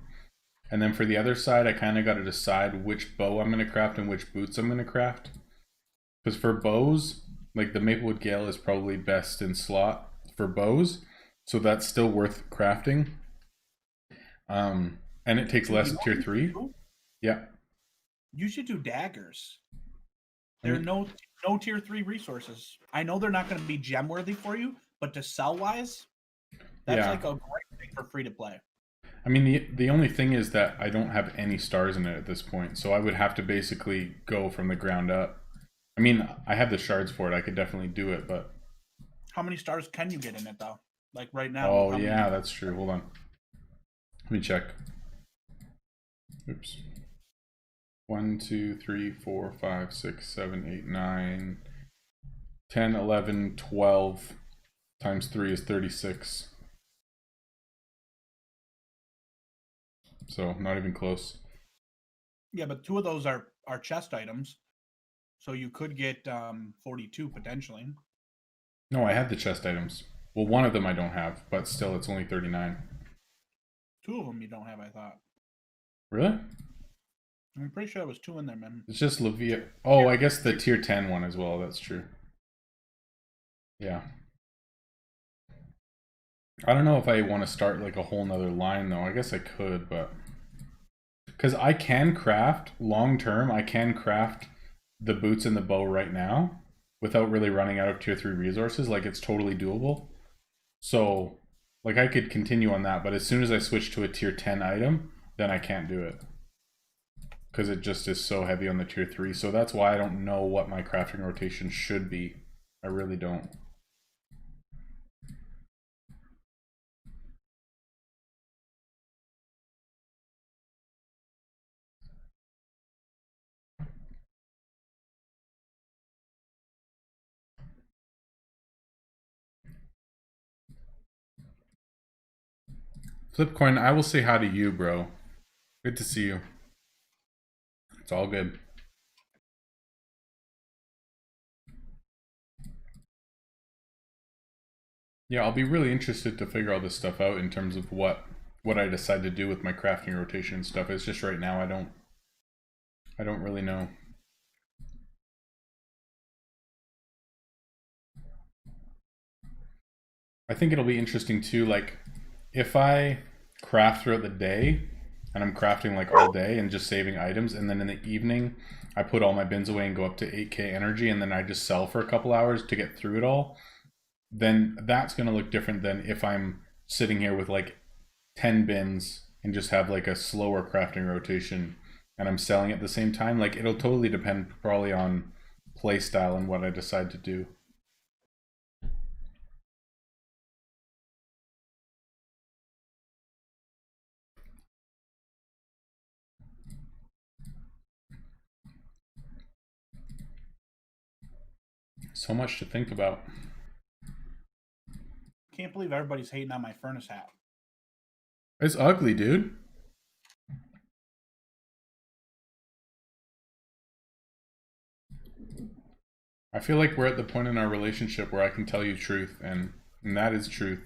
And then for the other side, I kind of got to decide which bow I'm going to craft and which boots I'm going to craft. Because for bows, like the Maplewood Gale is probably best in slot for bows. So that's still worth crafting. And it takes less in tier 3. Yeah. You should do daggers. There are no tier 3 resources. I know they're not going to be gem worthy for you, but to sell wise, that's like a great thing for free to play. I mean, the only thing is that I don't have any stars in it at this point, so I would have to basically go from the ground up. I mean, I have the shards for it. I could definitely do it, but... How many stars can you get in it, though? Like right now? Oh, yeah, that's true. Hold on. Let me check. Oops. 1, 2, 3, 4, 5, 6, 7, 8, 9, 10, 11, 12 times 3 is 36. So not even close. Yeah, but 2 of those are chest items, so you could get 42 potentially. No, I have the chest items. Well, one of them I don't have, but still, it's only 39. 2 of them you don't have, I thought. Really? I'm pretty sure there was 2 in there, man. It's just Levia. Oh, I guess the tier 10 one as well. That's true. Yeah. I don't know if I want to start like a whole nother line though. I guess I could, but because I can craft long term, I can craft the boots and the bow right now without really running out of tier 3 resources. Like it's totally doable. So like I could continue on that, but as soon as I switch to a tier 10 item, then I can't do it. Because it just is so heavy on the tier 3. So that's why I don't know what my crafting rotation should be. I really don't. Flipcoin, I will say hi to you, bro. Good to see you. It's all good. Yeah, I'll be really interested to figure all this stuff out in terms of what I decide to do with my crafting rotation and stuff. It's just right now I don't really know. I think it'll be interesting too, like if I craft throughout the day and I'm crafting like all day and just saving items, and then in the evening I put all my bins away and go up to 8k energy, and then I just sell for a couple hours to get through it all, then that's going to look different than if I'm sitting here with like 10 bins and just have like a slower crafting rotation and I'm selling at the same time. Like it'll totally depend probably on play style and what I decide to do. So much to think about. Can't believe everybody's hating on my furnace hat. It's ugly, dude. I feel like we're at the point in our relationship where I can tell you truth, and that is truth.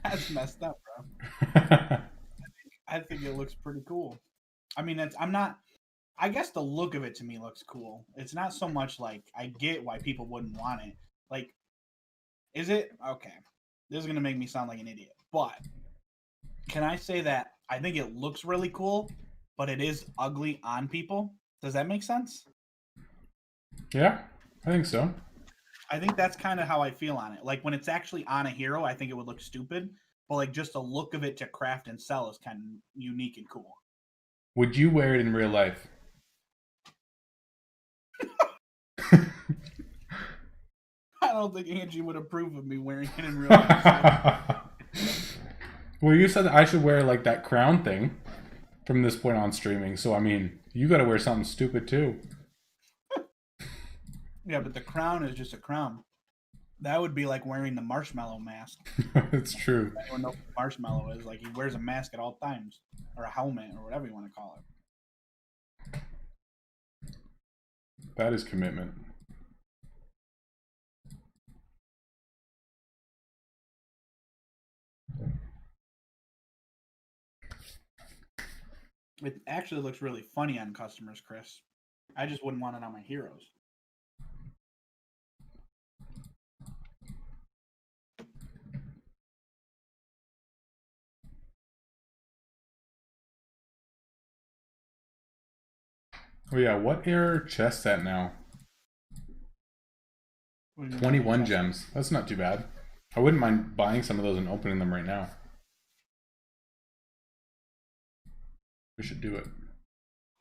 That's messed up, bro. I think it looks pretty cool. I mean, I'm not. I guess the look of it to me looks cool. It's not so much like I get why people wouldn't want it. Like, is it okay? This is gonna make me sound like an idiot, but can I say that I think it looks really cool, but it is ugly on people? Does that make sense? Yeah, I think so. I think that's kind of how I feel on it. Like when it's actually on a hero, I think it would look stupid, but like just the look of it to craft and sell is kind of unique and cool. Would you wear it in real life? I don't think Angie would approve of me wearing it in real life. Well, you said that I should wear like that crown thing from this point on streaming. So I mean, you got to wear something stupid too. Yeah, but the crown is just a crown. That would be like wearing the marshmallow mask. It's true. Anyone know what marshmallow is? Like he wears a mask at all times, or a helmet, or whatever you want to call it. That is commitment. It actually looks really funny on customers, Chris. I just wouldn't want it on my heroes. Oh yeah, what are chests at now? 21 gems. That's not too bad. I wouldn't mind buying some of those and opening them right now. We should do it.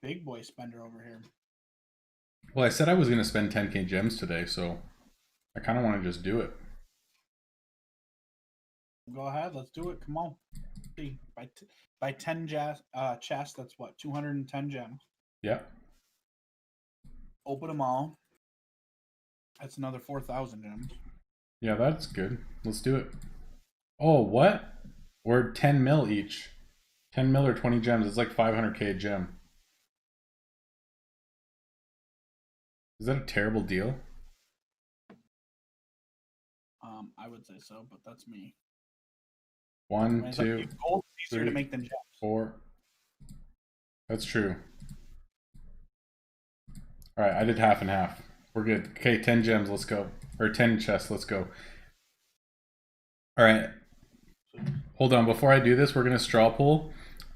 Big boy spender over here. Well, I said I was going to spend 10k gems today, so I kind of want to just do it. Go ahead, let's do it. Come on. See, by 10 chests, that's what, 210 gems. Yeah. Open them all. That's another 4,000 gems. Yeah, that's good. Let's do it. Oh, what? We're 10 mil each. 10 mil or 20 gems. It's like 500k a gem. Is that a terrible deal? I would say so, but that's me. 1, 2, gold is easier 3, to make than gems. 4. That's true. All right, I did half and half. We're good. Okay, 10 gems. Let's go. Or 10 chests, let's go. Alright. Hold on, before I do this, we're going to straw poll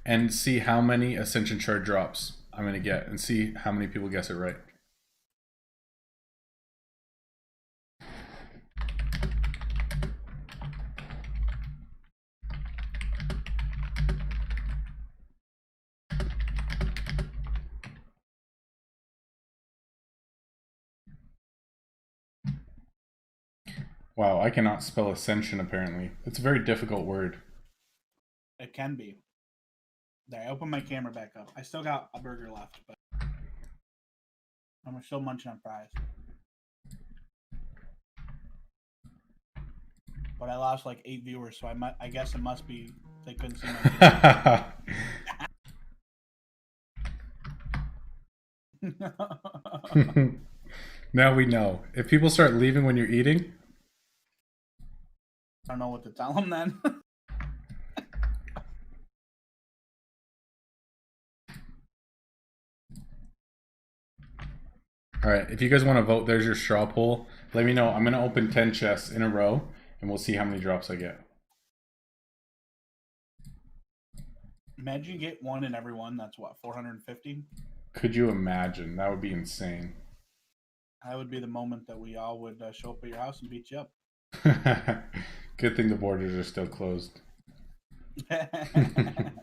and see how many Ascension Shard drops I'm going to get and see how many people guess it right. Wow, I cannot spell Ascension apparently. It's a very difficult word. It can be. There, I opened my camera back up. I still got a burger left, but I'm still munching on fries. But I lost like 8 viewers, so I guess it must be they couldn't see my video. Now we know. If people start leaving when you're eating, I don't know what to tell them then. Alright, if you guys want to vote, there's your straw poll. Let me know. I'm going to open 10 chests in a row, and we'll see how many drops I get. Imagine you get one in every one. That's what, 450? Could you imagine? That would be insane. That would be the moment that we all would show up at your house and beat you up. Good thing the borders are still closed. They're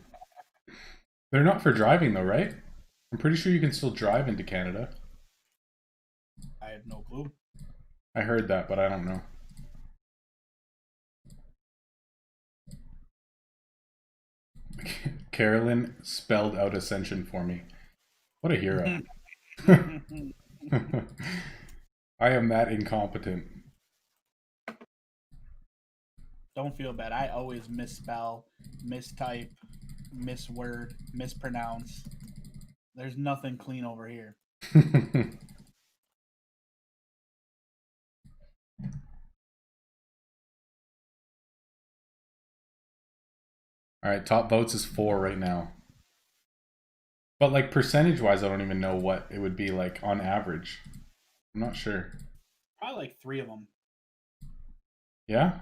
not for driving though, right? I'm pretty sure you can still drive into Canada. I have no clue. I heard that, but I don't know. Carolyn spelled out Ascension for me. What a hero. I am that incompetent. Don't feel bad. I always misspell, mistype, misword, mispronounce. There's nothing clean over here. Alright, top votes is 4 right now. But like percentage-wise, I don't even know what it would be like on average. I'm not sure. Probably like 3 of them. Yeah?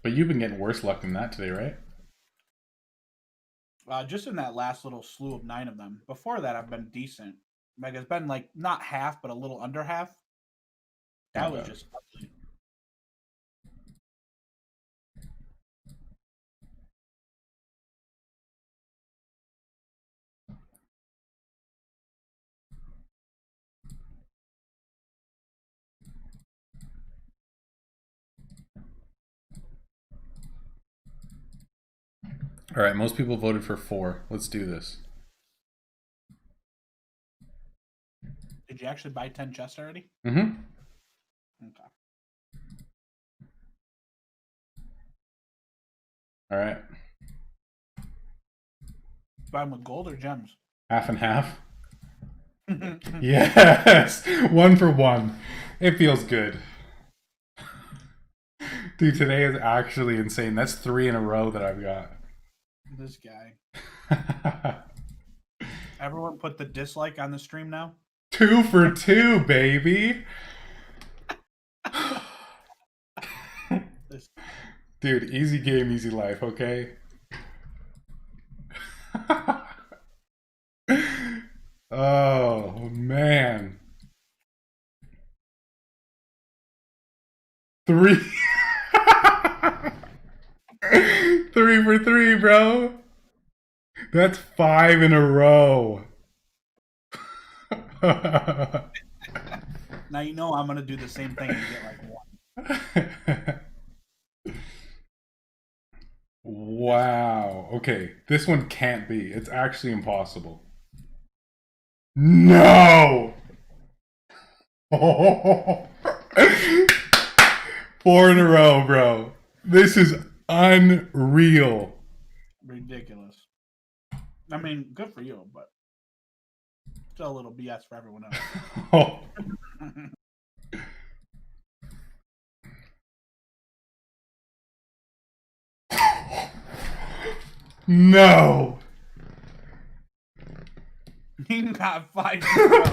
But you've been getting worse luck than that today, right? Just in that last little slew of 9 of them. Before that, I've been decent. Like, it's been like not half, but a little under half. That was just ugly. Alright, most people voted for 4. Let's do this. Did you actually buy 10 chests already? Mm-hmm. Okay. Alright. Buy them with gold or gems? Half and half. Yes! 1 for 1. It feels good. Dude, today is actually insane. That's 3 in a row that I've got. This guy. Everyone put the dislike on the stream now? 2 for 2, baby! Dude, easy game, easy life, okay? Oh, man. 3. 3 for 3, bro. That's 5 in a row. Now you know I'm going to do the same thing and get like 1. Wow. Okay, this one can't be. It's actually impossible. No! 4 in a row, bro. This is unreal. Ridiculous. I mean, good for you, but still a little BS for everyone else. Oh. No! You got 5 in a row.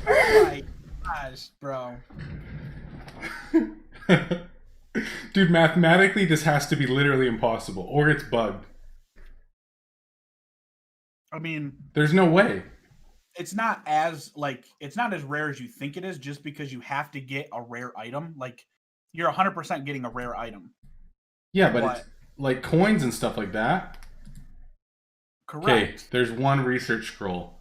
Oh my gosh, bro. Dude, mathematically, this has to be literally impossible, or it's bugged. I mean, There's no way. it's not as rare as you think it is, just because you have to get a rare item. Like, you're 100% getting a rare item. Yeah, but What? it's like coins and stuff like that. Okay, Correct. there's one research scroll.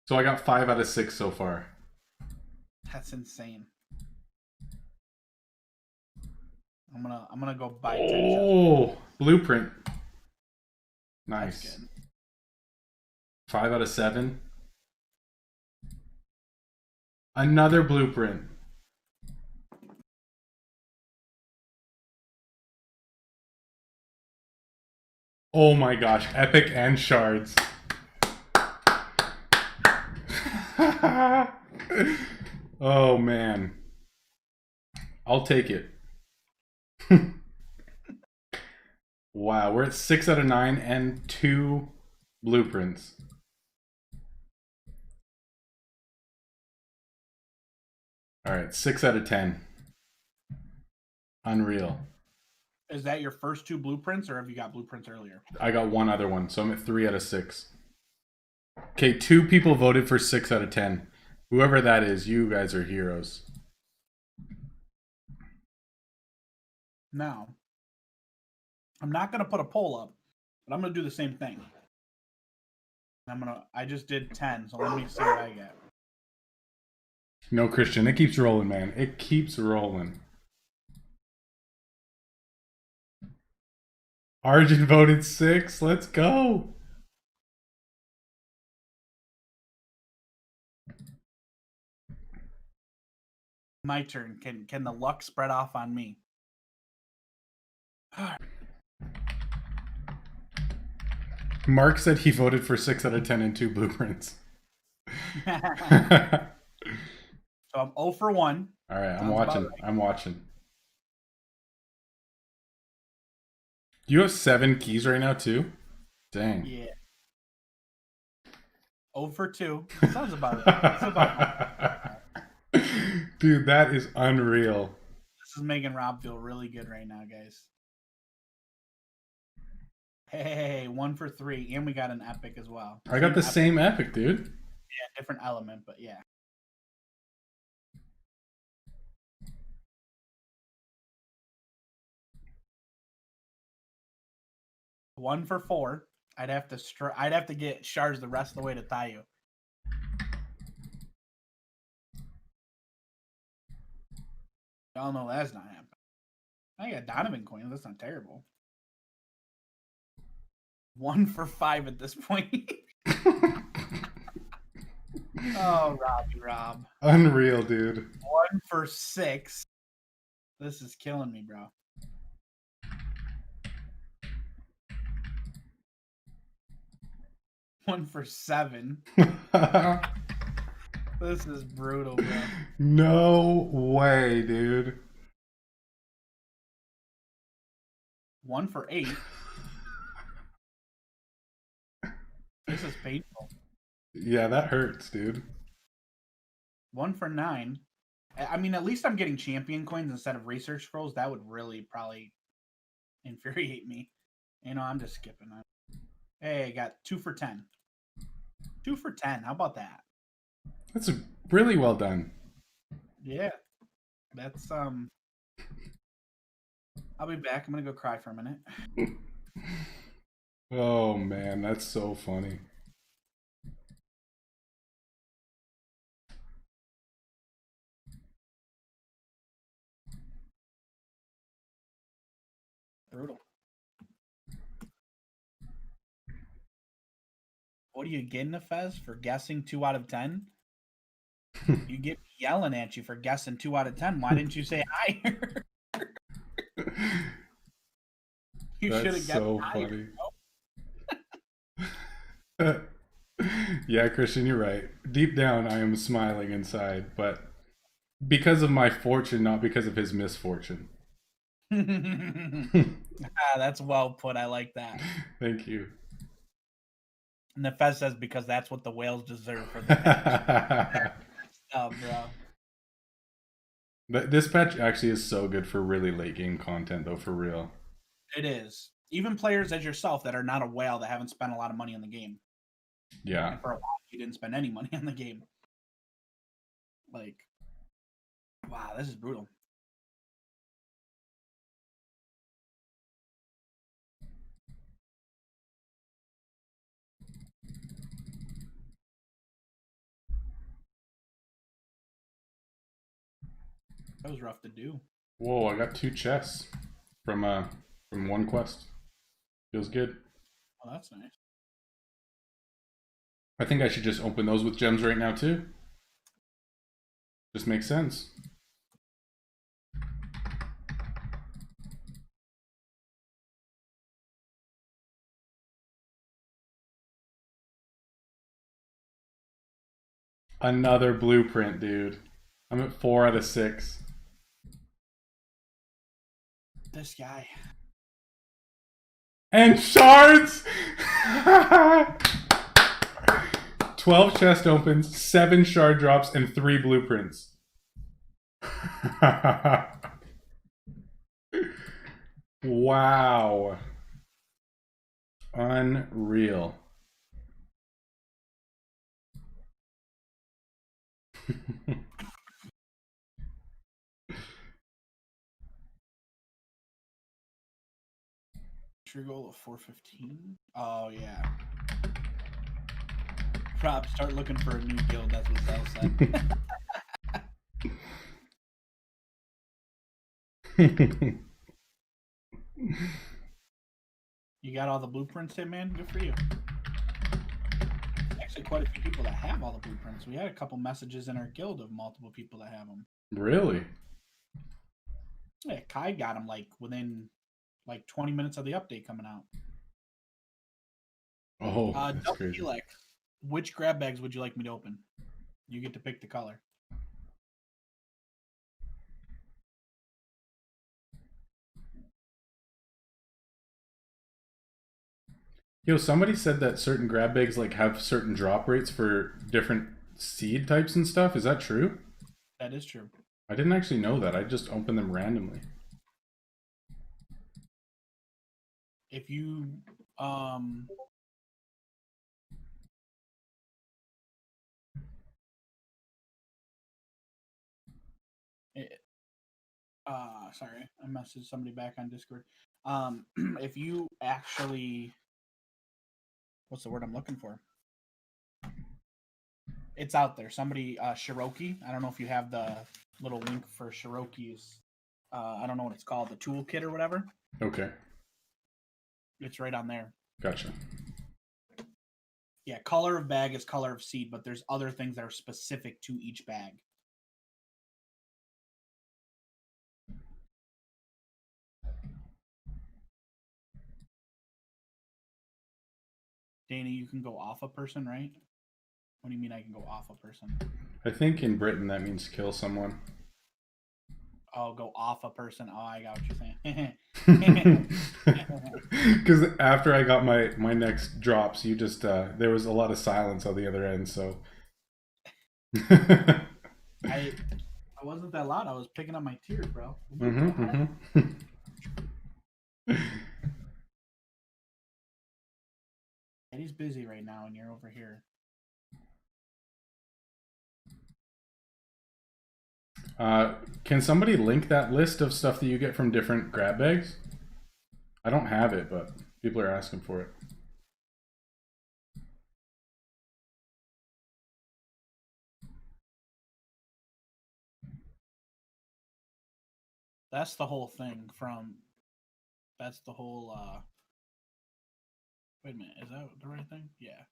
So I got 5 out of 6 so far. That's insane. I'm gonna go buy 10 shots. Oh, blueprint. That's Nice. good. 5 out of 7. Another blueprint. Oh my gosh, epic and shards. Oh man. I'll take it. Wow, we're at 6 out of 9 and 2 blueprints. Alright, 6 out of 10. Unreal. Is that your first 2 blueprints, or have you got blueprints earlier? I got one other one, so I'm at 3 out of 6. Okay, 2 people voted for 6 out of 10. Whoever that is, you guys are heroes. Now, I'm not gonna put a poll up, but I'm gonna do the same thing. I just did 10, so let me see what I get. No, Christian, it keeps rolling, man. It keeps rolling. Arjun voted 6. Let's go. My turn. Can the luck spread off on me? Mark said he voted for 6 out of 10 and 2 blueprints. So I'm 0 for 1. All right, I'm Sounds watching. about right. I'm watching. You have 7 keys right now too? Dang. Yeah. 0 for 2. Sounds about right. That's about right. Dude, that is unreal. This is making Rob feel really good right now, guys. Hey, 1 for 3, and we got an epic as well. I got the same epic, dude. Yeah, different element, but yeah. One for 4. I'd have to get shards the rest of the way to tie you. Y'all know that's not happening. I got Donovan coins. That's not terrible. 1 for 5 at this point. Oh, Rob. Unreal, dude. 1 for 6. This is killing me, bro. One for 7. This is brutal, bro. No way, dude. 1 for 8. This is painful. Yeah, that hurts, dude. 1 for 9. I mean, at least I'm getting champion coins instead of research scrolls. That would really probably infuriate me. You know, I'm just skipping that. Hey, I got 2 for 10. 2 for 10. How about that? That's really well done. Yeah. That's I'll be back. I'm gonna go cry for a minute. Oh man, that's so funny. Brutal. What are you getting a Fez for guessing 2 out of 10? You get me yelling at you for guessing 2 out of 10. Why didn't you say higher? You should have That's guessed so higher. funny. Yeah, Christian, you're right. Deep down, I am smiling inside, but because of my fortune, not because of his misfortune. That's well put. I like that. Thank you. And the Fez says because that's what the whales deserve for the Oh, bro. This patch actually is so good for really late game content, though, for real. It is. Even players as yourself that are not a whale that haven't spent a lot of money on the game. Yeah. And for a while, you didn't spend any money on the game. Like, wow, this is brutal. That was rough to do. Whoa, I got 2 chests from one quest. Feels good. Oh, that's nice. I think I should just open those with gems right now too. Just makes sense. Another blueprint, dude. I'm at 4 out of 6. This guy. And shards! 12 chest opens, 7 shard drops, and 3 blueprints. Wow. Unreal. True goal of 415. Oh yeah. Rob, start looking for a new guild. That's what Zell said. You got all the blueprints, Hitman? Good for you. Actually, quite a few people that have all the blueprints. We had a couple messages in our guild of multiple people that have them. Really? Yeah, Kai got them like within like 20 minutes of the update coming out. Oh, that's crazy. Elex, which grab bags would you like me to open? You get to pick the color. Yo, somebody said that certain grab bags like have certain drop rates for different seed types and stuff. Is that true? That is true. I didn't actually know that. I just opened them randomly. If you sorry, I messaged somebody back on Discord. If you actually, what's the word I'm looking for? It's out there. Somebody, Cherokee. I don't know if you have the little link for Cherokee's. I don't know what it's called, the toolkit or whatever. Okay. It's right on there. Gotcha. Yeah, color of bag is color of seed, but there's other things that are specific to each bag. Danny, you can go off a person, right? What do you mean I can go off a person? I think in Britain that means kill someone. Oh, go off a person. Oh, I got what you're saying. Because after I got my next drops, you just there was a lot of silence on the other end, so I wasn't that loud. I was picking up my tears, bro. Eddie's busy right now, and you're over here. Can somebody link that list of stuff that you get from different grab bags? I don't have it, but people are asking for it. That's the whole thing from. That's the whole. Wait a minute, is that the right thing? Yeah.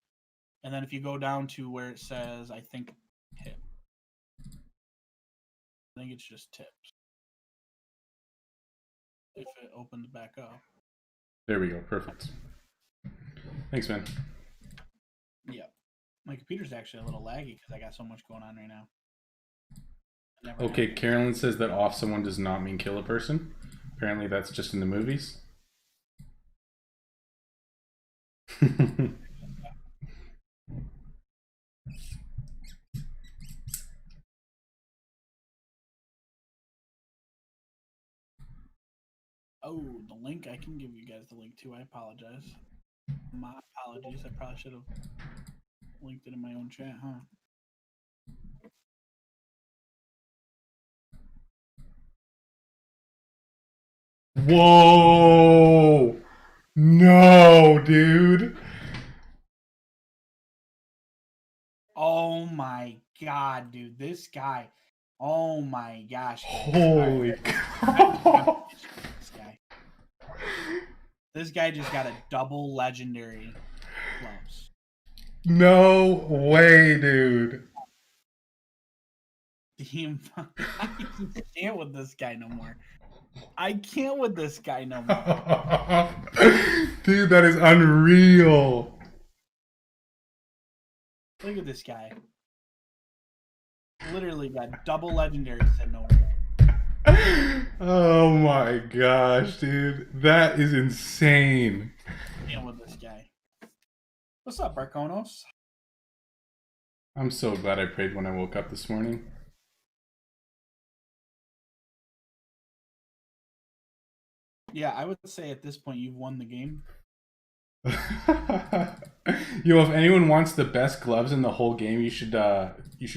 And then if you go down to where it says, I think tip. I think it's just tips. If it opens back up. There we go. Perfect. Thanks, man. Yeah. My computer's actually a little laggy because I got so much going on right now. Okay, Carolyn says that off someone does not mean kill a person. Apparently that's just in the movies. Oh, the link. I can give you guys the link too. I apologize. My apologies. I probably should have linked it in my own chat, huh? Whoa! No, dude. Oh my god, dude. This guy. Oh my gosh, guys. Holy cow. This guy. This guy just got a double legendary gloves. No way, dude. I can't with this guy no more. I can't with this guy no more. Dude, that is unreal. Look at this guy. Literally got double legendary said no. Oh my gosh, dude. That is insane. Can't with this guy. What's up, Barconos? I'm so glad I prayed when I woke up this morning. Yeah, I would say at this point you've won the game. Yo, if anyone wants the best gloves in the whole game, you should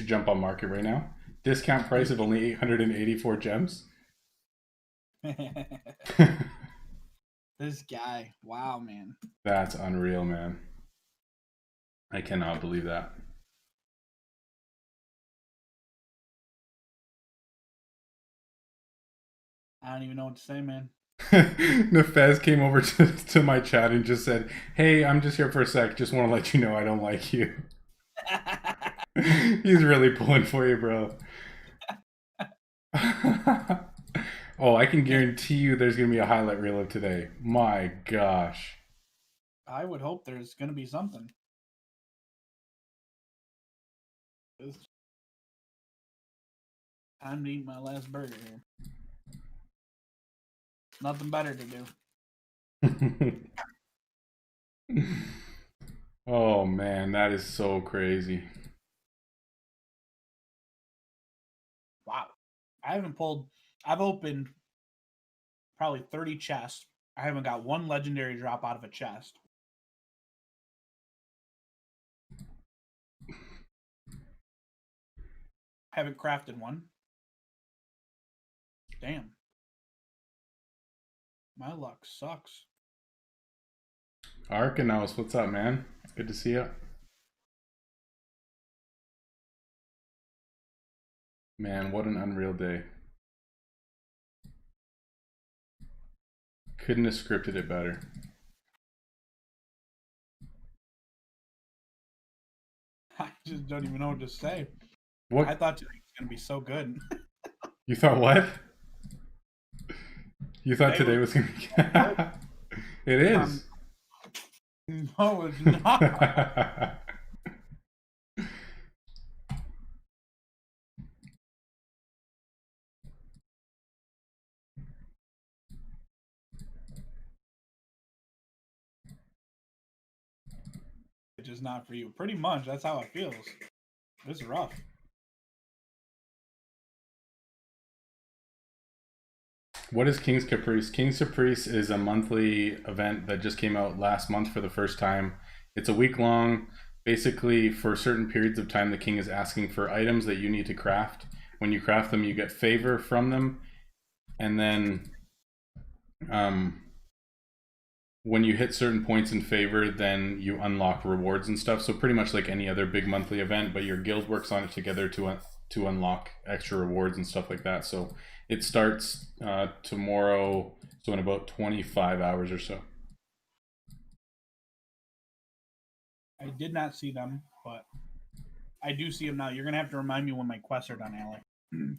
jump on market right now. Discount price of only 884 gems. This guy. Wow, man. That's unreal, man. I cannot believe that. I don't even know what to say, man. Nefez came over to my chat and just said, "Hey, I'm just here for a sec. Just want to let you know I don't like you." He's really pulling for you, bro. Oh, I can guarantee you there's going to be a highlight reel of today. My gosh. I would hope there's going to be something. It's time to eat my last burger here. Nothing better to do. Oh man, that is so crazy. Wow. I've opened probably 30 chests. I haven't got one legendary drop out of a chest. Haven't crafted one. Damn. My luck sucks. Arkanos, what's up, man? Good to see you. Man, what an unreal day. Couldn't have scripted it better. I just don't even know what to say. What? I thought today was going to be so good. You thought what? You thought today was going to be... It is. No, it's not. It's just not for you. Pretty much, that's how it feels. It's rough. What is King's Caprice? King's Caprice is a monthly event that just came out last month for the first time. It's a week long. Basically, for certain periods of time, the king is asking for items that you need to craft. When you craft them, you get favor from them. And then when you hit certain points in favor, then you unlock rewards and stuff. So pretty much like any other big monthly event, but your guild works on it together to unlock extra rewards and stuff like that. So it starts tomorrow, so in about 25 hours or so. I did not see them, but I do see them now. You're going to have to remind me when my quests are done, Alec.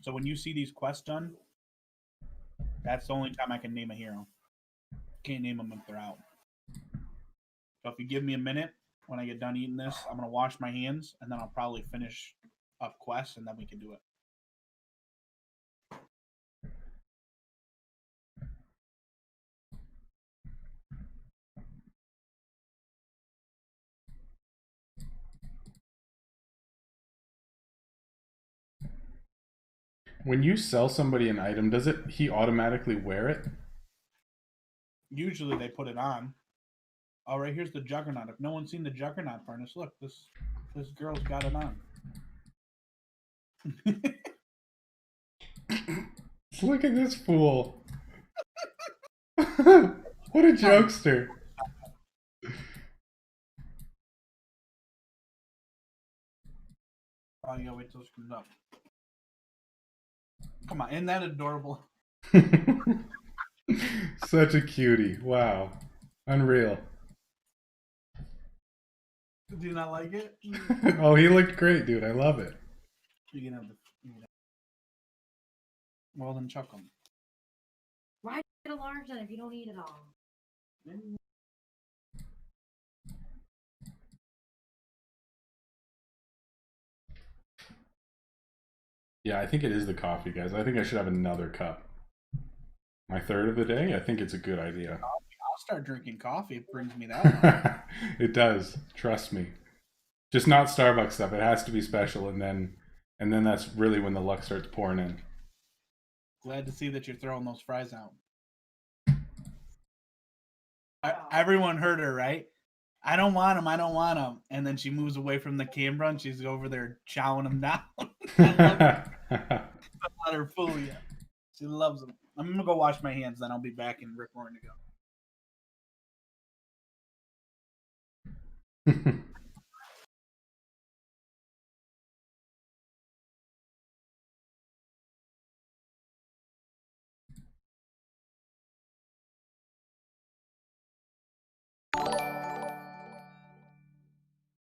So when you see these quests done, that's the only time I can name a hero. Can't name them if they're out. So if you give me a minute when I get done eating this, I'm going to wash my hands, and then I'll probably finish up quests, and then we can do it. When you sell somebody an item, does he automatically wear it? Usually they put it on. Oh, right here's the Juggernaut. If no one's seen the Juggernaut furnace, look, this girl's got it on. Look at this fool. What a jokester. Oh, you gotta wait till this comes up. Come on, isn't that adorable? Such a cutie. Wow. Unreal. Do you not like it? Oh, he looked great, dude. I love it. You can have the. Well, then chuck them. Why get a large then if you don't eat it all? Yeah, I think it is the coffee, guys. I think I should have another cup. My third of the day? I think it's a good idea. I'll start drinking coffee. It brings me that. It does. Trust me. Just not Starbucks stuff. It has to be special, and then that's really when the luck starts pouring in. Glad to see that you're throwing those fries out. Everyone heard her, right? I don't want them. I don't want them. And then she moves away from the camera and she's over there chowing them down. I let her fool you. She loves them. I'm gonna go wash my hands, then I'll be back and Rick roaring to go.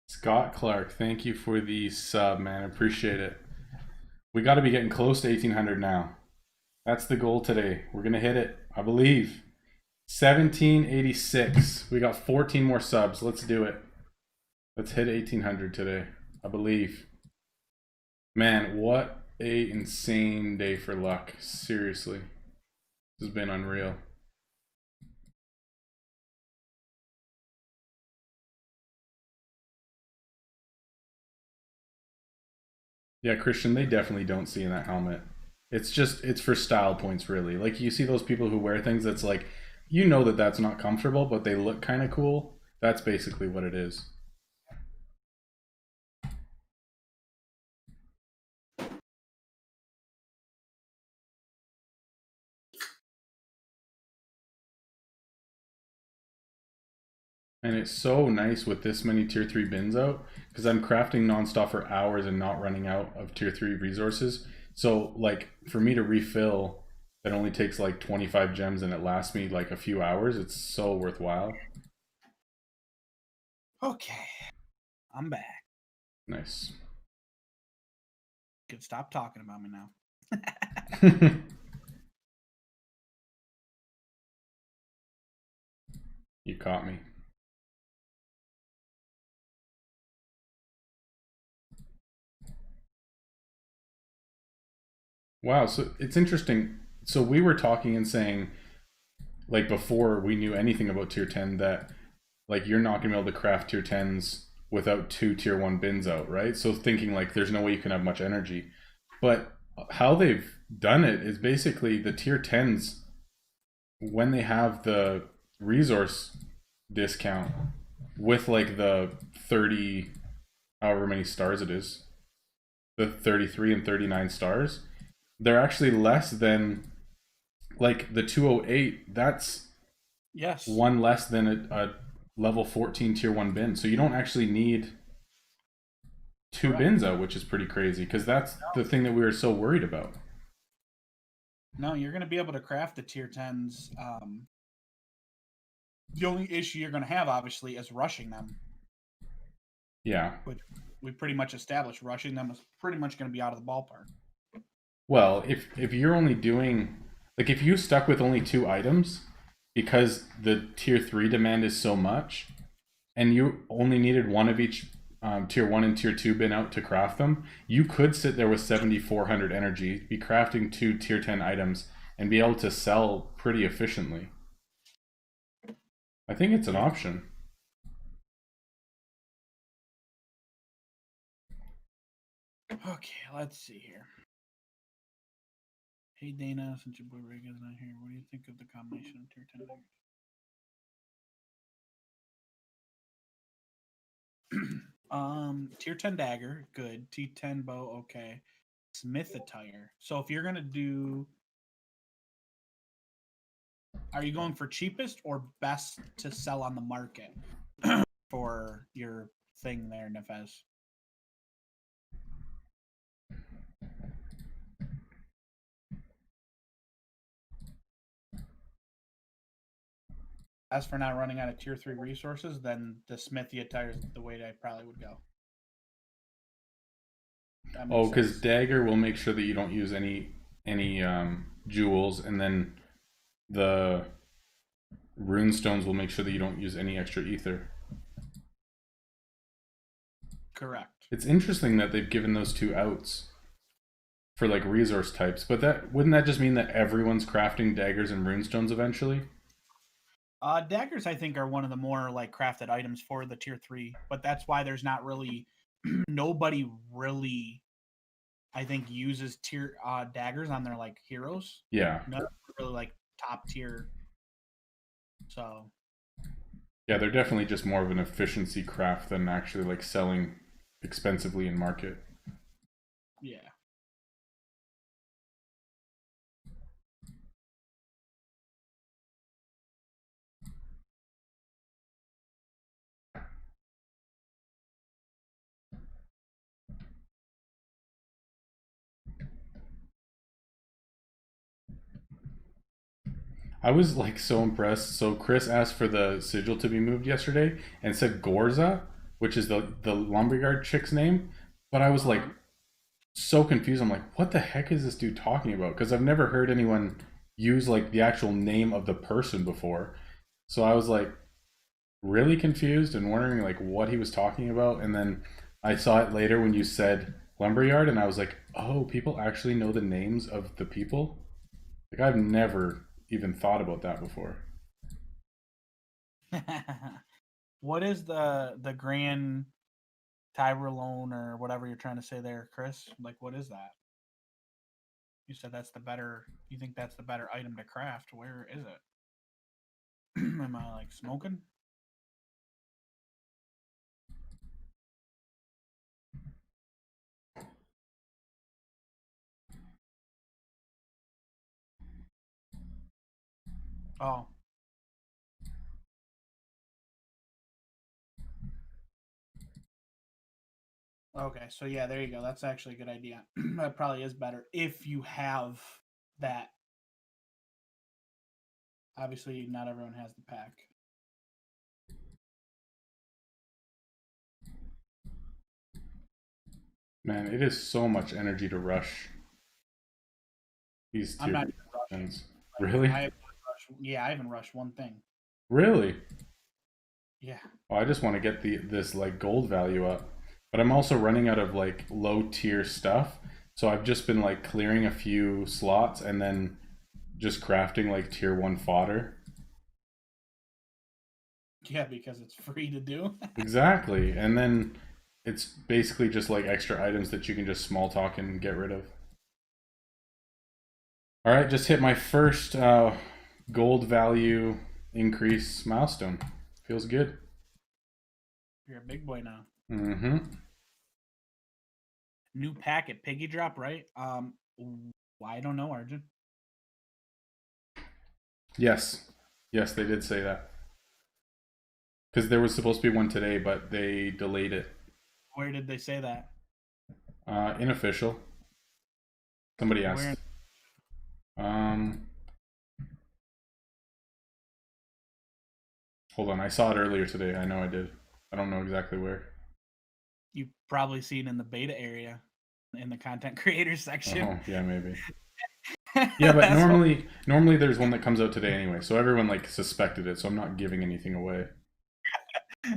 Scott Clark, thank you for the sub, man. Appreciate it. We got to be getting close to 1800 now. That's the goal today. We're going to hit it, I believe. 1786. We got 14 more subs. Let's do it. Let's hit 1800 today, I believe. Man, what a insane day for luck. Seriously. This has been unreal. Yeah, Christian, they definitely don't see in that helmet. It's for style points, really. Like, you see those people who wear things that's like, you know that that's not comfortable, but they look kind of cool. That's basically what it is. And it's so nice with this many tier 3 bins out, because I'm crafting nonstop for hours and not running out of tier 3 resources. So, like, for me to refill, that only takes like 25 gems and it lasts me like a few hours. It's so worthwhile. Okay. I'm back. Nice. You can stop talking about me now. You caught me. Wow, so it's interesting. So we were talking and saying, like, before we knew anything about tier 10, that like you're not gonna be able to craft tier 10s without 2 tier 1 bins out, right? So thinking like there's no way you can have much energy. But how they've done it is basically the tier 10s, when they have the resource discount with like the 30, however many stars it is, the 33 and 39 stars, they're actually less than like the 208. That's Yes. one less than a level 14 tier 1 bin. So you don't actually need 2 Correct. bins out, which is pretty crazy, because that's the thing that we were so worried about. No, you're going to be able to craft the tier 10s. The only issue you're going to have, obviously, is rushing them. Yeah. Which we pretty much established. Rushing them is pretty much going to be out of the ballpark. Well, if you're only doing, like, if you stuck with only 2 items because the tier 3 demand is so much, and you only needed one of each tier 1 and tier 2 bin out to craft them, you could sit there with 7,400 energy, be crafting 2 tier 10 items, and be able to sell pretty efficiently. I think it's an option. Okay, let's see here. Hey Dana, since your boy Reagan's not here, what do you think of the combination of tier 10 items? Tier 10 dagger, good. T10 bow, okay. Smith attire. So if you're gonna do, are you going for cheapest or best to sell on the market for your thing there, Nefez? As for not running out of tier 3 resources, then the smithy attire is the way that I probably would go. Oh, because dagger will make sure that you don't use any jewels, and then the runestones will make sure that you don't use any extra ether. Correct. It's interesting that they've given those two outs for like resource types, but that wouldn't that just mean that everyone's crafting daggers and runestones eventually? Daggers, I think, are one of the more like crafted items for the tier 3, but that's why there's not really nobody really, I think, uses tier daggers on their like heroes. Yeah. Not really like top tier. So yeah, they're definitely just more of an efficiency craft than actually like selling expensively in market. Yeah. I was like so impressed. So Chris asked for the sigil to be moved yesterday and said Gorza, which is the lumberyard chick's name. But I was like so confused. I'm like, what the heck is this dude talking about? Because I've never heard anyone use like the actual name of the person before. So I was like really confused and wondering like what he was talking about. And then I saw it later when you said lumberyard, and I was like, oh, people actually know the names of the people. Like I've never even thought about that before. What is the Grand Tyrolone or whatever you're trying to say there, Chris? Like, what is that? You said that's the better. You think that's the better item to craft? Where is it? Am I like smoking? Oh. Okay, so yeah, there you go. That's actually a good idea. That probably is better if you have that. Obviously, not everyone has the pack. Man, it is so much energy to rush these I'm not tier even rushing. Really? I haven't rushed one thing. Really? Yeah. Well, I just want to get this like gold value up, but I'm also running out of like low tier stuff. So I've just been like clearing a few slots and then just crafting like tier 1 fodder. Yeah, because it's free to do. Exactly. And then it's basically just like extra items that you can just small talk and get rid of. All right, just hit my first gold value increase milestone. Feels good. You're a big boy now. Mm-hmm. New packet, Piggy Drop, right? I don't know, Arjun. Yes. Yes, they did say that. Because there was supposed to be one today, but they delayed it. Where did they say that? Unofficial. Somebody asked. Where? Hold on. I saw it earlier today. I know I did. I don't know exactly where. You probably seen in the beta area, in the content creators section. Oh, yeah, maybe. Yeah, but normally there's one that comes out today anyway, so everyone like suspected it, so I'm not giving anything away.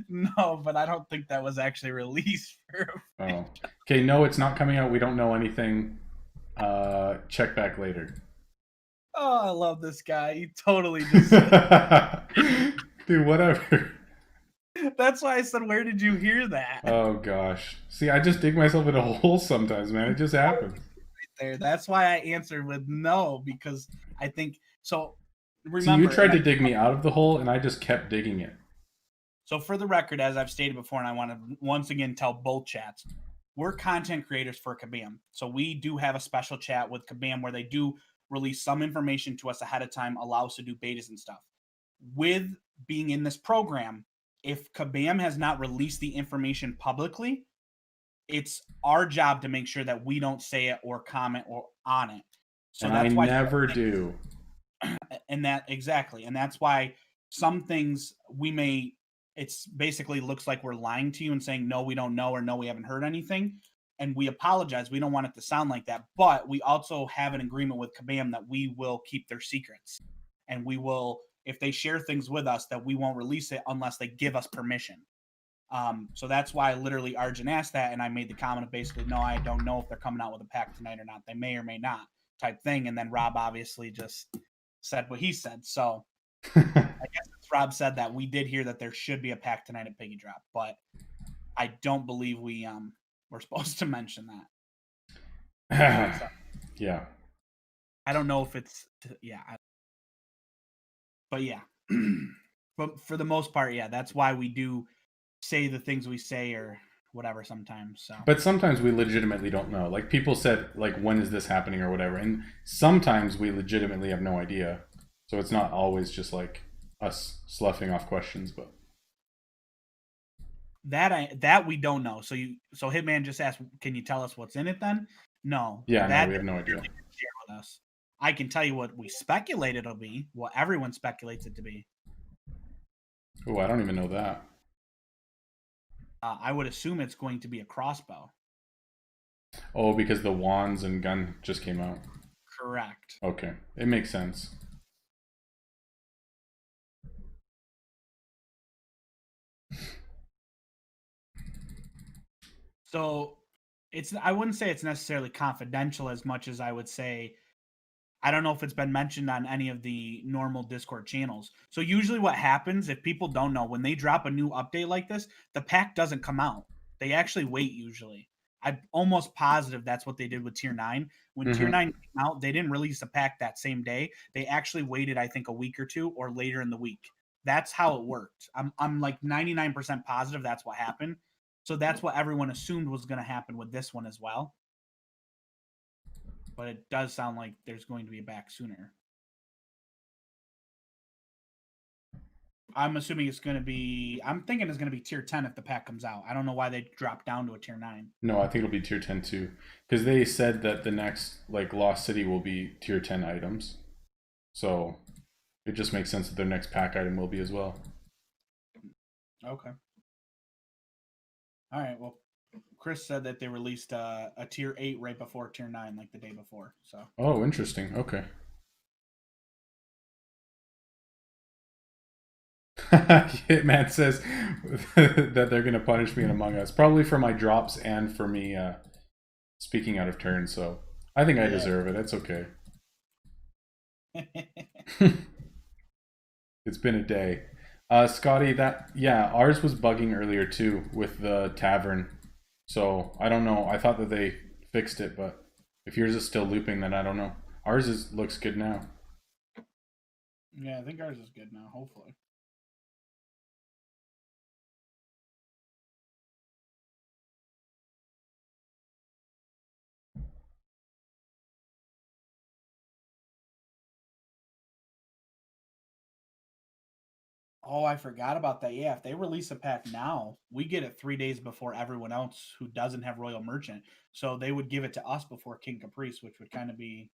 No, but I don't think that was actually released for. Oh. Okay, no, it's not coming out. We don't know anything. Check back later. Oh, I love this guy. He totally just. Dude, whatever. That's why I said, where did you hear that? Oh gosh. See, I just dig myself in a hole sometimes, man. It just happens. There. That's why I answered with no, because I think so. Remember, So you tried to dig me out of the hole, and I just kept digging it. So for the record, as I've stated before, and I want to once again tell both chats, we're content creators for Kabam. So we do have a special chat with Kabam where they do release some information to us ahead of time, allow us to do betas and stuff. With being in this program, if Kabam has not released the information publicly, it's our job to make sure that we don't say it or comment or on it. So and that's I why never do. And that exactly. And that's why some things we may, it's basically looks like we're lying to you and saying, no, we don't know, or no, we haven't heard anything. And we apologize. We don't want it to sound like that. But we also have an agreement with Kabam that we will keep their secrets. And we will, if they share things with us, that we won't release it unless they give us permission. So that's why literally Arjun asked that. And I made the comment of basically, no, I don't know if they're coming out with a pack tonight or not. They may or may not type thing. And then Rob obviously just said what he said. So I guess Rob said that we did hear that there should be a pack tonight at Piggy Drop, but I don't believe we're supposed to mention that. Yeah. I don't know if it's but yeah. But for the most part, yeah, that's why we do say the things we say or whatever sometimes. So But sometimes we legitimately don't know. Like people said, like, when is this happening or whatever, and sometimes we legitimately have no idea. So it's not always just like us sloughing off questions, but that we don't know. So Hitman just asked, "Can you tell us what's in it?" Then no. yeah, that no, we have no idea. Share with us. I can tell you what we speculate it'll be. What everyone speculates it to be. Oh, I don't even know that. I would assume it's going to be a crossbow. Oh, because the wands and gun just came out. Correct. Okay, it makes sense. So I wouldn't say it's necessarily confidential as much as I would say, I don't know if it's been mentioned on any of the normal Discord channels. So usually what happens, if people don't know, when they drop a new update like this, the pack doesn't come out. They actually wait usually. I'm almost positive that's what they did with Tier 9. When Tier 9 came out, they didn't release a pack that same day. They actually waited, I think, a week or two or later in the week. That's how it worked. I'm like 99% positive that's what happened. So that's what everyone assumed was going to happen with this one as well. But it does sound like there's going to be a back sooner. I'm assuming it's going to be, I'm thinking it's going to be Tier 10 if the pack comes out. I don't know why they dropped down to a Tier 9. No, I think it'll be Tier 10 too. Because they said that the next, like, Lost City will be Tier 10 items. So it just makes sense that their next pack item will be as well. Okay. All right, well, Chris said that they released a Tier 8 right before Tier 9, like the day before. So. Oh, interesting. Okay. Hitman says that they're going to punish me in Among Us. Probably for my drops and for me speaking out of turn, so I think I deserve it. It's okay. It's been a day. Scotty, ours was bugging earlier too with the tavern. So I don't know. I thought that they fixed it, but if yours is still looping, then I don't know. Ours looks good now. Yeah, I think ours is good now, hopefully. Oh, I forgot about that. Yeah, if they release a pack now, we get it 3 days before everyone else who doesn't have Royal Merchant. So they would give it to us before King Caprice, which would kind of be...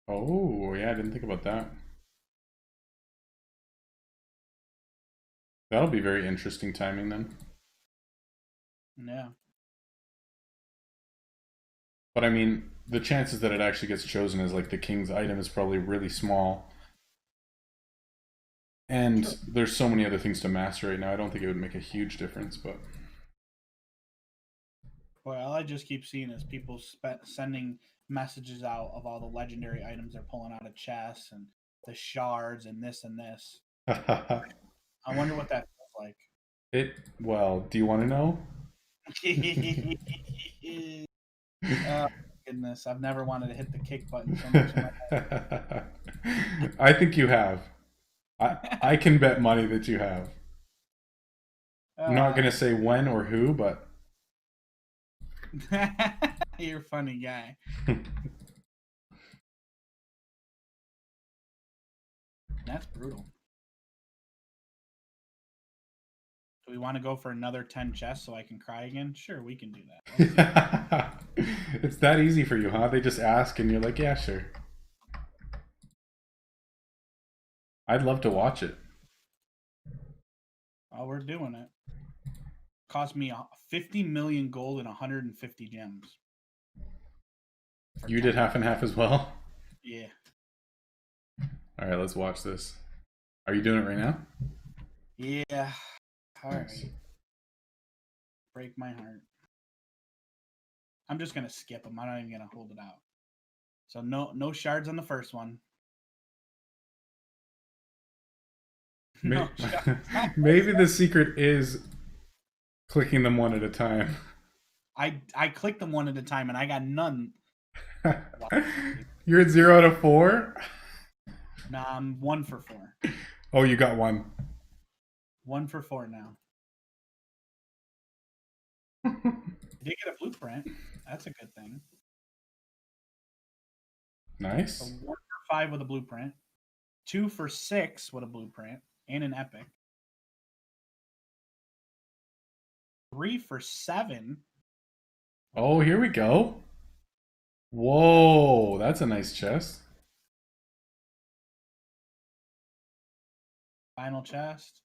Oh, yeah, I didn't think about that. That'll be very interesting timing then. Yeah. But I mean, the chances that it actually gets chosen as like the king's item is probably really small. And there's so many other things to master right now. I don't think it would make a huge difference, but... Well, all I just keep seeing is people sending messages out of all the legendary items they're pulling out of chests and the shards and this and this. I wonder what that feels like. Well, do you want to know? Oh, goodness. I've never wanted to hit the kick button so much in my life. I think you have. I can bet money that you have. I'm not gonna say when or who, but You're a funny guy. That's brutal. Do we want to go for another 10 chests so I can cry again? Sure, we can do that. it's that easy for you, huh? They just ask and you're like, yeah, sure. I'd love to watch it. Oh, we're doing it. Cost me 50 million gold and 150 gems. You did half and half as well? Yeah. Alright, let's watch this. Are you doing it right now? Yeah. All right. Nice. Break my heart. I'm just gonna skip them. I'm not even gonna hold it out. So no shards on the first one. No shards. Maybe the secret is clicking them one at a time. I clicked them one at a time and I got none. You're at 0 out of 4? Nah, I'm 1 for 4. Oh, you got one. 1 for 4 now. I did get a blueprint. That's a good thing. Nice. So 1 for 5 with a blueprint. 2 for 6 with a blueprint and an epic. 3 for 7. Oh, here we go. Whoa, that's a nice chest. Final chest.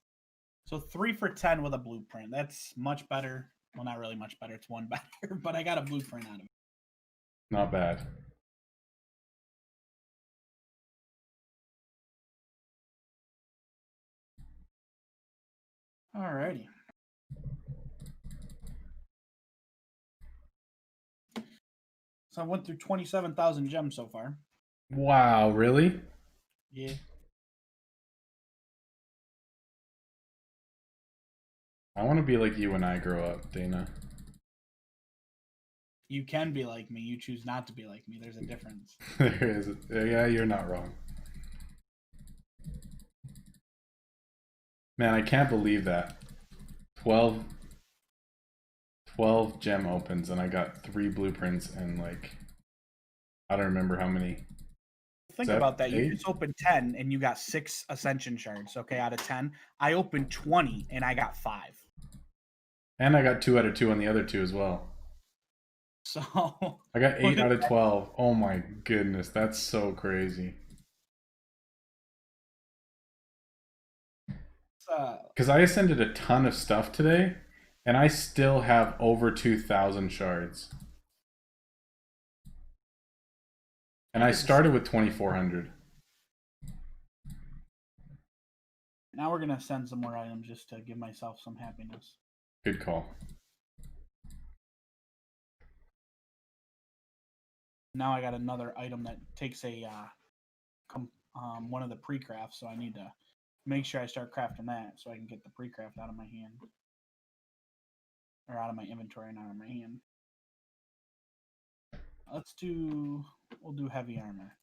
So 3 for 10 with a blueprint. That's much better. Well, not really much better. It's 1 better, but I got a blueprint out of it. Not bad. Alrighty. So I went through 27,000 gems so far. Wow, really? Yeah. I want to be like you when I grow up, Dana. You can be like me. You choose not to be like me. There's a difference. There is. Yeah, you're not wrong. Man, I can't believe that. 12 gem opens and I got 3 blueprints and like I don't remember how many. Think Seven, about that. You 8? just opened 10 and you got 6 ascension shards. Okay, out of 10. I opened 20 and I got 5. And I got 2 out of 2 on the other 2 as well. So I got 8 out of 12. Oh my goodness, that's so crazy. Because I ascended a ton of stuff today, and I still have over 2,000 shards. And I started with 2,400. now we're gonna send some more items just to give myself some happiness. Good call. Now I got another item that takes a one of the pre-crafts, so I need to make sure I start crafting that so I can get the pre-craft out of my hand. Or out of my inventory and out of my hand. We'll do heavy armor.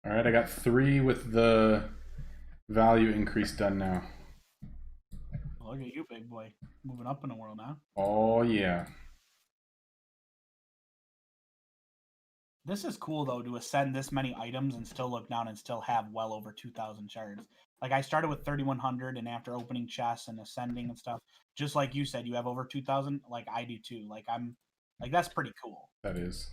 Alright, I got 3 with the value increase done now. Look at you, big boy. Moving up in the world now. Oh, yeah. This is cool, though, to ascend this many items and still look down and still have well over 2,000 shards. Like, I started with 3,100, and after opening chests and ascending and stuff, just like you said, you have over 2,000. Like, I do too. Like, that's pretty cool. That is.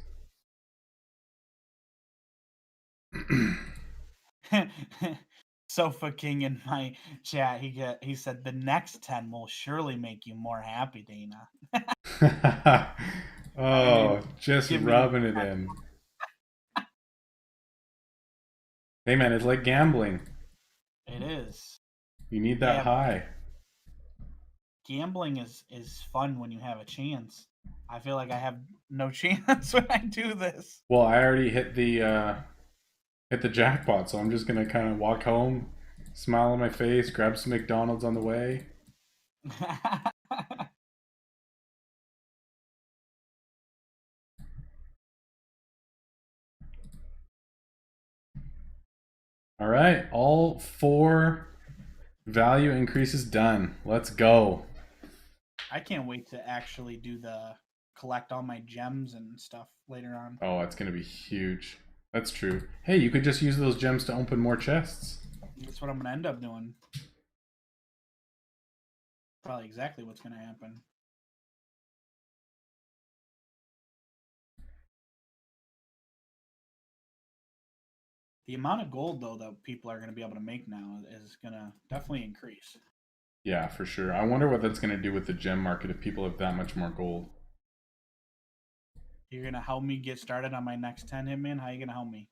Sofa King in my chat, he said the next 10 will surely make you more happy, Dana. Oh, just rubbing it in. Hey man, it's like gambling. It is. You need that high. Gambling is fun when you have a chance. I feel like I have no chance when I do this. Well, I already hit the jackpot, so I'm just gonna kind of walk home, smile on my face, grab some McDonald's on the way. All right, all 4 value increases done. Let's go. I can't wait to actually do the collect all my gems and stuff later on. Oh, it's gonna be huge. That's true. Hey, you could just use those gems to open more chests. That's what I'm gonna end up doing. Probably exactly what's gonna happen. The amount of gold though that people are gonna be able to make now is gonna definitely increase. Yeah, for sure. I wonder what that's gonna do with the gem market if people have that much more gold. You're gonna help me get started on my next 10 Hitman? How are you gonna help me?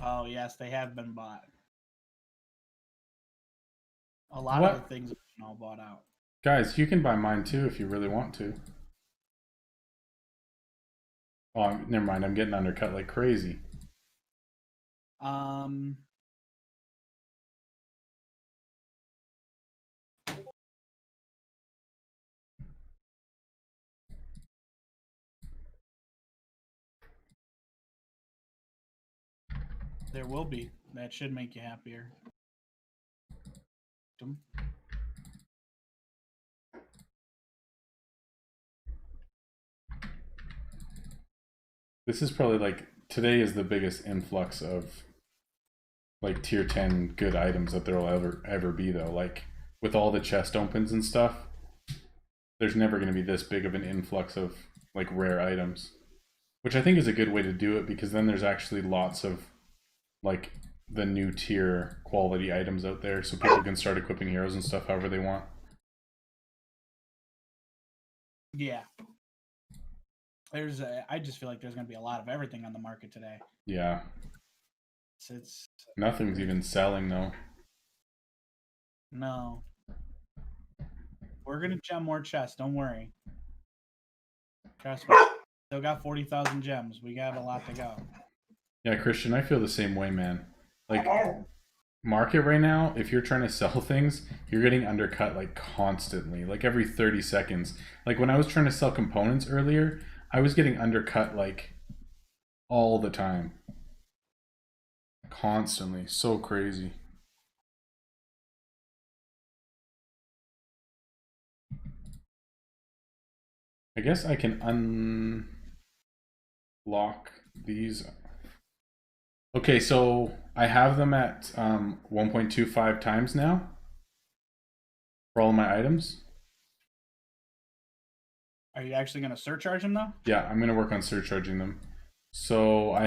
Oh yes, they have been bought. A lot of the things have been all bought out. Guys, you can buy mine too if you really want to. Oh, never mind. I'm getting undercut like crazy. There will be. That should make you happier. This is probably like today is the biggest influx of like tier 10 good items that there'll ever be though. Like with all the chest opens and stuff, there's never going to be this big of an influx of like rare items, which I think is a good way to do it because then there's actually lots of like the new tier quality items out there so people can start equipping heroes and stuff however they want. Yeah. I just feel like there's going to be a lot of everything on the market today. Yeah. It's Nothing's even selling though. No. We're going to gem more chests, don't worry. Trust me. Still got 40,000 gems. We got a lot to go. Yeah, Christian, I feel the same way, man. Like, market right now, if you're trying to sell things, you're getting undercut like constantly, like every 30 seconds. Like when I was trying to sell components earlier, I was getting undercut like all the time. Constantly. So crazy. I guess I can unlock these. Okay, so I have them at 1.25 times now for all my items. Are you actually going to surcharge them though? Yeah, I'm gonna work on surcharging them. So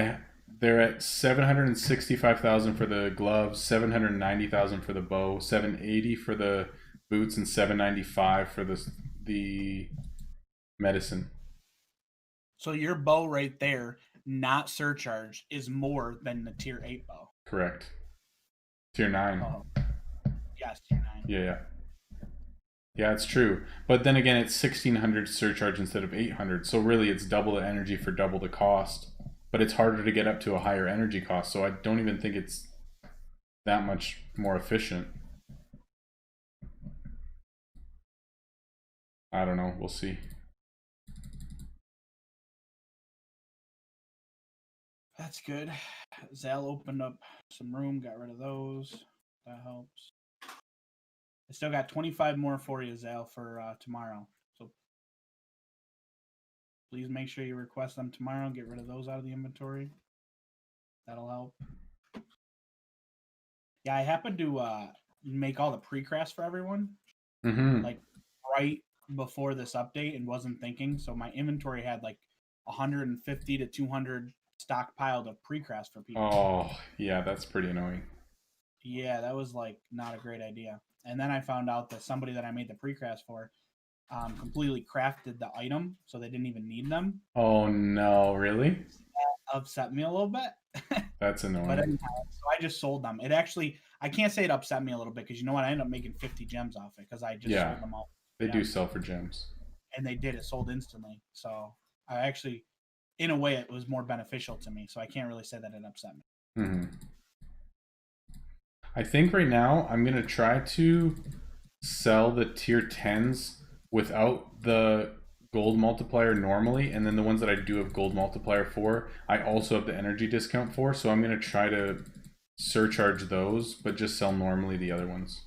they're at 765,000 for the gloves, 790,000 for the bow, 780 for the boots, and 795 for the medicine. So your bow right there, not surcharged, is more than the tier 8 bow. Correct. Tier 9. Oh. Yes, tier 9. Yeah. Yeah, it's true. But then again, it's 1,600 surcharge instead of 800. So really, it's double the energy for double the cost. But it's harder to get up to a higher energy cost. So I don't even think it's that much more efficient. I don't know. We'll see. That's good. Zal opened up some room, got rid of those. That helps. I still got 25 more for you, Zal, for tomorrow. So please make sure you request them tomorrow. Get rid of those out of the inventory. That'll help. Yeah, I happened to make all the pre-crafts for everyone. Like right before this update and wasn't thinking. So my inventory had like 150 to 200 stockpiled of pre-crafts for people. Oh, yeah, that's pretty annoying. Yeah, that was like not a great idea. And then I found out that somebody that I made the pre-crafts for completely crafted the item, so they didn't even need them. Oh no, really? That upset me a little bit. That's annoying. But anyhow, so I just sold them. It actually, I can't say it upset me a little bit because you know what? I ended up making 50 gems off it because I just Yeah. sold them all. They do sell for gems. And they did. It sold instantly. So I actually, in a way, it was more beneficial to me. So I can't really say that it upset me. Mm-hmm. I think right now I'm going to try to sell the tier 10s without the gold multiplier normally, and then the ones that I do have gold multiplier for, I also have the energy discount for, so I'm going to try to surcharge those, but just sell normally the other ones.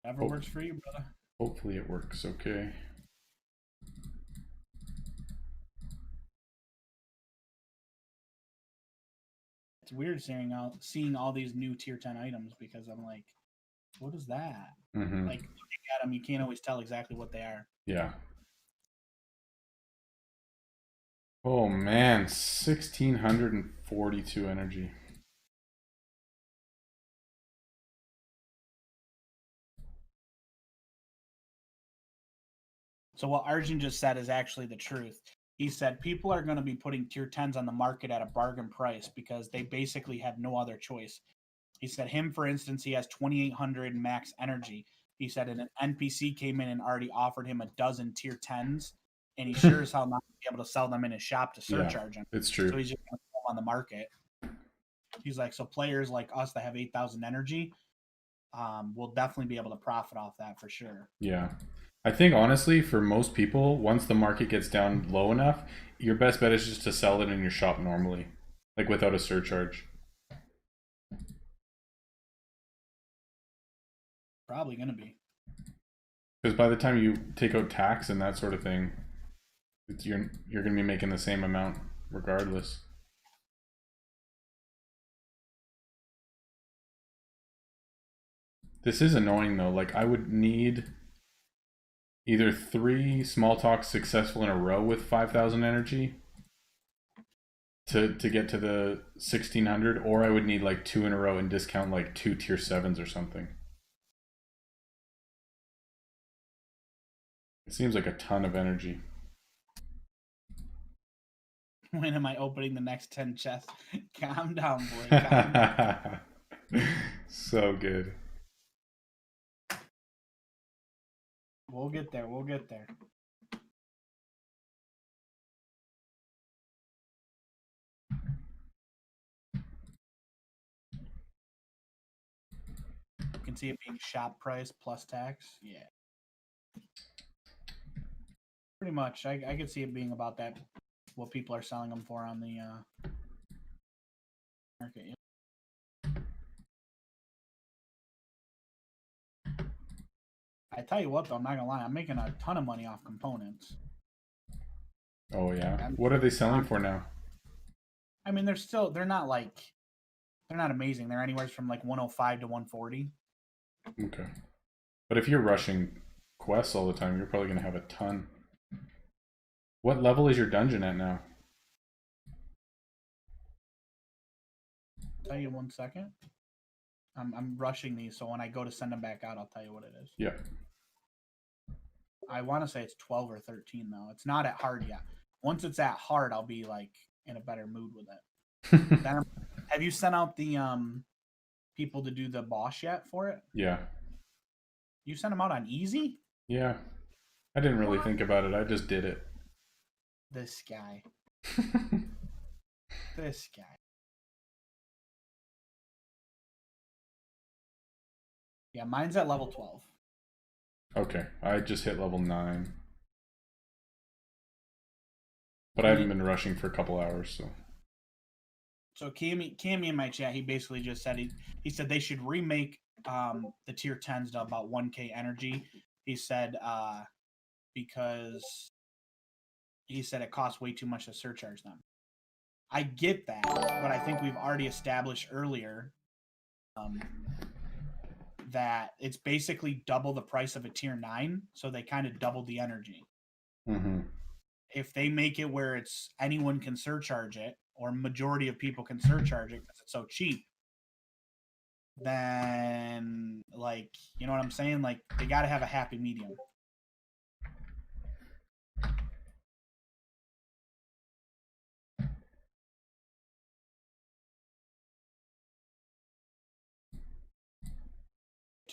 Whatever works for you, brother. Hopefully it works okay. It's weird seeing all these new tier 10 items because I'm like, what is that? Mm-hmm. Like looking at them, you can't always tell exactly what they are. Yeah. Oh man, 1642 energy. So what Arjun just said is actually the truth. He said people are going to be putting tier 10s on the market at a bargain price because they basically have no other choice. He said him, for instance, he has 2,800 max energy. He said an NPC came in and already offered him a dozen tier 10s, and he sure as hell not going to be able to sell them in his shop to surcharge them. It's true. So he's just going to put them on the market. He's like, so players like us that have 8,000 energy will definitely be able to profit off that for sure. Yeah. I think honestly, for most people, once the market gets down low enough, your best bet is just to sell it in your shop normally, like without a surcharge. Probably going to be. Because by the time you take out tax and that sort of thing, you're going to be making the same amount regardless. This is annoying though. Like I would need either 3 small talks successful in a row with 5,000 energy to get to the 1600, or I would need like 2 in a row and discount like 2 tier 7s or something. It seems like a ton of energy. When am I opening the next 10 chests? Calm down, boy. Calm down. So good. We'll get there. We'll get there. You can see it being shop price plus tax. Yeah. Pretty much. I could see it being about that, what people are selling them for on the market. I tell you what, though, I'm not gonna lie, I'm making a ton of money off components. Oh yeah. What are they selling for now? I mean, they're not amazing. They're anywhere from like 105 to 140. Okay. But if you're rushing quests all the time, you're probably gonna have a ton. What level is your dungeon at now? I'll tell you 1 second. I'm rushing these, so when I go to send them back out, I'll tell you what it is. Yeah. I want to say it's 12 or 13 though. It's not at hard yet. Once it's at hard, I'll be like in a better mood with it. Then, have you sent out the people to do the boss yet for it? Yeah. You sent them out on easy? Yeah. I didn't really think about it. I just did it. This guy. This guy. Yeah, mine's at level 12. Okay. I just hit level 9. But I haven't been rushing for a couple hours, so. So Cammy in my chat, he basically just said he said they should remake the tier 10s to about 1k energy. He said because he said it costs way too much to surcharge them. I get that, but I think we've already established earlier that it's basically double the price of a tier 9, so they kind of doubled the energy. Mm-hmm. If they make it where it's anyone can surcharge it, or majority of people can surcharge it because it's so cheap, then, like, you know what I'm saying? Like, they got to have a happy medium.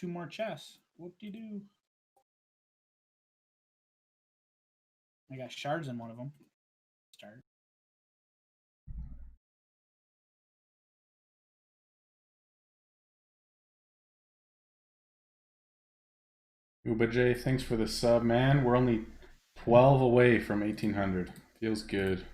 2 more chests. Whoop-de-doo. I got shards in one of them. Start. Uba J, thanks for the sub, man. We're only 12 away from 1800. Feels good.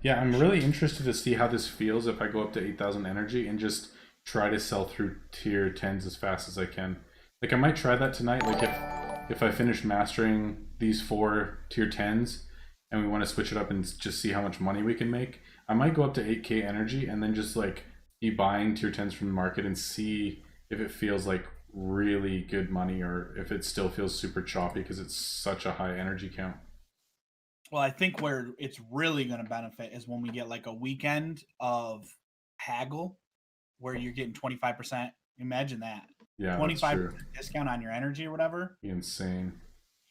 Yeah, I'm really interested to see how this feels if I go up to 8,000 energy and just try to sell through tier 10s as fast as I can. Like, I might try that tonight. Like, if I finish mastering these 4 tier 10s and we want to switch it up and just see how much money we can make, I might go up to 8k energy and then just like be buying tier 10s from the market and see if it feels like really good money or if it still feels super choppy because it's such a high energy count. Well, I think where it's really going to benefit is when we get like a weekend of haggle where you're getting 25%. Imagine that. Yeah, 25% discount on your energy or whatever. Insane.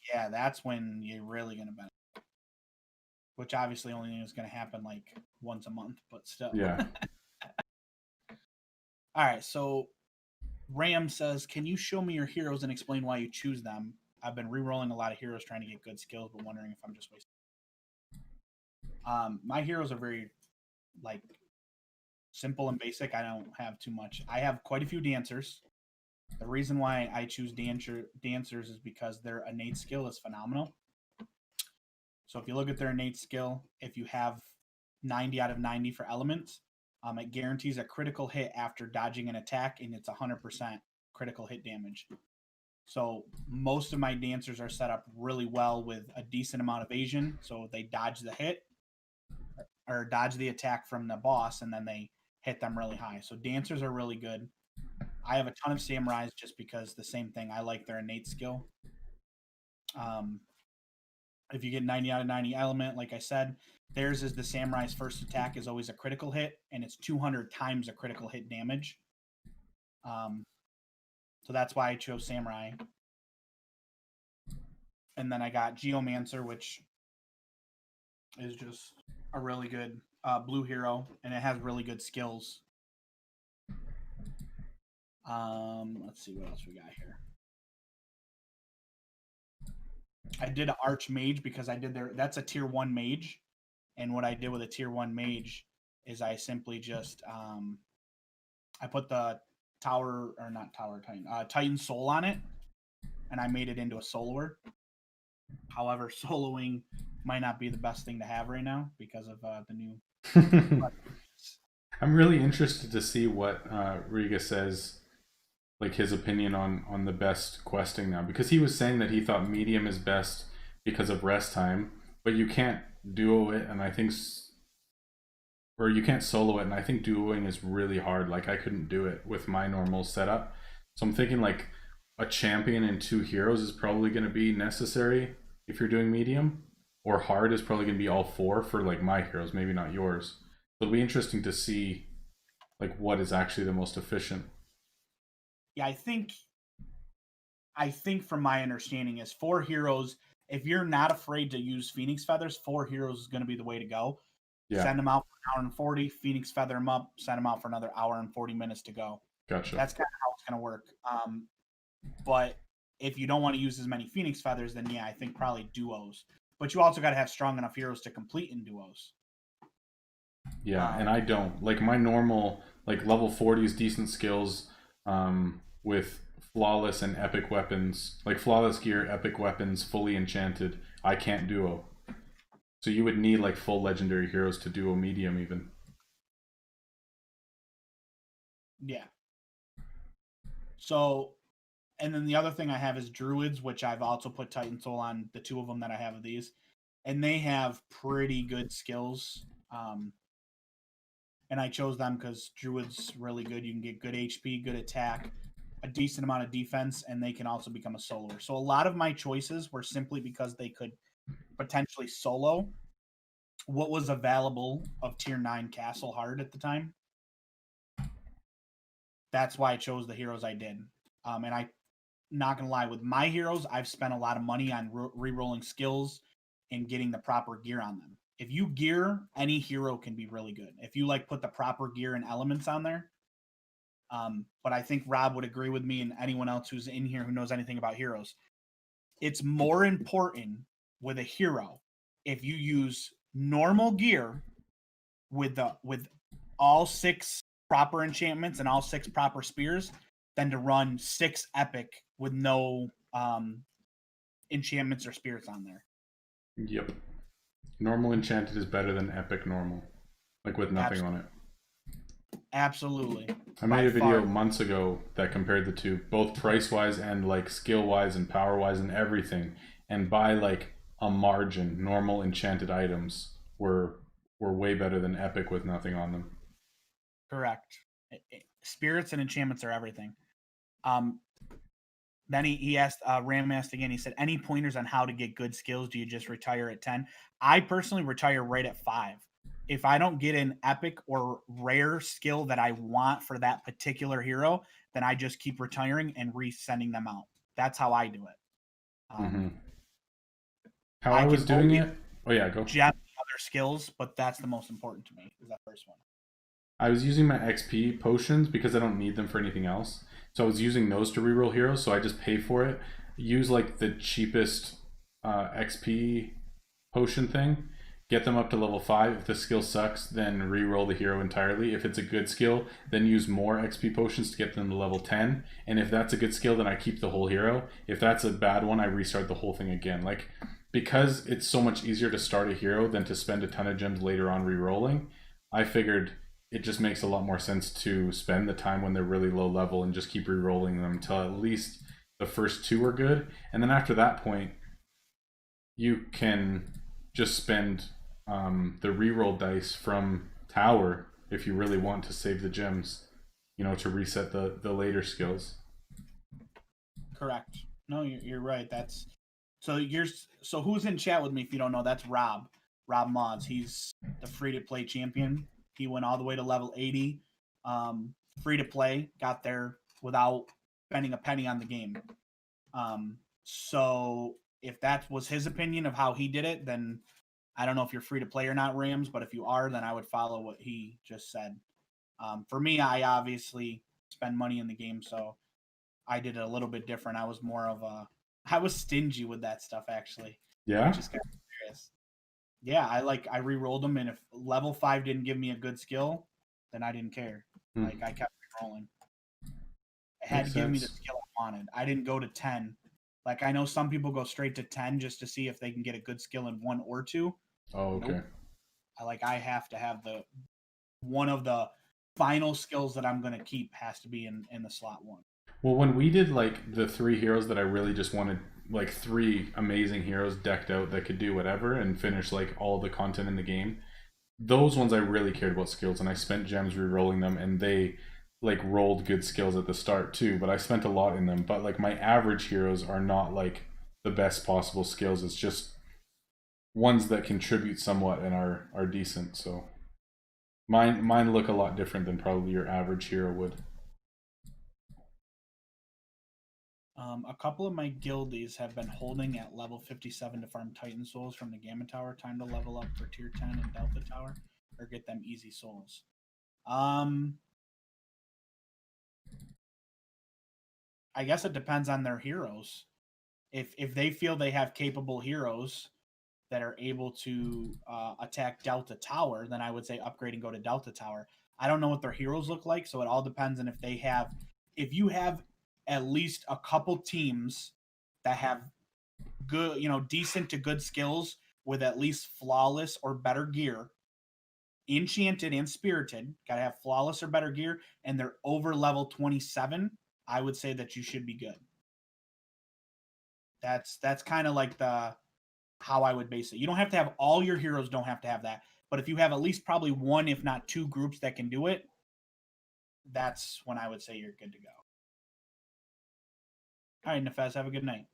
Yeah, that's when you're really going to benefit. Which obviously only is going to happen like once a month, but still. Yeah. All right, so Ram says, can you show me your heroes and explain why you choose them? I've been re-rolling a lot of heroes trying to get good skills, but wondering if I'm just wasting. My heroes are very like simple and basic. I don't have too much. I have quite a few dancers. The reason why I choose dancers is because their innate skill is phenomenal. So if you look at their innate skill, if you have 90 out of 90 for elements, it guarantees a critical hit after dodging an attack, and it's 100% critical hit damage. So most of my dancers are set up really well with a decent amount of evasion, so they dodge the hit or dodge the attack from the boss, and then they hit them really high. So dancers are really good. I have a ton of samurais just because the same thing. I like their innate skill. If you get 90 out of 90 element, like I said, theirs is the samurai's first attack is always a critical hit, and it's 200 times a critical hit damage. So that's why I chose samurai. And then I got Geomancer, which is just a really good blue hero, and it has really good skills. Let's see what else we got here. I did an Archmage because I did that's a tier 1 mage. And what I did with a tier 1 mage is I simply just I put the Titan Soul on it, and I made it into a soloer. However, soloing might not be the best thing to have right now because of the new. I'm really interested to see what Riga says, like his opinion on the best questing now, because he was saying that he thought medium is best because of rest time, but you can't duo it, and I think, or you can't solo it, and I think duoing is really hard. Like I couldn't do it with my normal setup, so I'm thinking like a champion and 2 heroes is probably going to be necessary if you're doing medium, or hard is probably going to be all 4 for like my heroes, maybe not yours. It'll be interesting to see like what is actually the most efficient. Yeah, I think from my understanding is 4 heroes. If you're not afraid to use Phoenix Feathers, 4 heroes is going to be the way to go. Yeah. Send them out for an hour and 40, Phoenix Feather them up, send them out for another hour and 40 minutes to go. Gotcha. That's kind of how it's going to work. But if you don't want to use as many Phoenix Feathers, then yeah, I think probably duos. But you also got to have strong enough heroes to complete in duos. Yeah, and I don't. Like my normal, like level 40s decent skills with flawless and epic weapons, like flawless gear, epic weapons, fully enchanted, I can't duo. So you would need like full legendary heroes to duo medium even. Yeah. So, and then the other thing I have is druids, which I've also put Titan Soul on the 2 of them that I have of these, and they have pretty good skills. And I chose them because druid's really good. You can get good HP, good attack, a decent amount of defense, and they can also become a soloer. So a lot of my choices were simply because they could potentially solo, what was available of tier 9 Castle Hard at the time. That's why I chose the heroes I did. And I, not gonna lie, with my heroes, I've spent a lot of money on re-rolling skills and getting the proper gear on them. If you gear, any hero can be really good. If you like put the proper gear and elements on there. But I think Rob would agree with me and anyone else who's in here who knows anything about heroes. It's more important with a hero if you use normal gear with all 6 proper enchantments and all 6 proper spears than to run 6 epic with no enchantments or spirits on there. Yep. Normal enchanted is better than epic normal, like with nothing on it. Absolutely. I made a video months ago that compared the two, both price wise and like skill wise and power wise and everything. And by like a margin, normal enchanted items were way better than epic with nothing on them. Correct. Spirits and enchantments are everything. Then he asked, Ram asked again, he said, any pointers on how to get good skills? Do you just retire at 10? I personally retire right at 5. If I don't get an epic or rare skill that I want for that particular hero, then I just keep retiring and resending them out. That's how I do it. How I was doing it? Oh yeah, go. Gem other skills, but that's the most important to me, is that first one. I was using my XP potions because I don't need them for anything else. So I was using those to reroll heroes, so I just pay for it. Use like the cheapest XP potion thing. Get them up to level 5. If the skill sucks, then reroll the hero entirely. If it's a good skill, then use more XP potions to get them to level 10. And if that's a good skill, then I keep the whole hero. If that's a bad one, I restart the whole thing again. Like, because it's so much easier to start a hero than to spend a ton of gems later on rerolling, I figured it just makes a lot more sense to spend the time when they're really low level and just keep re-rolling them until at least the first 2 are good. And then after that point, you can just spend the re-roll dice from tower if you really want to save the gems, you know, to reset the later skills. Correct. No, you're right. That's so who's in chat with me if you don't know? That's RobMauds. He's the free-to-play champion. He went all the way to level 80, free to play, got there without spending a penny on the game. So if that was his opinion of how he did it, then I don't know if you're free to play or not, Rams, but if you are, then I would follow what he just said. For me, I obviously spend money in the game, so I did it a little bit different. I was more of I was stingy with that stuff, actually. Yeah? Which is kind of serious. Yeah, I re-rolled them, and if level 5 didn't give me a good skill, then I didn't care. Like, I kept re-rolling. It had to give me the skill I wanted. I didn't go to 10. Like, I know some people go straight to 10 just to see if they can get a good skill in 1 or 2. Oh, okay. Nope. I have to have one of the final skills that I'm going to keep has to be in the slot 1. Well, when we did like the 3 heroes that I really just wanted, like 3 amazing heroes decked out that could do whatever and finish like all the content in the game, those ones I really cared about skills, and I spent gems re-rolling them, and they like rolled good skills at the start too, but I spent a lot in them. But like my average heroes are not like the best possible skills. It's just ones that contribute somewhat and are decent. So mine look a lot different than probably your average hero would. A couple of my guildies have been holding at level 57 to farm Titan souls from the Gamma Tower. Time to level up for tier 10 and Delta Tower, or get them easy souls. I guess it depends on their heroes. If they feel they have capable heroes that are able to attack Delta Tower, then I would say upgrade and go to Delta Tower. I don't know what their heroes look like, so it all depends on if you have at least a couple teams that have good, decent to good skills with at least flawless or better gear, enchanted and spirited, gotta have flawless or better gear, and they're over level 27, I would say that you should be good. That's kind of like how I would base it. You don't have to have all your heroes don't have to have that, but if you have at least probably 1, if not 2 groups that can do it, that's when I would say you're good to go. All right, Nefez, have a good night.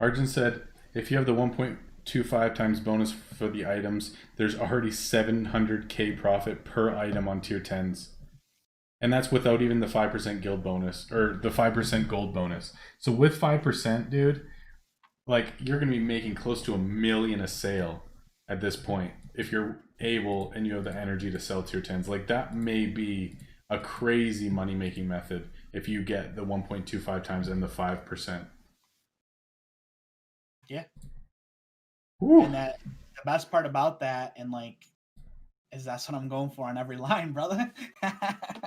Arjun said, if you have the 1.25 times bonus for the items, there's already 700k profit per item on tier 10s. And that's without even the 5% guild bonus, or the 5% gold bonus. So with 5%, dude, like, you're going to be making close to $1 million a sale at this point if you're able and you have the energy to sell tier 10s. Like, that may be a crazy money making method if you get the 1.25 times and the 5%. Yeah. Woo. And that the best part about that, and like, is that's what I'm going for on every line, brother.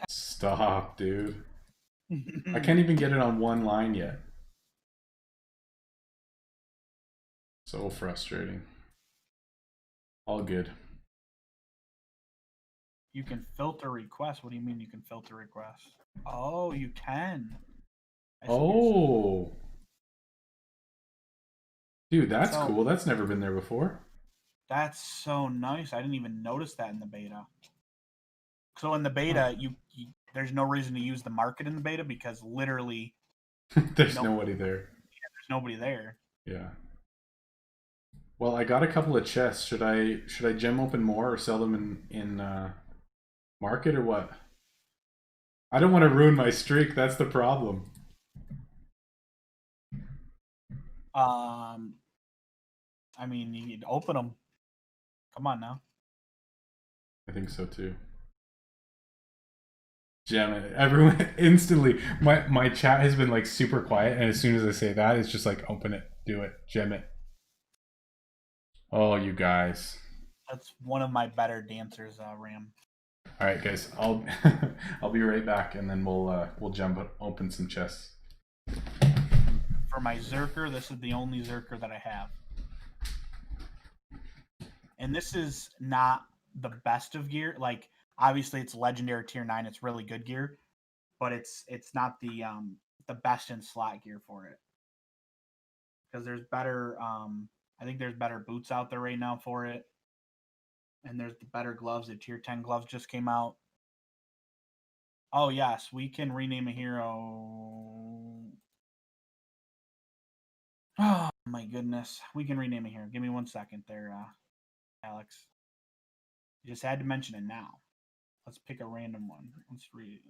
Stop, dude. I can't even get it on one line yet. So frustrating. All good. You can filter requests. What do you mean you can filter requests? Oh, you can. I see what you're saying. Oh. Dude, that's So- cool. That's never been there before. That's so nice. I didn't even notice that in the beta. So in the beta, you there's no reason to use the market in the beta because literally There's Nope. nobody there. there's nobody there. Yeah. Well, I got a couple of chests. Should I gem open more or sell them in market or what? I don't want to ruin my streak. That's the problem. I mean, you could open them. Come on now. I think so too. Gem it. Everyone instantly. My chat has been like super quiet, and as soon as I say that, it's just like open it, do it, gem it. Oh, you guys. That's one of my better dancers, Ram. All right, guys. I'll I'll be right back, and then we'll open some chests. For my Zerker, this is the only Zerker that I have. And this is not the best of gear. Like, obviously it's legendary tier 9, it's really good gear, but it's not the best in slot gear for it. Because there's better I think there's better boots out there right now for it. And there's the better gloves. The tier 10 gloves just came out. Oh yes, we can rename a hero. Oh my goodness. We can rename a hero. Give me 1 second there, Alex. You just had to mention it now. Let's pick a random one. Let's read it.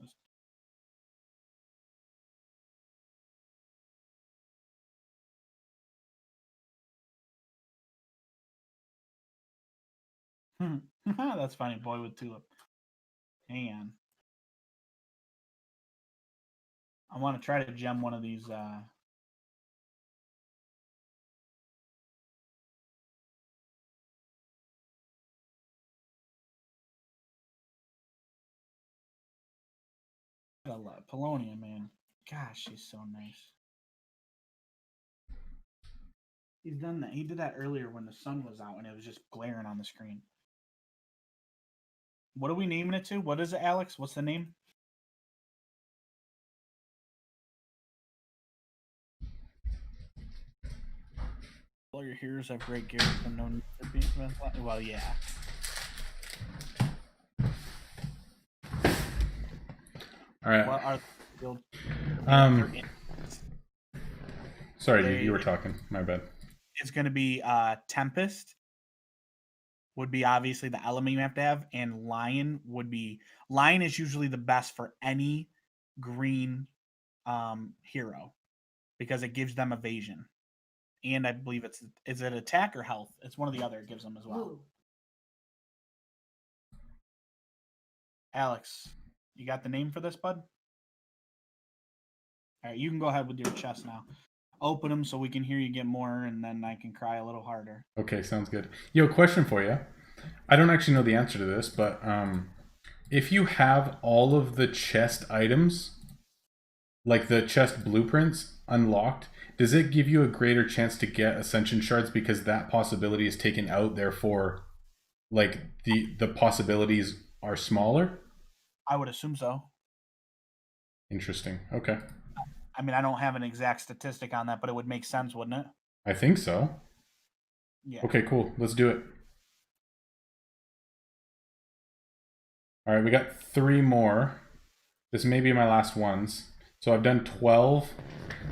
That's funny. Boy with tulip. Hang on. I want to try to gem one of these. I love Polonia, man. Gosh, she's so nice. He's done that. He did that earlier when the sun was out and it was just glaring on the screen. What are we naming it to? What is it, Alex? What's the name? All your heroes have great gear, so no need for being well, yeah. All right. What are the Sorry, you were talking. My bad. It's going to be Tempest would be obviously the element you have to have, and Lion would be. Lion is usually the best for any green hero because it gives them evasion, and I believe is it attack or health? It's one or the other. It gives them as well. Ooh. Alex, you got the name for this, bud? All right, you can go ahead with your chest now. Open them so we can hear you get more, and then I can cry a little harder. Okay, sounds good. Yo, question for you. I don't actually know the answer to this, but if you have all of the chest items, like the chest blueprints, unlocked, does it give you a greater chance to get ascension shards because that possibility is taken out, therefore, like the possibilities are smaller? I would assume so. Interesting. Okay. I mean, I don't have an exact statistic on that, but it would make sense, wouldn't it? I think so. Yeah. Okay, cool. Let's do it. All right, we got 3 more. This may be my last ones. So I've done 12.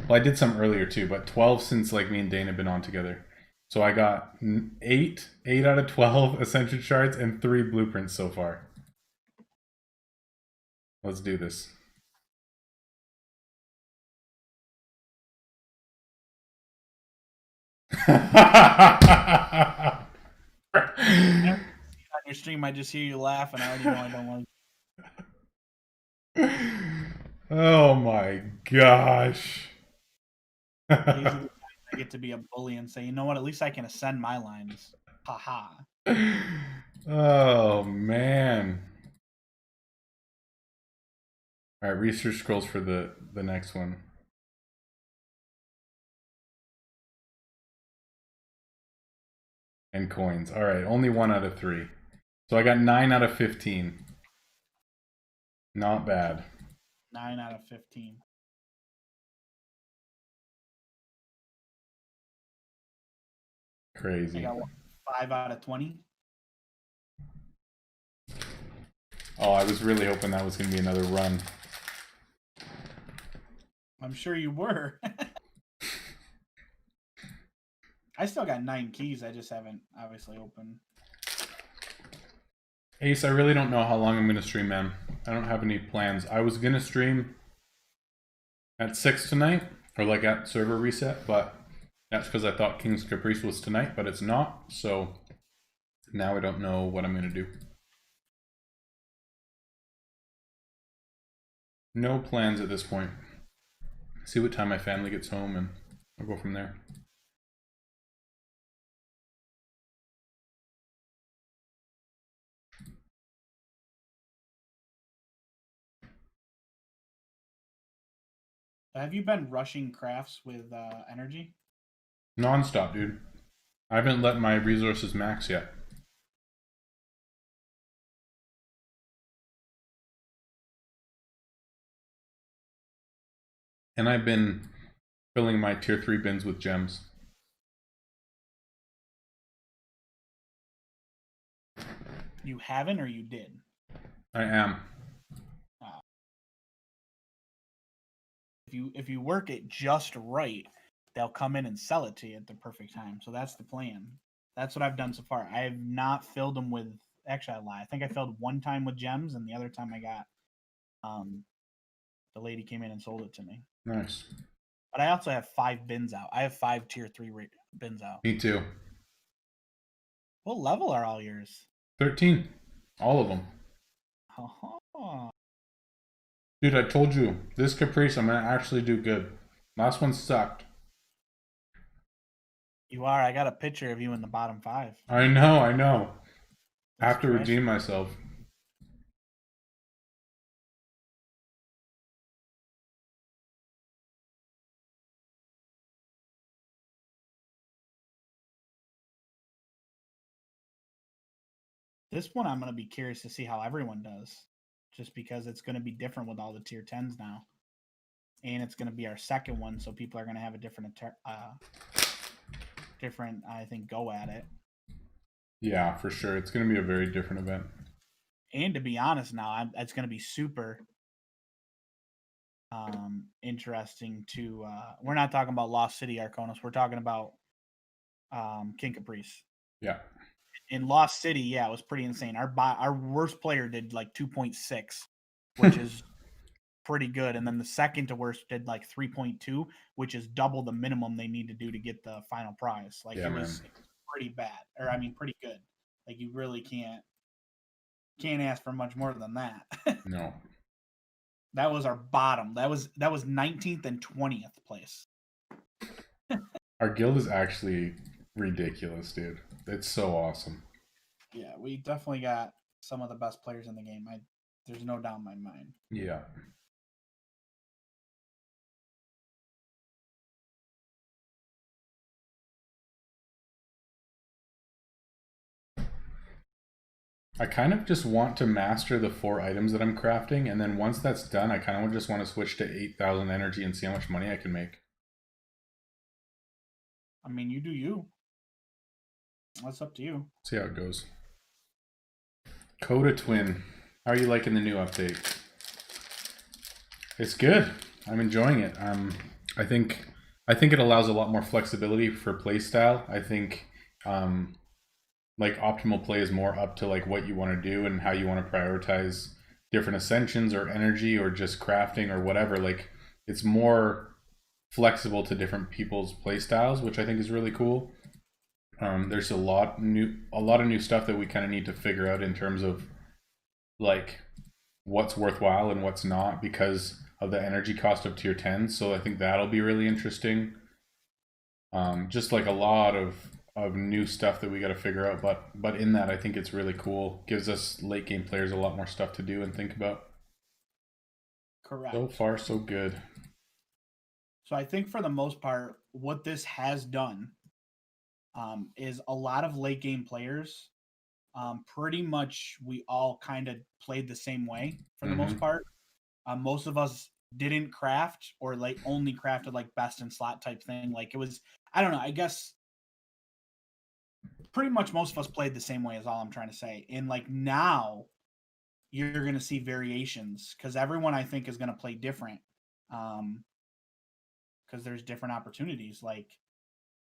Well, I did some earlier too, but 12 since like me and Dane have been on together. So I got 8 out of 12 Ascension Shards and 3 blueprints so far. Let's do this. On your stream, I just hear you laugh, and I already know I don't like. Oh my gosh. These are the times I get to be a bully and say, you know what? At least I can ascend my lines. Ha ha. Oh man. All right, research scrolls for the next one. And coins. All right, only 1 out of 3. So I got 9 out of 15. Not bad. 9 out of 15. I Crazy. got 5 out of 20. Oh, I was really hoping that was going to be another run. I'm sure you were. I still got 9 keys. I just haven't obviously opened. Ace, I really don't know how long I'm going to stream, man. I don't have any plans. I was going to stream at 6 tonight, or like at server reset, but that's because I thought King's Caprice was tonight, but it's not. So now I don't know what I'm going to do. No plans at this point. See what time my family gets home and I'll go from there. Have you been rushing crafts with energy? Non-stop, dude. I haven't let my resources max yet. And I've been filling my tier 3 bins with gems. You haven't, or you did? I am. If you work it just right, they'll come in and sell it to you at the perfect time. So that's the plan. That's what I've done so far. I have not filled them with. Actually, I lie. I think I filled one time with gems, and the other time I got. The lady came in and sold it to me. Nice. But I also have 5 bins out. I have 5 tier 3 bins out. Me too. What level are all yours? 13. All of them. Oh. Dude, I told you, this Caprice, I'm going to actually do good. Last one sucked. You are. I got a picture of you in the bottom 5. I know. I have to That's redeem myself. This one I'm going to be curious to see how everyone does. Just because it's going to be different with all the tier 10s now. And it's going to be our second one, so people are going to have a different, I think, go at it. Yeah, for sure. It's going to be a very different event. And to be honest now, it's going to be super interesting to... we're not talking about Lost City Arconis. We're talking about King Caprice. Yeah. In Lost City, yeah, it was pretty insane. Our worst player did like 2.6, which is pretty good. And then the second to worst did like 3.2, which is double the minimum they need to do to get the final prize. Like, yeah, it was pretty bad. Or I mean, pretty good. Like, you really can't ask for much more than that. No. That was our bottom. That was 19th and 20th place. Our guild is actually ridiculous, dude. It's so awesome. Yeah, we definitely got some of the best players in the game. There's no doubt in my mind. Yeah. I kind of just want to master the 4 items that I'm crafting, and then once that's done, I kind of just want to switch to 8,000 energy and see how much money I can make. I mean, you do you. That's up to you. See how it goes. Coda Twin. How are you liking the new update? It's good. I'm enjoying it. I think it allows a lot more flexibility for play style. I think like optimal play is more up to like what you want to do and how you want to prioritize different ascensions or energy or just crafting or whatever. Like it's more flexible to different people's play styles, which I think is really cool. There's a lot of new stuff that we kind of need to figure out in terms of like what's worthwhile and what's not because of the energy cost of tier 10. So I think that'll be really interesting. Just like a lot of new stuff that we got to figure out, but in that I think it's really cool. Gives us late game players a lot more stuff to do and think about. Correct. So far so good. So I think for the most part, what this has done is a lot of late game players. Pretty much, we all kind of played the same way for the most part. Most of us didn't craft or like only crafted like best in slot type thing. Like it was, I don't know. I guess pretty much most of us played the same way. Is all I'm trying to say. And like now, you're going to see variations because everyone I think is going to play different. Because there's different opportunities. Like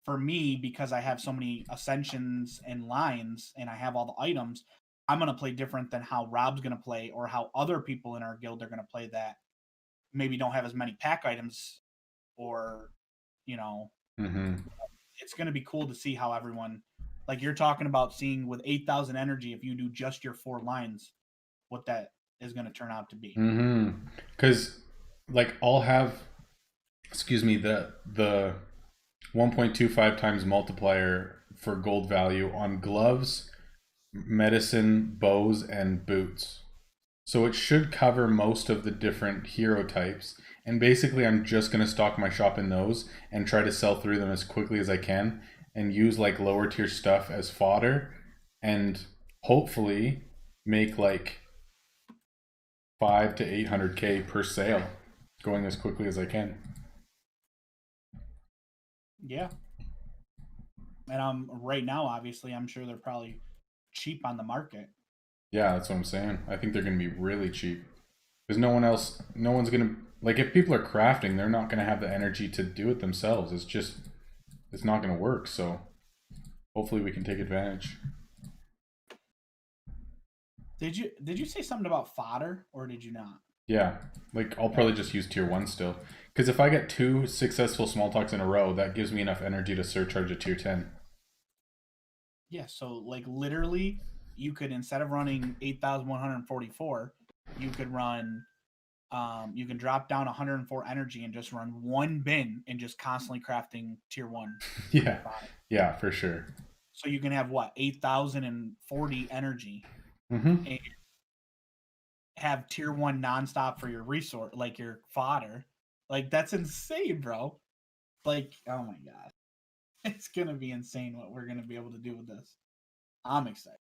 for me, because I have so many ascensions and lines and I have all the items, I'm going to play different than how Rob's going to play or how other people in our guild are going to play that maybe don't have as many pack items or, you know, it's going to be cool to see how everyone, like you're talking about seeing with 8,000 energy, if you do just your 4 lines, what that is going to turn out to be. Because like I'll have, excuse me, the 1.25 times multiplier for gold value on gloves, medicine, bows, and boots. So it should cover most of the different hero types. And basically I'm just going to stock my shop in those and try to sell through them as quickly as I can and use like lower tier stuff as fodder and hopefully make like 5 to 800k per sale going as quickly as I can. Yeah. And right now, obviously, I'm sure they're probably cheap on the market. Yeah, that's what I'm saying. I think they're going to be really cheap. Because no one's going to, like if people are crafting, they're not going to have the energy to do it themselves. It's not going to work. So hopefully we can take advantage. Did you say something about fodder or did you not? Yeah, like I'll probably just use tier 1 still. Because if I get 2 successful small talks in a row, that gives me enough energy to surcharge a tier 10. Yeah, so like literally you could, instead of running 8,144, you could run you can drop down 104 energy and just run 1 bin and just constantly crafting tier 1. Yeah. Yeah, for sure. So you can have what, 8,040 energy. And have tier 1 nonstop for your resource, like your fodder. Like that's insane, bro. Like, oh my god. It's gonna be insane what we're gonna be able to do with this. I'm excited.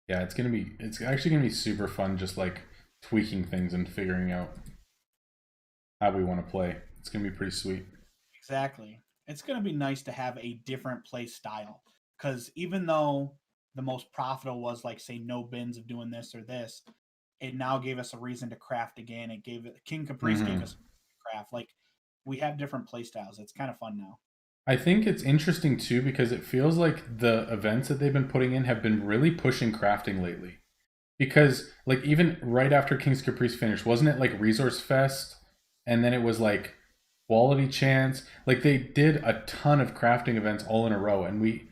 Yeah, it's actually gonna be super fun just like tweaking things and figuring out how we want to play. It's gonna be pretty sweet. Exactly. It's gonna be nice to have a different play style. Because even though the most profitable was like say no bins of doing this or this, it now gave us a reason to craft again. It gave it King Caprice gave us craft. Like we have different play styles. It's kind of fun now. I think it's interesting too because it feels like the events that they've been putting in have been really pushing crafting lately. Because like even right after King's Caprice finished, wasn't it like Resource Fest and then it was like Quality Chance? Like they did a ton of crafting events all in a row and we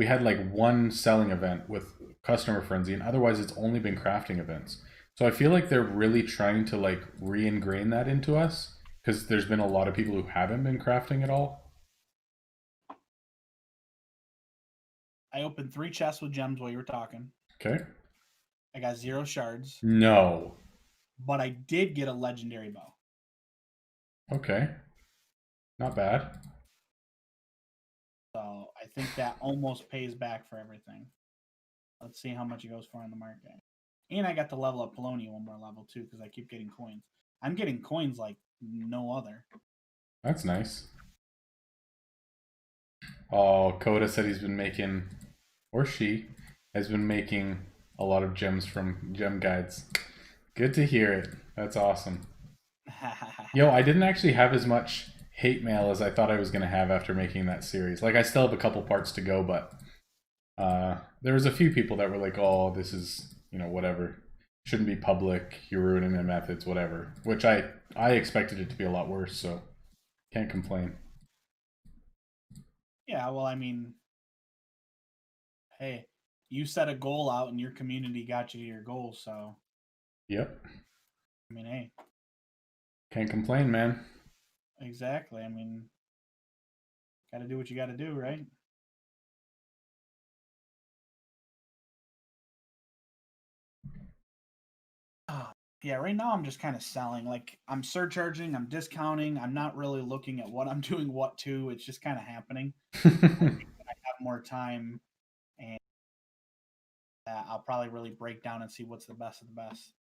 had like one selling event with Customer Frenzy and otherwise it's only been crafting events. So I feel like they're really trying to like re-ingrain that into us because there's been a lot of people who haven't been crafting at all. I opened 3 chests with gems while you were talking. Okay. I got 0 shards. No. But I did get a legendary bow. Okay. Not bad. So I think that almost pays back for everything. Let's see how much it goes for on the market. And I got to level up Polony 1 more level too because I keep getting coins. I'm getting coins like no other. That's nice. Oh, Coda said he's been making, or she has been making a lot of gems from gem guides. Good to hear it. That's awesome. Yo, I didn't actually have as much hate mail as I thought I was going to have after making that series. Like, I still have a couple parts to go, but there was a few people that were like, oh, this is, whatever. Shouldn't be public. You're ruining my methods, whatever. Which I expected it to be a lot worse, so can't complain. Yeah, well, I mean, hey, you set a goal out and your community got you to your goal, so. Yep. I mean, hey. Can't complain, man. Exactly. I mean, got to do what you got to do, right? Yeah, right now I'm just kind of selling. Like, I'm surcharging, I'm discounting, I'm not really looking at what I'm doing what to. It's just kind of happening. I think when I have more time, and I'll probably really break down and see what's the best of the best.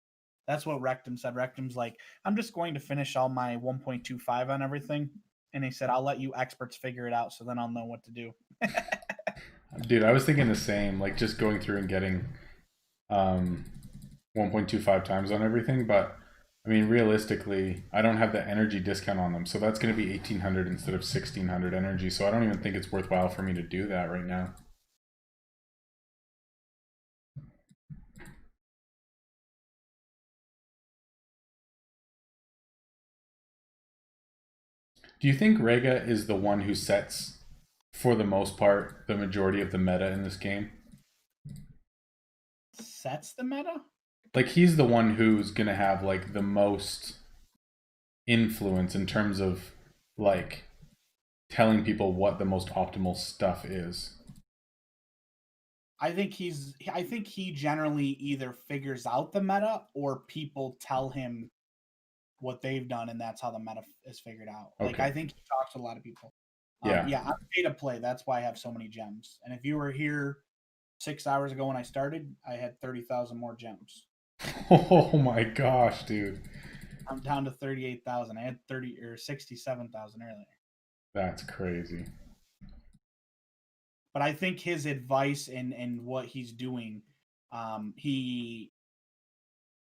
That's what Rectum said. Rectum's like, I'm just going to finish all my 1.25 on everything. And he said, I'll let you experts figure it out so then I'll know what to do. Dude, I was thinking the same, like just going through and getting 1.25 times on everything, but I mean, realistically, I don't have the energy discount on them, so that's going to be 1800 instead of 1600 energy, so I don't even think it's worthwhile for me to do that right now. Do you think Rega is the one who sets, for the most part, the majority of the meta in this game? Sets the meta? Like, he's the one who's going to have, like, the most influence in terms of, like, telling people what the most optimal stuff is. I think he generally either figures out the meta or people tell him what they've done and that's how the meta is figured out. Like, Okay. I think he talks to a lot of people. Yeah. I'm pay to play. That's why I have so many gems. And if you were here 6 hours ago when I started, I had 30,000 more gems. Oh my gosh, dude. I'm down to 38,000. I had 30 or 67,000 earlier. That's crazy. But I think his advice and what he's doing,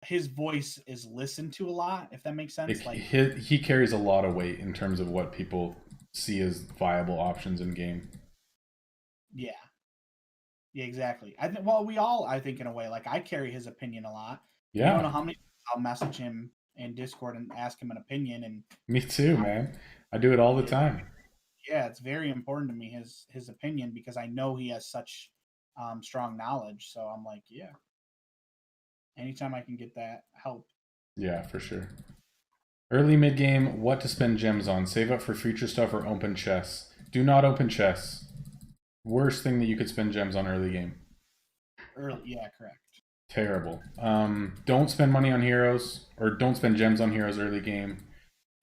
his voice is listened to a lot, if that makes sense. He carries a lot of weight in terms of what people see as viable options in game. Yeah. Yeah, exactly. Well, we all, I think, in a way, like, I carry his opinion a lot. Yeah. You don't know how many times I'll message him in Discord and ask him an opinion. And me too, man. I do it all the time. Yeah, it's very important to me, his opinion, because I know he has such strong knowledge. So I'm like, yeah, anytime I can get that help. Yeah, for sure. Early mid game, what to spend gems on? Save up for future stuff or open chests? Do not open chests. Worst thing that you could spend gems on early game. Yeah, correct. Terrible. Don't spend money on heroes, or don't spend gems on heroes early game.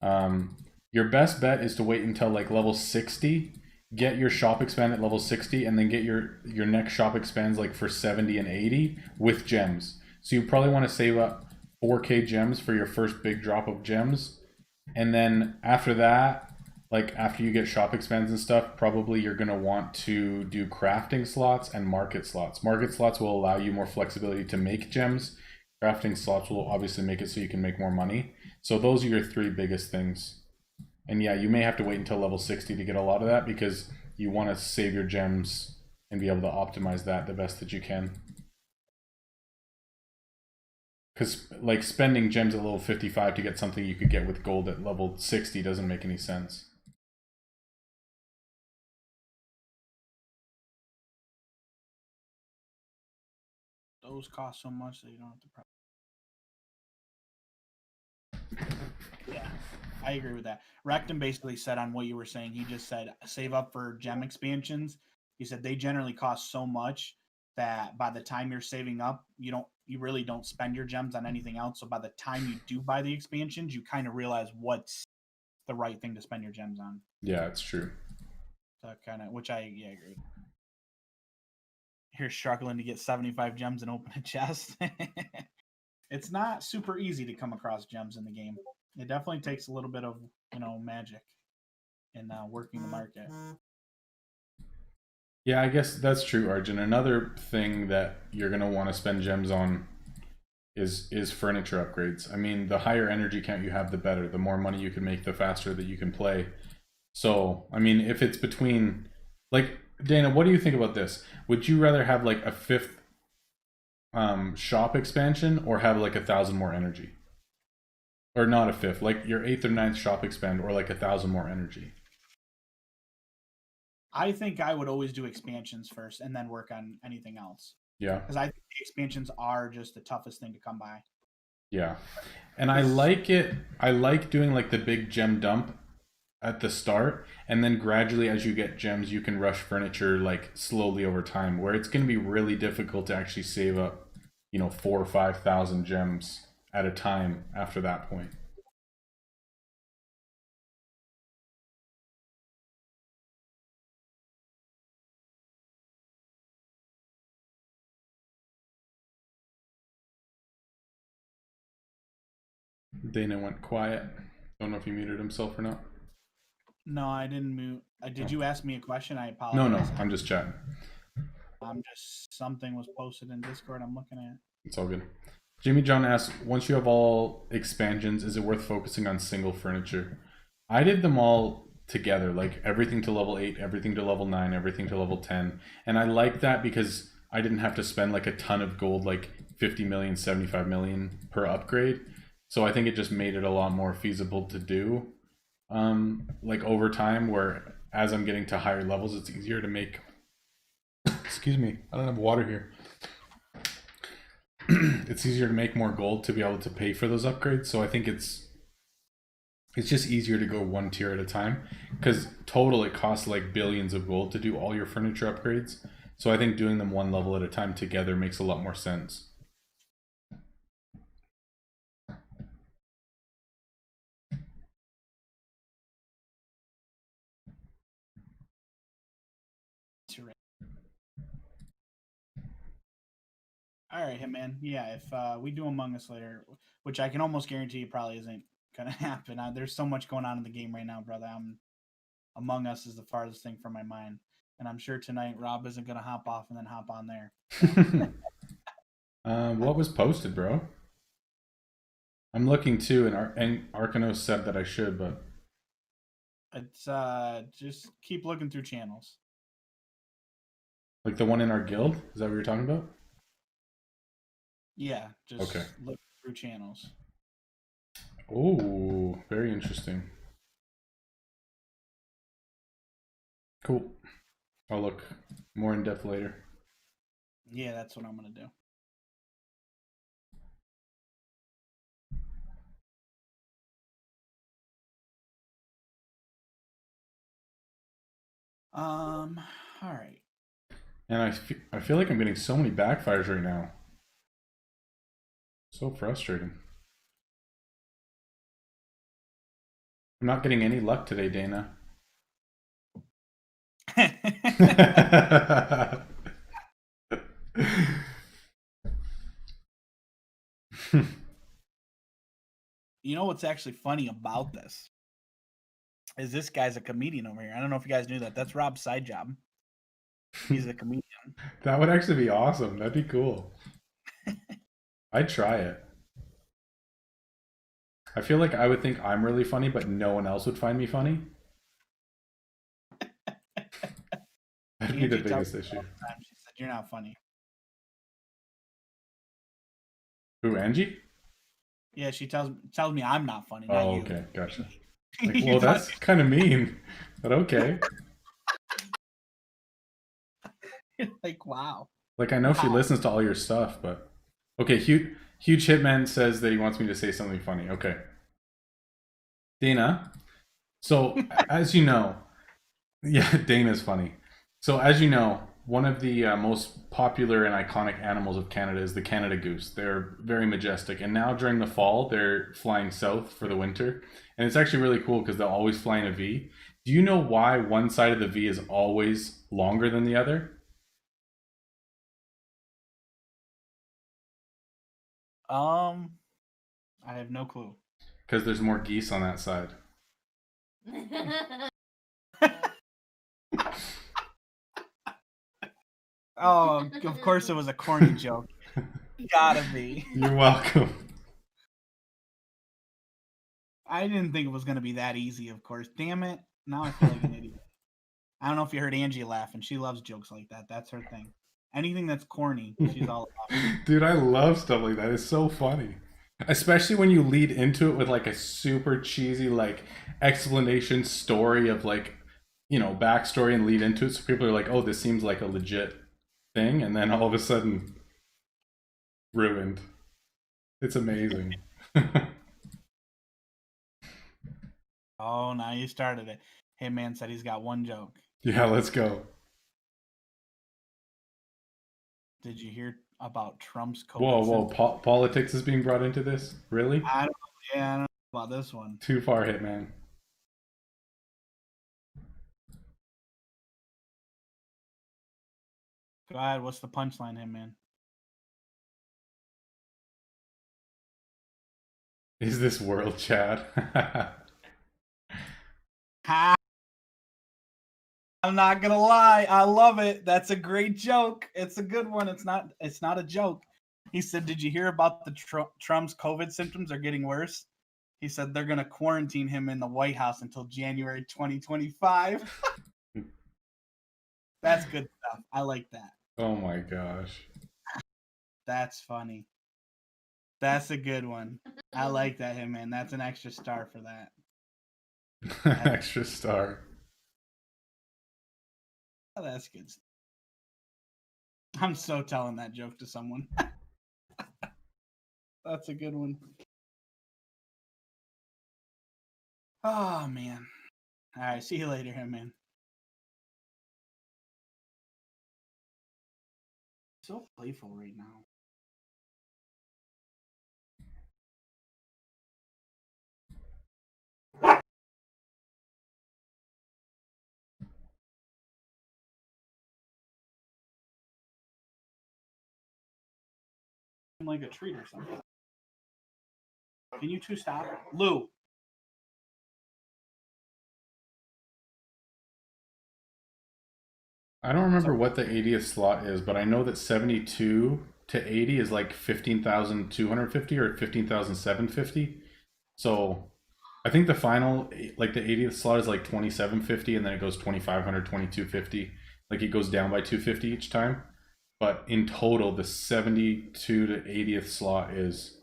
Your best bet is to wait until like level 60, get your shop expand at level 60, and then get your next shop expands like for 70 and 80 with gems. So you probably want to save up 4k gems for your first big drop of gems, and then after that, like after you get shop expands and stuff, probably you're going to want to do crafting slots and market slots. Market slots will allow you more flexibility to make gems. Crafting slots will obviously make it so you can make more money. So those are your three biggest things. And yeah, you may have to wait until level 60 to get a lot of that because you want to save your gems and be able to optimize that the best that you can. Because like spending gems at level 55 to get something you could get with gold at level 60 doesn't make any sense. Those cost so much that you don't have to. Yeah, I agree with that. Rectum basically said on what you were saying. He just said save up for gem expansions. He said they generally cost so much that by the time you're saving up, you really don't spend your gems on anything else. So by the time you do buy the expansions, you kind of realize what's the right thing to spend your gems on. Yeah, it's true. So which I agree with. You're struggling to get 75 gems and open a chest. It's not super easy to come across gems in the game. It definitely takes a little bit of, magic and working the market. Yeah, I guess that's true, Arjun. Another thing that you're going to want to spend gems on is furniture upgrades. I mean, the higher energy count you have, the better. The more money you can make, the faster that you can play. So, I mean, if it's between, like, Dana, what do you think about this? Would you rather have like a fifth shop expansion or have like 1,000 more energy? Or not a fifth, like your eighth or ninth shop expand, or like 1,000 more energy. I think I would always do expansions first and then work on anything else. Yeah. Because I think the expansions are just the toughest thing to come by. Yeah. And I like it. I like doing like the big gem dump at the start, and then gradually as you get gems, you can rush furniture like slowly over time, where it's going to be really difficult to actually save up, 4,000 or 5,000 gems at a time after that point. Dana went quiet. Don't know if he muted himself or not. No, I didn't mute. Did you ask me a question? I No, apologize. I'm just chatting. Something was posted in Discord. I'm looking at. It's all good. Jimmy John asks, once you have all expansions, is it worth focusing on single furniture? I did them all together, like everything to level 8, everything to level 9, everything to level 10. And I like that because I didn't have to spend like a ton of gold, like 50 million, 75 million per upgrade. So I think it just made it a lot more feasible to do, like over time, where as I'm getting to higher levels, it's easier to make. Excuse me, I don't have water here. It's easier to make more gold to be able to pay for those upgrades. So I think it's just easier to go one tier at a time, because total it costs like billions of gold to do all your furniture upgrades. So I think doing them one level at a time together makes a lot more sense. All right, Hitman. Yeah, if we do Among Us later, which I can almost guarantee probably isn't gonna happen. There's so much going on in the game right now, brother. Among Us is the farthest thing from my mind, and I'm sure tonight Rob isn't gonna hop off and then hop on there. What was posted, bro? I'm looking too, and Arcanos said that I should, but it's just keep looking through channels. Like the one in our guild? Is that what you're talking about? Yeah, just okay. Look through channels. Oh, very interesting. Cool. I'll look more in depth later. Yeah, that's what I'm gonna do. All right. And I feel like I'm getting so many backfires right now. So frustrating. I'm not getting any luck today, Dana. You know what's actually funny about this is this guy's a comedian over here. I don't know if you guys knew that. That's Rob's side job. He's a comedian. That would actually be awesome. That'd be cool. I'd try it. I feel like I would think I'm really funny, but no one else would find me funny. That'd be the biggest issue. She said, "You're not funny." Who, Angie? Yeah, she tells me I'm not funny. Oh, not you. okay, gotcha. Like, well, that's kind of mean, but okay. Like, wow. Like, I know she listens to all your stuff, but okay. Huge Hitman says that he wants me to say something funny. Okay, Dana. So as you know, yeah, Dana's funny. So as you know, one of the most popular and iconic animals of Canada is the Canada goose. They're very majestic, and now during the fall, they're flying south for the winter, and it's actually really cool because they'll always fly in a V. Do you know why one side of the V is always longer than the other? I have no clue. Because there's more geese on that side. Oh, of course it was a corny joke. Gotta be. You're welcome. I didn't think it was going to be that easy, of course. Damn it. Now I feel like an idiot. I don't know if you heard Angie laughing. She loves jokes like that. That's her thing. Anything that's corny, she's all about it. Dude, I love stuff like that. It's so funny. Especially when you lead into it with like a super cheesy like explanation story of like, backstory and lead into it so people are like, "Oh, this seems like a legit thing," and then all of a sudden ruined. It's amazing. Oh, now you started it. Hitman said he's got one joke. Yeah, let's go. Did you hear about Trump's COVID? Whoa. Politics is being brought into this? Really? I don't know about this one. Too far, Hitman. Go ahead. What's the punchline, Hitman? Is this world, Chad? Ha! I'm not gonna lie. I love it. That's a great joke. It's a good one. It's not a joke. He said, "Did you hear about the Trump's COVID symptoms are getting worse?" He said they're gonna quarantine him in the White House until January 2025. That's good stuff. I like that. Oh my gosh. That's funny. That's a good one. I like that, Hitman. That's an extra star for that. Extra star. Oh, that's good. I'm so telling that joke to someone. That's a good one. Oh, man. All right. See you later, Hitman. So playful right now. Like a treat or something. Can you two stop? Lou. I don't remember what the 80th slot is, but I know that 72 to 80 is like 15,250 or 15,750. So I think the final, like the 80th slot is like 2,750 and then it goes 2,500, 2,250. Like it goes down by 250 each time. But in total, the 72 to 80th slot is,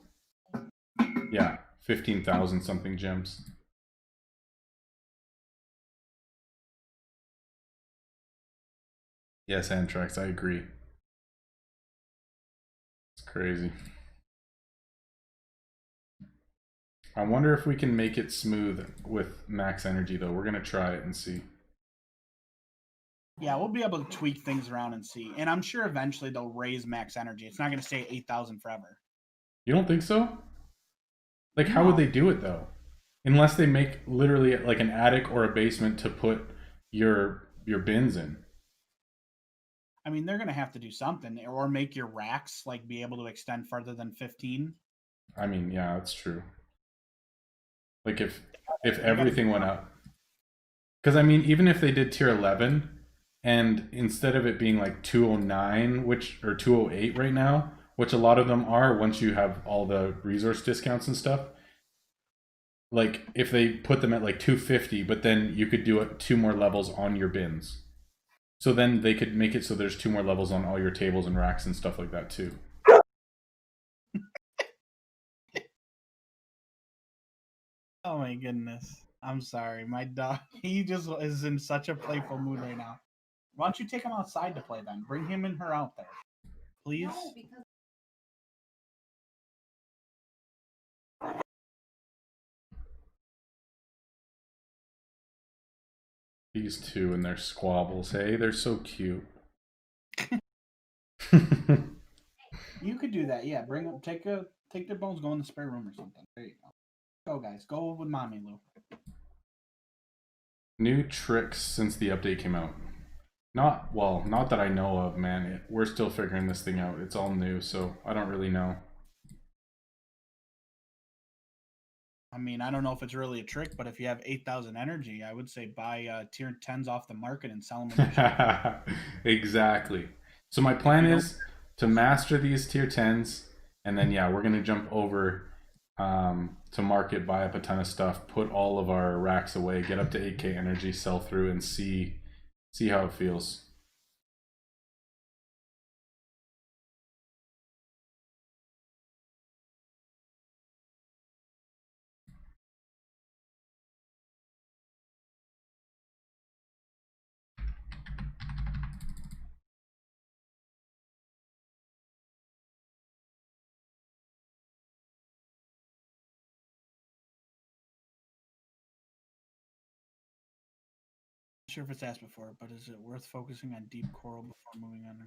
yeah, 15,000 something gems. Yes, Antrax, I agree. It's crazy. I wonder if we can make it smooth with max energy, though. We're going to try it and see. Yeah, we'll be able to tweak things around and see. And I'm sure eventually they'll raise max energy. It's not going to stay at 8,000 forever. You don't think so? Like, how would No. they do it, though? Unless they make literally like an attic or a basement to put your bins in. I mean, they're going to have to do something or make your racks like be able to extend further than 15. I mean, yeah, that's true. Like if everything went up. Because I mean, even if they did tier 11 and instead of it being like 209 or 208 right now, which a lot of them are once you have all the resource discounts and stuff, like if they put them at like 250, but then you could do it 2 more levels on your bins. So then they could make it so there's 2 more levels on all your tables and racks and stuff like that too. Oh my goodness. I'm sorry. My dog, he just is in such a playful mood right now. Why don't you take him outside to play then? Bring him and her out there. Please? No, because These two and their squabbles, hey, they're so cute. You could do that. Yeah, bring them. Take their bones, go in the spare room or something. There you go. Go, guys. Go with mommy, Lou. New tricks since the update came out. Not that I know of, man. We're still figuring this thing out. It's all new, so I don't really know. I mean, I don't know if it's really a trick, but if you have 8,000 energy, I would say buy tier 10s off the market and sell them. Exactly. So my plan is to master these tier 10s, and then yeah, we're gonna jump over to market, buy up a ton of stuff, put all of our racks away, get up to 8k energy, sell through, and see how it feels. Sure if it's asked before, but is it worth focusing on deep coral before moving on?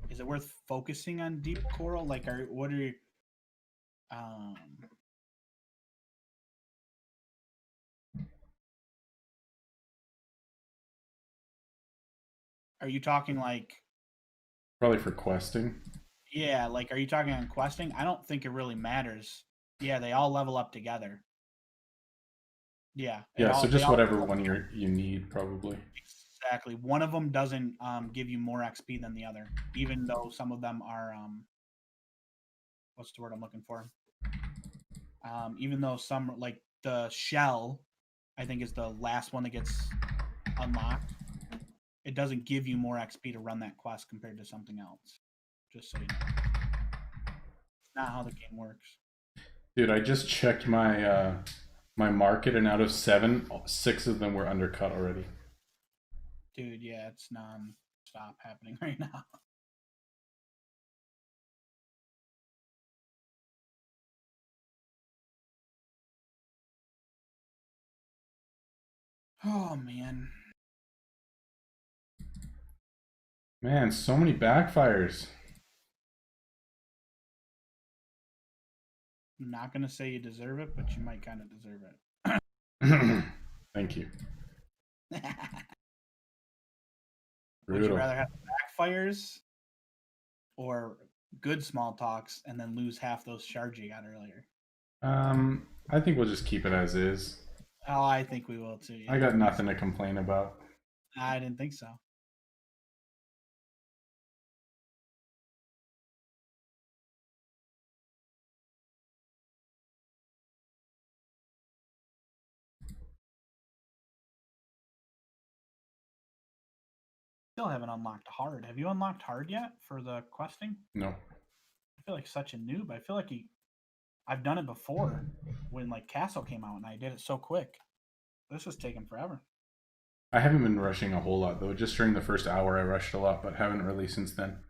Is it worth focusing on deep coral? Like, what are you? Are you talking like? Probably for questing. Yeah, like, are you talking on questing? I don't think it really matters. Yeah, they all level up together. Yeah. Yeah, so just whatever one you need, probably. Exactly. One of them doesn't give you more XP than the other, even though some of them are what's the word I'm looking for? Even though some, like the shell, I think is the last one that gets unlocked. It doesn't give you more XP to run that quest compared to something else. Just so you know. It's not how the game works. Dude, I just checked my my market, and out of 7, 6 of them were undercut already. Dude, yeah, it's non-stop happening right now. Oh, man. Man, so many backfires. I'm not going to say you deserve it, but you might kind of deserve it. Thank you. Would you rather have backfires or good small talks and then lose half those shards you got earlier? I think we'll just keep it as is. Oh, I think we will too. Yeah. I got nothing to complain about. I didn't think so. Still haven't unlocked hard. Have you unlocked hard yet for the questing? No. I feel like such a noob. I feel like I've done it before when like Castle came out and I did it so quick. This is taking forever. I haven't been rushing a whole lot though. Just during the first hour I rushed a lot, but haven't really since then.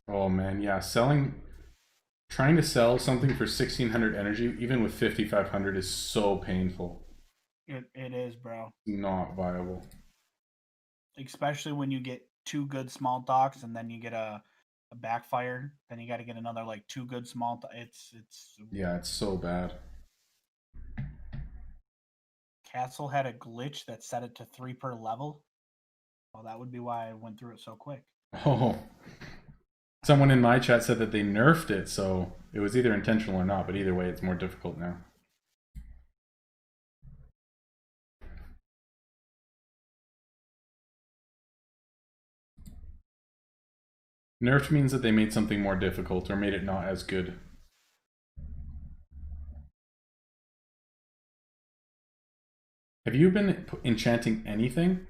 Oh man, yeah, trying to sell something for 1600 energy, even with 5500, is so painful. It is, bro. Not viable. Especially when you get 2 good small talks and then you get a backfire, then you got to get another like 2 good small. It's yeah, it's so bad. Castle had a glitch that set it to 3 per level. Well, that would be why I went through it so quick. Oh, someone in my chat said that they nerfed it, so it was either intentional or not. But either way, it's more difficult now. Nerfed means that they made something more difficult or made it not as good. Have you been enchanting anything?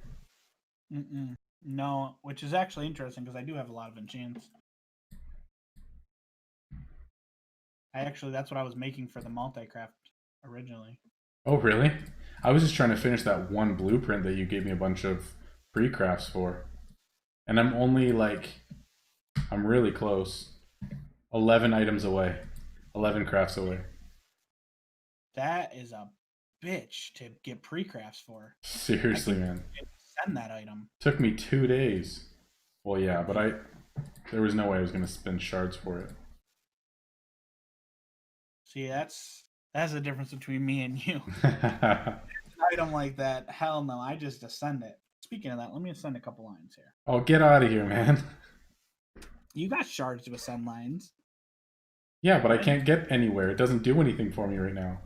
No, which is actually interesting because I do have a lot of enchants. That's what I was making for the multi-craft originally. Oh, really? I was just trying to finish that one blueprint that you gave me a bunch of pre-crafts for. And I'm only like, I'm really close. 11 items away. 11 crafts away. That is a bitch to get pre-crafts for. Seriously, man. Send that item. Took me 2 days. Well, yeah, but there was no way I was going to spend shards for it. See, that's the difference between me and you. An item like that, hell no, I just ascend it. Speaking of that, let me ascend a couple lines here. Oh, get out of here, man. You got shards with sun lines. Yeah, but I can't get anywhere. It doesn't do anything for me right now.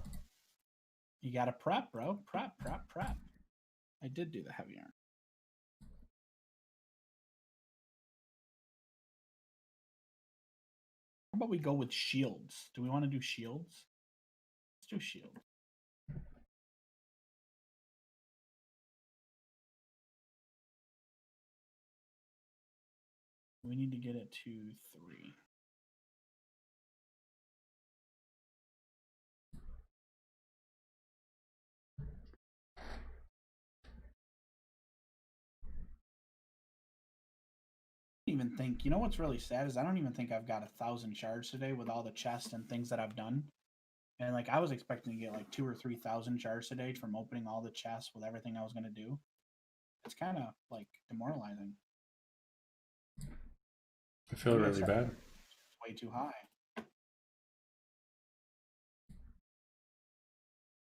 You gotta prep, bro. Prep. I did do the heavy armor. How about we go with shields? Do we want to do shields? Let's do shields. We need to get it to 3. Even think, you know what's really sad is I don't even think I've got 1,000 shards today with all the chests and things that I've done. And like I was expecting to get like 2,000 or 3,000 shards today from opening all the chests with everything I was gonna do. It's kind of like demoralizing. I feel really bad. It's way too high.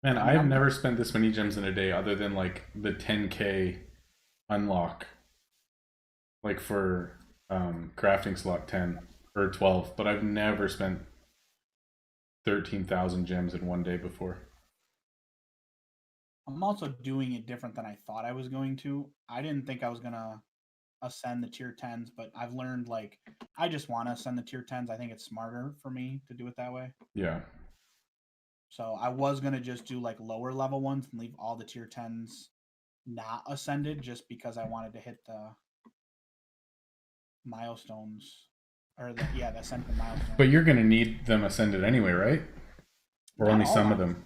Man, I've never spent this many gems in a day other than like the 10k unlock. Like for crafting slot 10 or 12, but I've never spent 13,000 gems in one day before. I'm also doing it different than I thought I was going to. I didn't think I was gonna ascend the tier 10s, but I've learned like I just want to ascend the tier 10s. I think it's smarter for me to do it that way. Yeah. So I was gonna just do like lower level ones and leave all the tier 10s not ascended just because I wanted to hit the milestones or the ascended milestones. But you're gonna need them ascended anyway, right? Or Not only all some of lines. them?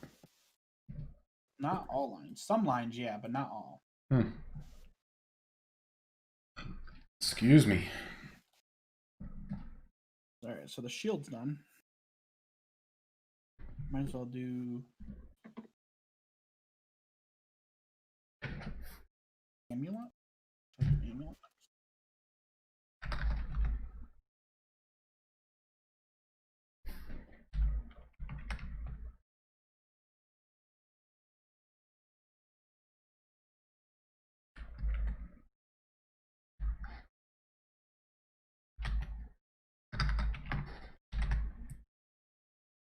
Not all lines. Some lines, yeah, but not all. Excuse me. All right, so the shield's done. Might as well do amulet. Amulet.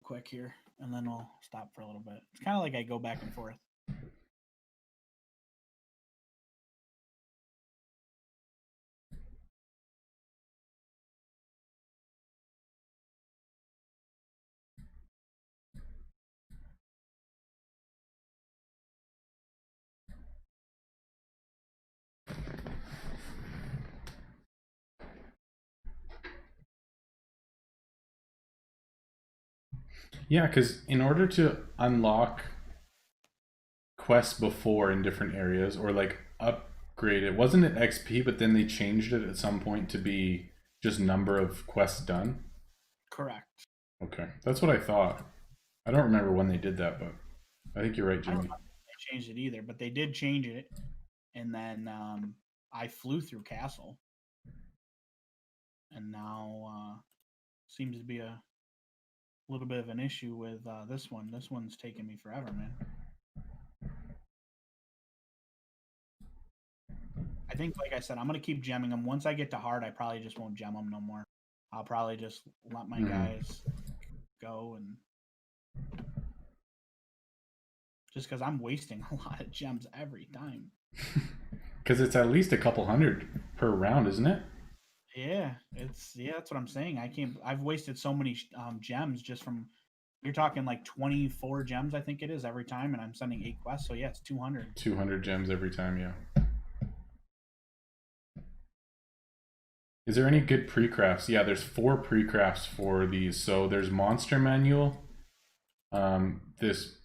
Quick here, and then we'll stop for a little bit. It's kind of like I go back and forth. Yeah, because in order to unlock quests before in different areas or like upgrade it, wasn't it XP, but then they changed it at some point to be just number of quests done? Correct. Okay, that's what I thought. I don't remember when they did that, but I think you're right, I don't Jimmy. know if they changed it either, but they did change it, and then I flew through Castle, and now seems to be a little bit of an issue with this one. This one's taking me forever, man. I think, like I said, I'm gonna keep gemming them. Once I get to hard, I probably just won't gem them no more. I'll probably just let my guys go, and just because I'm wasting a lot of gems every time. Because it's at least a couple hundred per round, isn't it? Yeah, that's what I'm saying. I've wasted so many gems just from. You're talking like 24 gems, I think it is every time, and I'm sending 8 quests. So yeah, it's 200. 200 gems every time, yeah. Is there any good pre-crafts? Yeah, there's 4 pre-crafts for these. So there's Monster Manual, this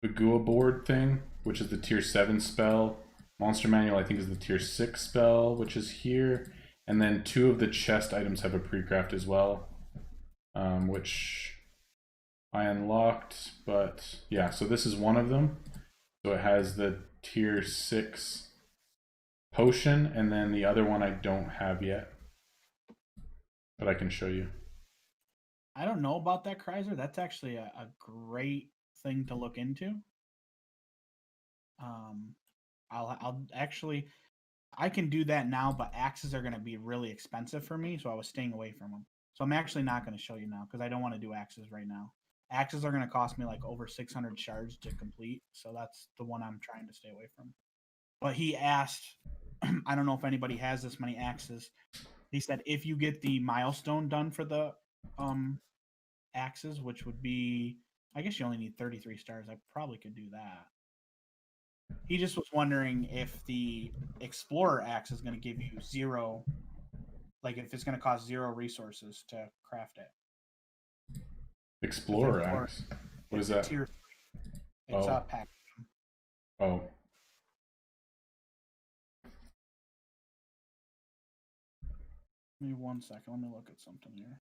Bagua board thing, which is the tier 7 spell. Monster Manual, I think, is the tier 6 spell, which is here. And then 2 of the chest items have a pre-craft as well, which I unlocked. But yeah, so this is one of them. So it has the tier 6 potion, and then the other one I don't have yet, but I can show you. I don't know about that, Kreiser. That's actually a great thing to look into. I'll actually, I can do that now, but axes are going to be really expensive for me, so I was staying away from them. So I'm actually not going to show you now because I don't want to do axes right now. Axes are going to cost me like over 600 shards to complete, so that's the one I'm trying to stay away from. But he asked, I don't know if anybody has this many axes. He said if you get the milestone done for the axes, which would be, I guess you only need 33 stars. I probably could do that. He just was wondering if the Explorer axe is going to give you 0, like if it's going to cost 0 resources to craft it. Explorer axe. What is that? Tier 3. It's Oh. pack. Oh. Give me 1 second. Let me look at something here.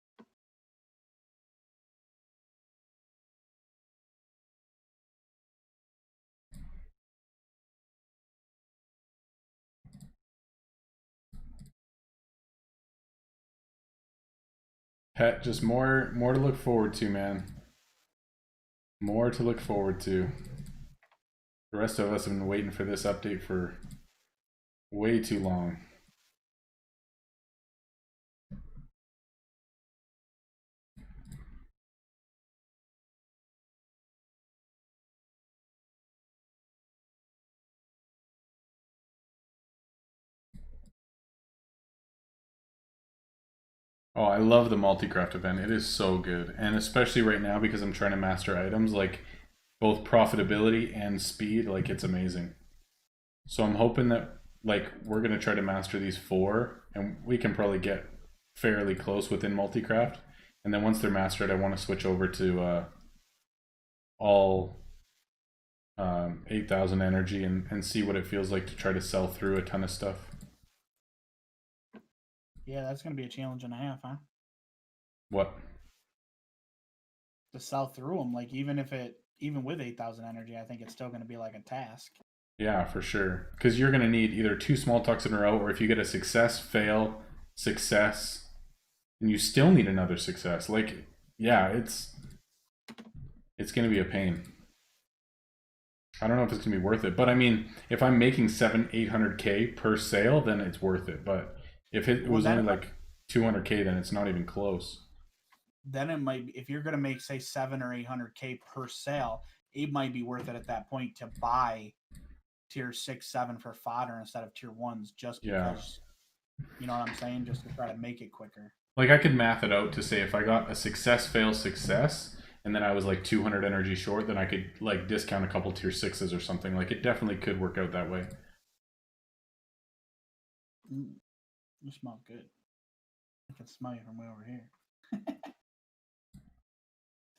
Pet, just more to look forward to, man. More to look forward to. The rest of us have been waiting for this update for way too long. Oh, I love the multi-craft event. It is so good. And especially right now because I'm trying to master items, like both profitability and speed, like it's amazing. So I'm hoping that like we're gonna try to master these 4 and we can probably get fairly close within multi-craft. And then once they're mastered, I want to switch over to all 8,000 energy and see what it feels like to try to sell through a ton of stuff. Yeah, that's going to be a challenge and a half, huh? What? To sell through them, like even with 8,000 energy, I think it's still going to be like a task. Yeah, for sure. Because you're going to need either 2 small talks in a row, or if you get a success, fail, success, and you still need another success. Like, yeah, it's going to be a pain. I don't know if it's going to be worth it, but I mean, if I'm making 700-800k per sale, then it's worth it. But if it was only like 200k, then it's not even close. Then it might be, if you're going to make say 700 or 800k per sale, it might be worth it at that point to buy tier 6, 7 for fodder instead of tier 1s, just because, you know what I'm saying, just to try to make it quicker. Like I could math it out to say if I got a success, fail, success, and then I was like 200 energy short, then I could like discount a couple tier 6s or something. Like it definitely could work out that way. You smell good. I can smell you from way over here.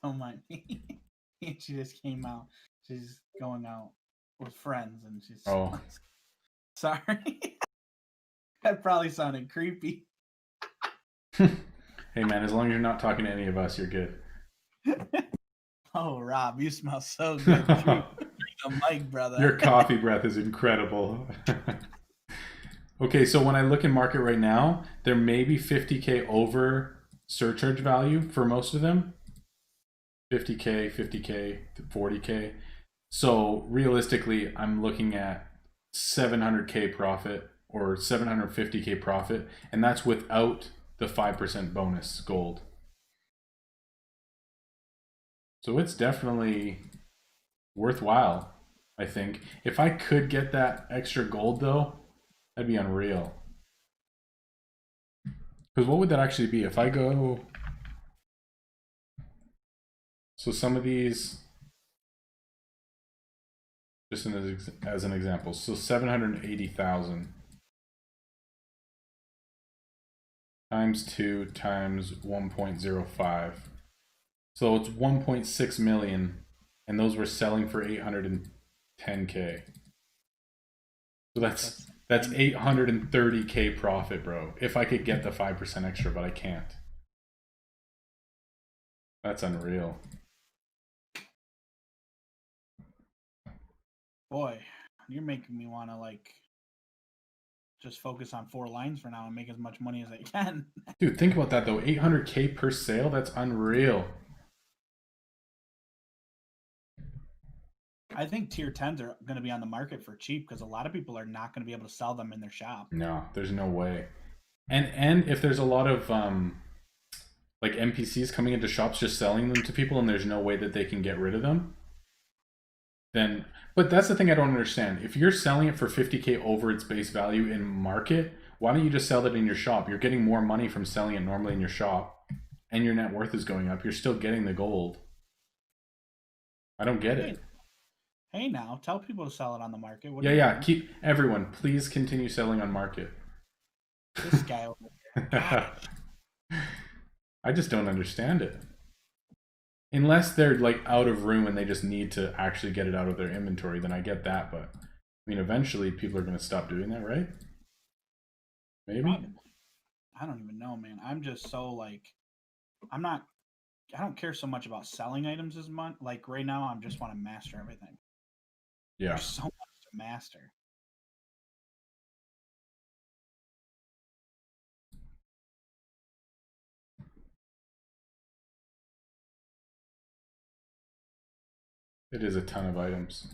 Don't mind me. She just came out. She's going out with friends, and she's sorry. That probably sounded creepy. Hey man, as long as you're not talking to any of us, you're good. Oh, Rob, you smell so good through the mic, brother. Your coffee breath is incredible. Okay, so when I look in market right now, there may be 50k over surcharge value for most of them. 50k, 50k, 40k. So realistically, I'm looking at 700k profit or 750k profit, and that's without the 5% bonus gold. So it's definitely worthwhile, I think. If I could get that extra gold though, that'd be unreal. Because what would that actually be if I go... So some of these, just as an example, so 780,000 times 2 times 1.05. So it's 1.6 million, and those were selling for 810k. So that's 830k profit, bro. If I could get the 5% extra, but I can't. That's unreal. Boy, you're making me want to like just focus on 4 lines for now and make as much money as I can. Dude, think about that though. 800k per sale, that's unreal. I think tier 10s are going to be on the market for cheap because a lot of people are not going to be able to sell them in their shop. No, there's no way. And if there's a lot of like NPCs coming into shops just selling them to people and there's no way that they can get rid of them, then but that's the thing I don't understand. If you're selling it for 50K over its base value in market, why don't you just sell it in your shop? You're getting more money from selling it normally in your shop and your net worth is going up. You're still getting the gold. I don't get it. Hey, now tell people to sell it on the market. What Yeah. Keep everyone, please continue selling on market. This guy over there. I just don't understand it. Unless they're like out of room and they just need to actually get it out of their inventory, then I get that. But I mean, eventually people are going to stop doing that, right? Maybe. Probably. I don't even know, man. I'm just so like, I don't care so much about selling items as much. Like right now, I just want to master everything. Yeah. There's so much to master. It is a ton of items.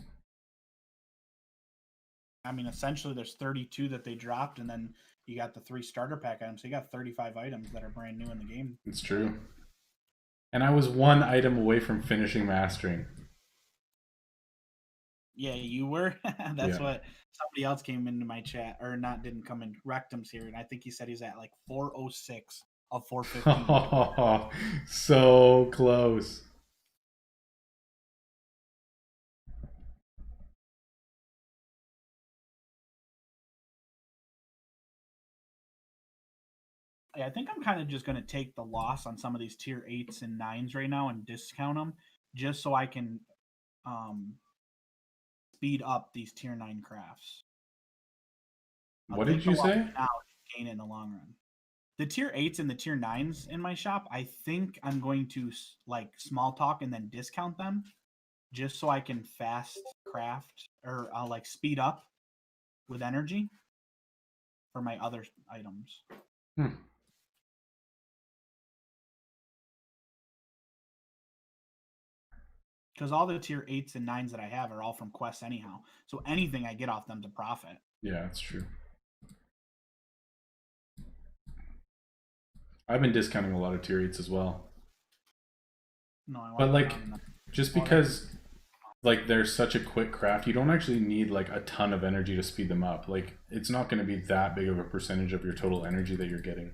I mean, essentially, there's 32 that they dropped, and then you got the 3 starter pack items. So you got 35 items that are brand new in the game. It's true. And I was 1 item away from finishing mastering. Yeah, you were. That's Yeah. what somebody else came into my chat, or not, didn't come in. Rectum's here, and I think he said he's at like 406 of 415. So close. I think I'm kind of just going to take the loss on some of these tier 8s and 9s right now and discount them just so I can speed up these tier 9 crafts. What did you say? Now gain it in the long run. The tier 8s and the tier 9s in my shop, I think I'm going to like small talk and then discount them just so I can fast craft or like speed up with energy for my other items. Because all the tier 8s and 9s that I have are all from quests anyhow. So anything I get off them's a profit. Yeah, that's true. I've been discounting a lot of tier 8s as well. No, I want but like, just because like they're such a quick craft, you don't actually need like a ton of energy to speed them up. Like, it's not going to be that big of a percentage of your total energy that you're getting.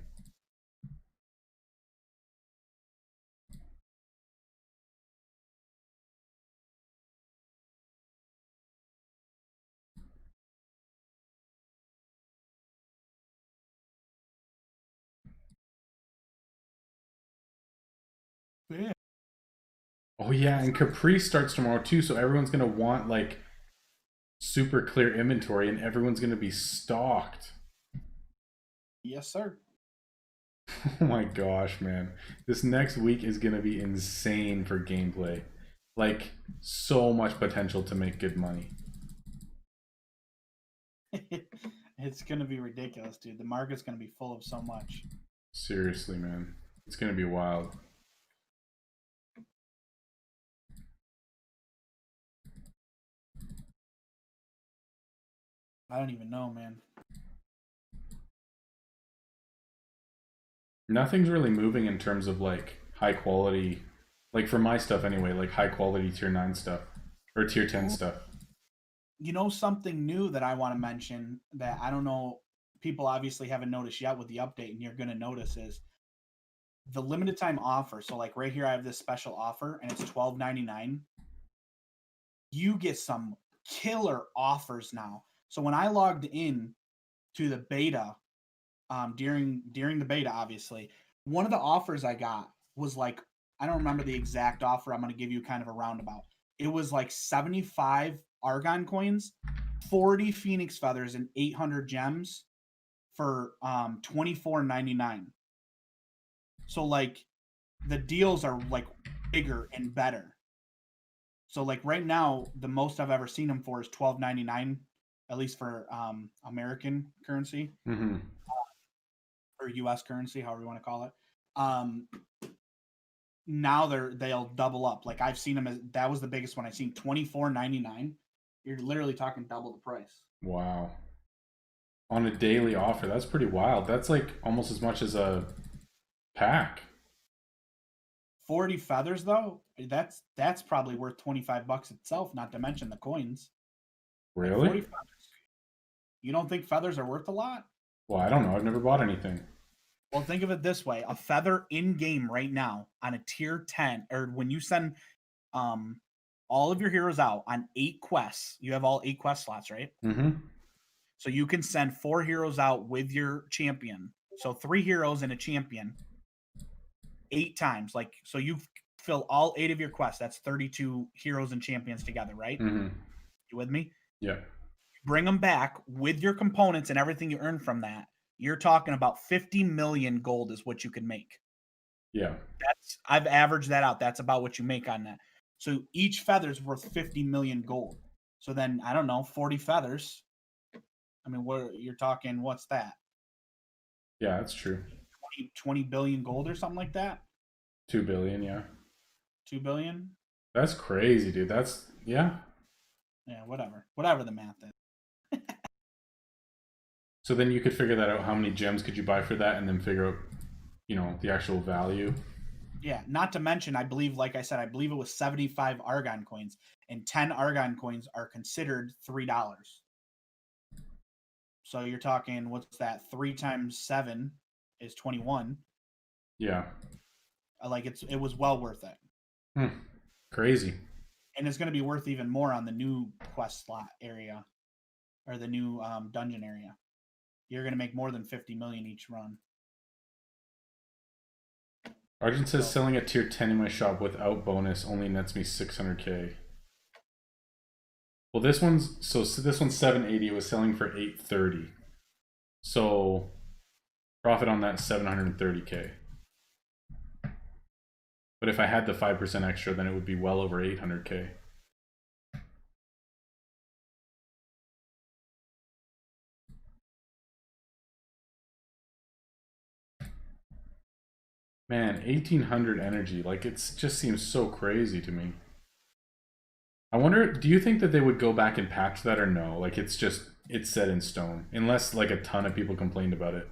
Yeah. Oh yeah, and Caprice starts tomorrow too, so everyone's gonna want like super clear inventory and everyone's gonna be stocked. Yes, sir. Oh my gosh, man. This next week is gonna be insane for gameplay. Like, so much potential to make good money. It's gonna be ridiculous, dude. The market's gonna be full of so much. Seriously, man. It's gonna be wild. I don't even know, man. Nothing's really moving in terms of like high quality, like for my stuff anyway, like high quality tier 9 stuff or tier 10 stuff. You know, something new that I want to mention that I don't know, people obviously haven't noticed yet with the update, and you're going to notice is the limited time offer. So like right here, I have this special offer and it's $12.99. You get some killer offers now. So when I logged in to the beta, during the beta, obviously, one of the offers I got was like, I don't remember the exact offer. I'm going to give you kind of a roundabout. It was like 75 Argon coins, 40 Phoenix feathers, and 800 gems for $24.99. So like the deals are like bigger and better. So like right now, the most I've ever seen them for is $12.99, at least for American currency. Mm-hmm. Or US currency, however you want to call it. now they'll double up. Like I've seen them as that was the biggest one I've seen, $24.99. You're literally talking double the price. Wow. On a daily offer, that's pretty wild. That's like almost as much as a pack. 40 feathers though, that's probably worth $25 itself, not to mention the coins. Like Really? 40 feathers. You don't think feathers are worth a lot? Well, I don't know. I've never bought anything. Well, think of it this way: a feather in game right now on a tier 10, or when you send all of your heroes out on 8 quests, you have all 8 quest slots, right? Mm-hmm. So you can send 4 heroes out with your champion. So 3 heroes and a champion 8 times. Like, so you fill all 8 of your quests. That's 32 heroes and champions together, right? Mm-hmm. You with me? Yeah. Bring them back with your components and everything you earn from that. You're talking about 50 million gold is what you can make. Yeah. I've averaged that out. That's about what you make on that. So each feather's worth 50 million gold. So then I don't know, 40 feathers. I mean, you're talking, what's that? Yeah, that's true. 20 billion gold or something like that? 2 billion, yeah. 2 billion? That's crazy, dude. That's yeah. Yeah, whatever. Whatever the math is. So then you could figure that out. How many gems could you buy for that, and then figure out, the actual value. Yeah, not to mention, I believe, like I said, I believe it was 75 Argon coins, and 10 Argon coins are considered $3. So you're talking, what's that? 3 times 7 is 21. Yeah. Like it was well worth it. Crazy. And it's going to be worth even more on the new quest slot area, or the new dungeon area. You're going to make more than 50 million each run. Argent says selling at tier 10 in my shop without bonus only nets me 600k. Well, this one's 780. It was selling for 830. So profit on that 730k. But if I had the 5% extra, then it would be well over 800k. Man, 1800 energy, like it just seems so crazy to me. I wonder, do you think that they would go back and patch that or no? Like it's set in stone, unless like a ton of people complained about it.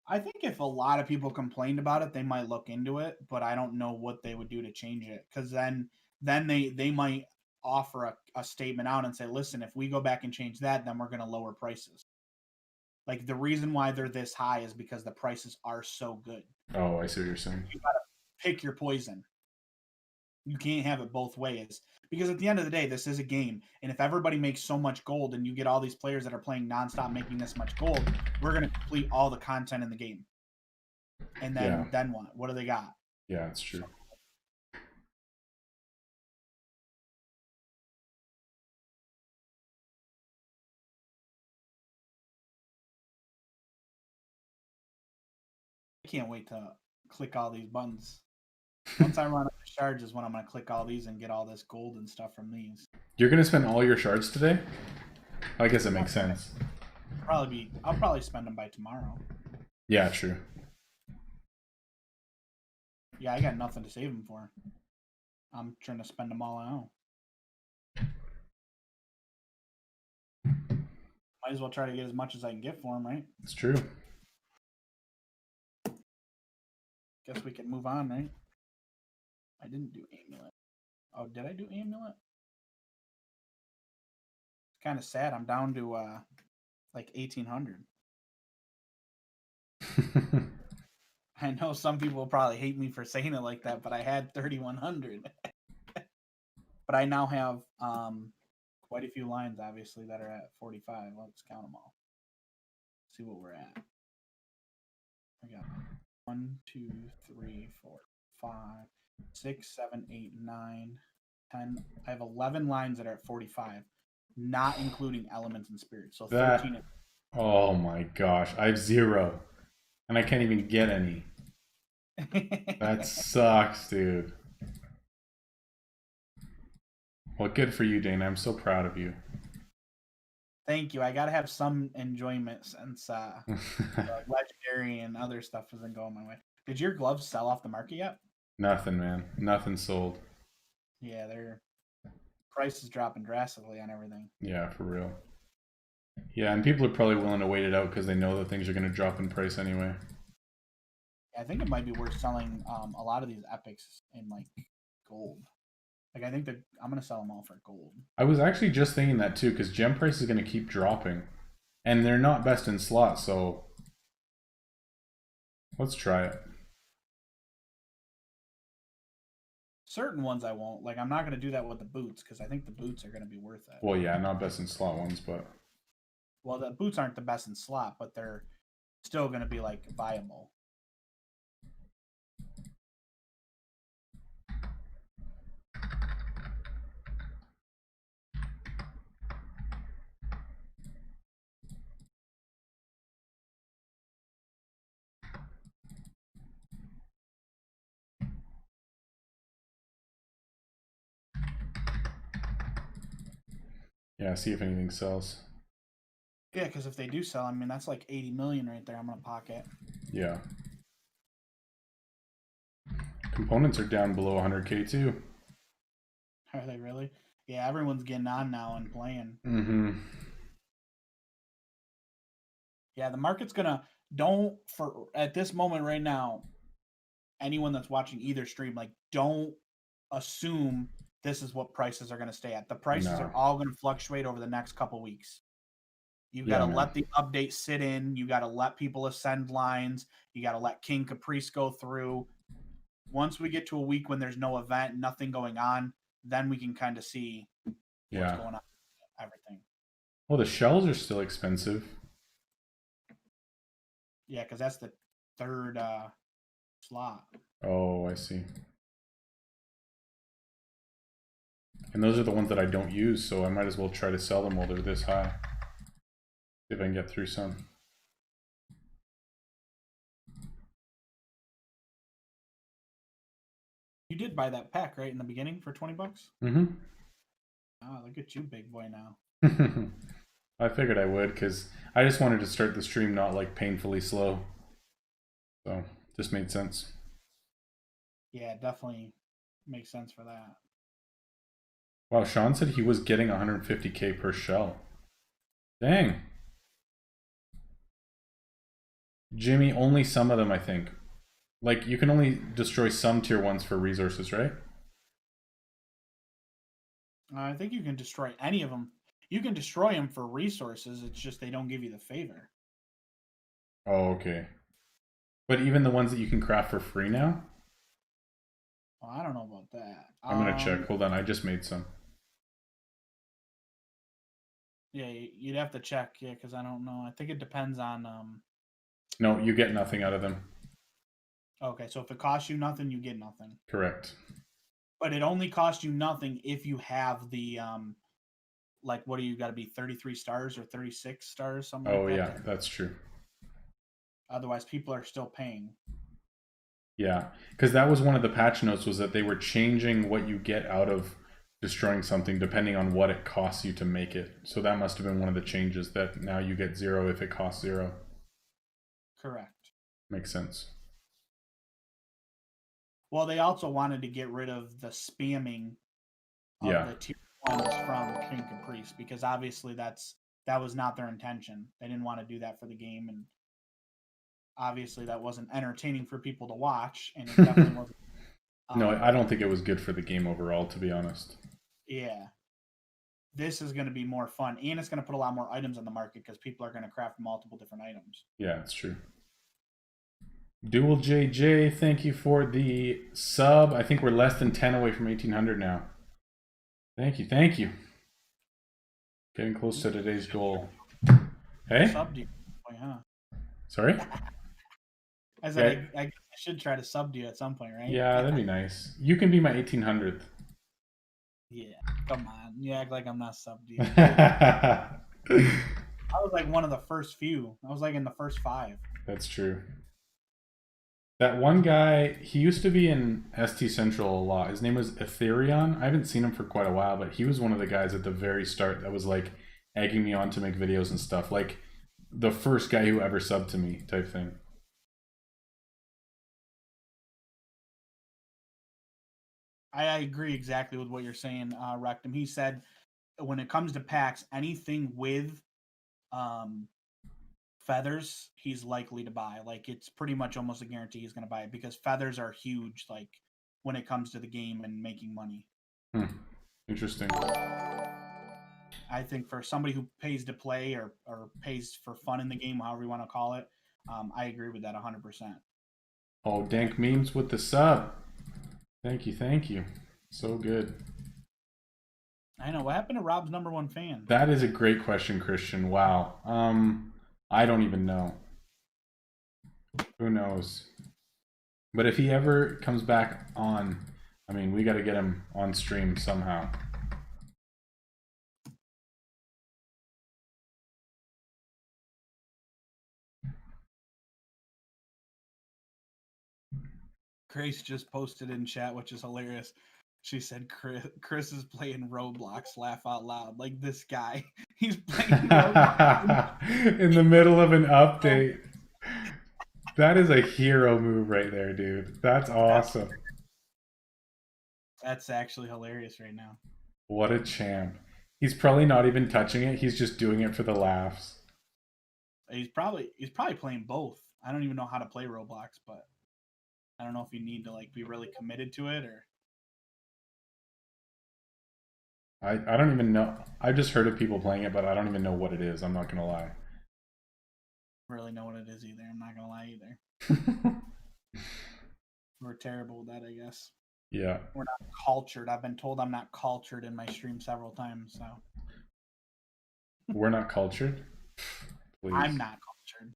I think if a lot of people complained about it, they might look into it, but I don't know what they would do to change it. Because then they might offer a statement out and say, listen, if we go back and change that, then we're going to lower prices. Like the reason why they're this high is because the prices are so good. Oh, I see what you're saying. You got to pick your poison. You can't have it both ways. Because at the end of the day, this is a game. And if everybody makes so much gold and you get all these players that are playing nonstop making this much gold, we're going to complete all the content in the game. And then what? What do they got? Yeah, it's true. I can't wait to click all these buttons. Once I run out of shards is when I'm going to click all these and get all this gold and stuff from these. You're going to spend all your shards today? I guess it makes sense. I'll probably spend them by tomorrow. Yeah, true. Yeah, I got nothing to save them for. I'm trying to spend them all out. Might as well try to get as much as I can get for them, right? It's true. Guess we can move on, right? I didn't do amulet. Oh, did I do amulet? It's kind of sad. I'm down to like 1800. I know some people will probably hate me for saying it like that, but I had 3100. But I now have quite a few lines, obviously, that are at 45. Let's count them all. See what we're at. I got 1, 2, 3, 4, 5, 6, 7, 8, 9, 10. I have 11 lines that are at 45, not including elements and spirits. So 13. Oh my gosh, I have 0, and I can't even get any. That sucks, dude. Well, good for you, Dana. I'm so proud of you. Thank you. I gotta have some enjoyment since legendary and other stuff isn't going my way. Did your gloves sell off the market yet? Nothing, man. Nothing sold. Yeah, their price is dropping drastically on everything. Yeah, for real. Yeah, and people are probably willing to wait it out because they know that things are going to drop in price anyway. I think it might be worth selling a lot of these epics in like gold. Like I think that I'm gonna sell them all for gold. I was actually just thinking that too because gem price is going to keep dropping, and they're not best in slot. So let's try it. Certain ones I won't. Like I'm not gonna do that with the boots because I think the boots are gonna be worth it. Well, yeah, not best in slot ones, but Well, the boots aren't the best in slot, but they're still gonna be like viable. yeah, see if anything sells. Yeah, because if they do sell, I mean that's like 80 million right there. I'm gonna pocket. Yeah. Components are down below 100K too. Are they really? Yeah, everyone's getting on now and playing. Mm-hmm. Yeah, the market's gonna don't for at this moment right now. Anyone that's watching either stream, like, don't assume this is what prices are going to stay at. The prices No. are all going to fluctuate over the next couple weeks. You Yeah, got to man. let the update sit in. You got to let people ascend lines. You got to let King Caprice go through. Once we get to a week when there's no event, nothing going on, then we can kind of see what's Yeah. going on with everything. Well, the shells are still expensive. Yeah, because that's the third slot. Oh, I see. And those are the ones that I don't use, so I might as well try to sell them while they're this high. See if I can get through some. You did buy that pack, right, in the beginning for 20 bucks? Mm-hmm. Oh, look at you, big boy now. I figured I would, because I just wanted to start the stream not like painfully slow. So, just made sense. Yeah, it definitely makes sense for that. Wow, Sean said he was getting 150K per shell. Dang. Jimmy, only some of them, I think. Like, you can only destroy some tier 1s for resources, right? I think you can destroy any of them. You can destroy them for resources. It's just they don't give you the favor. Oh, okay. But even the ones that you can craft for free now? Well, I don't know about that. I'm gonna check. Hold on, I just made some. Yeah, you'd have to check. Yeah, because I don't know. I think it depends on. No, you get nothing out of them. Okay, so if it costs you nothing, you get nothing. Correct. But it only costs you nothing if you have the like, what do you got to be 33 stars or 36 stars, something like that? Oh yeah, that's true. Otherwise, people are still paying. Yeah, because that was one of the patch notes, was that they were changing what you get out of destroying something depending on what it costs you to make it. So that must have been one of the changes, that now you get 0 if it costs 0. Correct. Makes sense. Well, they also wanted to get rid of the spamming of Yeah. the tier 1s from King Caprice, because obviously that was not their intention. They didn't want to do that for the game, and obviously that wasn't entertaining for people to watch, and it definitely wasn't. No, I don't think it was good for the game overall, to be honest. Yeah. This is going to be more fun, and it's going to put a lot more items on the market because people are going to craft multiple different items. Yeah, it's true. Dual JJ, thank you for the sub. I think we're less than 10 away from 1800 now. Thank you, thank you. Getting close to today's goal. Hey? Sub to you, huh? Sorry? I said I should try to sub to you at some point, right? Yeah, that'd be nice. You can be my 1800th. Yeah, come on. You act like I'm not sub to you. That's I was like one of the first few. I was like in the first 5. true. That one guy, he used to be in ST Central a lot. His name was Ethereon. I haven't seen him for quite a while, but he was one of the guys at the very start that was like egging me on to make videos and stuff. Like the first guy who ever subbed to me type thing. I agree exactly with what you're saying, Rectum. He said when it comes to packs, anything with feathers, he's likely to buy. Like it's pretty much almost a guarantee he's going to buy it because feathers are huge. Like when it comes to the game and making money. Interesting. I think for somebody who pays to play or pays for fun in the game, however you want to call it, I agree with that 100%. Oh, Dank Memes with the sub. Thank you. So good. I know. What happened to Rob's #1 fan? That is a great question, Christian. Wow. I don't even know. Who knows? But if he ever comes back on, I mean, we got to get him on stream somehow. Grace just posted in chat, which is hilarious. She said, Chris is playing Roblox, laugh out loud. Like this guy. He's playing Roblox. In the middle of an update. That is a hero move right there, dude. That's awesome. That's actually hilarious right now. What a champ. He's probably not even touching it. He's just doing it for the laughs. He's probably playing both. I don't even know how to play Roblox, but I don't know if you need to like be really committed to it or I don't even know. I've just heard of people playing it, but I don't even know what it is. I'm not gonna lie. really know what it is either. I'm not gonna lie either. We're terrible with that, I guess. Yeah. We're not cultured. I've been told I'm not cultured in my stream several times, so We're not cultured? Please. I'm not cultured.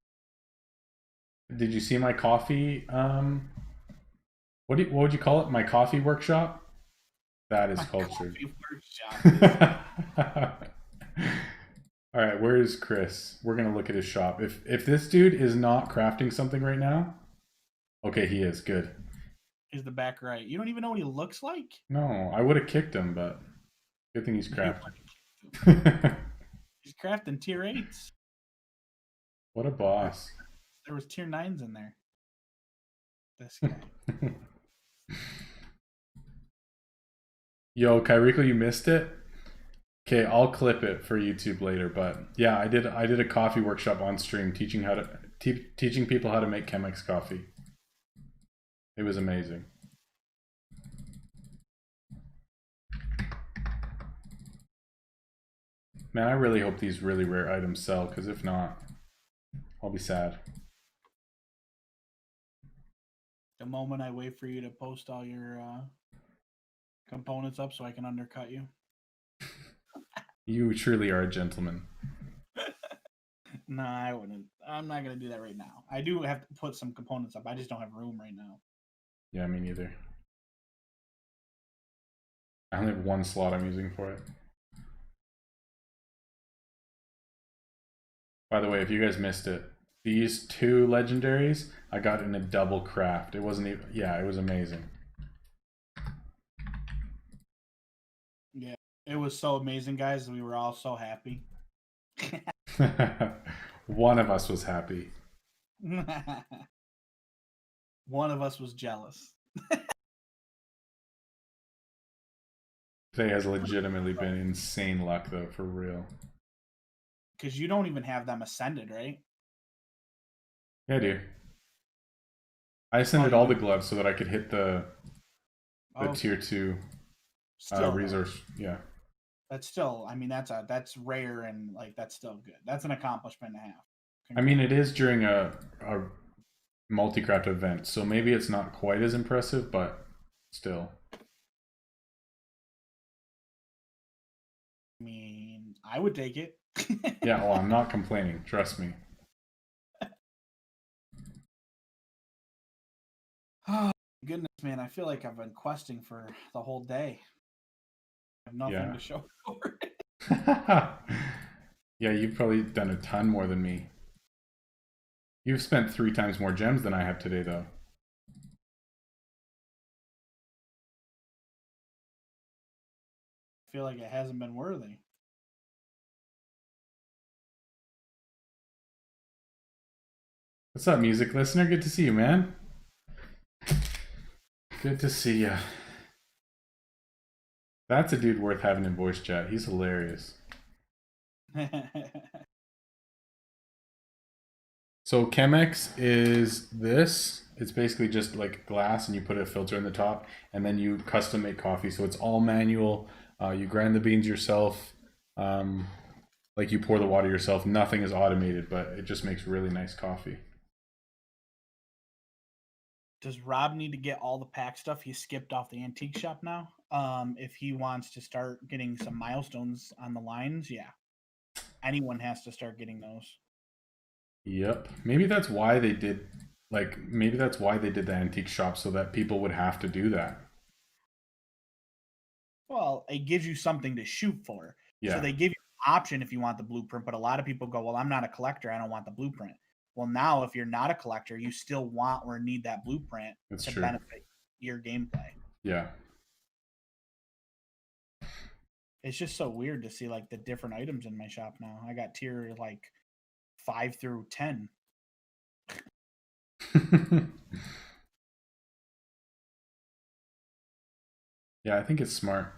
Did you see my coffee? What would you call it? My coffee workshop? That is My cultured. coffee workshop. All right, where is Chris? We're gonna look at his shop. If this dude is not crafting something right now, okay, he is good. He's the back right. You don't even know what he looks like? No, I would have kicked him, but good thing he's crafting. He's crafting tier 8s. What a boss. There was tier 9s in there. This guy. Yo, Kairiko, you missed it? Okay, I'll clip it for YouTube later, but yeah, I did a coffee workshop on stream teaching people how to make Chemex coffee. It was amazing. Man, I really hope these really rare items sell, because if not, I'll be sad. The moment I wait for you to post all your components up so I can undercut you. You truly are a gentleman. No, I wouldn't. I'm not going to do that right now. I do have to put some components up. I just don't have room right now. Yeah, me neither. I only have one slot I'm using for it. By the way, if you guys missed it, these 2 legendaries I got in a double craft. It wasn't even, yeah, it was amazing. Yeah, it was so amazing, guys. We were all so happy. One of us was happy. One of us was jealous. Today has legitimately been insane luck, though, for real. Because you don't even have them ascended, right? Yeah, dude. I ascended all the gloves so that I could hit the tier 2 resource. Yeah. That's still, I mean, that's rare and like that's still good. That's an accomplishment to have. I mean, it is during a multi-craft event, so maybe it's not quite as impressive, but still. I mean, I would take it. Yeah, well, I'm not complaining. Trust me. Oh, goodness, man. I feel like I've been questing for the whole day. I have nothing to show for it. Yeah, you've probably done a ton more than me. You've spent 3 times more gems than I have today, though. I feel like it hasn't been worthy. What's up, music listener? Good to see you, man. Good to see you. That's a dude worth having in voice chat. He's hilarious. So Chemex is this. It's basically just like glass, and you put a filter in the top, and then you custom make coffee. So it's all manual. You grind the beans yourself. Like you pour the water yourself. Nothing is automated, but it just makes really nice coffee. Does Rob need to get all the pack stuff he skipped off the antique shop now? If he wants to start getting some milestones on the lines, yeah. Anyone has to start getting those. Yep. Maybe that's why they did maybe that's why they did the antique shop, so that people would have to do that. Well, it gives you something to shoot for. Yeah. So they give you an option if you want the blueprint, but a lot of people go, well, I'm not a collector. I don't want the blueprint. Well, now if you're not a collector, you still want or need that blueprint That's to true. benefit your gameplay. Yeah. It's just so weird to see like the different items in my shop now. I got tier like 5 through 10. Yeah, I think it's smart.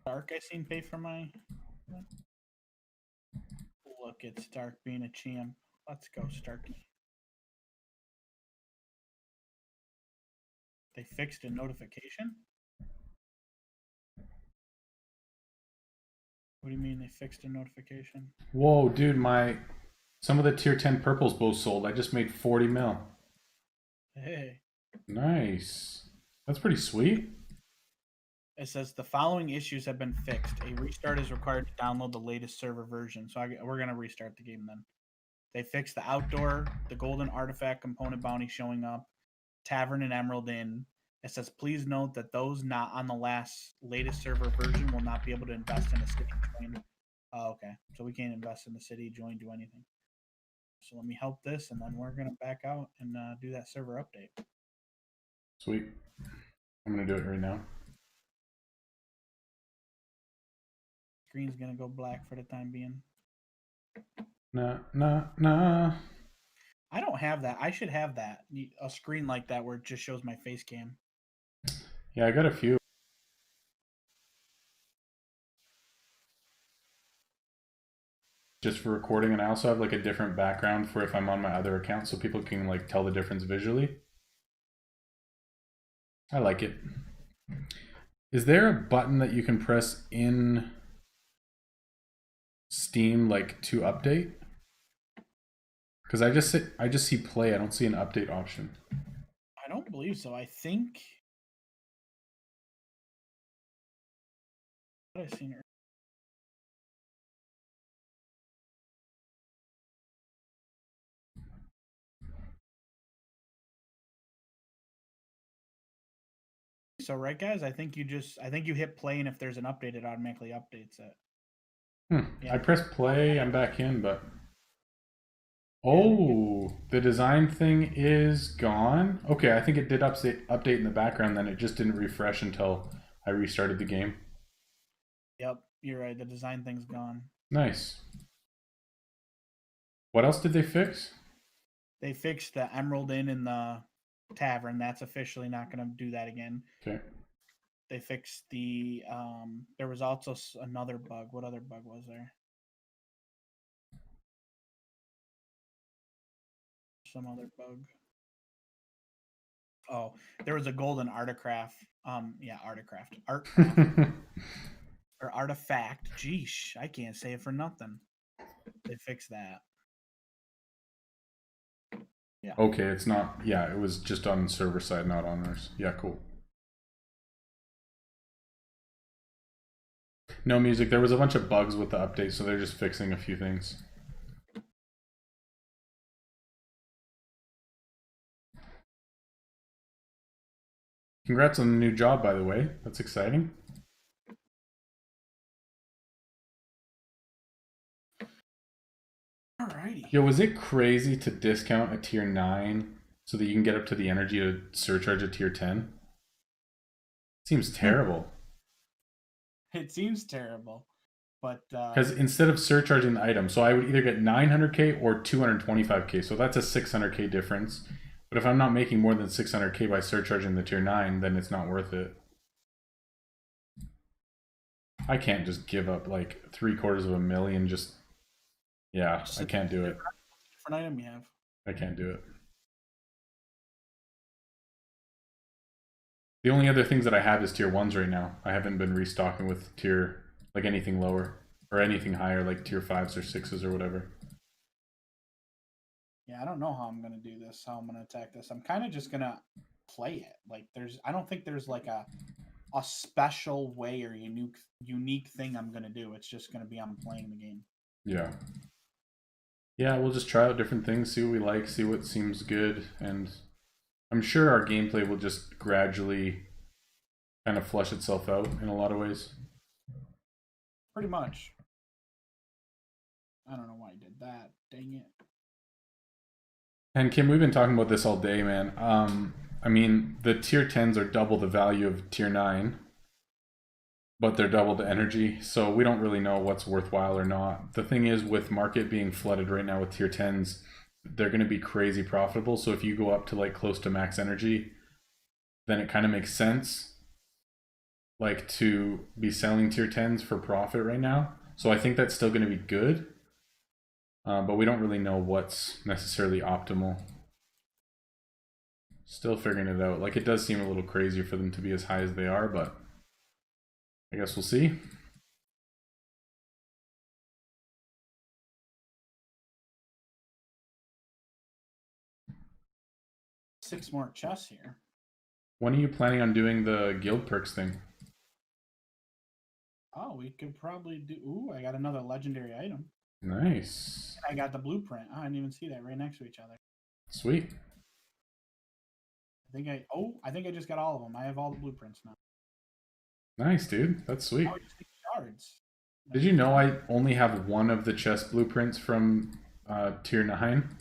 Stark, I seen pay for my. Look at Stark being a champ. Let's go, Starky. They fixed a notification? What do you mean they fixed a notification? Whoa, dude, some of the tier 10 purples both sold. I just made 40 mil. Hey. Nice. That's pretty sweet. It says the following issues have been fixed. A restart is required to download the latest server version. So we're going to restart the game then. They fixed the outdoor, the golden artifact component bounty showing up, Tavern and Emerald Inn. It says, please note that those not on the latest server version will not be able to invest in a city join. Oh, okay. So we can't invest in the city, join, do anything. So let me help this, and then we're going to back out and do that server update. Sweet. I'm going to do it right now. Screen's going to go black for the time being. Nah. I don't have that. I should have that. A screen like that where it just shows my face cam. Yeah, I got a few. Just for recording, and I also have like a different background for if I'm on my other account, so people can like tell the difference visually. I like it. Is there a button that you can press in Steam like to update? Because I just see play. I don't see an update option. I don't believe so. I think what I seen. So right, guys, I think you hit play, and if there's an update, it automatically updates it. Yeah. I pressed play. I'm back in, but oh, the design thing is gone. Okay, I think it did update in the background. Then it just didn't refresh until I restarted the game. Yep, you're right. The design thing's gone. Nice. What else did they fix? They fixed the Emerald Inn and the Tavern. That's officially not going to do that again. Okay. They fixed the. There was also another bug. What other bug was there? Some other bug. Oh, there was a golden artifact. Artcraft. Or artifact. Geesh, I can't say it for nothing. They fixed that. Yeah. Okay, it's not. Yeah, it was just on the server side, not on ours. Yeah, cool. No music. There was a bunch of bugs with the update, so they're just fixing a few things. Congrats on the new job, by the way. That's exciting. Alrighty. Yo, was it crazy to discount a tier 9 so that you can get up to the energy to surcharge a tier 10? Seems terrible. It seems terrible, but Because instead of surcharging the item, so I would either get 900k or 225k, so that's a 600k difference. But if I'm not making more than 600k by surcharging the tier 9, then it's not worth it. I can't just give up like 750,000 just... Yeah, I can't do it. different item you have. I can't do it. The only other things that I have is tier 1s right now. I haven't been restocking with tier, like anything lower. Or anything higher, like tier 5s or 6s or whatever. Yeah, I don't know how I'm gonna do this, how I'm gonna attack this. I'm kind of just gonna play it. Like I don't think there's like a special way or unique thing I'm gonna do. It's just gonna be I'm playing the game. Yeah. Yeah, we'll just try out different things, see what we like, see what seems good, and I'm sure our gameplay will just gradually kind of flush itself out in a lot of ways. Pretty much. I don't know why I did that. Dang it. And Kim, we've been talking about this all day, man. I mean, the tier 10s are double the value of tier 9, but they're double the energy, so we don't really know what's worthwhile or not. The thing is, with market being flooded right now with tier 10s, they're going to be crazy profitable, so if you go up to like close to max energy, then it kind of makes sense like to be selling tier 10s for profit right now. So I think that's still going to be good. But we don't really know what's necessarily optimal. Still figuring it out. Like, it does seem a little crazy for them to be as high as they are, but I guess we'll see. Six more chests here. When are you planning on doing the guild perks thing? Oh, we could probably do... Ooh, I got another legendary item. Nice. I got the blueprint. Oh, I didn't even see that right next to each other. Sweet. I think I just got all of them. I have all the blueprints now. Nice, dude. That's sweet. Oh, I just need shards. Did you know I only have one of the chest blueprints from tier 9?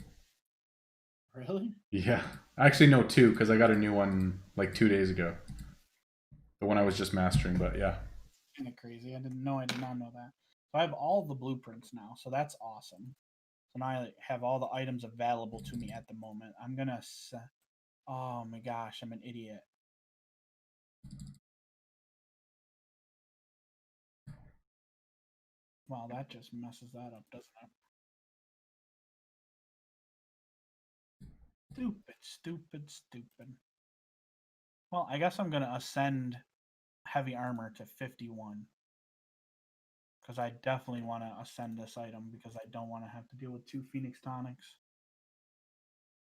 Really? Yeah. Actually, no, 2, because I got a new one like 2 days ago. The one I was just mastering, but yeah. Kind of crazy. I did not know that. So I have all the blueprints now, so that's awesome. So now I have all the items available to me at the moment. I'm gonna... Oh my gosh, I'm an idiot. Well, that just messes that up, doesn't it? Stupid. Well, I guess I'm gonna ascend heavy armor to 51. Because I definitely want to ascend this item because I don't want to have to deal with 2 Phoenix Tonics.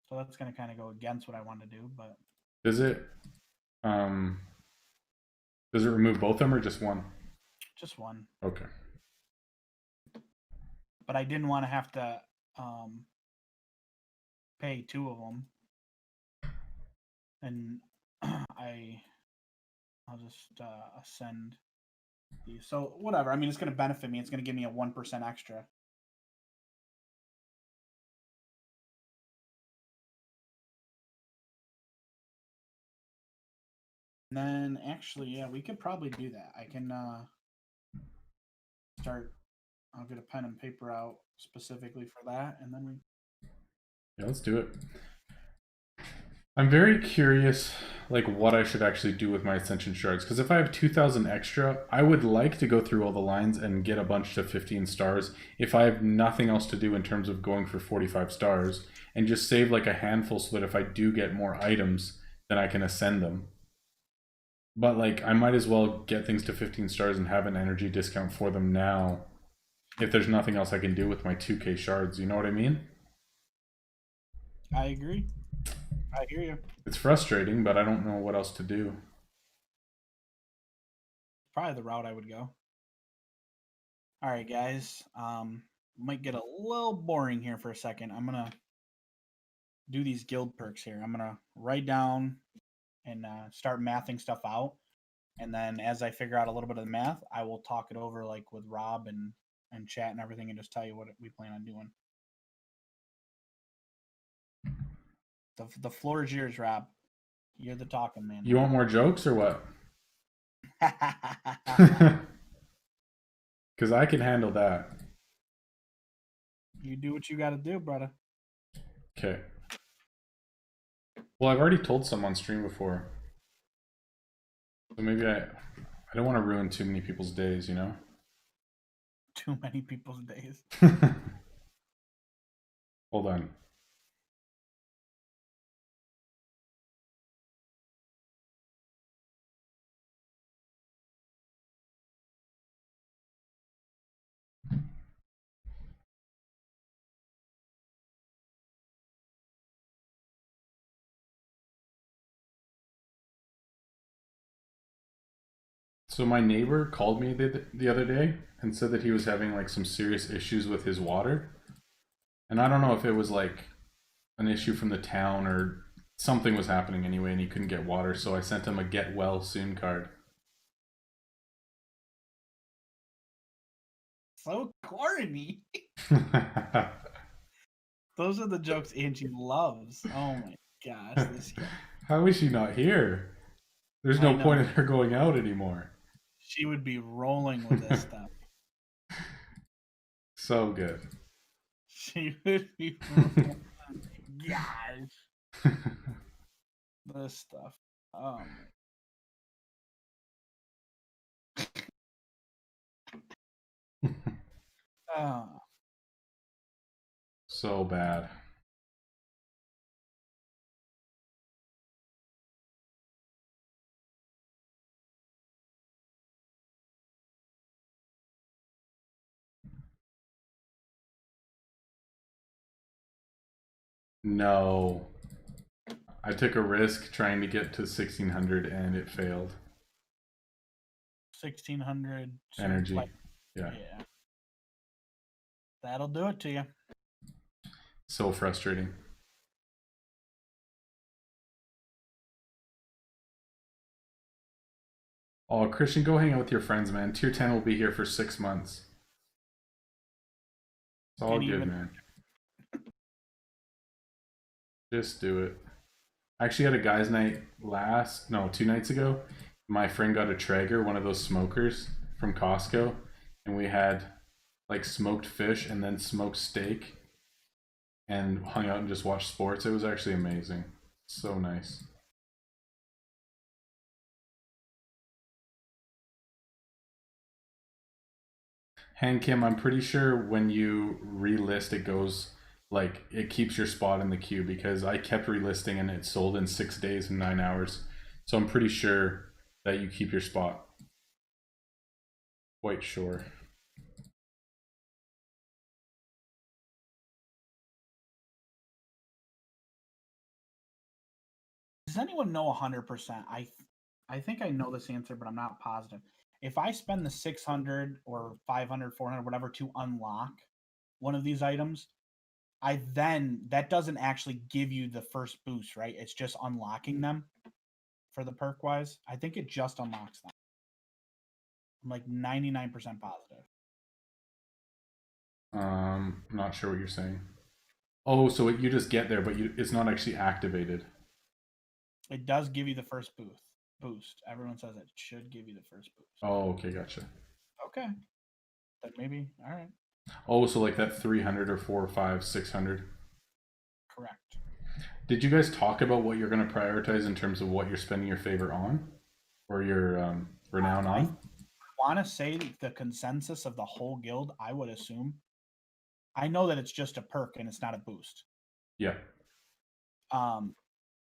So that's going to kind of go against what I want to do, but... Does it remove both of them or just one? Just one. Okay. But I didn't want to have to pay 2 of them. And I'll just ascend these. So whatever. I mean, it's going to benefit me. It's going to give me a 1% extra. And then actually, yeah, we could probably do that. I can start. I'll get a pen and paper out specifically for that, and then we... Yeah, let's do it. I'm very curious, like, what I should actually do with my Ascension Shards, because if I have 2,000 extra, I would like to go through all the lines and get a bunch to 15 stars if I have nothing else to do in terms of going for 45 stars, and just save like a handful so that if I do get more items, then I can ascend them. But like, I might as well get things to 15 stars and have an energy discount for them now, if there's nothing else I can do with my 2k shards, you know what I mean? I agree. I hear you. It's frustrating, but I don't know what else to do. Probably the route I would go. All right, guys. Might get a little boring here for a second. I'm gonna do these guild perks here. I'm gonna write down and start mathing stuff out, and then as I figure out a little bit of the math, I will talk it over like with Rob and chat and everything, and just tell you what we plan on doing. The floor is yours, Rob. You're the talking man. You want more jokes or what? Because I can handle that. You do what you got to do, brother. Okay. Well, I've already told some on stream before. So maybe I don't want to ruin too many people's days, you know? Too many people's days. Hold on. So my neighbor called me the other day and said that he was having like some serious issues with his water. And I don't know if it was like an issue from the town or something was happening anyway and he couldn't get water, so I sent him a get well soon card. So corny. Those are the jokes Angie loves. Oh my gosh, this guy. How is she not here? There's I no know. point in her going out anymore. She would be rolling with this stuff. So good. She would be rolling. Gosh. This stuff. Oh. So bad. No. I took a risk trying to get to 1600 and it failed. 1600 Energy. Yeah. Yeah. That'll do it to you. So frustrating. Oh, Christian, go hang out with your friends, man. Tier 10 will be here for 6 months. It's all good, man. Just do it. I actually had a guys' night 2 nights ago. My friend got a Traeger, one of those smokers from Costco, and we had like smoked fish and then smoked steak and hung out and just watched sports. It was actually amazing. So nice. Han Kim, I'm pretty sure when you relist, it goes like it keeps your spot in the queue because I kept relisting and it sold in 6 days and 9 hours. So I'm pretty sure that you keep your spot. Quite sure. Does anyone know 100%? I think I know this answer, but I'm not positive. If I spend the 600 or 500, 400, whatever to unlock one of these items, that doesn't actually give you the first boost, right? It's just unlocking them for the perk wise. I think it just unlocks them. I'm like 99% positive. I'm not sure what you're saying. Oh, so you just get there, but it's not actually activated. It does give you the first boost. Everyone says it should give you the first boost. Oh, okay, gotcha. Okay. Then maybe, all right. Oh, so like that 300 or 4, 5, 600. Correct. Did you guys talk about what you're going to prioritize in terms of what you're spending your favor on? Or your renown on? I want to say the consensus of the whole guild, I would assume. I know that it's just a perk and it's not a boost. Yeah.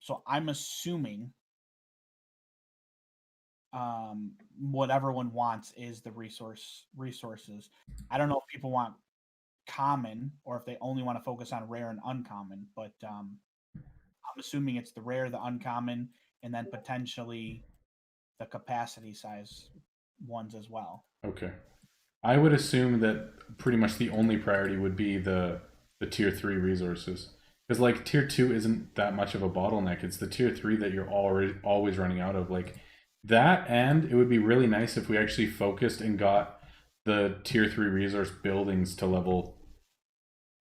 So I'm assuming what everyone wants is the resources. I don't know if people want common or if they only want to focus on rare and uncommon, but I'm assuming it's the rare, the uncommon, and then potentially the capacity size ones as well. Okay. I would assume that pretty much the only priority would be the tier 3 resources. Because like tier 2 isn't that much of a bottleneck. It's the tier 3 that you're always running out of. Like that, and it would be really nice if we actually focused and got the tier 3 resource buildings to level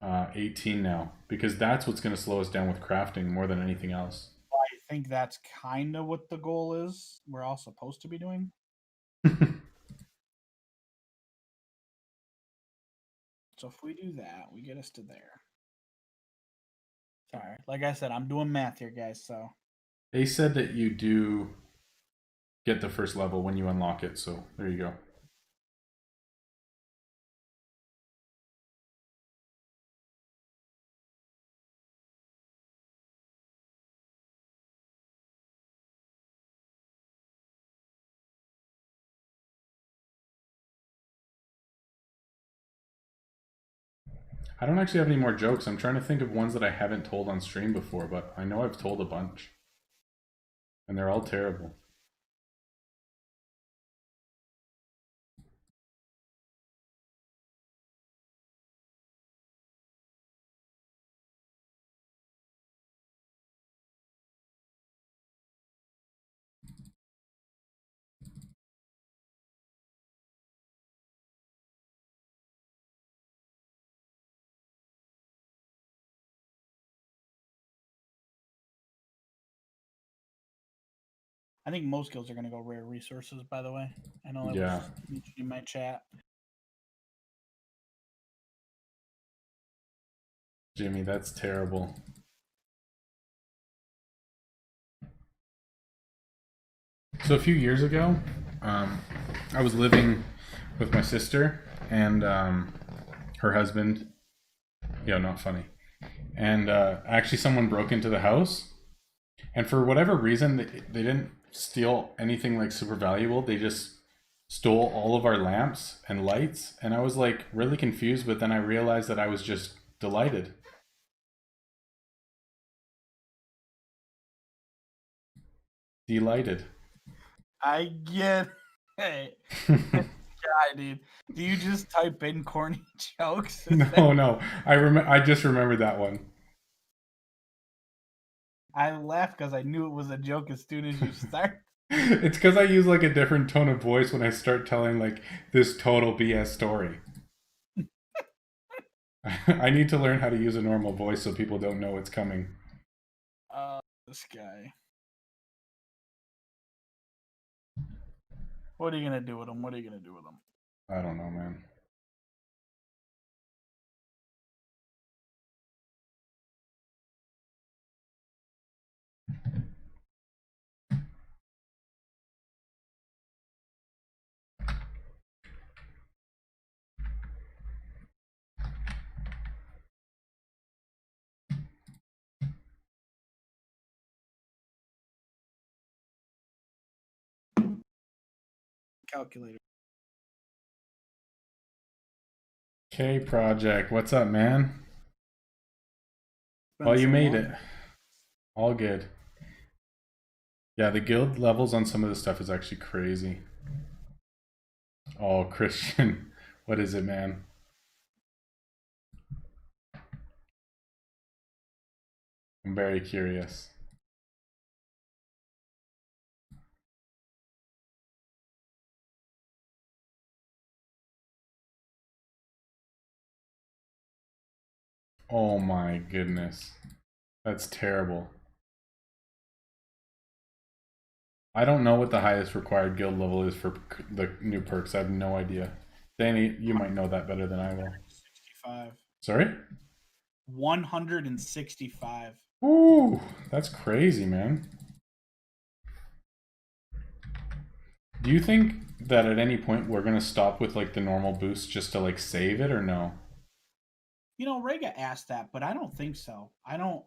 18 now, because that's what's going to slow us down with crafting more than anything else. I think that's kind of what the goal is. We're all supposed to be doing. So if we do that, we get us to there. Sorry, like I said, I'm doing math here, guys. So They said that you do get the first level when you unlock it, so there you go. I don't actually have any more jokes. I'm trying to think of ones that I haven't told on stream before, but I know I've told a bunch. And they're all terrible. I think most guilds are going to go rare resources. By the way, I know that Yeah. was mentioned in my chat. Jimmy, that's terrible. So a few years ago, I was living with my sister and her husband. Yeah, not funny. And actually, someone broke into the house, and for whatever reason, they didn't steal anything like super valuable. They just stole all of our lamps and lights, and I was like really confused. But then I realized that I was just delighted. Delighted. I get it. God, dude. Do you just type in corny jokes? No. I just remembered that one. I laughed because I knew it was a joke as soon as you start. It's because I use like a different tone of voice when I start telling like this total BS story. I need to learn how to use a normal voice so people don't know it's coming. This guy. What are you gonna do with him? What are you gonna do with him? I don't know, man. Calculator. K Project, what's up, man? Been Oh, you so made long. it. All good. Yeah, the guild levels on some of this stuff is actually crazy. Oh, Christian. What is it, man? I'm very curious. Oh my goodness. That's terrible. I don't know what the highest required guild level is for the new perks. I have no idea. Danny, you might know that better than I will. 65. Sorry? 165. Ooh, that's crazy, man. Do you think that at any point we're gonna stop with like the normal boost just to like save it or no? You know, Rega asked that, but I don't think so. I don't.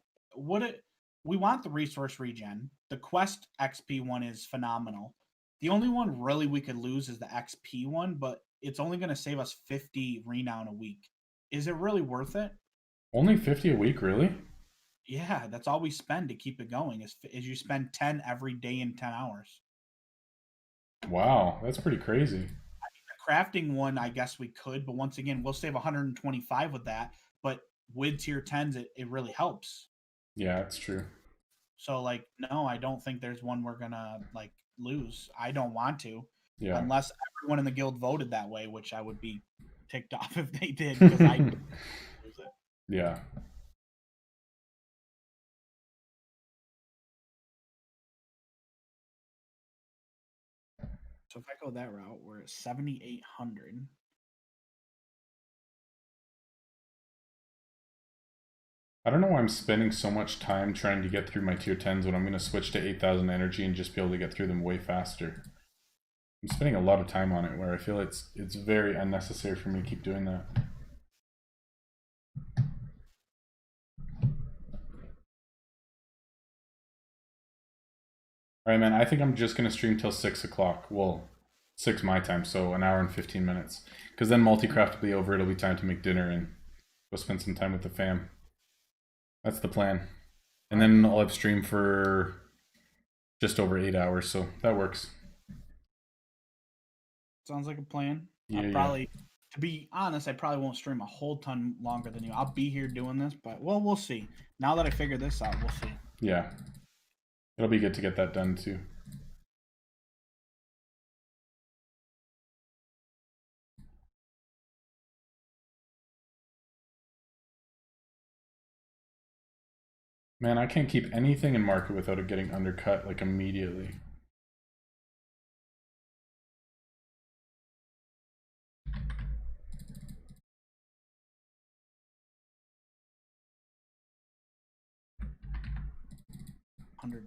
We want the resource regen. The quest XP one is phenomenal. The only one really we could lose is the XP one, but it's only going to save us 50 renown a week. Is it really worth it? Only 50 a week, really? Yeah, that's all we spend to keep it going. Is you spend 10 every day in 10 hours. Wow, that's pretty crazy. The crafting one, I guess we could, but once again, we'll save 125 with that. But with tier 10s, it really helps. Yeah, that's true. So like, no, I don't think there's one we're gonna like lose. I don't want to, Yeah. unless everyone in the guild voted that way, which I would be ticked off if they did because I lose it. Yeah. So if I go that route, we're at 7,800. I don't know why I'm spending so much time trying to get through my tier 10s when I'm going to switch to 8,000 energy and just be able to get through them way faster. I'm spending a lot of time on it where I feel it's very unnecessary for me to keep doing that. Alright, man, I think I'm just going to stream till 6 o'clock. Well, 6 my time, so an hour and 15 minutes. Because then multi-craft will be over, it'll be time to make dinner and go spend some time with the fam. That's the plan. And then I'll have stream for just over 8 hours, so that works. Sounds like a plan. Yeah, I'll probably, to be honest, I probably won't stream a whole ton longer than you. I'll be here doing this, but well, we'll see. Now that I figured this out, we'll see. Yeah. It'll be good to get that done too. Man, I can't keep anything in market without it getting undercut like immediately. $100.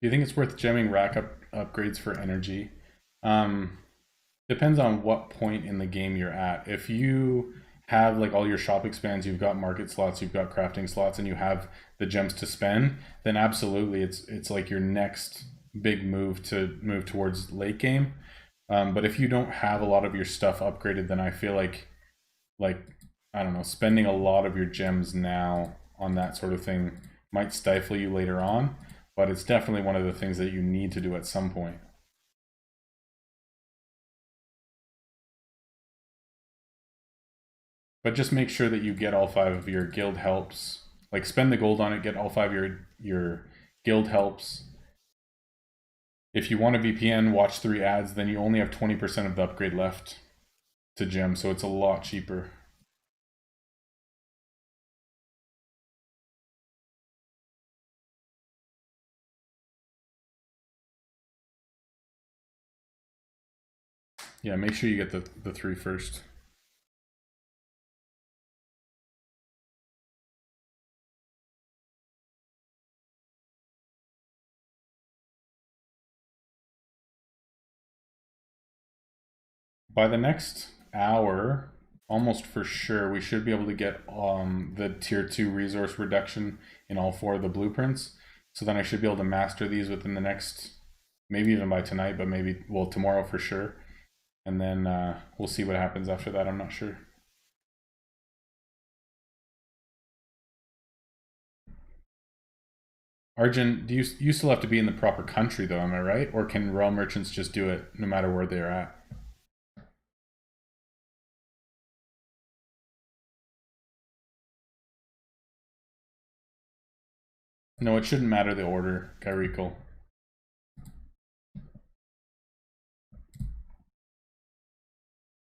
Do you think it's worth gemming rack upgrades for energy? Depends on what point in the game you're at. If you have like all your shop expands, you've got market slots, you've got crafting slots, and you have the gems to spend, then absolutely it's like your next big move to move towards late game. But if you don't have a lot of your stuff upgraded, then I feel like I don't know, spending a lot of your gems now on that sort of thing might stifle you later on, but it's definitely one of the things that you need to do at some point. But just make sure that you get all 5 of your guild helps. Like spend the gold on it, get all 5 of your guild helps. If you want a VPN, watch 3 ads, then you only have 20% of the upgrade left to gem, so it's a lot cheaper. Yeah, make sure you get the 3 first. By the next hour, almost for sure, we should be able to get the tier 2 resource reduction in all 4 of the blueprints. So then I should be able to master these within the next, maybe even by tonight, but maybe, well, tomorrow for sure. And then we'll see what happens after that, I'm not sure. Arjun, you still have to be in the proper country though, am I right? Or can raw merchants just do it no matter where they're at? No, it shouldn't matter the order, Kyrikel.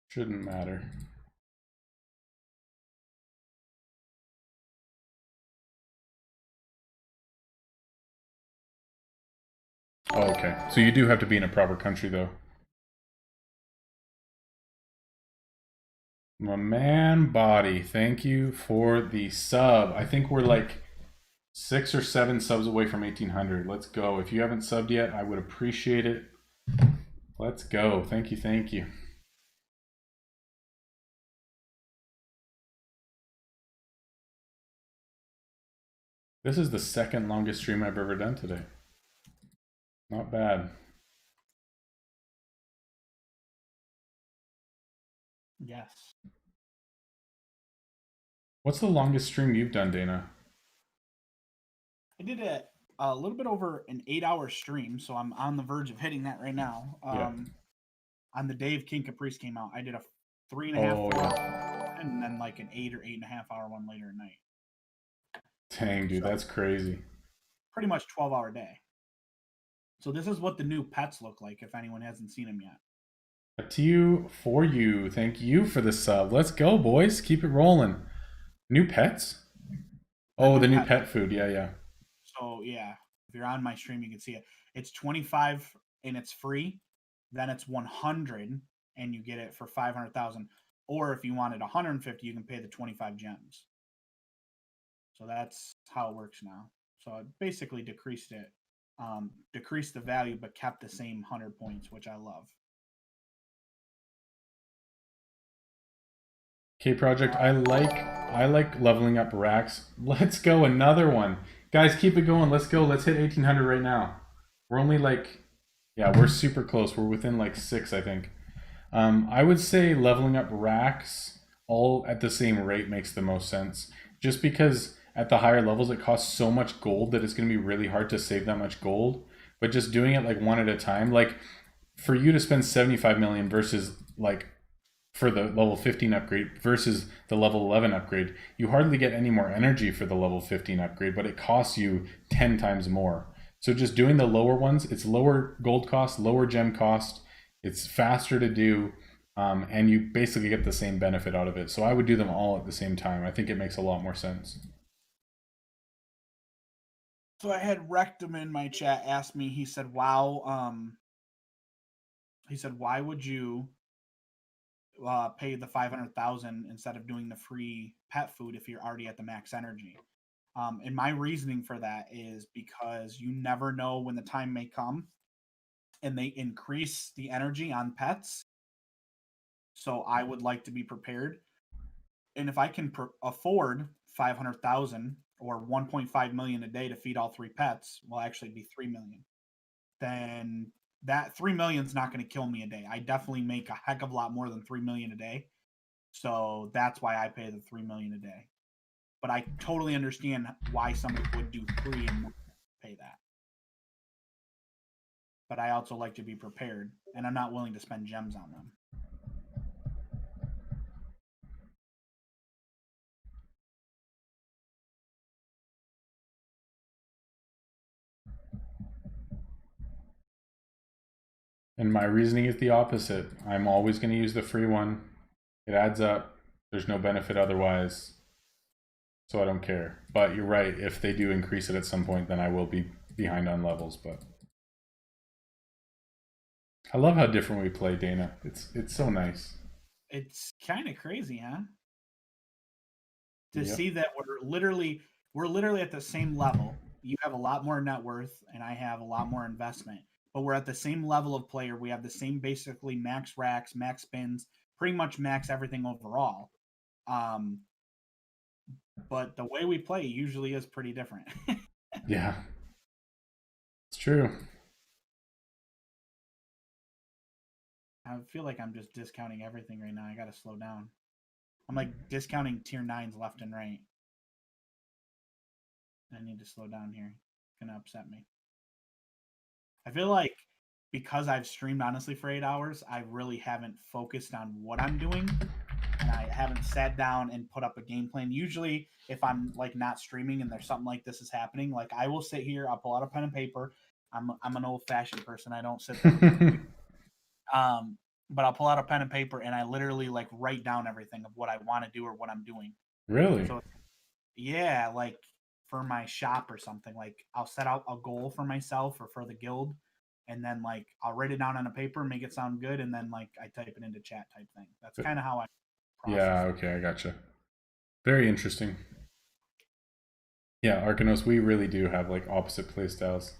Shouldn't matter. Oh, okay. So you do have to be in a proper country though. My man Body, thank you for the sub. I think we're like 6 or 7 subs away from 1800. Let's go. If you haven't subbed yet, I would appreciate it. Let's go. Thank you, thank you. This is the second longest stream I've ever done today. Not bad. Yes. What's the longest stream you've done, Dana? I did a little bit over an 8-hour stream, so I'm on the verge of hitting that right now. Yeah. On the day of King Caprice came out, I did a 3.5 Oh, hour yeah. and then like an 8 or 8.5 hour one later at night. Dang, dude, So that's crazy. pretty much 12-hour day. So this is what the new pets look like if anyone hasn't seen them yet. To you, for you. Thank you for the sub. Let's go, boys. Keep it rolling. New pets? Oh, the new pet food. Yeah, yeah. So yeah, if you're on my stream, you can see it. It's 25 and it's free. Then it's 100 and you get it for 500,000. Or if you wanted 150, you can pay the 25 gems. So that's how it works now. So I basically decreased it, decreased the value, but kept the same 100 points, which I love. K Project, I like leveling up racks. Let's go, another one. Guys, keep it going. Let's go. Let's hit 1800 right now. We're only like, yeah, we're super close. We're within like 6, I think. I would say leveling up racks all at the same rate makes the most sense. Just because at the higher levels it costs so much gold that it's going to be really hard to save that much gold. But just doing it like one at a time, like for you to spend 75 million versus like for the level 15 upgrade versus the level 11 upgrade, you hardly get any more energy for the level 15 upgrade, but it costs you 10 times more. So just doing the lower ones, it's lower gold cost, lower gem cost, it's faster to do, and you basically get the same benefit out of it. So I would do them all at the same time. I think it makes a lot more sense. So I had Rectum in my chat ask me, he said, wow, he said, why would you pay the 500,000 instead of doing the free pet food if you're already at the max energy? And my reasoning for that is because you never know when the time may come and they increase the energy on pets. So I would like to be prepared. And if I can afford 500,000 or 1.5 million a day to feed all 3 pets, will actually be 3 million. Then that 3 million is not going to kill me a day. I definitely make a heck of a lot more than 3 million a day. So that's why I pay the 3 million a day. But I totally understand why somebody would do 3 and not pay that. But I also like to be prepared, and I'm not willing to spend gems on them. And my reasoning is the opposite. I'm always going to use the free one. It adds up. There's no benefit otherwise. So I don't care. But you're right. If they do increase it at some point, then I will be behind on levels. But I love how different we play, Dana. It's so nice. It's kind of crazy, huh? To Yep. see that we're literally at the same level. You have a lot more net worth, and I have a lot more investment. But we're at the same level of player. We have the same basically max racks, max spins, pretty much max everything overall. But the way we play usually is pretty different. Yeah. It's true. I feel like I'm just discounting everything right now. I gotta slow down. I'm like discounting tier 9s left and right. I need to slow down here. It's gonna upset me. I feel like because I've streamed honestly for 8 hours, I really haven't focused on what I'm doing. And I haven't sat down and put up a game plan. Usually, if I'm like not streaming and there's something like this is happening, like I will sit here, I'll pull out a pen and paper. I'm an old fashioned person. I don't sit there. But I'll pull out a pen and paper and I literally like write down everything of what I want to do or what I'm doing. Really? So yeah, like for my shop or something, like I'll set out a goal for myself or for the guild, and then like I'll write it down on a paper, make it sound good, and then like I type it into chat type thing. That's kind of how I process. Yeah, okay, I gotcha. Very interesting. Yeah, Arcanos, we really do have like opposite playstyles.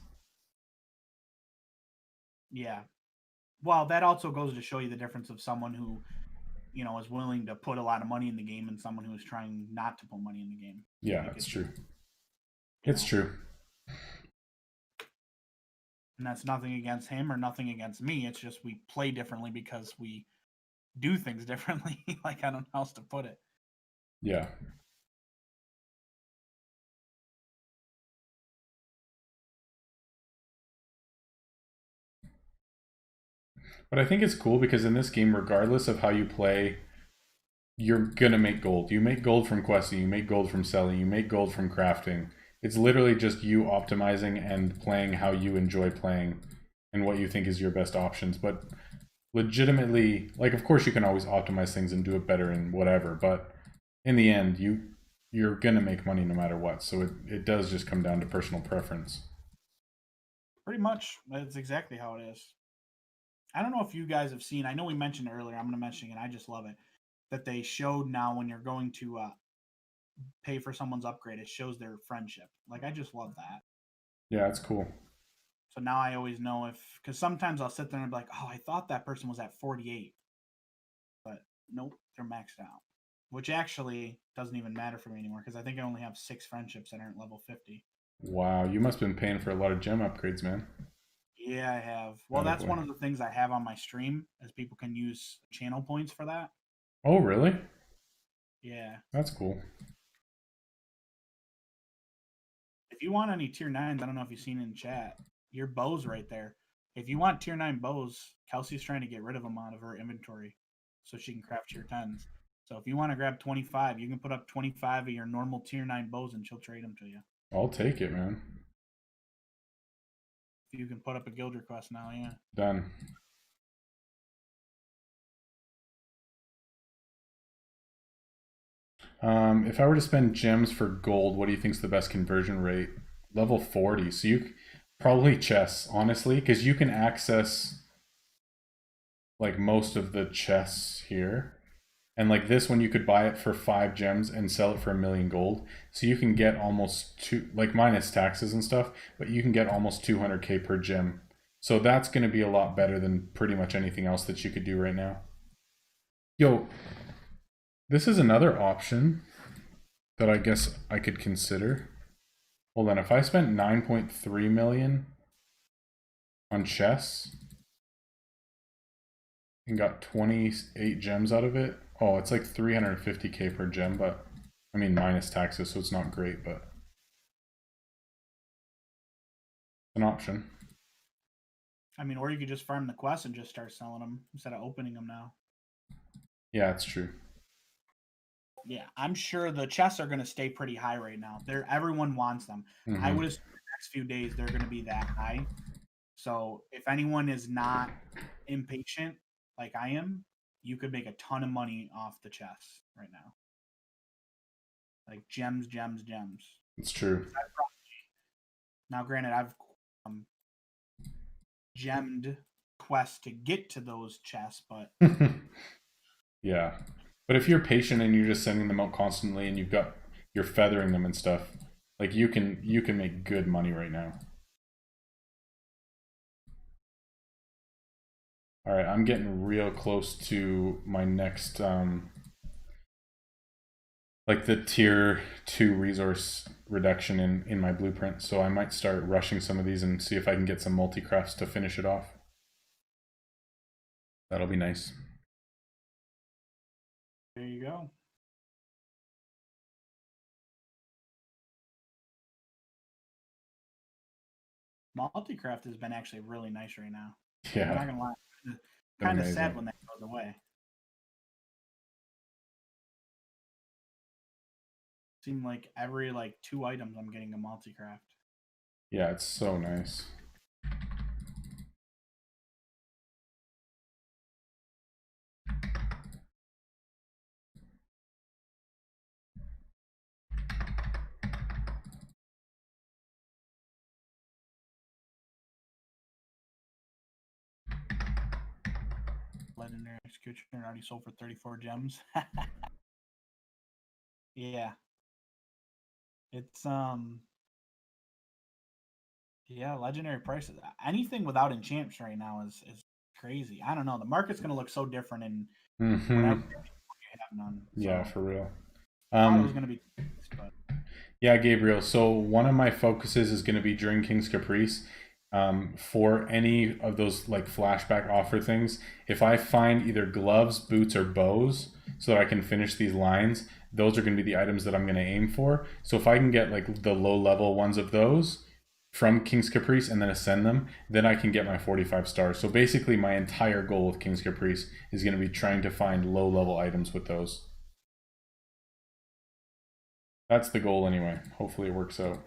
Yeah. Well, that also goes to show you the difference of someone who, you know, is willing to put a lot of money in the game and someone who is trying not to put money in the game. Yeah, Like it's true. you It's know? true. And that's nothing against him or nothing against me. It's just we play differently because we do things differently. Like I don't know how else to put it. Yeah. But I think it's cool because in this game, regardless of how you play, you're gonna make gold. You make gold from questing, you make gold from selling, you make gold from crafting. It's literally just you optimizing and playing how you enjoy playing and what you think is your best options. But legitimately, like, of course you can always optimize things and do it better and whatever, but in the end, you're gonna make money no matter what. So it does just come down to personal preference. Pretty much, that's exactly how it is. I don't know if you guys have seen. I know we mentioned it earlier. I'm going to mention it. And I just love it that they showed now when you're going to pay for someone's upgrade, it shows their friendship. Like I just love that. Yeah, it's cool. So now I always know if because sometimes I'll sit there and be like, oh, I thought that person was at 48, but nope, they're maxed out. Which actually doesn't even matter for me anymore because I think I only have 6 friendships that aren't level 50. Wow, you must have been paying for a lot of gem upgrades, man. Yeah, I have. Well, that's one of the things I have on my stream, is people can use channel points for that. Oh, really? Yeah. That's cool. If you want any tier 9s, I don't know if you've seen in chat, your bows right there. If you want tier 9 bows, Kelsey's trying to get rid of them out of her inventory so she can craft tier 10s. So if you want to grab 25, you can put up 25 of your normal tier 9 bows and she'll trade them to you. I'll take it, man. You can put up a guild request now, yeah. Done. If I were to spend gems for gold, what do you think is the best conversion rate? Level 40. So you probably chests, honestly, because you can access like most of the chests here. And like this one, you could buy it for 5 gems and sell it for 1,000,000 gold. So you can get almost like minus taxes and stuff, but you can get almost 200k per gem. So that's going to be a lot better than pretty much anything else that you could do right now. Yo, this is another option that I guess I could consider. Hold on, if I spent 9.3 million on chests and got 28 gems out of it, oh, it's like 350k per gem, but I mean minus taxes, so it's not great, but an option. I mean, or you could just farm the quests and just start selling them instead of opening them now. Yeah, it's true. Yeah, I'm sure the chests are going to stay pretty high right now. Everyone wants them. I would assume the next few days they're going to be that high. So if anyone is not impatient like I am, you could make a ton of money off the chests right now. Like gems. It's true. Now, granted, I've gemmed quests to get to those chests, but yeah. But if you're patient and you're just sending them out constantly and you're feathering them and stuff, like you can make good money right now. All right, I'm getting real close to my next like the tier 2 resource reduction in my blueprint, so I might start rushing some of these and see if I can get some multi-crafts to finish it off. That'll be nice. There you go. Multi-craft has been actually really nice right now. Yeah. I'm not gonna lie. Kind of sad when that goes away. Seemed like every 2 items I'm getting a multi-craft. Yeah, it's so nice. Legendary Executioner already sold for 34 gems. Yeah. It's yeah, legendary prices. Anything without enchants right now is crazy. I don't know. The market's gonna look so different in whenever you have none. So yeah, for real. I thought it was gonna be, but yeah, Gabriel. So one of my focuses is going to be during King's Caprice. For any of those like flashback offer things, if I find either gloves, boots, or bows so that I can finish these lines, those are going to be the items that I'm going to aim for. So if I can get like the low level ones of those from King's Caprice and then ascend them, then I can get my 45 stars. So basically my entire goal with King's Caprice is going to be trying to find low level items with those. That's the goal anyway. Hopefully it works out.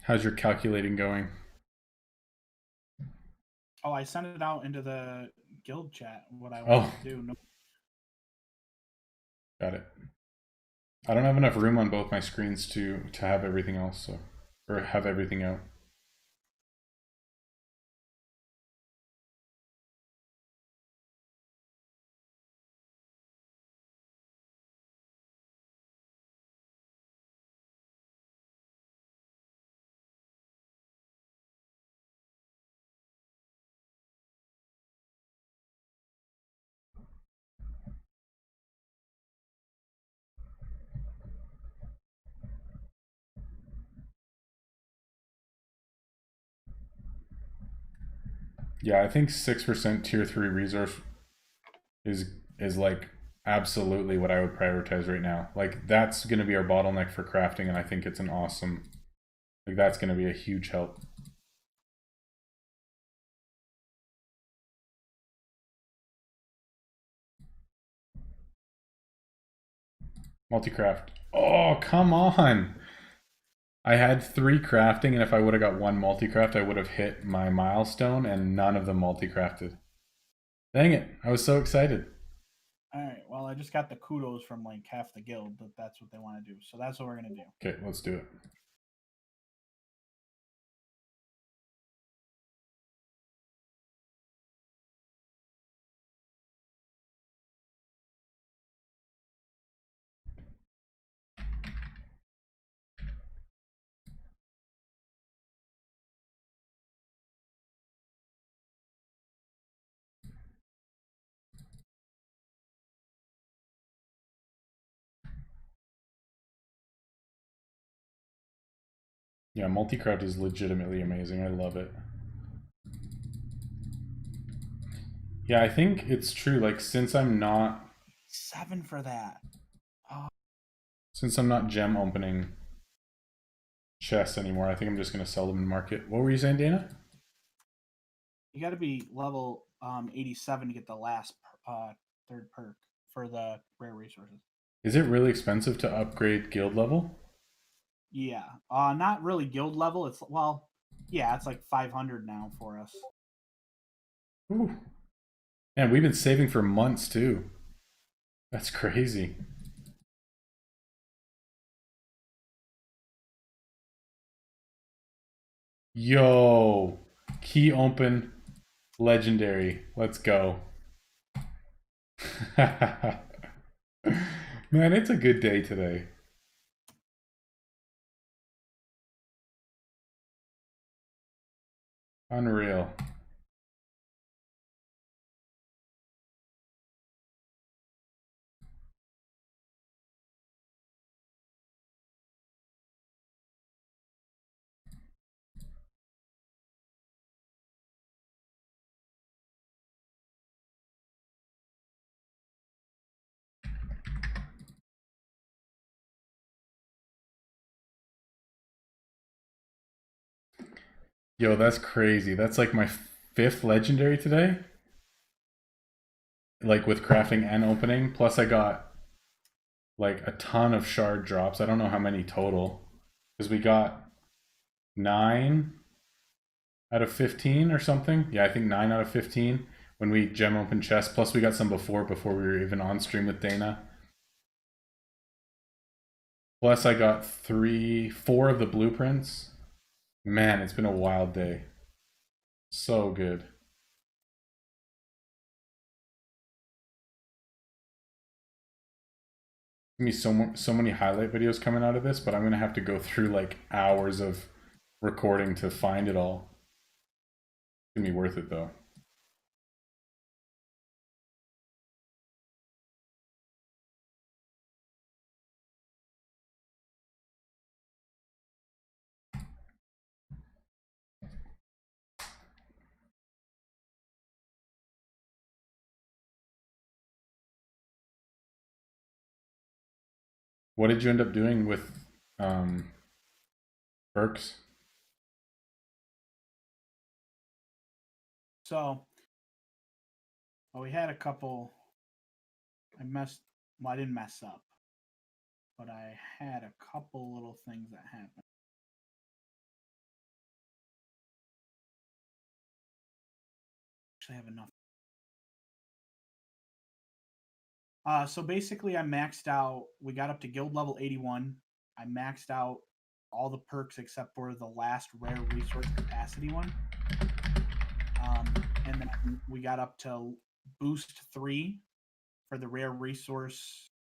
How's your calculating going? Oh, I sent it out into the guild chat. What I want to do. No. Got it. I don't have enough room on both my screens to have everything else, so or have everything out. Yeah, I think 6% tier 3 resource is like absolutely what I would prioritize right now. Like that's going to be our bottleneck for crafting, and I think it's an awesome, like that's going to be a huge help. Multi-craft. Oh, come on. I had 3 crafting, and if I would have got 1 multi-craft, I would have hit my milestone, and none of them multi-crafted. Dang it. I was so excited. All right. Well, I just got the kudos from like half the guild that that's what they want to do. So that's what we're going to do. Okay, let's do it. Yeah, multi-craft is legitimately amazing. I love it. Yeah, I think it's true. Like, since I'm not 7 for that. since I'm not gem opening chests anymore, I think I'm just gonna sell them in market. What were you saying, Dana? You got to be level 87 to get the last third perk for the rare resources. Is it really expensive to upgrade guild level? Yeah. Not really guild level. It's well, yeah, it's like 500 now for us. Ooh. Man, we've been saving for months too. That's crazy. Yo, key open, legendary. Let's go. Man, it's a good day today. Unreal. Yo, that's crazy. That's like my 5th legendary today. Like with crafting and opening. Plus I got like a ton of shard drops. I don't know how many total. Because we got 9 out of 15 or something. Yeah, I think 9 out of 15 when we gem open chests. Plus we got some before we were even on stream with Dana. Plus I got 4 of the blueprints. Man, it's been a wild day. So good. Me so many highlight videos coming out of this, but I'm gonna have to go through like hours of recording to find it all. gonna be worth it though. What did you end up doing with perks? So, well, we had a couple. I didn't mess up, but I had a couple little things that happened. Actually, I have enough. So basically, I maxed out. We got up to guild level 81. I maxed out all the perks except for the last rare resource capacity one. And then we got up to boost 3 for the rare resource.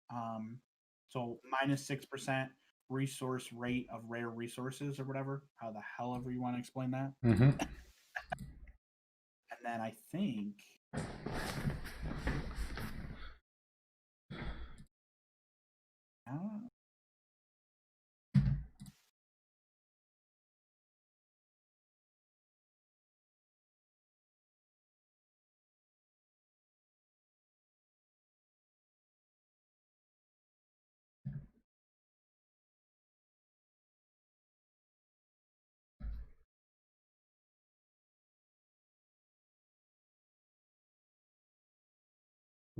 So minus 6% resource rate of rare resources or whatever. How the hell ever you want to explain that. Mm-hmm. And then I think.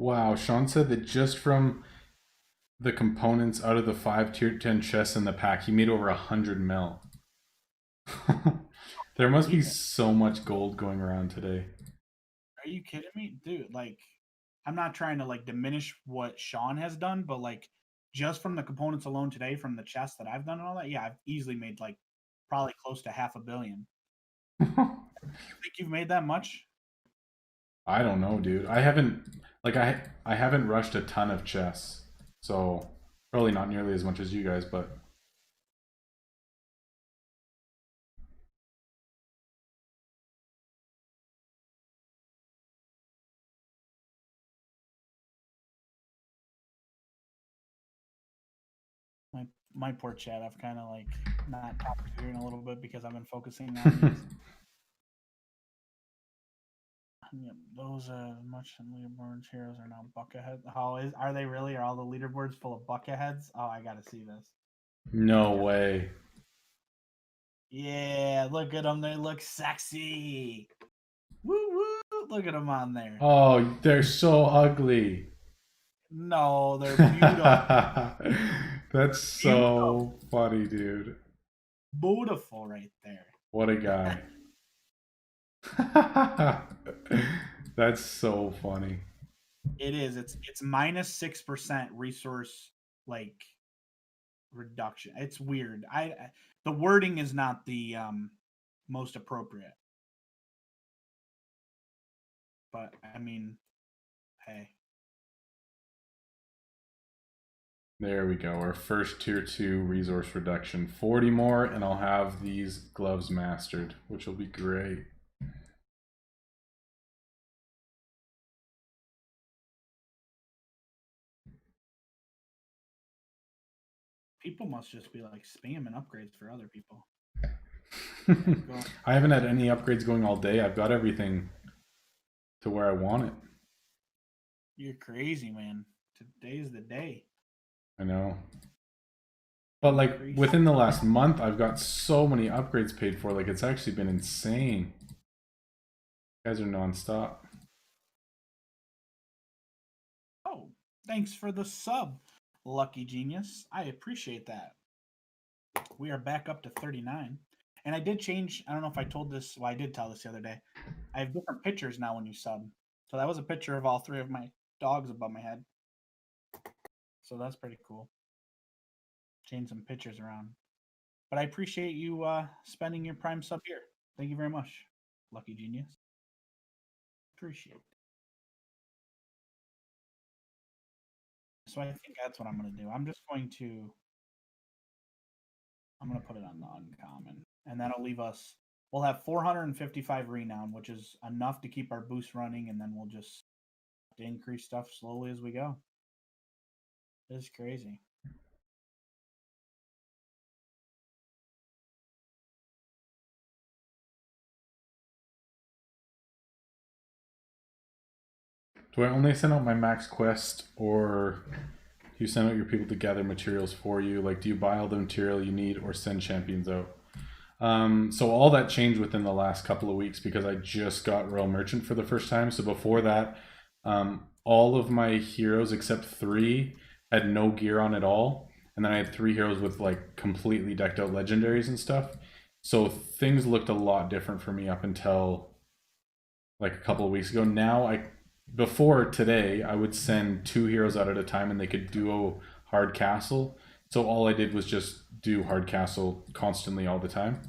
Wow, Sean said that just from the components out of the 5 tier 10 chests in the pack, he made over 100 mil. There must be so much gold going around today. Are you kidding me? Dude, like, I'm not trying to, like, diminish what Sean has done, but, like, just from the components alone today, from the chests that I've done and all that, yeah, I've easily made, like, probably close to $500 million. You think you've made that much? I don't know, dude. I haven't I haven't rushed a ton of chests, so probably not nearly as much as you guys, but My poor chat, I've kind of, like, not talked to you in a little bit because I've been focusing on these. Yep, those much leaderboards heroes are now bucketheads. Are they really? Are all the leaderboards full of bucketheads? Oh, I gotta see this. no way. Yeah, look at them. They look sexy. Woo woo! Look at them on there. Oh, they're so ugly. No, they're beautiful. That's so funny, dude. Beautiful right there. What a guy. That's so funny. It is. It's minus 6% resource, like, reduction. It's weird. The wording is not the most appropriate. But I mean, hey. There we go. Our first tier 2 resource reduction. 40 more and I'll have these gloves mastered, which will be great. People must just be like spamming upgrades for other people. I haven't had any upgrades going all day. I've got everything to where I want it. You're crazy, man. Today's the day. I know. But like within the last month, I've got so many upgrades paid for. Like it's actually been insane. You guys are nonstop. Oh, thanks for the sub, Lucky Genius. I appreciate that. We are back up to 39. And I did change, I don't know if I told this, well, I did tell this the other day. I have different pictures now when you sub. So that was a picture of all 3 of my dogs above my head. So that's pretty cool. Change some pictures around. But I appreciate you spending your Prime sub here. Thank you very much, Lucky Genius. Appreciate it. So I think that's what I'm going to do. I'm going to put it on the uncommon. And that'll leave us We'll have 455 renown, which is enough to keep our boost running, and then we'll just increase stuff slowly as we go. This is crazy. Do I only send out my max quest, or do you send out your people to gather materials for you? Like, do you buy all the material you need, or send champions out? So all that changed within the last couple of weeks because I just got Royal Merchant for the first time. So before that, all of my heroes except 3 had no gear on at all, and then I had 3 heroes with like completely decked out legendaries and stuff. So things looked a lot different for me up until like a couple of weeks ago. Now before today, I would send 2 heroes out at a time and they could duo hard castle. So all I did was just do hard castle constantly all the time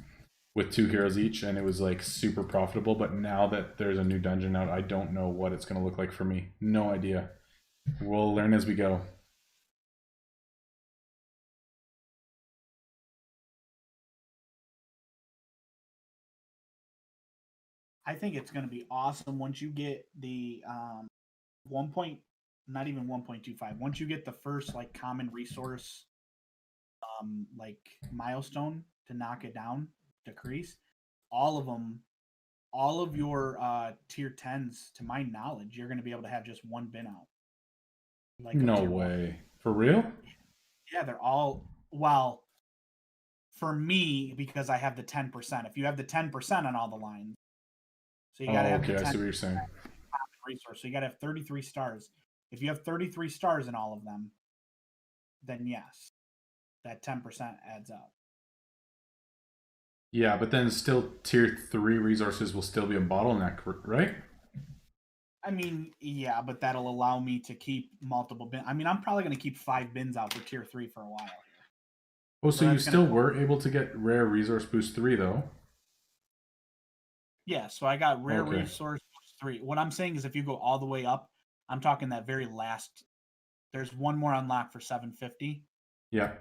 with 2 heroes each, and it was like super profitable. But now that there's a new dungeon out, I don't know what it's going to look like for me. No idea. We'll learn as we go. I think it's going to be awesome once you get the 1 point, not even 1.25. Once you get the first like common resource like milestone to knock it down, decrease, all of them, all of your tier 10s, to my knowledge, you're going to be able to have just 1 bin out. Like no way. 1. For real? Yeah, they're all, well, for me, because I have the 10%. If you have the 10% on all the lines, so you got to have okay, the 10% I see what you're saying. Resource. So you got to have 33 stars. If you have 33 stars in all of them, then yes, that 10% adds up. Yeah, but then still tier 3 resources will still be a bottleneck, right? I mean, yeah, but that'll allow me to keep multiple bins. I mean, I'm probably going to keep 5 bins out for tier 3 for a while here. Oh, so you still were able to get rare resource boost 3 though? Yeah, so I got rare resource boost 3. What I'm saying is if you go all the way up, I'm talking that very last, there's one more unlock for 750. Yeah.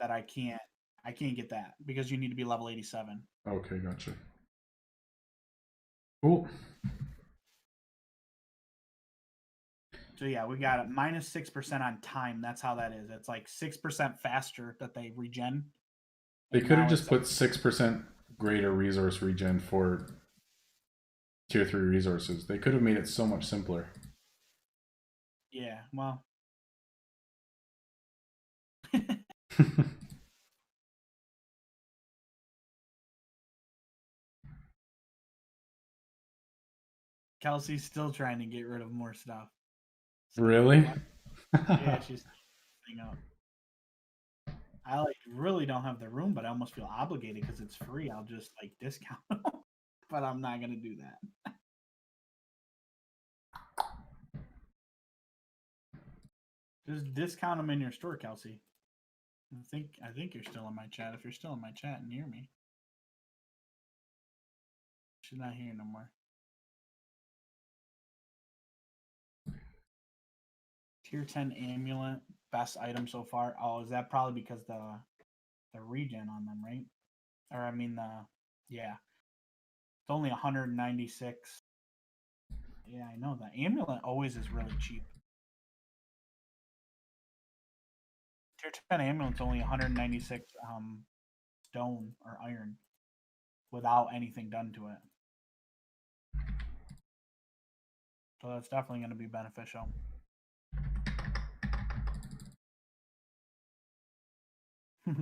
That I can't get that because you need to be level 87. Okay, gotcha. Cool. So yeah, we got it minus 6% on time. That's how that is. It's like 6% faster that they regen. They could have just put 6% greater resource regen for tier 3 resources. They could have made it so much simpler. Yeah, well. Kelsey's still trying to get rid of more stuff. So really? Yeah, she's thing up. I like really don't have the room, but I almost feel obligated because it's free. I'll just like discount them, but I'm not gonna do that. Just discount them in your store, Kelsey. I think you're still in my chat. If you're still in my chat and hear me, she's not here no more. Tier 10 amulet, best item so far. Oh, is that probably because the regen on them, right? Or I mean yeah. It's only 196. Yeah, I know that. Amulet always is really cheap. Tier 10 amulet's only 196 stone or iron without anything done to it. So that's definitely going to be beneficial.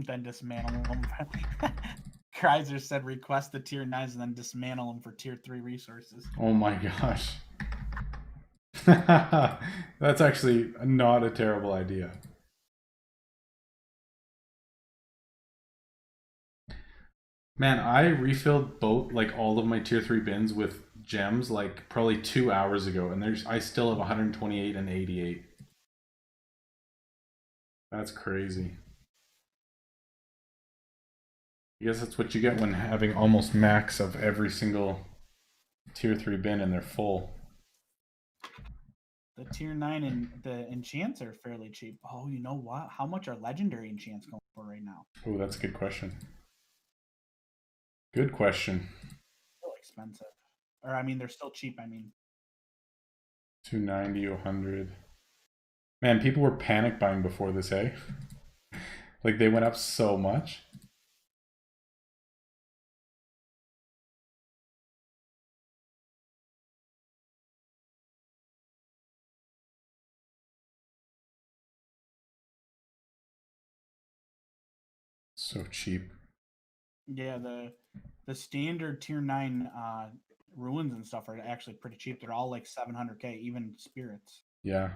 Then dismantle them. Kreiser said request the tier 9s and then dismantle them for tier 3 resources. Oh my gosh. That's actually not a terrible idea. Man, I refilled both, like all of my tier 3 bins with gems like probably 2 hours ago, and I still have 128 and 88. That's crazy. I guess that's what you get when having almost max of every single tier 3 bin and they're full. The tier 9 and the enchants are fairly cheap. Oh, you know what? How much are legendary enchants going for right now? Oh, that's a good question. Good question. Still expensive. Or, I mean, they're still cheap. I mean, 290, 100. Man, people were panic buying before this, eh? Like they went up so much. So cheap. yeah, the standard tier 9 ruins and stuff are actually pretty cheap. They're all like 700k, even spirits. Yeah.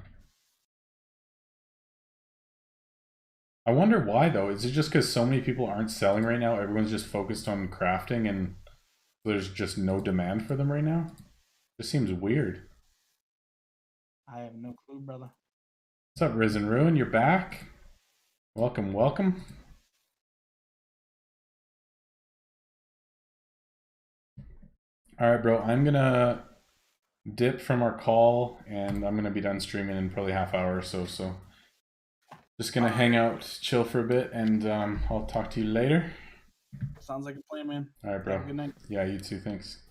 I wonder why though. Is it just because so many people aren't selling right now? Everyone's just focused on crafting and there's just no demand for them right now? This seems weird. I have no clue, brother. What's up, Risen Ruin? You're back. Welcome, welcome. All right, bro. I'm gonna dip from our call, and I'm gonna be done streaming in probably half hour or so. So, just gonna hang out, chill for a bit, and I'll talk to you later. Sounds like a plan, man. All right, bro. Have a good night. Yeah, you too. Thanks.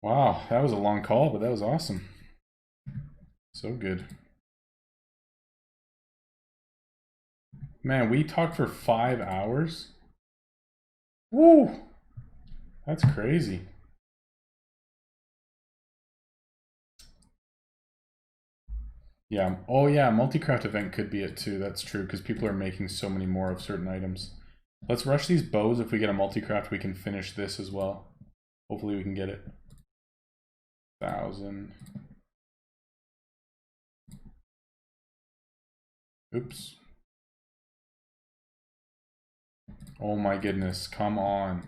Wow, that was a long call, but that was awesome. So good. Man, we talked for 5 hours. Woo! That's crazy. Yeah. Oh, yeah. Multi-craft event could be it too. That's true because people are making so many more of certain items. Let's rush these bows. If we get a multi-craft, we can finish this as well. Hopefully, we can get it. 1,000. Oops. Oh my goodness. Come on.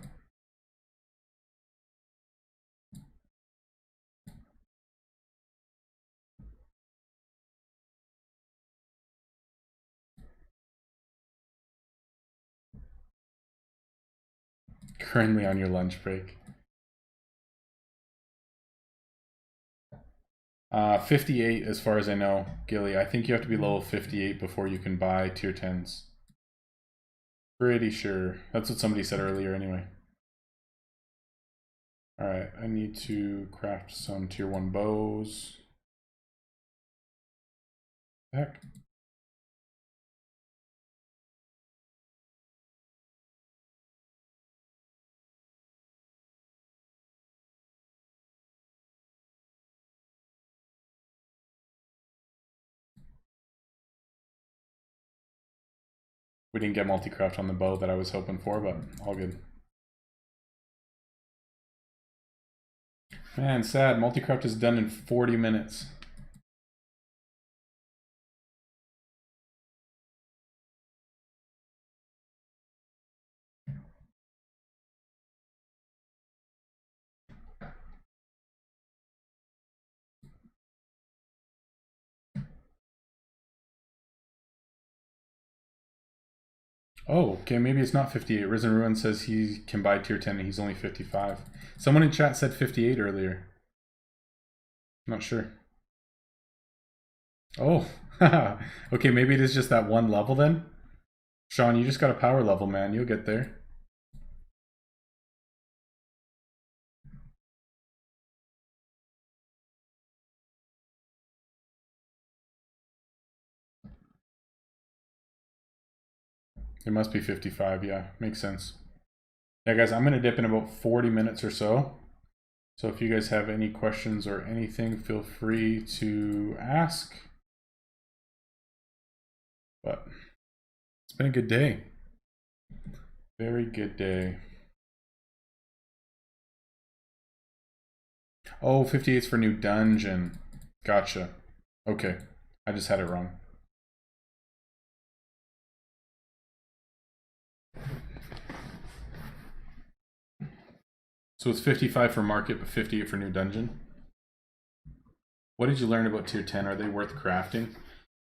Currently on your lunch break. 58 as far as I know, Gilly. I think you have to be level 58 before you can buy tier 10s. Pretty sure. That's what somebody said earlier anyway. Alright, I need to craft some tier 1 bows. Heck. We didn't get multi-craft on the bow that I was hoping for, but all good. Man, sad. Multi-craft is done in 40 minutes. Oh, okay, maybe it's not 58. Risen Ruin says he can buy tier 10 and he's only 55. Someone in chat said 58 earlier. Not sure. Oh, okay, maybe it is just that one level then? Sean, you just got a power level, man. You'll get there. It must be 55, yeah. Makes sense. Yeah, guys, I'm going to dip in about 40 minutes or so. So if you guys have any questions or anything, feel free to ask. But it's been a good day. Very good day. Oh, 58's for new dungeon. Gotcha. Okay. I just had it wrong. So it's 55 for market, but 58 for new dungeon. What did you learn about tier 10? Are they worth crafting?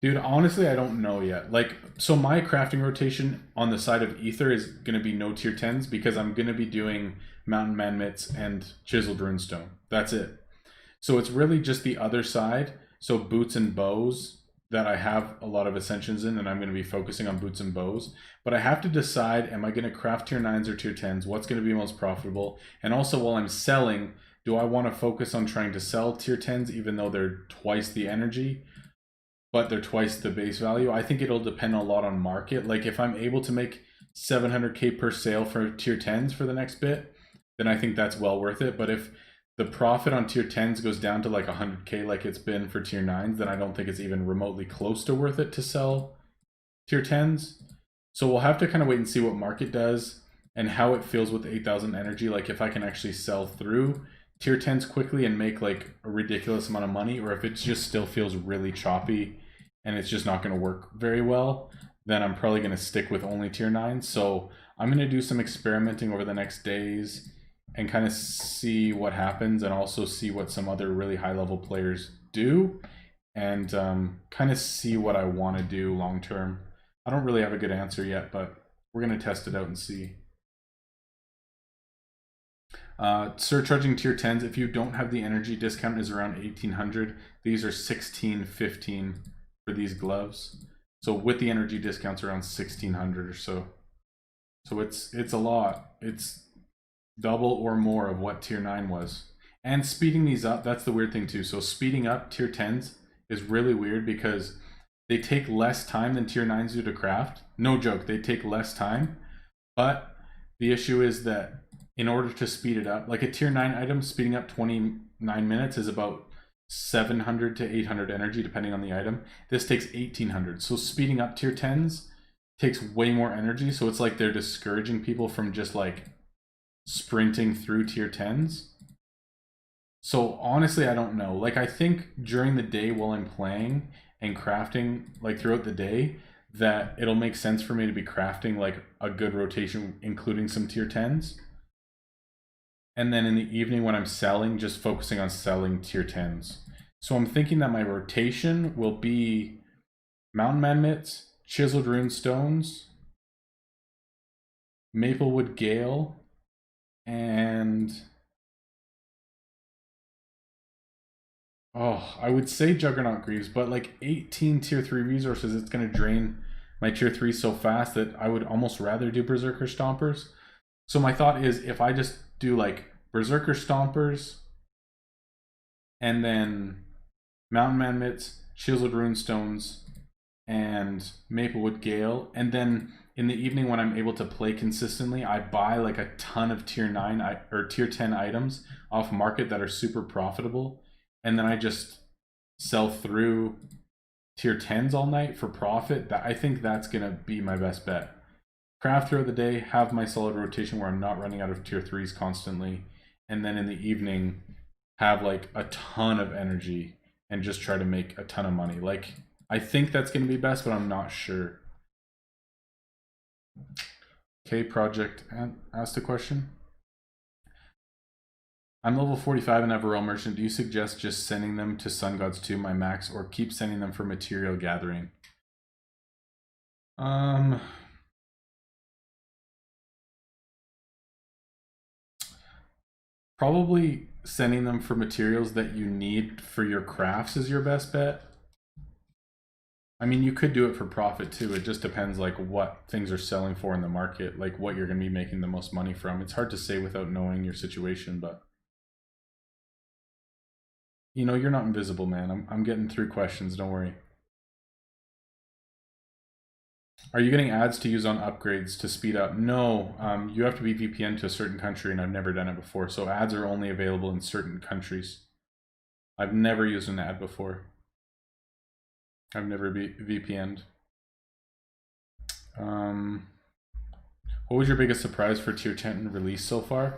Dude, honestly, I don't know yet. Like, so my crafting rotation on the side of Ether is going to be no tier 10s because I'm going to be doing Mountain Man Mitts and Chiseled Runestone. That's it. So it's really just the other side. So boots and bows, that I have a lot of ascensions in, and I'm going to be focusing on boots and bows. But I have to decide, am I going to craft tier 9s or tier 10s? What's going to be most profitable? And also, while I'm selling, do I want to focus on trying to sell tier 10s even though they're twice the energy, but they're twice the base value? I think it'll depend a lot on market. Like if I'm able to make 700k per sale for tier 10s for the next bit, then I think that's well worth it. But if the profit on tier 10s goes down to like 100k like it's been for tier 9s, then I don't think it's even remotely close to worth it to sell tier 10s. So we'll have to kind of wait and see what market does and how it feels with 8,000 energy. Like if I can actually sell through tier 10s quickly and make like a ridiculous amount of money, or if it just still feels really choppy and it's just not going to work very well, then I'm probably going to stick with only tier 9s. So I'm going to do some experimenting over the next days and kind of see what happens, and also see what some other really high level players do, and kind of see what I want to do long term. I don't really have a good answer yet, but we're going to test it out and see. Surcharging tier 10s, if you don't have the energy discount, is around 1,800. These are 1,615 for these gloves. So with the energy discounts, around 1,600 or so. So it's a lot. It's double or more of what tier 9 was. And speeding these up, that's the weird thing too. So speeding up tier 10s is really weird because they take less time than tier 9s do to craft. No joke, they take less time. But the issue is that in order to speed it up, like a tier 9 item, speeding up 29 minutes is about 700 to 800 energy depending on the item. This takes 1,800. So speeding up tier 10s takes way more energy. So it's like they're discouraging people from just like sprinting through tier 10s. So honestly, I don't know. Like I think during the day while I'm playing and crafting, like throughout the day, that it'll make sense for me to be crafting like a good rotation, including some tier 10s. And then in the evening when I'm selling, just focusing on selling tier 10s. So I'm thinking that my rotation will be Mountain Man Mitts, Chiseled Rune Stones, Maplewood Gale, and I would say Juggernaut Greaves, but like 18 tier 3 resources, it's going to drain my tier 3 so fast that I would almost rather do Berserker Stompers. So my thought is, if I just do like Berserker Stompers and then Mountain Man Mitts, Chiseled Rune Stones, and Maplewood Gale, and then in the evening when I'm able to play consistently, I buy like a ton of tier 9 or tier 10 items off market that are super profitable, and then I just sell through tier 10s all night for profit. I think that's gonna be my best bet. Craft throughout the day, have my solid rotation where I'm not running out of tier 3s constantly, and then in the evening have like a ton of energy and just try to make a ton of money. Like I think that's gonna be best, but I'm not sure. Okay, Project asked a question. I'm level 45 and have a Realm Merchant. Do you suggest just sending them to Sun Gods 2, my max, or keep sending them for material gathering? Probably sending them for materials that you need for your crafts is your best bet. I mean, you could do it for profit too. It just depends like what things are selling for in the market, like what you're going to be making the most money from. It's hard to say without knowing your situation, but you know, you're not invisible, man. I'm getting through questions, don't worry. Are you getting ads to use on upgrades to speed up? No, you have to be VPN to a certain country, and I've never done it before. So ads are only available in certain countries. I've never used an ad before. I've never VPN'd. What was your biggest surprise for tier 10 release so far?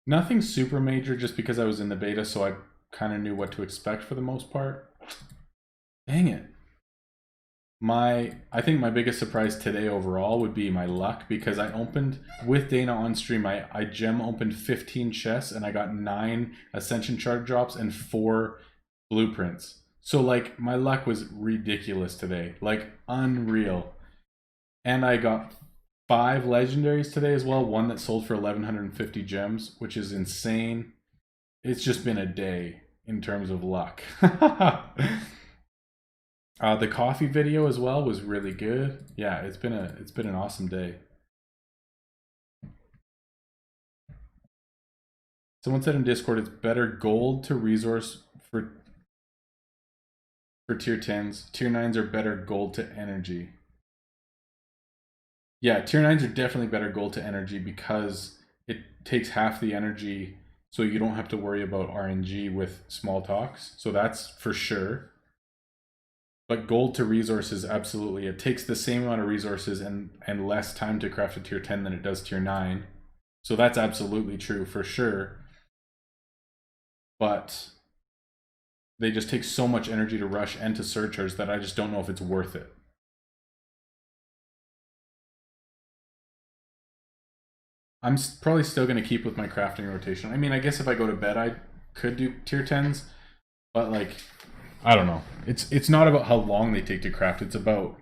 Nothing super major, just because I was in the beta, so I kind of knew what to expect for the most part. Dang it. I think my biggest surprise today overall would be my luck, because I opened with Dana on stream. I gem opened 15 chests and I got 9 ascension chart drops and 4 blueprints. So like my luck was ridiculous today, like unreal. And I got 5 legendaries today as well, one that sold for 1,150 gems, which is insane. It's just been a day. in terms of luck. The coffee video as well was really good. Yeah, it's been an awesome day. Someone said in Discord it's better gold to resource for tier 10s. Tier 9s are better gold to energy. Yeah, tier 9s are definitely better gold to energy because it takes half the energy, so you don't have to worry about RNG with small talks. So that's for sure. But gold to resources, absolutely. It takes the same amount of resources and less time to craft a tier 10 than it does tier 9. So that's absolutely true for sure. But they just take so much energy to rush and to surcharge that I just don't know if it's worth it. I'm probably still going to keep with my crafting rotation. I mean, I guess if I go to bed, I could do tier 10s, but like, I don't know. It's not about how long they take to craft. It's about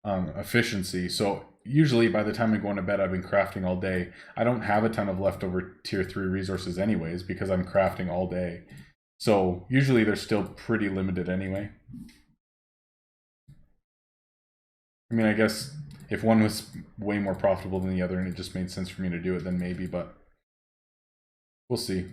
efficiency. So usually by the time I'm going to bed, I've been crafting all day. I don't have a ton of leftover tier 3 resources anyways because I'm crafting all day. So usually they're still pretty limited anyway. I mean, I guess if one was way more profitable than the other and it just made sense for me to do it, then maybe, but we'll see.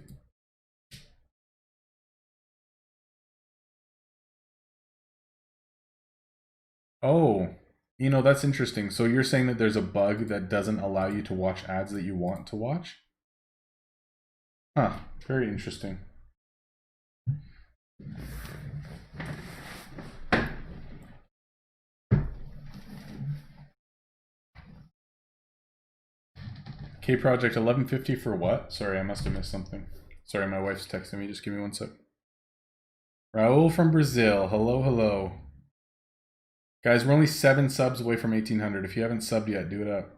Oh, you know, that's interesting. So you're saying that there's a bug that doesn't allow you to watch ads that you want to watch? Huh, very interesting. K Project 1150 for what? Sorry, I must have missed something. Sorry, my wife's texting me. Just give me one sec. Raul from Brazil. Hello, hello. Guys, we're only 7 subs away from 1800. If you haven't subbed yet, do it up.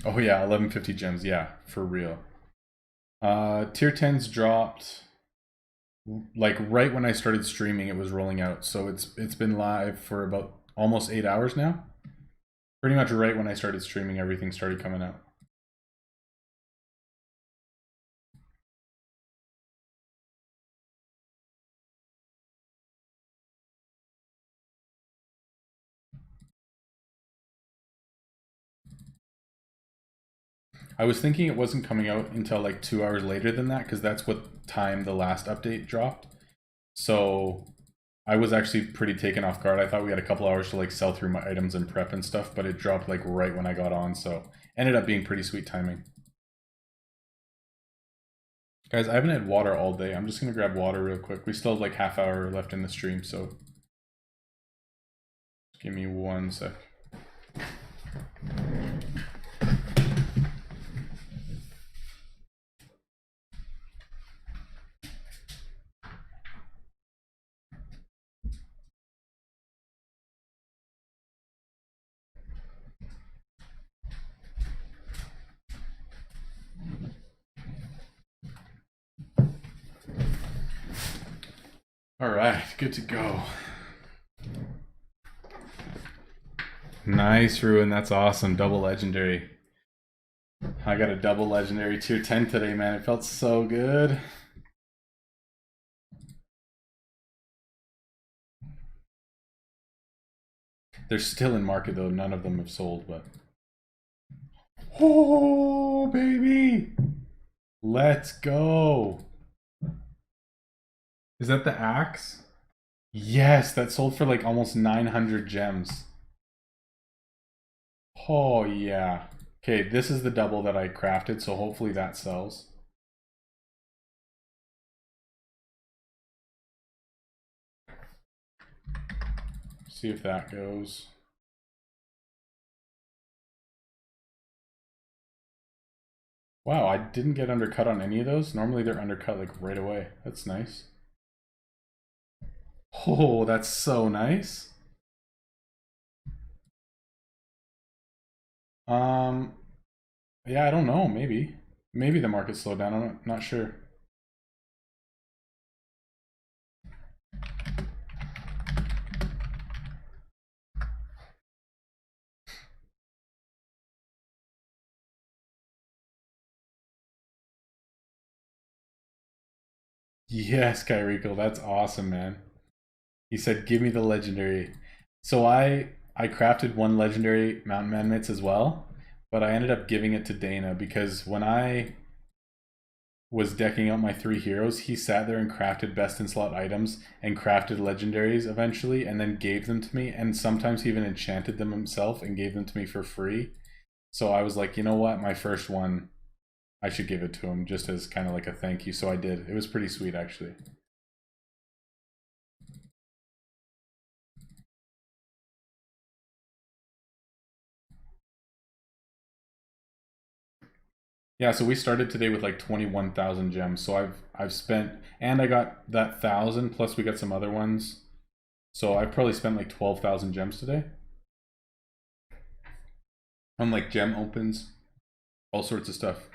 Oh yeah, 1150 gems. Yeah, for real. Tier 10s dropped like right when I started streaming. It was rolling out, so it's been live for about almost 8 hours now. Pretty much right when I started streaming, everything started coming out. I was thinking it wasn't coming out until like 2 hours later than that because that's what time the last update dropped. So I was actually pretty taken off guard. I thought we had a couple hours to like sell through my items and prep and stuff, but it dropped like right when I got on, so ended up being pretty sweet timing. Guys, I haven't had water all day. I'm just gonna grab water real quick. We still have like half hour left in the stream, so give me one sec. All right, good to go. Nice, Ruin. That's awesome. Double legendary. I got a double legendary tier 10 today, man. It felt so good. They're still in market though. None of them have sold, but oh, baby. Let's go. Is that the axe? Yes, that sold for like almost 900 gems. Oh, yeah. Okay, this is the double that I crafted, so hopefully that sells. See if that goes. Wow, I didn't get undercut on any of those. Normally they're undercut like right away. That's nice. Oh, that's so nice. Yeah, I don't know, maybe. Maybe the market slowed down. I'm not sure. Yes, Kyrico, that's awesome, man. He said, "Give me the legendary." So I crafted one legendary mountain man mitts as well, but I ended up giving it to Dana because when I was decking out my 3 heroes, he sat there and crafted best in slot items and crafted legendaries eventually, and then gave them to me. And sometimes he even enchanted them himself and gave them to me for free. So I was like, you know what, my first one, I should give it to him just as kind of like a thank you. So I did. It was pretty sweet, actually. Yeah, so we started today with like 21,000 gems. So I've spent, and I got that 1,000 plus we got some other ones. So I've probably spent like 12,000 gems today on like gem opens, all sorts of stuff.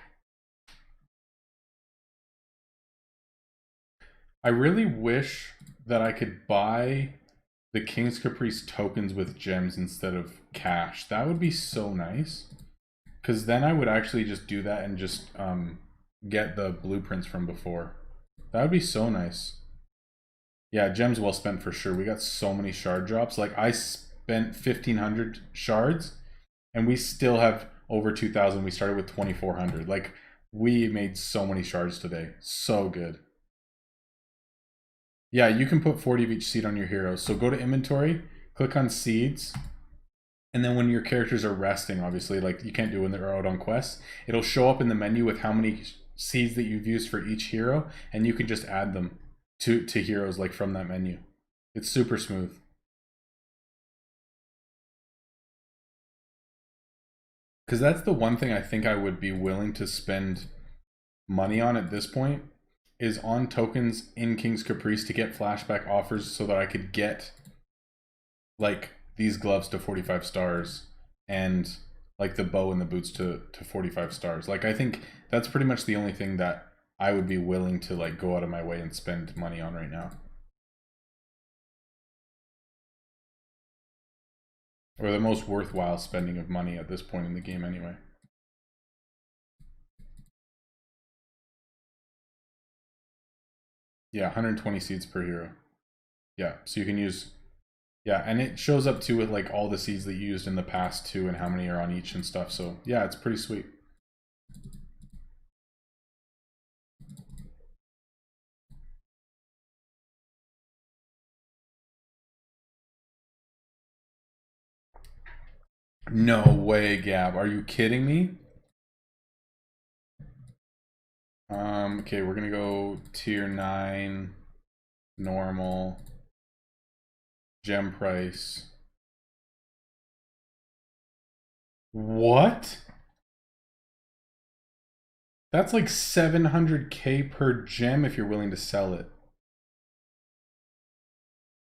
I really wish that I could buy the King's Caprice tokens with gems instead of cash. That would be so nice. Because then I would actually just do that and just get the blueprints from before. That would be so nice. Yeah, gems well spent for sure. We got so many shard drops. Like I spent 1,500 shards and we still have over 2,000. We started with 2,400. Like we made so many shards today. So good. Yeah, you can put 40 of each seed on your heroes. So go to inventory, click on seeds, and then when your characters are resting, obviously, like you can't do when they're out on quests, it'll show up in the menu with how many seeds that you've used for each hero, and you can just add them to heroes like from that menu. It's super smooth. Because that's the one thing I think I would be willing to spend money on at this point is on tokens in King's Caprice to get flashback offers so that I could get like these gloves to 45 stars and like the bow and the boots to 45 stars. Like I think that's pretty much the only thing that I would be willing to like go out of my way and spend money on right now. Or the most worthwhile spending of money at this point in the game anyway. Yeah, 120 seeds per hero. Yeah, so you can use, yeah, and it shows up too with like all the seeds that you used in the past too and how many are on each and stuff. So yeah, it's pretty sweet. No way, Gab. Are you kidding me? Okay, we're gonna go tier 9, normal, gem price. What? That's like 700k per gem if you're willing to sell it.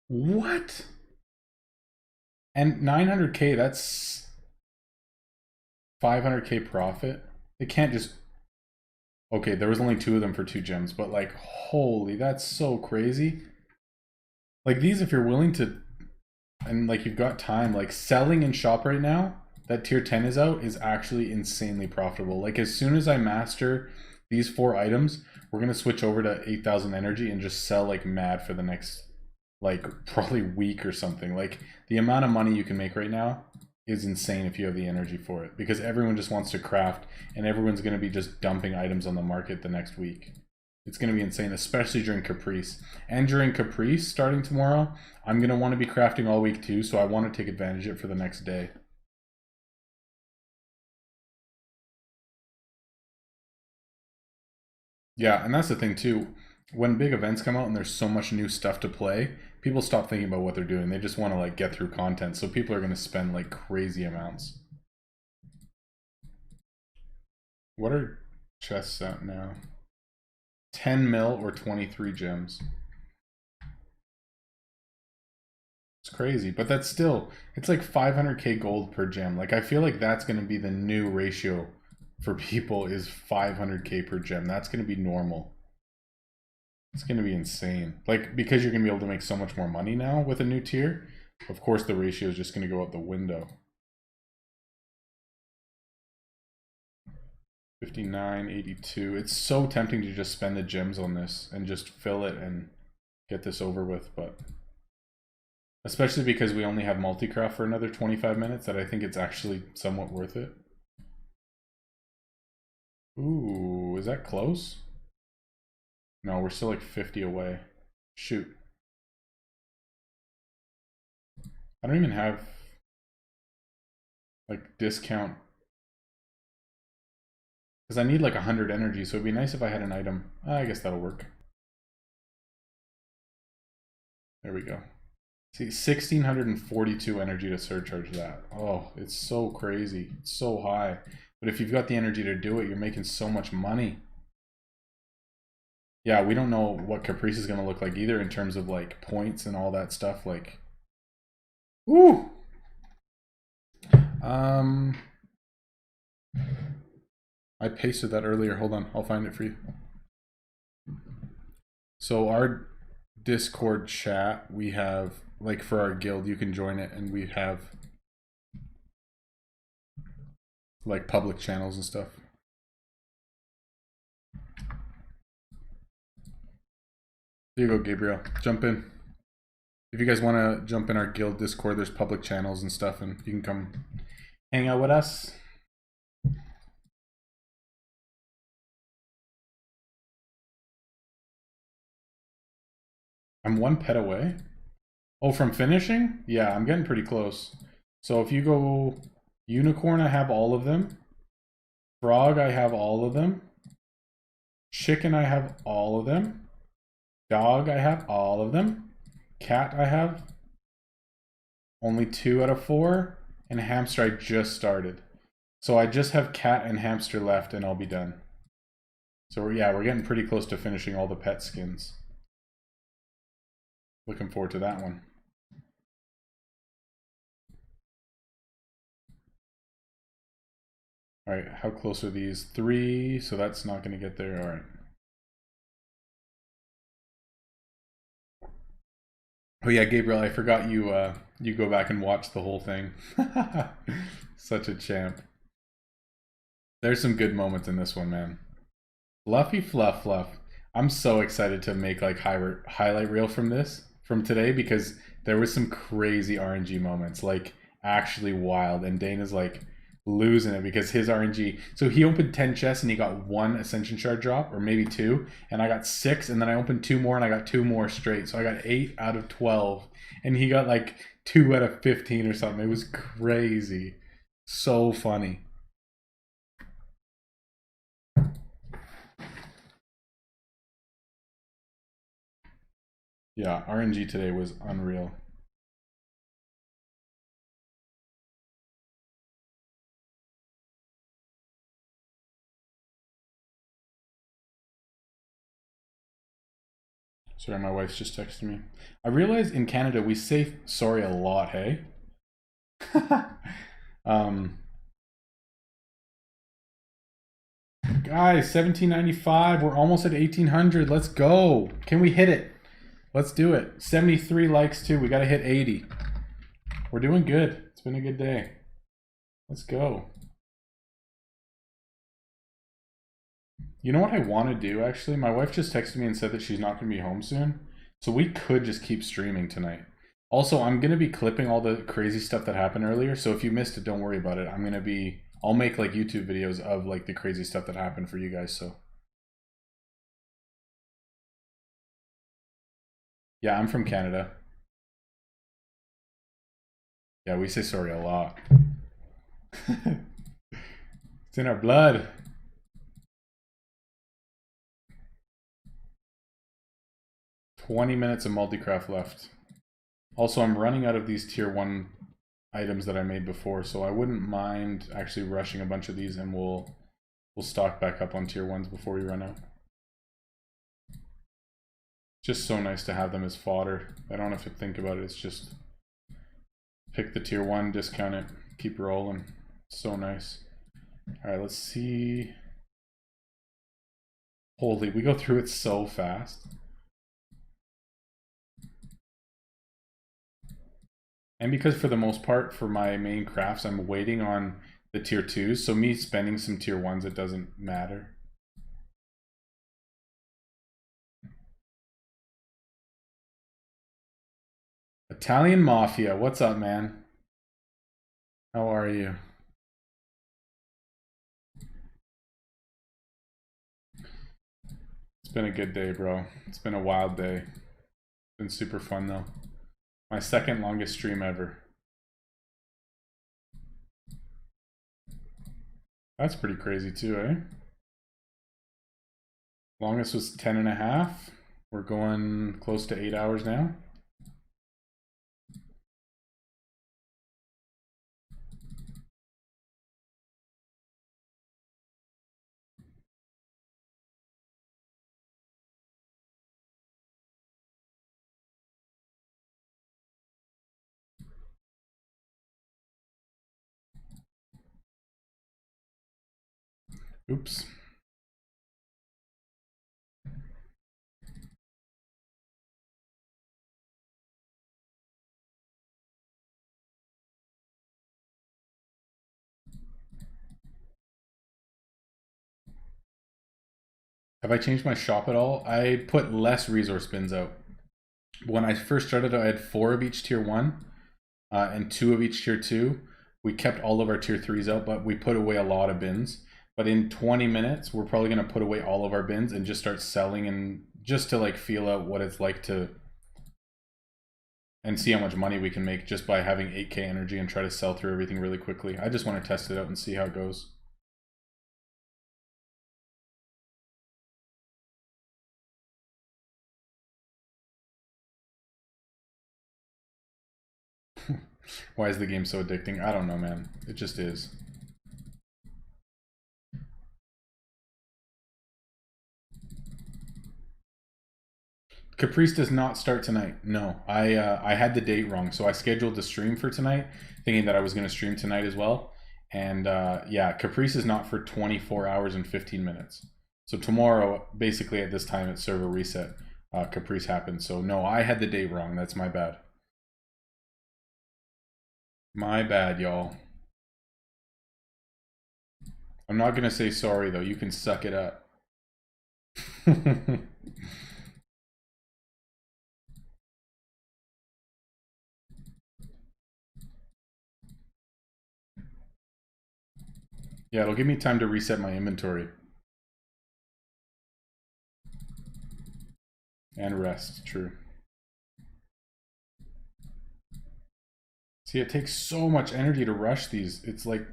What? And 900k, that's 500k profit. It can't just. Okay, there was only 2 of them for 2 gems, but like, holy, that's so crazy. Like these, if you're willing to, and like you've got time, like selling in shop right now, that tier 10 is out, is actually insanely profitable. Like as soon as I master these 4 items, we're gonna switch over to 8,000 energy and just sell like mad for the next like probably week or something. Like the amount of money you can make right now is insane if you have the energy for it, because everyone just wants to craft and everyone's going to be just dumping items on the market the next week. It's going to be insane, especially during Caprice. And during Caprice starting tomorrow, I'm going to want to be crafting all week too, so I want to take advantage of it for the next day. Yeah, and that's the thing too. When big events come out and there's so much new stuff to play, people stop thinking about what they're doing. They just want to like get through content. So people are going to spend like crazy amounts. What are chests at now? 10 mil or 23 gems. It's crazy, but that's still, it's like 500k gold per gem. Like I feel like that's going to be the new ratio for people is 500k per gem. That's going to be normal. It's going to be insane. Like, because you're going to be able to make so much more money now with a new tier, of course the ratio is just going to go out the window. 59, 82. It's so tempting to just spend the gems on this and just fill it and get this over with, but especially because we only have multicraft for another 25 minutes, that I think it's actually somewhat worth it. Ooh, is that close? No, we're still like 50 away. Shoot. I don't even have like discount, because I need like 100 energy, so it'd be nice if I had an item. I guess that'll work. There we go. See, 1642 energy to surcharge that. Oh, it's so crazy. It's so high. But if you've got the energy to do it, you're making so much money. Yeah, we don't know what Caprice is going to look like either in terms of like points and all that stuff. Like, woo! I pasted that earlier. Hold on, I'll find it for you. So our Discord chat, we have, like for our guild, you can join it, and we have like public channels and stuff. There you go, Gabriel. Jump in. If you guys want to jump in our guild Discord, there's public channels and stuff, and you can come hang out with us. I'm 1 pet away. Oh, from finishing? Yeah, I'm getting pretty close. So if you go unicorn, I have all of them. Frog, I have all of them. Chicken, I have all of them. Dog, I have all of them. Cat, I have only 2 out of 4. And hamster, I just started. So I just have cat and hamster left, and I'll be done. So yeah, we're getting pretty close to finishing all the pet skins. Looking forward to that one. All right, how close are these? 3, so that's not going to get there. All right. Oh yeah, Gabriel, I forgot you you go back and watch the whole thing. Such a champ. There's some good moments in this one, man. Fluffy fluff fluff. I'm so excited to make like highlight reel from today, because there was some crazy RNG moments, like actually wild, and Dana's like losing it because his RNG. So he opened 10 chests and he got 1 ascension shard drop, or maybe 2, and I got 6, and then I opened 2 more and I got 2 more straight. So I got 8 out of 12, and he got like 2 out of 15 or something. It was crazy. So funny. Yeah, RNG today was unreal. Sorry, my wife's just texting me. I realize in Canada we say sorry a lot, hey? Guys, 1795, we're almost at 1800. Let's go. Can we hit it? Let's do it. 73 likes too. We got to hit 80. We're doing good. It's been a good day. Let's go. You know what I want to do, actually? My wife just texted me and said that she's not going to be home soon. So we could just keep streaming tonight. Also, I'm going to be clipping all the crazy stuff that happened earlier. So if you missed it, don't worry about it. I'll make like YouTube videos of like the crazy stuff that happened for you guys. So yeah, I'm from Canada. Yeah, we say sorry a lot. It's in our blood. $20 minutes of multicraft left. Also, I'm running out of these tier 1 items that I made before, so I wouldn't mind actually rushing a bunch of these, and we'll stock back up on tier 1s before we run out. Just so nice to have them as fodder. I don't have to think about it. It's just pick the tier 1, discount it, keep rolling. So nice. All right, let's see. Holy, we go through it so fast. And because for the most part, for my main crafts, I'm waiting on the tier 2s, so me spending some tier 1s, it doesn't matter. Italian Mafia, what's up, man? How are you? It's been a good day, bro. It's been a wild day. Been super fun, though. My second longest stream ever. That's pretty crazy too, eh? Longest was 10.5. We're going close to 8 hours now. Oops. Have I changed my shop at all? I put less resource bins out. When I first started, I had 4 of each tier 1 and 2 of each tier 2. We kept all of our tier 3s out, but we put away a lot of bins. But in 20 minutes, we're probably going to put away all of our bins and just start selling, and just to like feel out what it's like to and see how much money we can make just by having 8k energy and try to sell through everything really quickly. I just want to test it out and see how it goes. Why is the game so addicting? I don't know, man. It just is. Caprice does not start tonight. No, I had the date wrong, so I scheduled the stream for tonight, thinking that I was going to stream tonight as well. And yeah, Caprice is not for 24 hours and 15 minutes. So tomorrow, basically at this time at server reset, Caprice happens. So no, I had the date wrong. That's my bad. My bad, y'all. I'm not going to say sorry, though. You can suck it up. Yeah, it'll give me time to reset my inventory. And rest, true. See, it takes so much energy to rush these. It's like...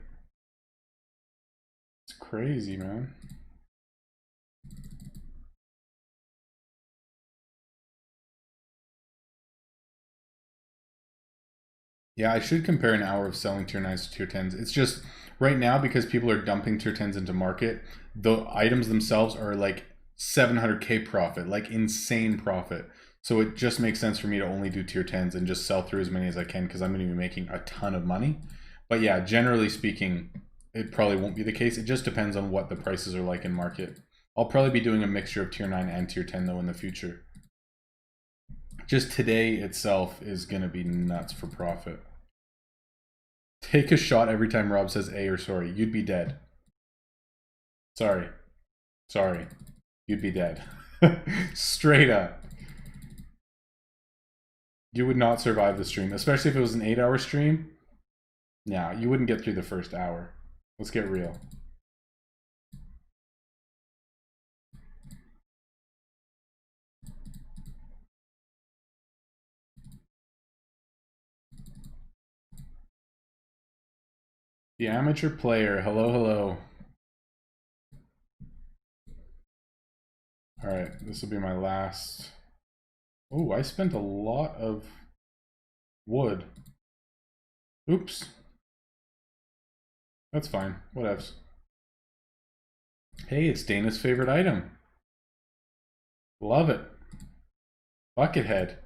It's crazy, man. Yeah, I should compare an hour of selling tier 9s to tier 10s. It's just, right now, because people are dumping tier 10s into market, the items themselves are like 700k profit, like insane profit. So it just makes sense for me to only do tier 10s and just sell through as many as I can, because I'm going to be making a ton of money. But yeah, generally speaking, it probably won't be the case. It just depends on what the prices are like in market. I'll probably be doing a mixture of tier 9 and tier 10 though in the future. Just today itself is going to be nuts for profit. Take a shot every time Rob says A or sorry. You'd be dead. Sorry. Sorry. You'd be dead. Straight up. You would not survive the stream, especially if it was an 8-hour stream. Yeah, you wouldn't get through the first hour. Let's get real. The amateur player. Hello, hello. Alright, this will be my last. Oh, I spent a lot of wood. Oops. That's fine. Whatevs. Hey, it's Dana's favorite item. Love it. Buckethead.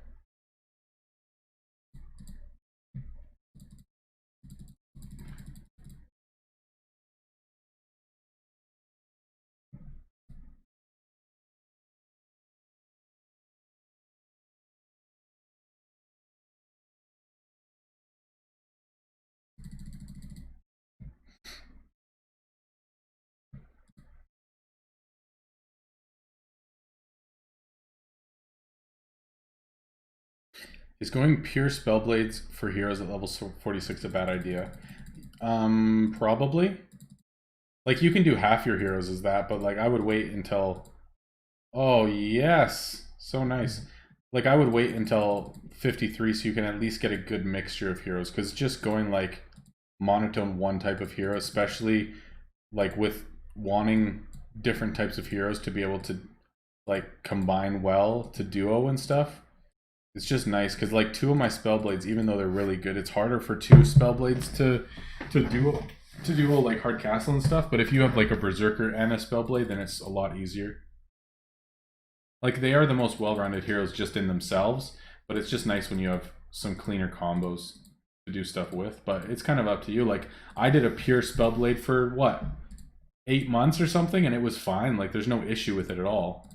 Is going pure Spellblades for heroes at level 46 a bad idea? Probably. Like, you can do half your heroes as that, but like I would wait until... Oh, yes! So nice. Like, I would wait until 53 so you can at least get a good mixture of heroes, because just going like monotone one type of hero, especially like with wanting different types of heroes to be able to like combine well to duo and stuff, it's just nice. Because like two of my Spellblades, even though they're really good, it's harder for two Spellblades to duo like hard castle and stuff. But if you have like a Berserker and a Spellblade, then it's a lot easier. Like, they are the most well-rounded heroes just in themselves, but it's just nice when you have some cleaner combos to do stuff with. But it's kind of up to you. Like, I did a pure Spellblade for what, 8 months or something, and it was fine. Like, there's no issue with it at all.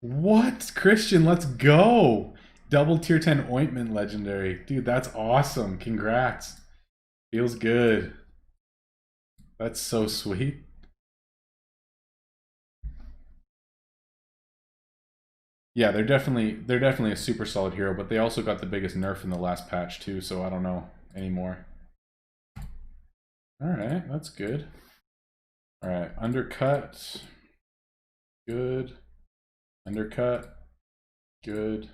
What? Christian, let's go! Double tier 10 ointment legendary. Dude, that's awesome. Congrats. Feels good. That's so sweet. Yeah, they're definitely a super solid hero, but they also got the biggest nerf in the last patch too, so I don't know anymore. Alright, that's good. Alright, undercut. Good. Undercut. Good.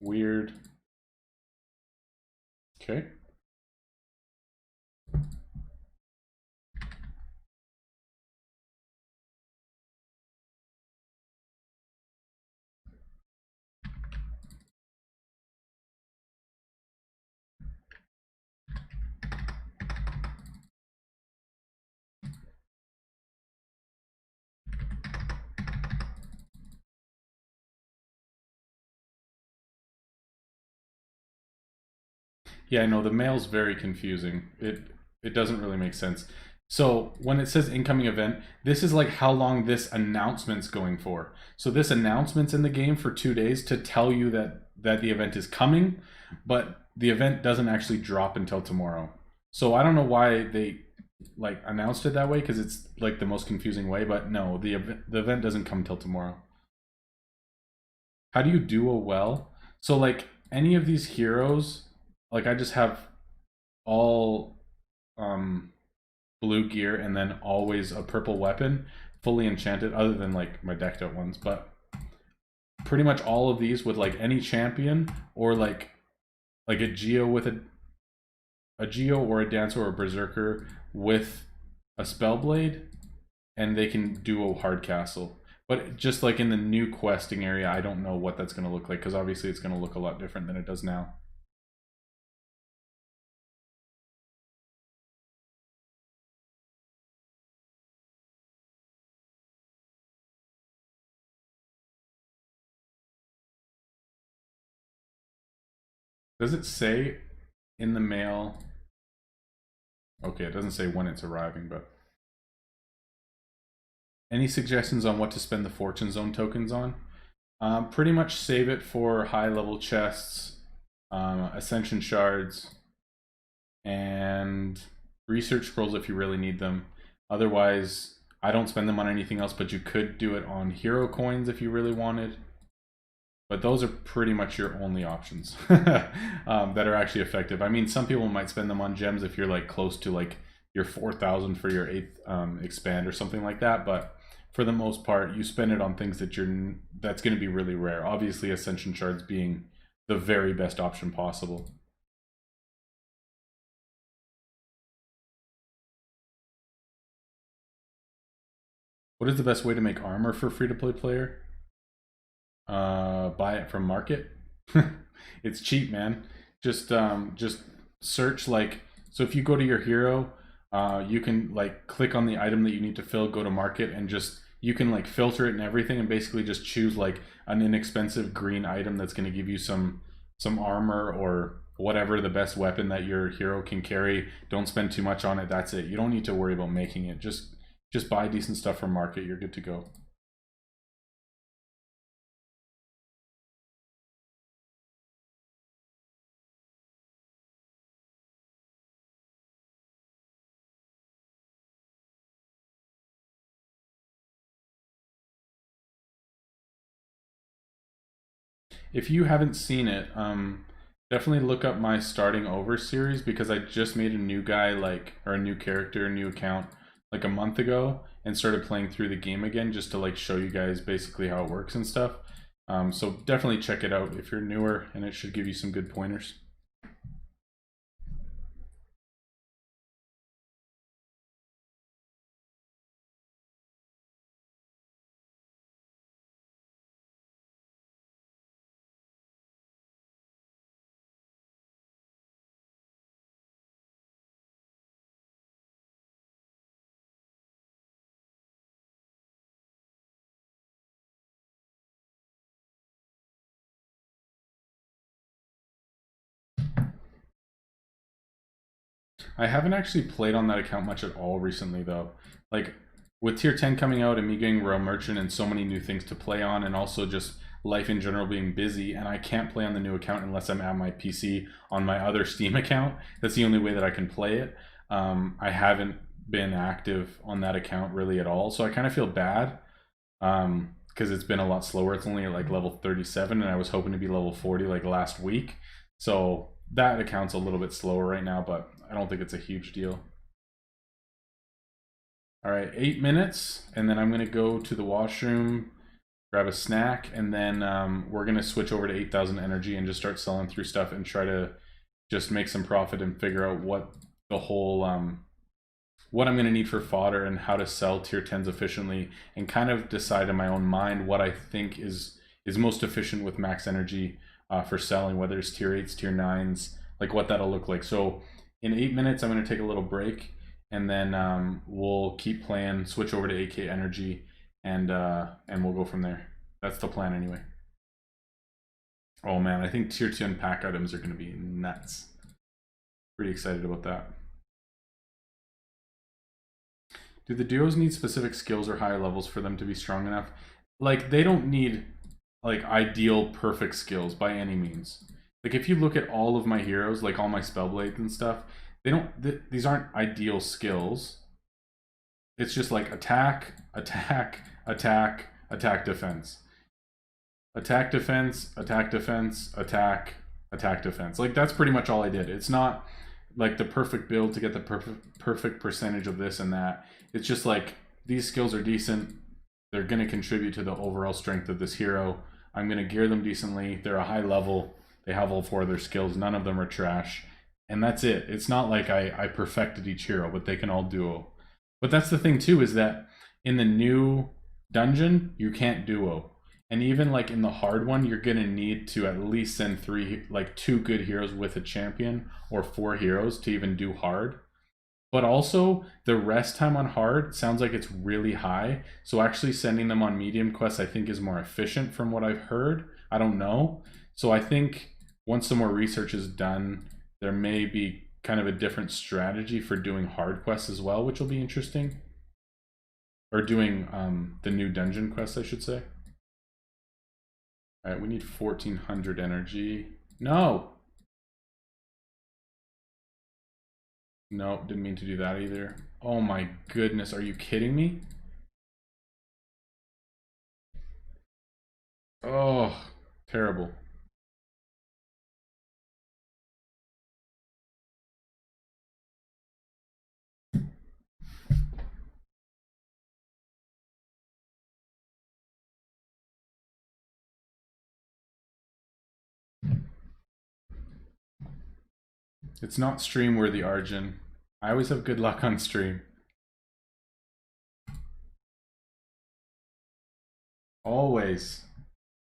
Weird. Okay. Yeah, I know the mail's very confusing. It doesn't really make sense. So when it says incoming event, this is like how long this announcement's going for. So this announcement's in the game for 2 days to tell you that the event is coming, but the event doesn't actually drop until tomorrow. So I don't know why they like announced it that way, because it's like the most confusing way. But no, the event doesn't come till tomorrow. How do you duo well? So like any of these heroes, like I just have all um blue gear and then always a purple weapon, fully enchanted, other than like my decked out ones. But pretty much all of these with like any champion, or like a Geo with a Geo or a Dancer or a Berserker with a Spellblade, and they can duo hard castle. But just like in the new questing area, I don't know what that's going to look like, because obviously it's going to look a lot different than it does now. Does it say in the mail? Okay, it doesn't say when it's arriving, but any suggestions on what to spend the Fortune Zone tokens on? Pretty much save it for high level chests, Ascension shards, and research scrolls if you really need them. Otherwise, I don't spend them on anything else, but you could do it on hero coins if you really wanted. But those are pretty much your only options that are actually effective. I mean, some people might spend them on gems if you're like close to like your 4,000 for your 8th expand or something like that. But for the most part, you spend it on things that's going to be really rare. Obviously, Ascension shards being the very best option possible. What is the best way to make armor for free-to-play player? Buy it from market. It's cheap, man. Just search like, so if you go to your hero, you can like click on the item that you need to fill, go to market, and just you can like filter it and everything, and basically just choose like an inexpensive green item that's going to give you some armor or whatever the best weapon that your hero can carry. Don't spend too much on it. That's it. You don't need to worry about making it. Just buy decent stuff from market. You're good to go. if you haven't seen it, definitely look up my starting over series because I just made a new guy or a new character, a new account like a month ago and started playing through the game again just to like show you guys basically how it works and stuff. So definitely check it out if you're newer, and it should give you some good pointers. I haven't actually played on that account much at all recently, though. Like, with Tier 10 coming out and me getting Royal Merchant and so many new things to play on, and also just life in general being busy, and I can't play on the new account unless I'm at my PC on my other Steam account. That's the only way that I can play it. I haven't been active on that account really at all, so I kind of feel bad because it's been a lot slower. It's only at like level 37, and I was hoping to be level 40 like last week. So that account's a little bit slower right now, but I don't think it's a huge deal. All right, 8 minutes, and then I'm gonna go to the washroom, grab a snack, and then we're gonna switch over to 8,000 energy and just start selling through stuff and try to just make some profit and figure out what the whole what I'm gonna need for fodder and how to sell tier 10s efficiently, and kind of decide in my own mind what I think is most efficient with max energy for selling, whether it's tier 8s, tier 9s, like what that'll look like. So in 8 minutes, I'm going to take a little break, and then we'll keep playing, switch over to 8K energy, and we'll go from there. That's the plan anyway. Oh man, I think tier 10 pack items are going to be nuts. Pretty excited about that. Do the duos need specific skills or higher levels for them to be strong enough? Like, they don't need like ideal perfect skills by any means. Like, if you look at all of my heroes, like all my spellblades and stuff, they don't these aren't ideal skills. It's just like attack, attack, attack, attack, defense. Attack, defense, attack, defense, attack, attack, defense. Like, that's pretty much all I did. It's not like the perfect build to get the perfect percentage of this and that. It's just like, these skills are decent. They're going to contribute to the overall strength of this hero. I'm going to gear them decently. They're a high level. They have all 4 of their skills. None of them are trash. And that's it. It's not like I perfected each hero, but they can all duo. But that's the thing too, is that in the new dungeon, you can't duo. And even like in the hard one, you're going to need to at least send 2 good heroes with a champion, or 4 heroes to even do hard. But also, the rest time on hard sounds like it's really high. So actually sending them on medium quests, I think, is more efficient from what I've heard. I don't know. So I think once some more research is done, there may be kind of a different strategy for doing hard quests as well, which will be interesting. Or doing the new dungeon quests, I should say. All right, we need 1,400 energy. No! No, didn't mean to do that either. Oh my goodness, are you kidding me? Oh, terrible. It's not stream worthy, Arjun. I always have good luck on stream. Always.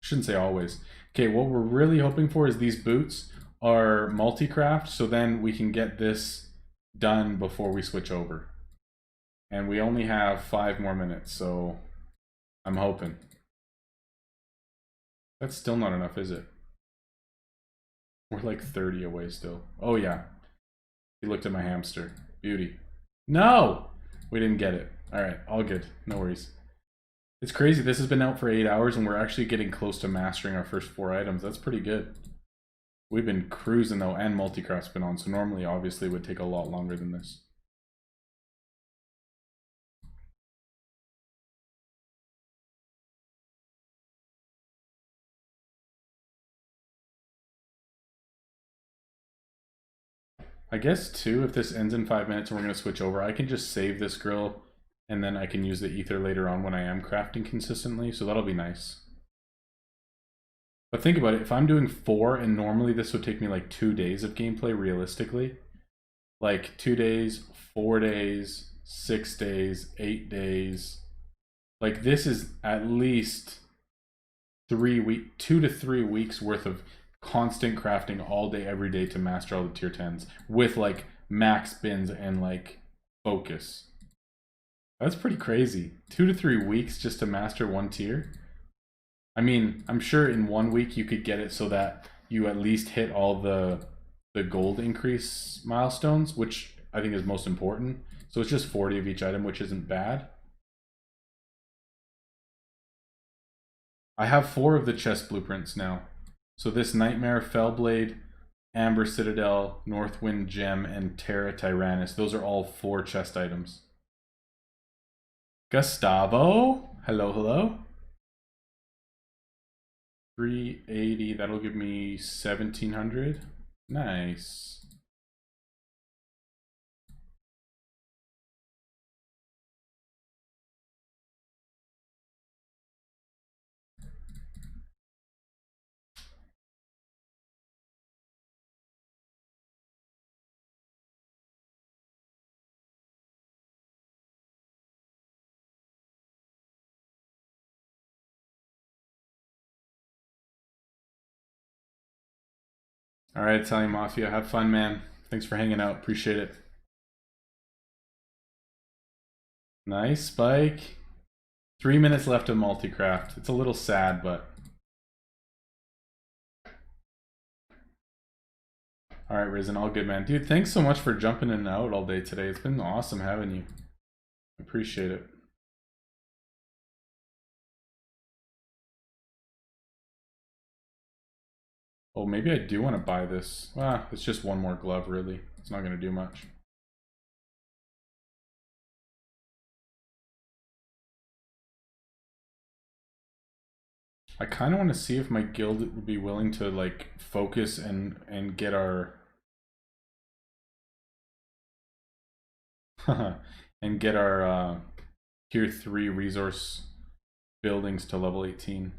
Shouldn't say always. Okay, what we're really hoping for is these boots are multi-craft, so then we can get this done before we switch over. And we only have 5 more minutes, so I'm hoping. That's still not enough, is it? We're like 30 away still. Oh yeah. He looked at my hamster. Beauty. No! We didn't get it. Alright, all good. No worries. It's crazy. This has been out for 8 hours and we're actually getting close to mastering our first 4 items. That's pretty good. We've been cruising though, and multi-craft's been on, so normally obviously it would take a lot longer than this. I guess too, if this ends in 5 minutes and we're gonna switch over, I can just save this grill and then I can use the ether later on when I am crafting consistently, so that'll be nice. But think about it, if I'm doing 4 and normally this would take me like 2 days of gameplay realistically, like 2 days, 4 days, 6 days, 8 days, like this is at least 2 to 3 weeks worth of constant crafting all day, every day to master all the tier 10s with like max bins and like focus. That's pretty crazy. 2 to 3 weeks just to master one tier. I mean, I'm sure in 1 week you could get it so that you at least hit all the gold increase milestones, which I think is most important. So it's just 40 of each item, which isn't bad. I have 4 of the chest blueprints now. So this Nightmare, Fellblade, Amber Citadel, Northwind Gem, and Terra Tyrannus. Those are all 4 chest items. Gustavo, hello, hello. 380, that'll give me 1700. Nice. All right, Italian Mafia, have fun, man. Thanks for hanging out. Appreciate it. Nice spike. 3 minutes left of multi-craft. It's a little sad, but... All right, Risen, all good, man. Dude, thanks so much for jumping in and out all day today. It's been awesome having you. Appreciate it. Oh, maybe I do want to buy this. Ah, it's just one more glove, really. It's not going to do much. I kind of want to see if my guild would be willing to like focus and get our and get our tier 3 resource buildings to level 18.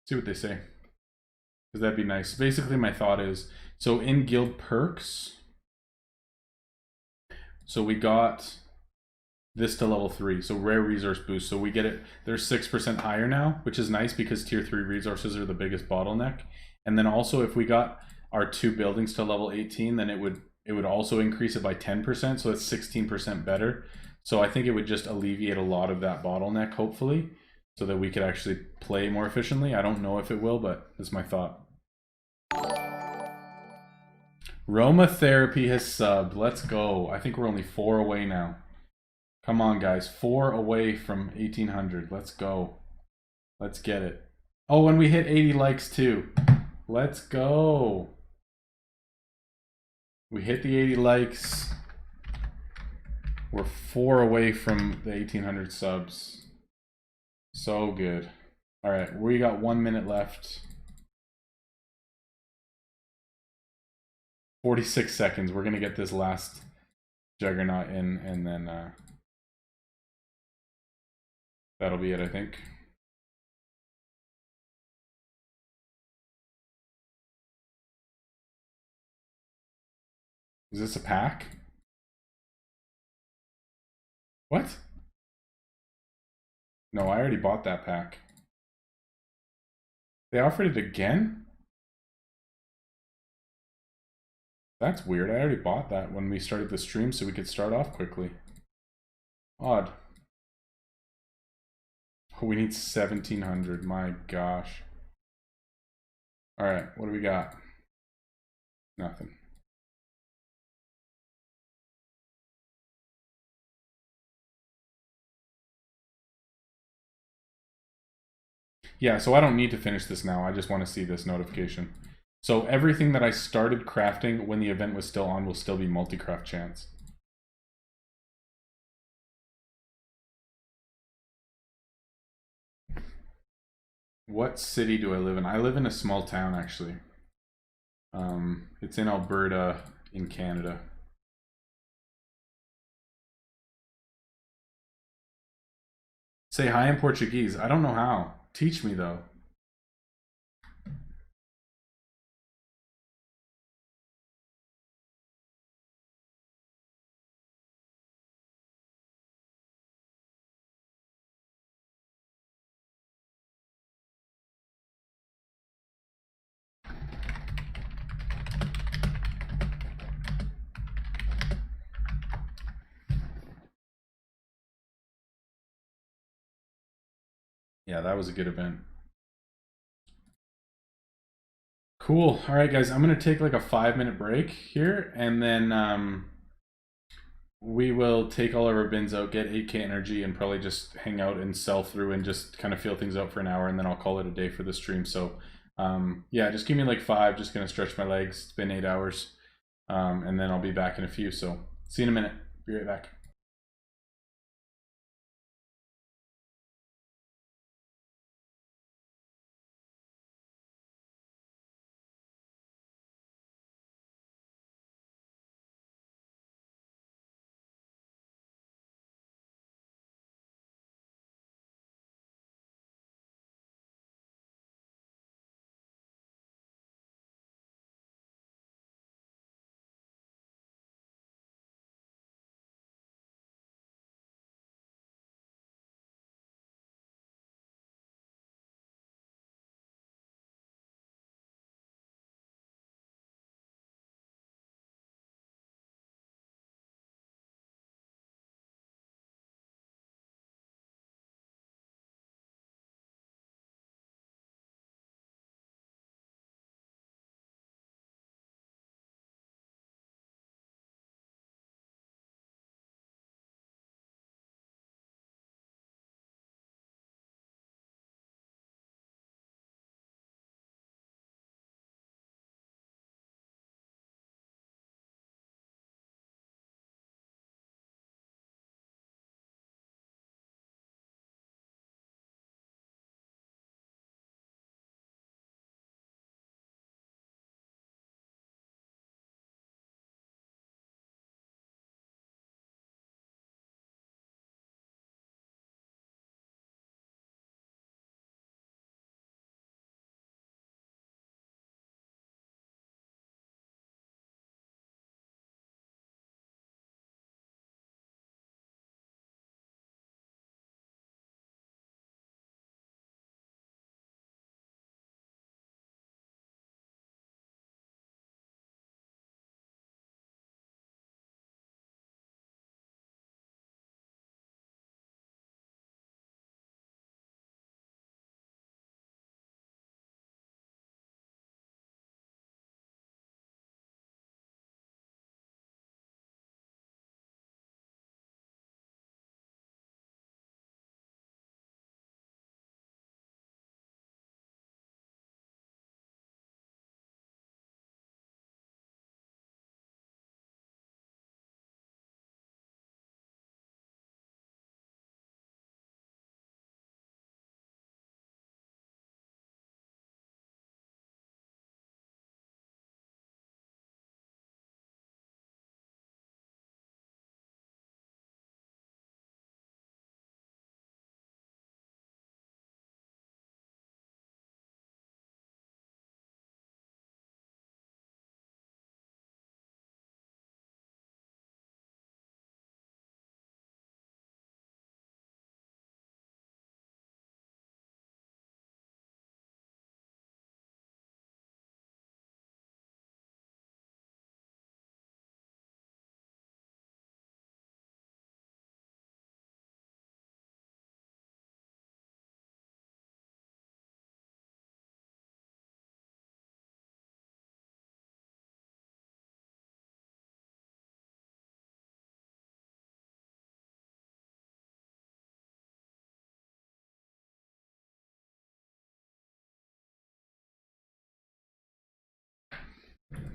See what they say, because that'd be nice. Basically, my thought is, so in guild perks, so we got this to level 3, so rare resource boost. So we get it, they're 6% higher now, which is nice because tier 3 resources are the biggest bottleneck. And then also if we got our 2 buildings to level 18, then it would also increase it by 10%, so it's 16% better. So I think it would just alleviate a lot of that bottleneck, hopefully, so that we could actually play more efficiently. I don't know if it will, but that's my thought. Roma Therapy has subbed. Let's go. I think we're only 4 away now. Come on, guys. 4 away from 1800. Let's go. Let's get it. Oh, and we hit 80 likes too. Let's go. We hit the 80 likes. We're 4 away from the 1800 subs. So good. All right, we got 1 minute left. 46 seconds. We're gonna get this last juggernaut in, and then that'll be it, I think. Is this a pack? What? No, I already bought that pack. They offered it again? That's weird. I already bought that when we started the stream so we could start off quickly. Odd. Oh, we need 1700. My gosh. Alright, what do we got? Nothing. Yeah, so I don't need to finish this now. I just want to see this notification. So everything that I started crafting when the event was still on will still be multi-craft chance. What city do I live in? I live in a small town, actually. It's in Alberta, in Canada. Say hi in Portuguese. I don't know how. Teach me, though. Yeah, that was a good event. Cool. All right, guys, I'm gonna take like a 5-minute break here, and then we will take all of our bins out, get 8K energy, and probably just hang out and sell through and just kind of feel things out for an hour, and then I'll call it a day for the stream. So, yeah, just give me like 5. Just gonna stretch my legs. It's been 8 hours, and then I'll be back in a few. So, see you in a minute. Be right back.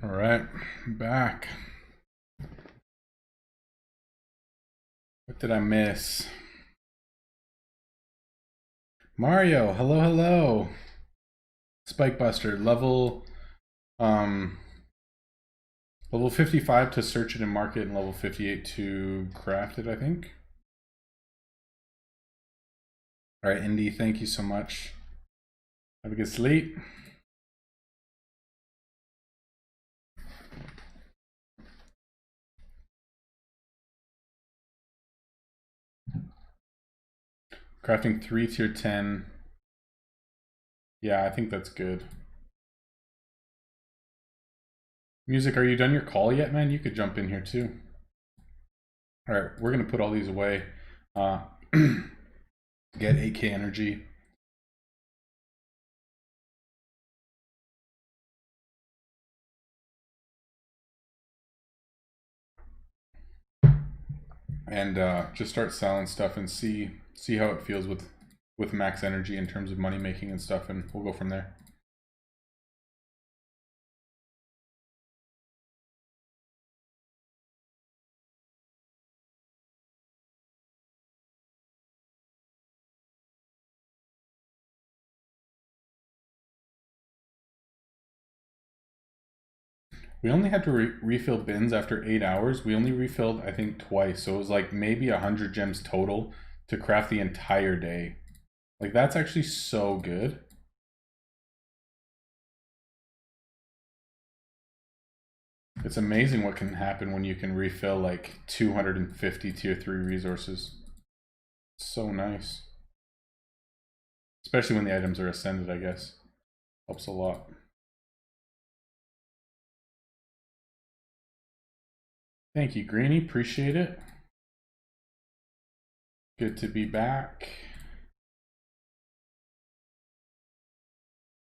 All right, I'm back. What did I miss? Mario, hello, hello. Spikebuster, level 55 to search it and mark it, and level 58 to craft it, I think. All right, Indy, thank you so much. Have a good sleep. Crafting 3 tier 10. Yeah, I think that's good. Music, are you done your call yet, man? You could jump in here too. All right, we're gonna put all these away. Get 8k energy. And just start selling stuff and see how it feels with max energy in terms of money making and stuff, and we'll go from there. We only had to refill bins after 8 hours. We only refilled, I think, twice. So it was like maybe 100 gems total to craft the entire day. Like, that's actually so good. It's amazing what can happen when you can refill like 250 tier 3 resources. It's so nice. Especially when the items are ascended, I guess. Helps a lot. Thank you, Greenie. Appreciate it. Good to be back.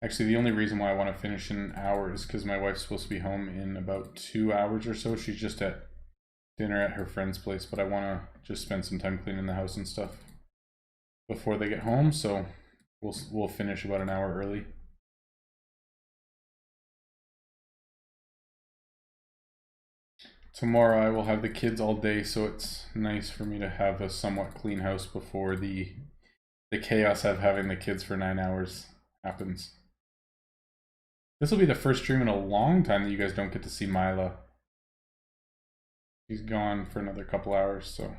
Actually, the only reason why I want to finish in an hour is because my wife's supposed to be home in about 2 hours or so. She's just at dinner at her friend's place, but I want to just spend some time cleaning the house and stuff before they get home, so we'll finish about an hour early. Tomorrow I will have the kids all day, so it's nice for me to have a somewhat clean house before the chaos of having the kids for 9 hours happens. This will be the first stream in a long time that you guys don't get to see Mila. She's gone for another couple hours, so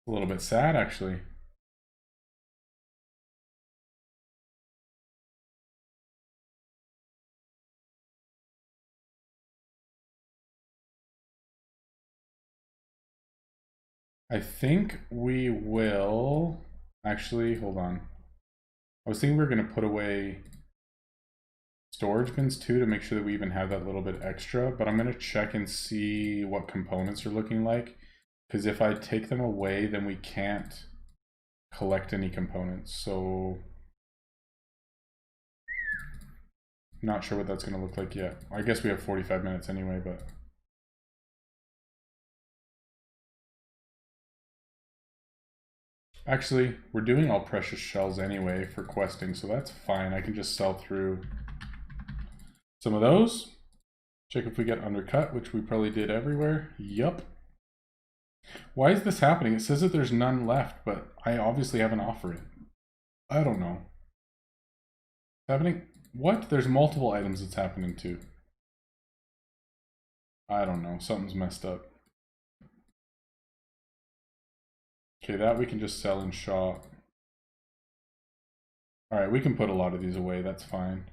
a little bit sad, actually. I think we will actually, hold on. I was thinking we were going to put away storage bins too to make sure that we even have that little bit extra, but I'm going to check and see what components are looking like, because if I take them away, then we can't collect any components. So not sure what that's going to look like yet. I guess we have 45 minutes anyway, but actually we're doing all precious shells anyway for questing, so that's fine. I can just sell through some of those. Check if we get undercut, which we probably did everywhere. Yup. Why is this happening? It says that there's none left, but I obviously haven't offered it. I don't know. It's happening? What? There's multiple items it's happening to. I don't know. Something's messed up. Okay, that we can just sell in shop. Alright, we can put a lot of these away. That's fine.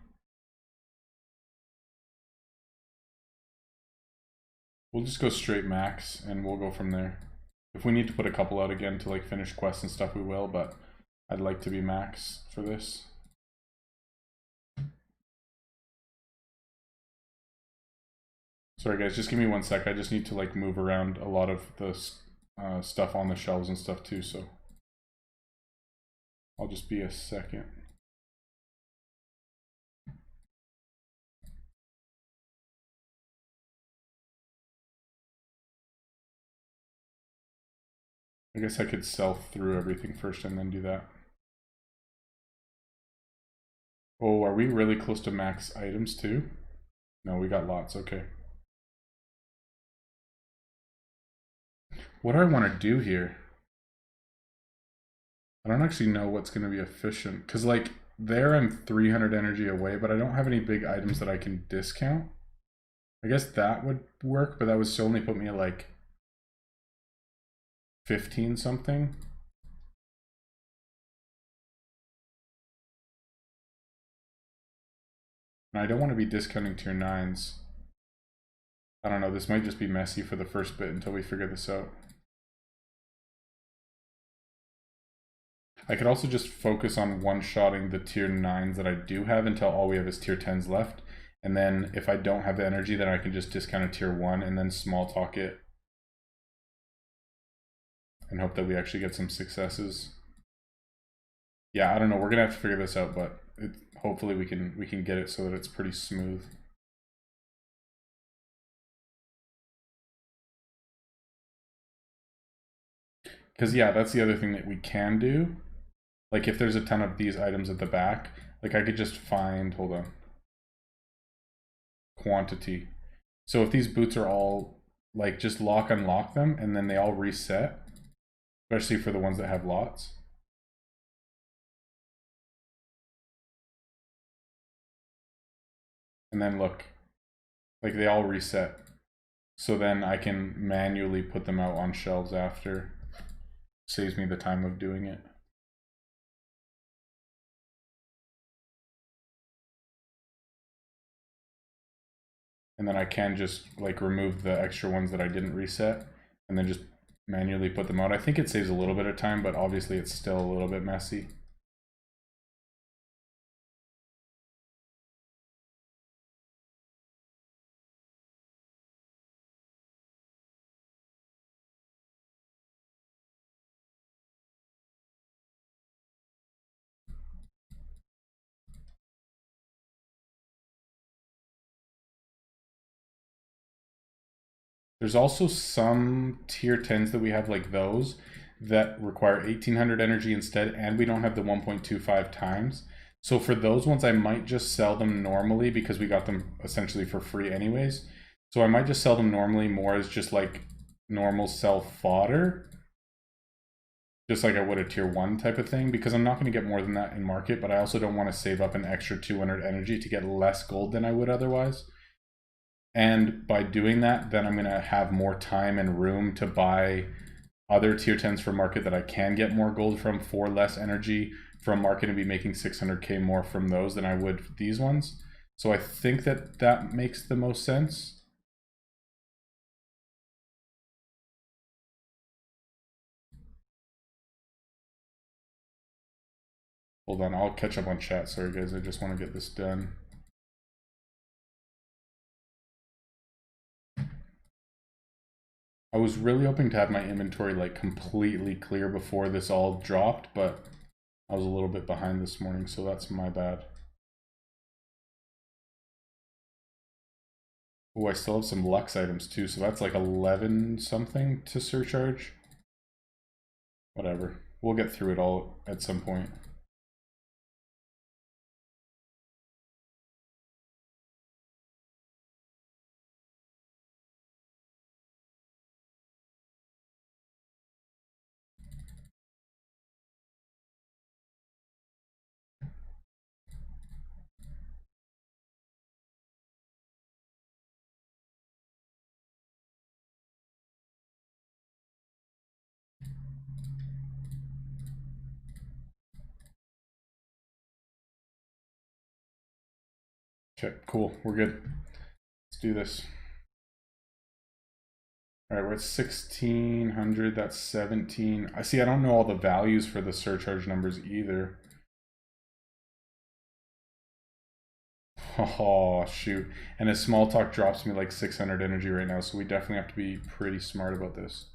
We'll just go straight max, and we'll go from there. If we need to put a couple out again to like finish quests and stuff, we will, but I'd like to be max for this. Sorry guys, just give me 1 sec. I just need to like move around a lot of the stuff on the shelves and stuff too, so I'll just be a second. I guess I could sell through everything first and then do that. Oh, are we really close to max items too? No, we got lots, okay. What do I want to do here? I don't actually know what's going to be efficient. Because, like, there I'm 300 energy away, but I don't have any big items that I can discount. I guess that would work, but that would still only put me at, like, 15 something. And I don't want to be discounting tier 9s. I don't know, this might just be messy for the first bit until we figure this out. I could also just focus on one-shotting the tier 9s that I do have until all we have is tier 10s left. And then if I don't have the energy, then I can just discount a tier 1 and then small talk it. And hope that we actually get some successes. Yeah, I don't know, we're gonna have to figure this out, but hopefully we can get it so that it's pretty smooth. Because yeah, that's the other thing that we can do. Like if there's a ton of these items at the back, like I could just find, hold on, quantity. So if these boots are all, like just unlock them and then they all reset, especially for the ones that have lots. And then look, like they all reset. So then I can manually put them out on shelves after. Saves me the time of doing it. And then I can just like remove the extra ones that I didn't reset and then just manually put them out. I think it saves a little bit of time, but obviously it's still a little bit messy. There's also some tier 10s that we have like those that require 1800 energy instead, and we don't have the 1.25 times. So for those ones, I might just sell them normally because we got them essentially for free anyways. So I might just sell them normally more as just like normal sell fodder. Just like I would a tier 1 type of thing, because I'm not going to get more than that in market, but I also don't want to save up an extra 200 energy to get less gold than I would otherwise. And by doing that, then I'm going to have more time and room to buy other tier 10s from market that I can get more gold from for less energy from market and be making 600k more from those than I would these ones. So I think that that makes the most sense. Hold on, I'll catch up on chat. Sorry guys, I just want to get this done. I was really hoping to have my inventory like completely clear before this all dropped, but I was a little bit behind this morning, so that's my bad. Oh, I still have some Lux items too, so that's like 11 something to surcharge. Whatever, we'll get through it all at some point. Okay, cool, we're good. Let's do this. All right, we're at 1600, that's 17. I see, I don't know all the values for the surcharge numbers either. Oh, shoot. And his small talk drops me like 600 energy right now, so we definitely have to be pretty smart about this.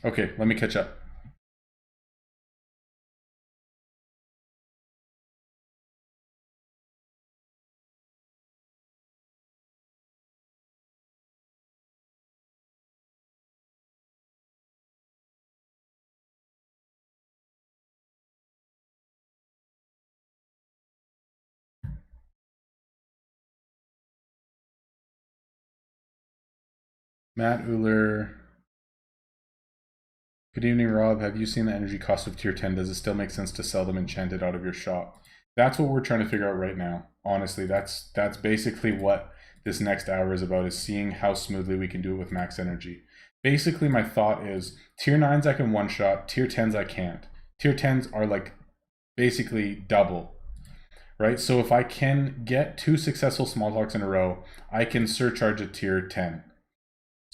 Okay, let me catch up. Matt Uller. Good evening, Rob. Have you seen the energy cost of tier 10? Does it still make sense to sell them enchanted out of your shop? That's what we're trying to figure out right now. Honestly, that's basically what this next hour is about, is seeing how smoothly we can do it with max energy. Basically, my thought is tier 9s I can one-shot, tier 10s I can't. Tier 10s are like basically double, right? So if I can get 2 successful small talks in a row, I can surcharge a tier 10.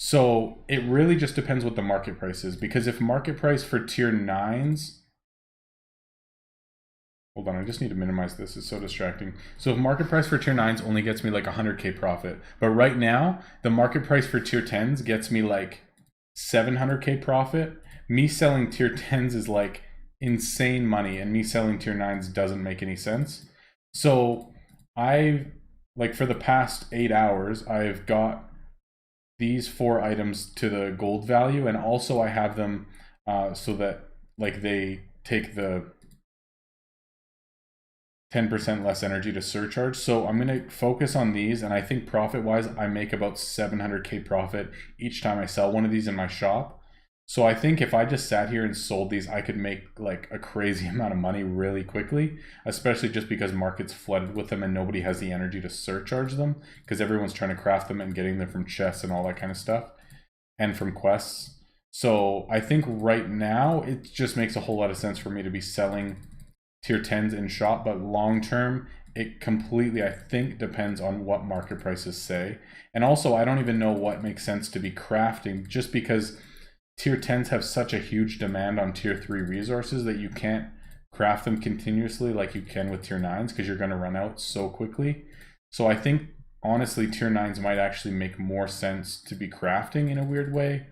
So it really just depends what the market price is, because if market price for tier 9s, hold on, I just need to minimize this, it's so distracting. So if market price for tier 9s only gets me like 100k profit, but right now the market price for tier 10s gets me like 700k profit, me selling tier 10s is like insane money, and me selling tier 9s doesn't make any sense. So I've, like, for the past 8 hours, I've got these 4 items to the gold value, and also I have them so that like they take the 10% less energy to surcharge. So I'm going to focus on these, and I think profit wise I make about 700k profit each time I sell one of these in my shop. So I think if I just sat here and sold these, I could make like a crazy amount of money really quickly, especially just because market's flooded with them and nobody has the energy to surcharge them, because everyone's trying to craft them and getting them from chests and all that kind of stuff, and from quests. So I think right now it just makes a whole lot of sense for me to be selling tier 10s in shop, but long term it completely, I think, depends on what market prices say. And also I don't even know what makes sense to be crafting, just because tier 10s have such a huge demand on tier 3 resources that you can't craft them continuously like you can with tier 9s, because you're going to run out so quickly. So I think honestly tier 9s might actually make more sense to be crafting in a weird way.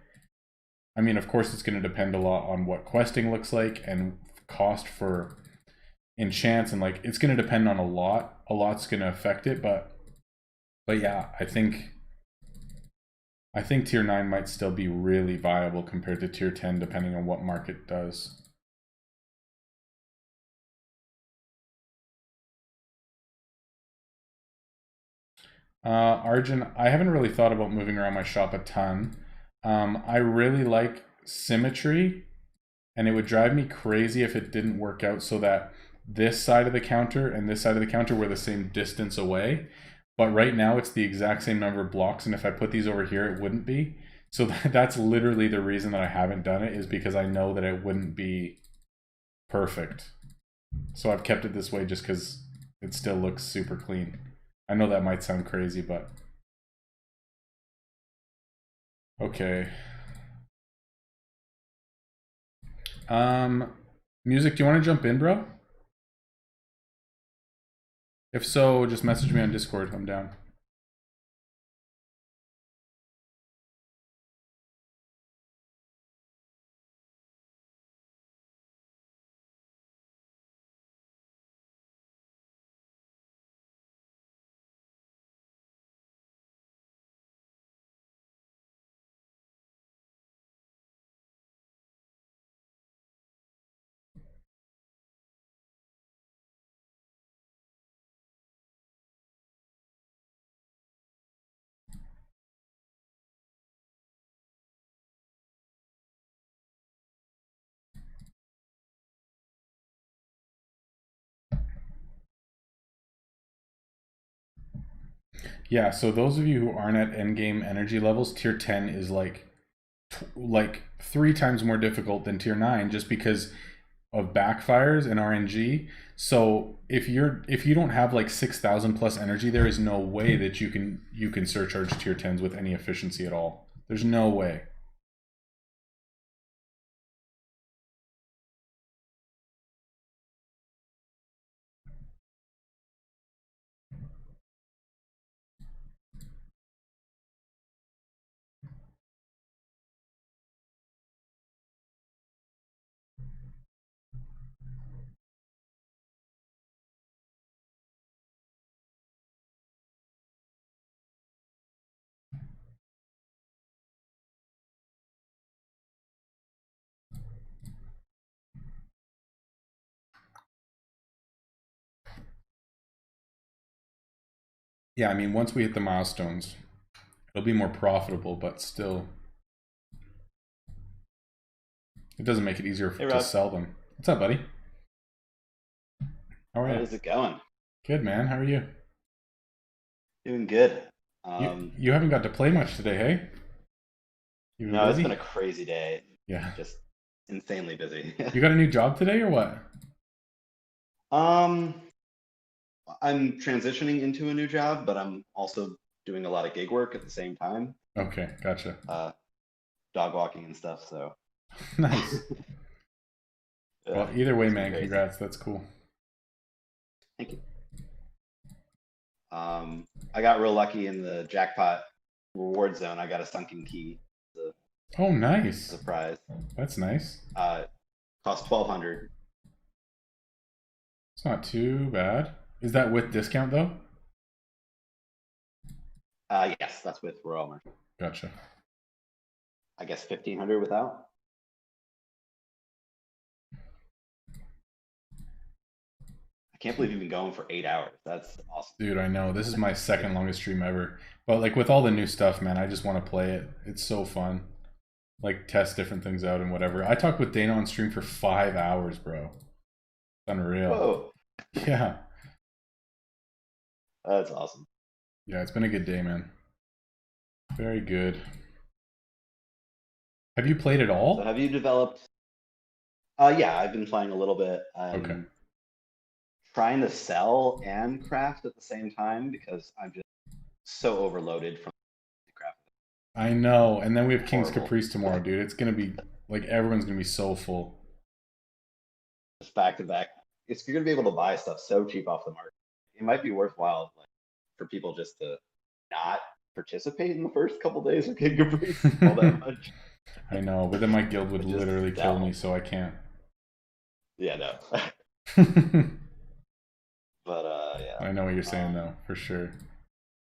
I mean, of course it's going to depend a lot on what questing looks like and cost for enchants, and like it's going to depend on a lot's going to affect it, but yeah, I think tier 9 might still be really viable compared to tier 10 depending on what market does. Arjun, I haven't really thought about moving around my shop a ton. I really like symmetry, and it would drive me crazy if it didn't work out so that this side of the counter and this side of the counter were the same distance away. But right now it's the exact same number of blocks, and if I put these over here it wouldn't be. So that's literally the reason that I haven't done it, is because I know that it wouldn't be perfect. So I've kept it this way just because it still looks super clean. I know that might sound crazy, but okay. Music, do you want to jump in, bro? If so, just message me on Discord. I'm down. Yeah, so those of you who aren't at endgame energy levels, tier 10 is like 3 times more difficult than tier 9, just because of backfires and RNG. So if you don't have like 6,000 plus energy, there is no way that you can surcharge tier 10s with any efficiency at all. There's no way. Yeah, I mean, once we hit the milestones, It'll be more profitable, but still, it doesn't make it easier Hey, to Rob. sell them. What's up, buddy? How are you? How's it going? Good, man. How are you? Doing good. You haven't got to play much today, hey? You been No, it's busy? been a crazy day. Yeah. Just insanely busy. You got a new job today or what? I'm transitioning into a new job, but I'm also doing a lot of gig work at the same time, Okay, gotcha. dog walking and stuff. So Nice. Well, either way, it's been man, crazy. congrats. That's cool. Thank you. I got real lucky in the jackpot reward zone. I got a sunken key as Oh, nice. a prize. That's nice. Cost 1,200. It's not too bad. Is that with discount though? Yes, that's with RobMauds. Gotcha. I guess 1,500 without. I can't believe you've been going for 8 hours. That's awesome. Dude, I know. This is my second longest stream ever. But like with all the new stuff, man, I just want to play it. It's so fun. Like test different things out and whatever. I talked with Dana on stream for 5 hours, bro. Unreal. Whoa, Yeah. that's awesome. Yeah, it's been a good day, man. Very good. Have you played at So all? have you developed? Yeah, I've been playing a little bit. Okay. Trying to sell and craft at the same time because I'm just so overloaded from craft. I know. And then we have King's Horrible. Caprice tomorrow, dude. It's gonna be like everyone's gonna be so full. Just back to back. You're gonna be able to buy stuff so cheap off the market. It might be worthwhile, like, for people just to not participate in the first couple days of King Caprice all that much. I know, but then my guild would Just literally kill sell. me, so I can't. Yeah, no. But yeah. I know what you're saying though, for sure.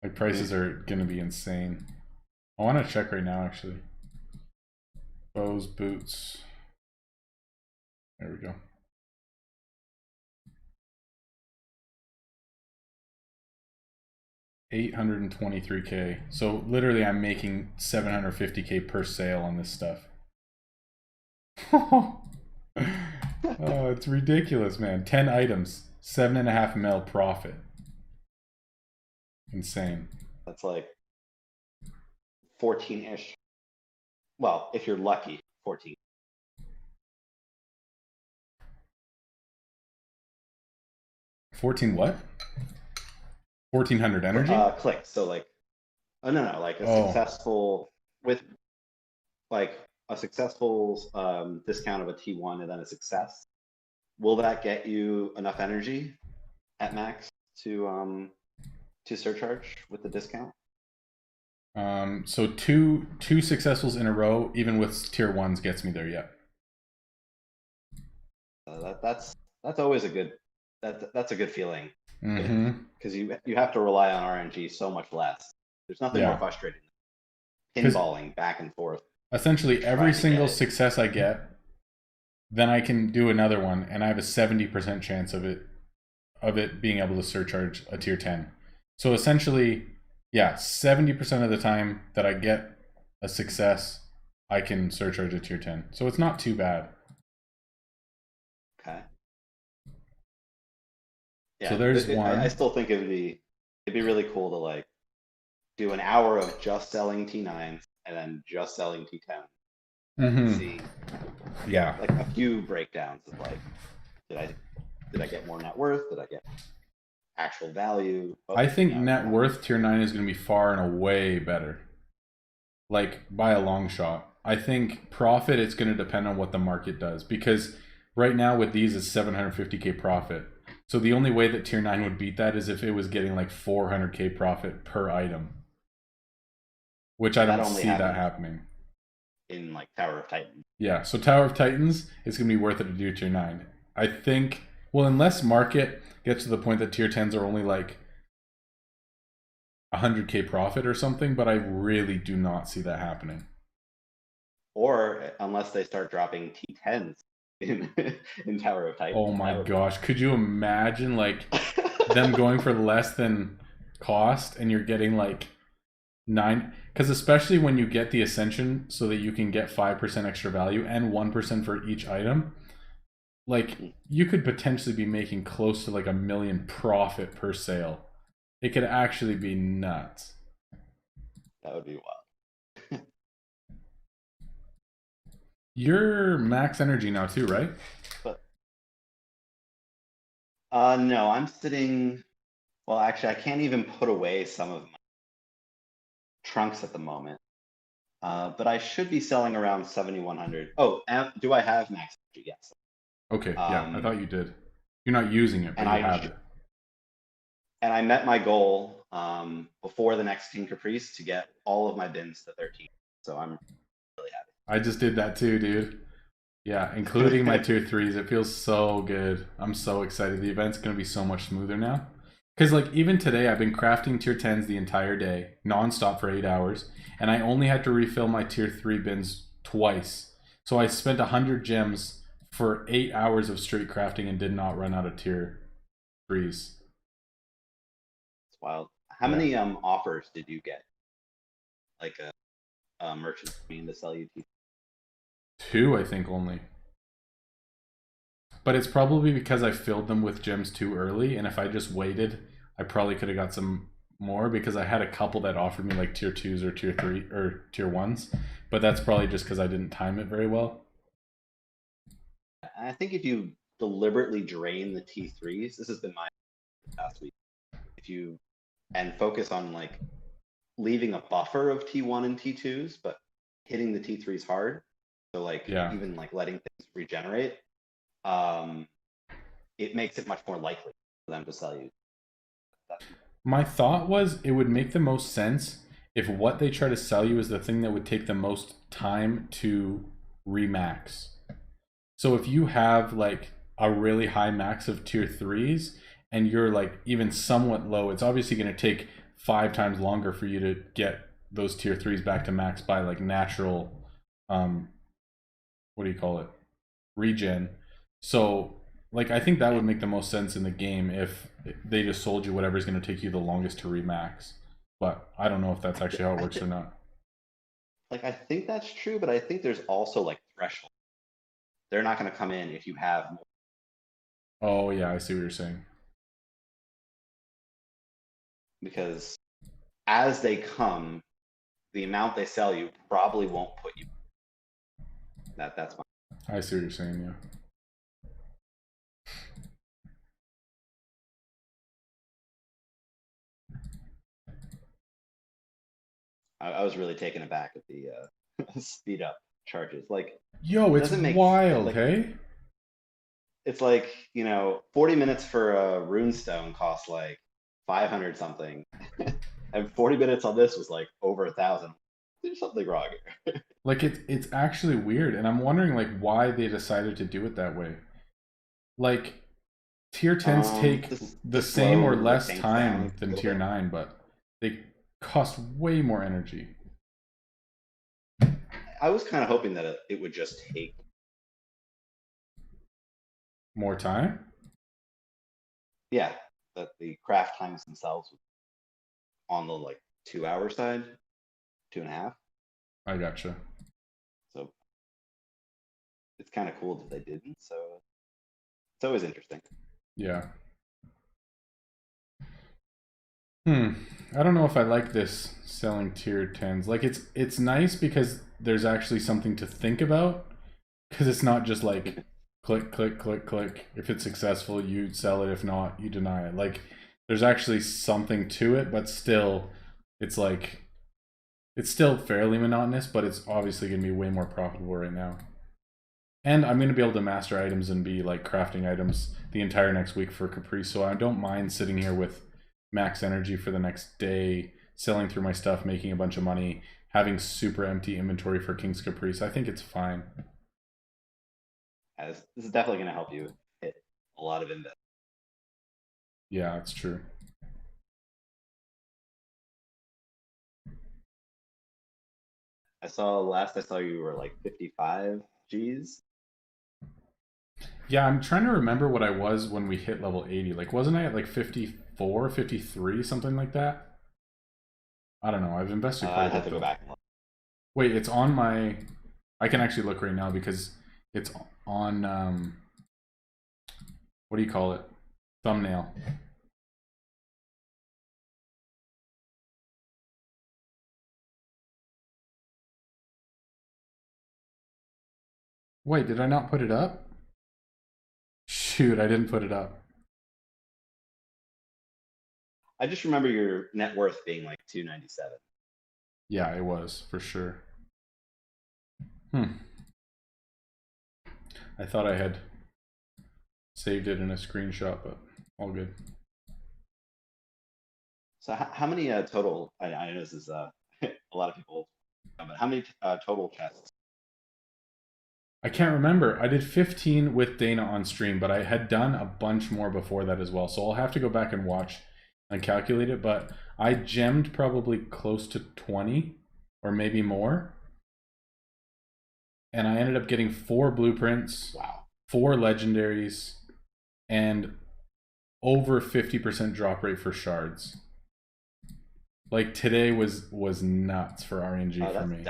Like prices are gonna be insane. I want to check right now, actually. Bows, boots. There we go. $823K. So literally, I'm making $750K per sale on this stuff. Oh, it's ridiculous, man. 10 items, 7.5 mil profit. Insane. That's like 14-ish. Well, if you're lucky, 14. 14 what? 1400 energy? Clicks. So like, oh no, like a Oh. successful with like a successful discount of a T1 and then a success. Will that get you enough energy at max to surcharge with the discount? So two successfuls in a row, even with tier ones, gets me there. Yeah. That's always a good that's a good feeling Mm-hmm. because you have to rely on RNG so much less. There's nothing Yeah. more frustrating than pinballing back and forth. Essentially, every Trying to single get it. success I get, then I can do another one, and I have a 70% chance of it being able to surcharge a tier 10. So essentially, yeah, 70% of the time that I get a success, I can surcharge a tier 10. So it's not too bad. Okay. Yeah, So there's one. I still think it'd be really cool to like do an hour of just selling T9s and then just selling T10. Mm-hmm. See Yeah. like a few breakdowns of like, did I get more net worth? Did I get actual value? I think No, net no. worth tier 9 is going to be far and away better. Like by a long shot. I think profit, it's going to depend on what the market does. Because right now with these is 750K profit. So the only way that tier 9 would beat that is if it was getting like 400K profit per item. Which I That don't only see that happens happening. in like Tower of Titan. Yeah, so Tower of Titans, it's going to be worth it to do tier 9. I think, well, unless market gets to the point that tier 10s are only like 100K profit or something, but I really do not see that happening. Or unless they start dropping T10s in in Tower of Titan. Oh my gosh, could you imagine like them going for less than cost and you're getting like 9, because especially when you get the ascension so that you can get 5% extra value and 1% for each item, like you could potentially be making close to like $1 million profit per sale. It could actually be nuts. That would be wild. You're max energy now too, right? But no, I'm sitting. Well, actually, I can't even put away some of my trunks at the moment. But I should be selling around 7,100. Oh, do I have max energy? Yes. Okay, yeah, I thought you did. You're not using it, but you have it. And I met my goal before the next King Caprice to get all of my bins to 13. So I'm really happy. I just did that too, dude. Yeah, including my tier 3s. It feels so good. I'm so excited. The event's going to be so much smoother now. Because like even today, I've been crafting tier 10s the entire day, non-stop for 8 hours. And I only had to refill my tier 3 bins twice. So I spent 100 gems for 8 hours of straight crafting and did not run out of tier 3s. It's wild. How many offers did you get? Like a merchant mean to sell you T10? 2, I think, only. But it's probably because I filled them with gems too early, and if I just waited, I probably could have got some more, because I had a couple that offered me like tier 2s or tier 3 or tier 1s, but that's probably just because I didn't time it very well. I think if you deliberately drain the T3s, this has been my past week. If you focus on like leaving a buffer of T1 and T2s, but hitting the T3s hard, so like even like letting things regenerate, it makes it much more likely for them to sell you. My thought was it would make the most sense if what they try to sell you is the thing that would take the most time to remax. So if you have like a really high max of tier 3s and you're like even somewhat low, it's obviously going to take 5 times longer for you to get those tier 3s back to max by like natural what do you call it, regen. So like I think that would make the most sense in the game if they just sold you whatever's going to take you the longest to remax. But I don't know if that's actually how it works or not. Like I think that's true, but I think there's also like threshold. They're not going to come in if you have more. Oh yeah, I see what you're saying. Because as they come, the amount they sell you probably won't put you. That's my. I see what you're saying, yeah. I was really taken aback at the speed up charges. Like, yo, it's wild, like, hey? It's like, 40 minutes for a runestone costs like 500 something, and 40 minutes on this was like over 1,000. There's something wrong here. Like it's actually weird, and I'm wondering like why they decided to do it that way. Like tier 10s take the same or less time than tier 9, but they cost way more energy. I was kind of hoping that it would just take more time. Yeah, that the craft times themselves on the like 2-hour side, 2.5. I gotcha. So it's kind of cool that they didn't. So it's always interesting. Yeah. I don't know if I like this selling tier 10s. Like it's nice because there's actually something to think about, because it's not just like click click click click. If it's successful, you sell it. If not, you deny it. Like there's actually something to it, but still it's like it's still fairly monotonous, but it's obviously going to be way more profitable right now. And I'm going to be able to master items and be like crafting items the entire next week for Caprice, so I don't mind sitting here with max energy for the next day, selling through my stuff, making a bunch of money, having super empty inventory for King's Caprice. I think it's fine. This is definitely going to help you hit a lot of invest. Yeah, it's true. I saw you were like 55 Gs. Yeah, I'm trying to remember what I was when we hit level 80. Like, wasn't I at like 54, 53, something like that? I don't know. I've invested quite I'd a have bit to go though. back and look. Wait, it's on my. I can actually look right now because it's on. What do you call it? Thumbnail. Wait, did I not put it up? Shoot, I didn't put it up. I just remember your net worth being like 297. Yeah, it was for sure. Hmm. I thought I had saved it in a screenshot, but all good. So how many total? I know this is a lot of people, but how many total chests? I can't remember. I did 15 with Dana on stream, but I had done a bunch more before that as well. So I'll have to go back and watch and calculate it. But I gemmed probably close to 20 or maybe more. And I ended up getting 4 blueprints, Wow. 4 legendaries, and over 50% drop rate for shards. Like today was nuts for RNG for me.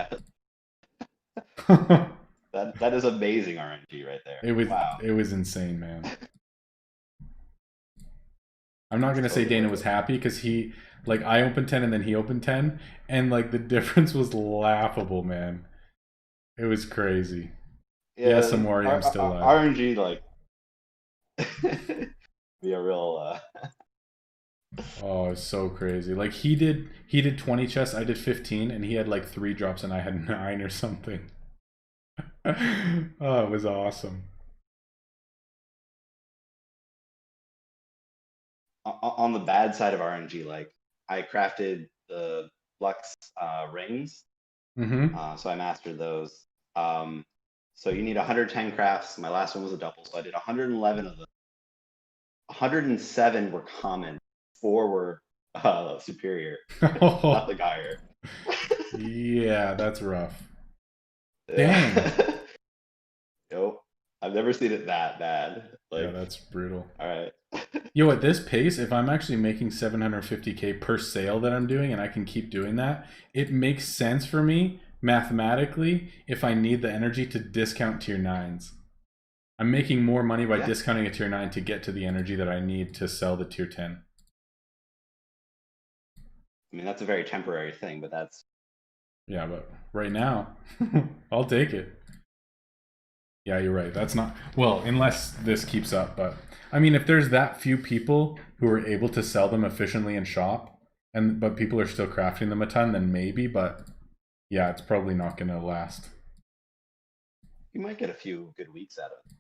That is amazing RNG right there. It was insane, man. I'm not gonna say Dana was happy because he like I opened 10 and then he opened 10 and like the difference was laughable, man. It was crazy. Yeah, some worry I'm still alive. RNG like be a real Oh, it's so crazy. Like he did 20 chests, I did 15, and he had like 3 drops and I had 9 or something. Oh, it was awesome. on the bad side of RNG. Like I crafted the Lux rings, so I mastered those. So you need 110 crafts. My last one was a double, so I did 111 of them. 107 were common, 4 were superior. Nothing higher. Yeah, that's rough. Dang. Dang. Nope. I've never seen it that bad. Like, yeah, that's brutal. All right. Yo, at this pace, if I'm actually making 750k per sale that I'm doing and I can keep doing that, it makes sense for me mathematically if I need the energy to discount tier 9s. I'm making more money by discounting a tier 9 to get to the energy that I need to sell the tier 10. I mean, that's a very temporary thing, but that's... Yeah, but right now, I'll take it. Yeah, you're right. That's not... Well, unless this keeps up, but... I mean, if there's that few people who are able to sell them efficiently in shop, but people are still crafting them a ton, then maybe, but... Yeah, it's probably not going to last. You might get a few good weeks out of it.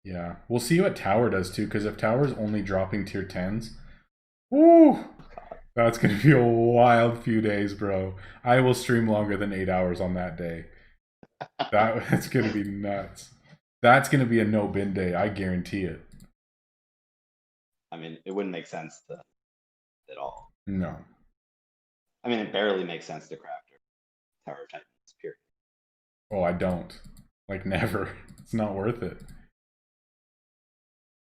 Yeah, we'll see what Tower does too, because if Tower's only dropping tier 10s, woo, that's going to be a wild few days, bro. I will stream longer than 8 hours on that day. That's going to be nuts. That's going to be a no-bin day, I guarantee it. I mean, it wouldn't make sense to at all. No. I mean, it barely makes sense to craft Tower of Titans, period. Oh, I don't. Like, never. It's not worth it.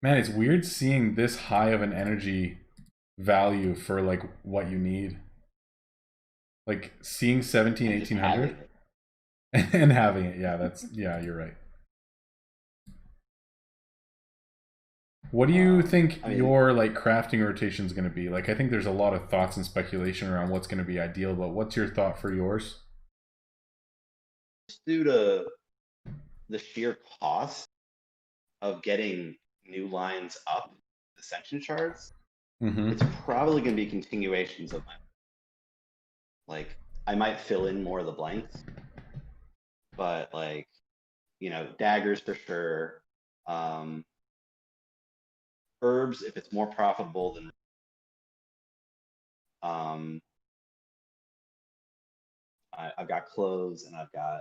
Man, it's weird seeing this high of an energy value for, like, what you need. Like, seeing 1700, 1800 and having it. Yeah, yeah, you're right. What do you think your like crafting rotation is going to be? Like, I think there's a lot of thoughts and speculation around what's going to be ideal, but what's your thought for yours? Just due to the sheer cost of getting new lines up, ascension shards, it's probably going to be continuations of my... Like, I might fill in more of the blanks, but like, you know, daggers for sure. Herbs, if it's more profitable than I've got clothes and I've got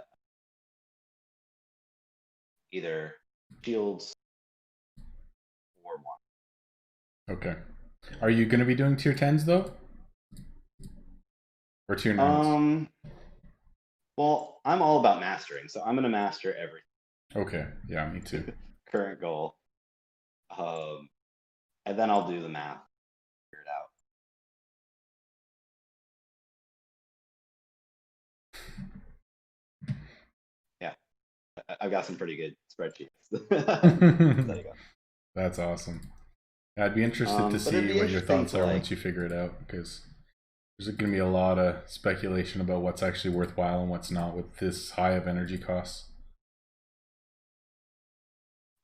either shields or one. Okay. Are you going to be doing tier 10s though? Or tier 9s? Well, I'm all about mastering, so I'm going to master everything. Okay. Yeah, me too. Current goal. And then I'll do the math. Figure it out. I've got some pretty good spreadsheets. There you go. That's awesome. I'd be interested to But it'd see be what your interesting thoughts to, are like- once you figure it out, because there's going to be a lot of speculation about what's actually worthwhile and what's not with this high of energy costs.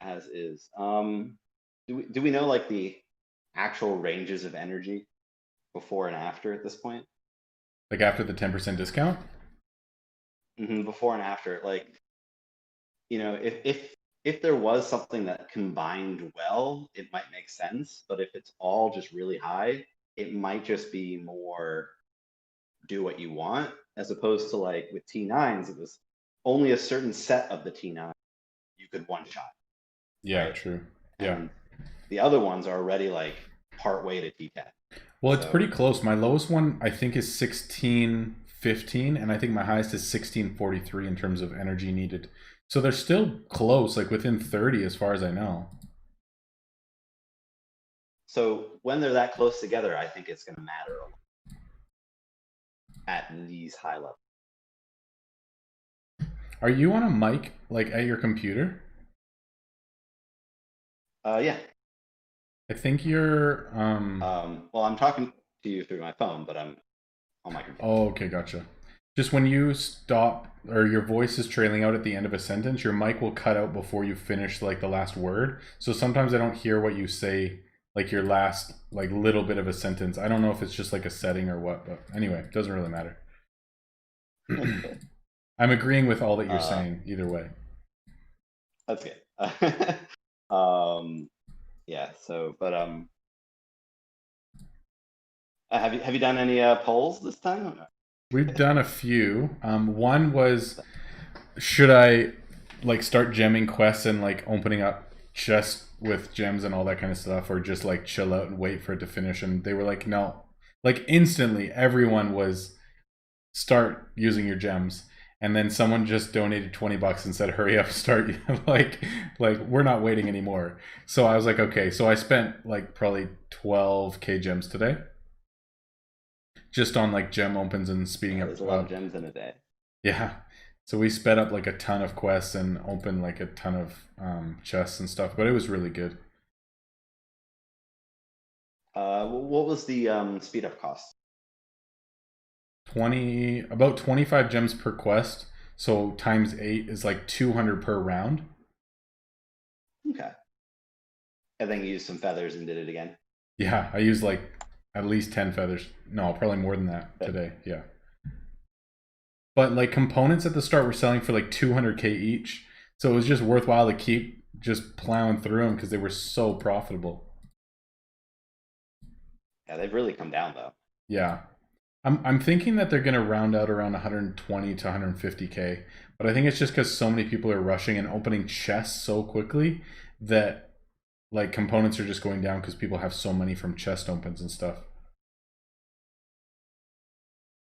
As is. Do we know like the actual ranges of energy before and after at this point? Like after the 10% discount? Before and after, like, you know, if there was something that combined well, it might make sense. But if it's all just really high, it might just be more do what you want, as opposed to like with T9s, it was only a certain set of the T9 you could one shot. Yeah, Right. true. Yeah. And the other ones are already like part way to T10. Well, it's So- pretty close. My lowest one, I think, is 1615, and I think my highest is 1643 in terms of energy needed. So they're still close, like within 30 as far as I know. So when they're that close together, I think it's going to matter a lot at these high levels. Are you on a mic, like at your computer? Yeah. I think you're. Well, I'm talking to you through my phone, but I'm on my computer. Oh, okay, gotcha. Just when you stop or your voice is trailing out at the end of a sentence, your mic will cut out before you finish like the last word. So sometimes I don't hear what you say, like your last like little bit of a sentence. I don't know if it's just like a setting or what, but anyway, it doesn't really matter. I'm agreeing with all that you're saying either way. That's good. Yeah. So, but have you done any polls this time? We've done a few. One was, should I like start gemming quests and like opening up chests with gems and all that kind of stuff, or just like chill out and wait for it to finish? And they were like, no. Like instantly, everyone was start using your gems. And then someone just donated $20 and said, hurry up, start. like we're not waiting anymore. So I was like, okay. So I spent like probably 12K gems today. Just on like gem opens and speeding up. There's a lot of gems in a day. Yeah. So we sped up like a ton of quests and opened like a ton of chests and stuff, but it was really good. What was the speed up cost? About 25 gems per quest. So times 8 is like 200 per round. Okay. And then you used some feathers and did it again. Yeah, I used like at least 10 feathers. No, probably more than that today. Yeah. But like components at the start were selling for like 200K each. So it was just worthwhile to keep just plowing through them because they were so profitable. Yeah, they've really come down though. Yeah. I'm thinking that they're going to round out around 120 to 150K. But I think it's just because so many people are rushing and opening chests so quickly that like components are just going down because people have so many from chest opens and stuff.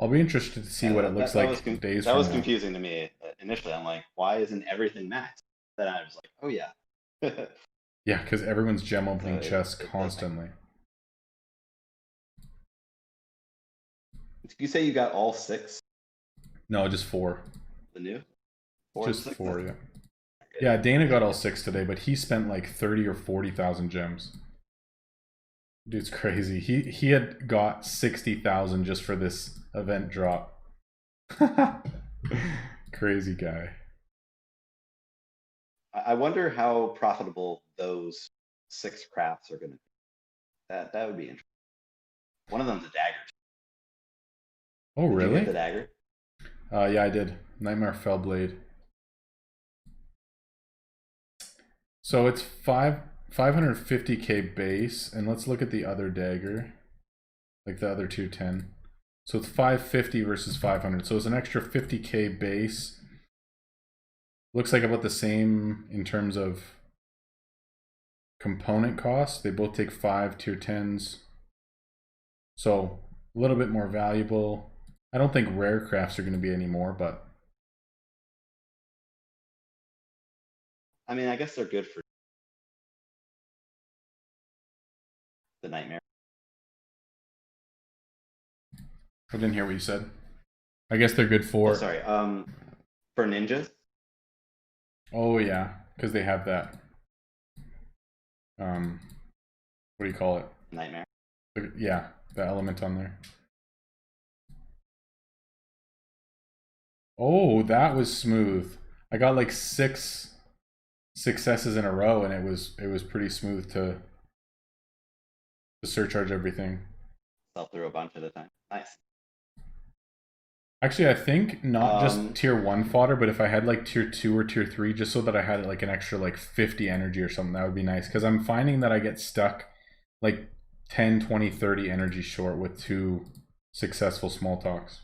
I'll be interested to see what it looks like days from now. That was confusing to me initially. I'm like, why isn't everything maxed? Then I was like, oh yeah. Yeah, because everyone's gem opening chests constantly. Did you say you got all 6? No, just 4. The new? Just 4, yeah. Yeah, Dana got all 6 today, but he spent like 30 or 40,000 gems. Dude's crazy. He had got 60,000 just for this event drop. Crazy guy. I wonder how profitable those 6 crafts are going to be. That would be interesting. One of them's a dagger. Oh, Did really? you get the dagger? Yeah, I did. Nightmare Fellblade. So it's 550K base, and let's look at the other dagger, like the other 210. So it's 550 versus 500. So it's an extra 50K base. Looks like about the same in terms of component cost. They both take 5 tier 10s. So a little bit more valuable. I don't think rare crafts are going to be any more, but I mean, I guess they're good for the nightmare. I didn't hear what you said. I guess they're good for. Oh, sorry. For ninjas. Oh yeah, because they have that. What do you call it? Nightmare. Yeah, the element on there. Oh, that was smooth. I got like 6 successes in a row, and it was pretty smooth to surcharge everything. Sell through a bunch at a time. Nice. Actually, I think not just tier 1 fodder, but if I had like tier 2 or tier 3, just so that I had like an extra like 50 energy or something, that would be nice. Because I'm finding that I get stuck like 10, 20, 30 energy short with 2 successful small talks.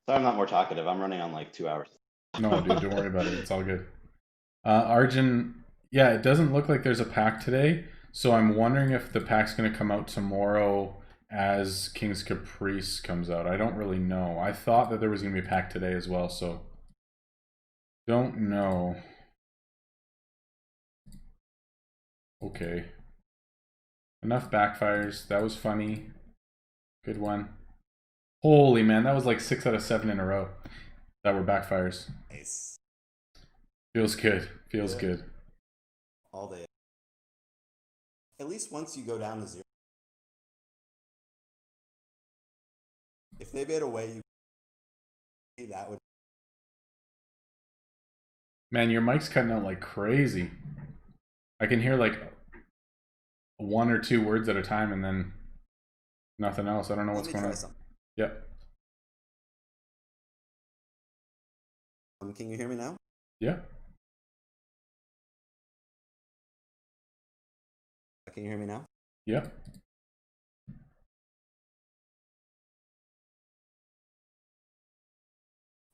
Sorry, I'm not more talkative. I'm running on like 2 hours. No, dude, don't worry about it. It's all good. Arjun, yeah, it doesn't look like there's a pack today, so I'm wondering if the pack's going to come out tomorrow as King's Caprice comes out. I don't really know. I thought that there was going to be a pack today as well, so don't know. Okay. Enough backfires. That was funny. Good one. Holy man, that was like 6 out of 7 in a row that were backfires. Nice. Feels good. Feels Yeah. good. All day. At least once you go down to 0. If they made a way, that would. Man, your mic's cutting out like crazy. I can hear like 1 or 2 words at a time and then nothing else. I don't know what's going on. Something. Yep. Can you hear me now? Yeah. Can you hear me now? Yep.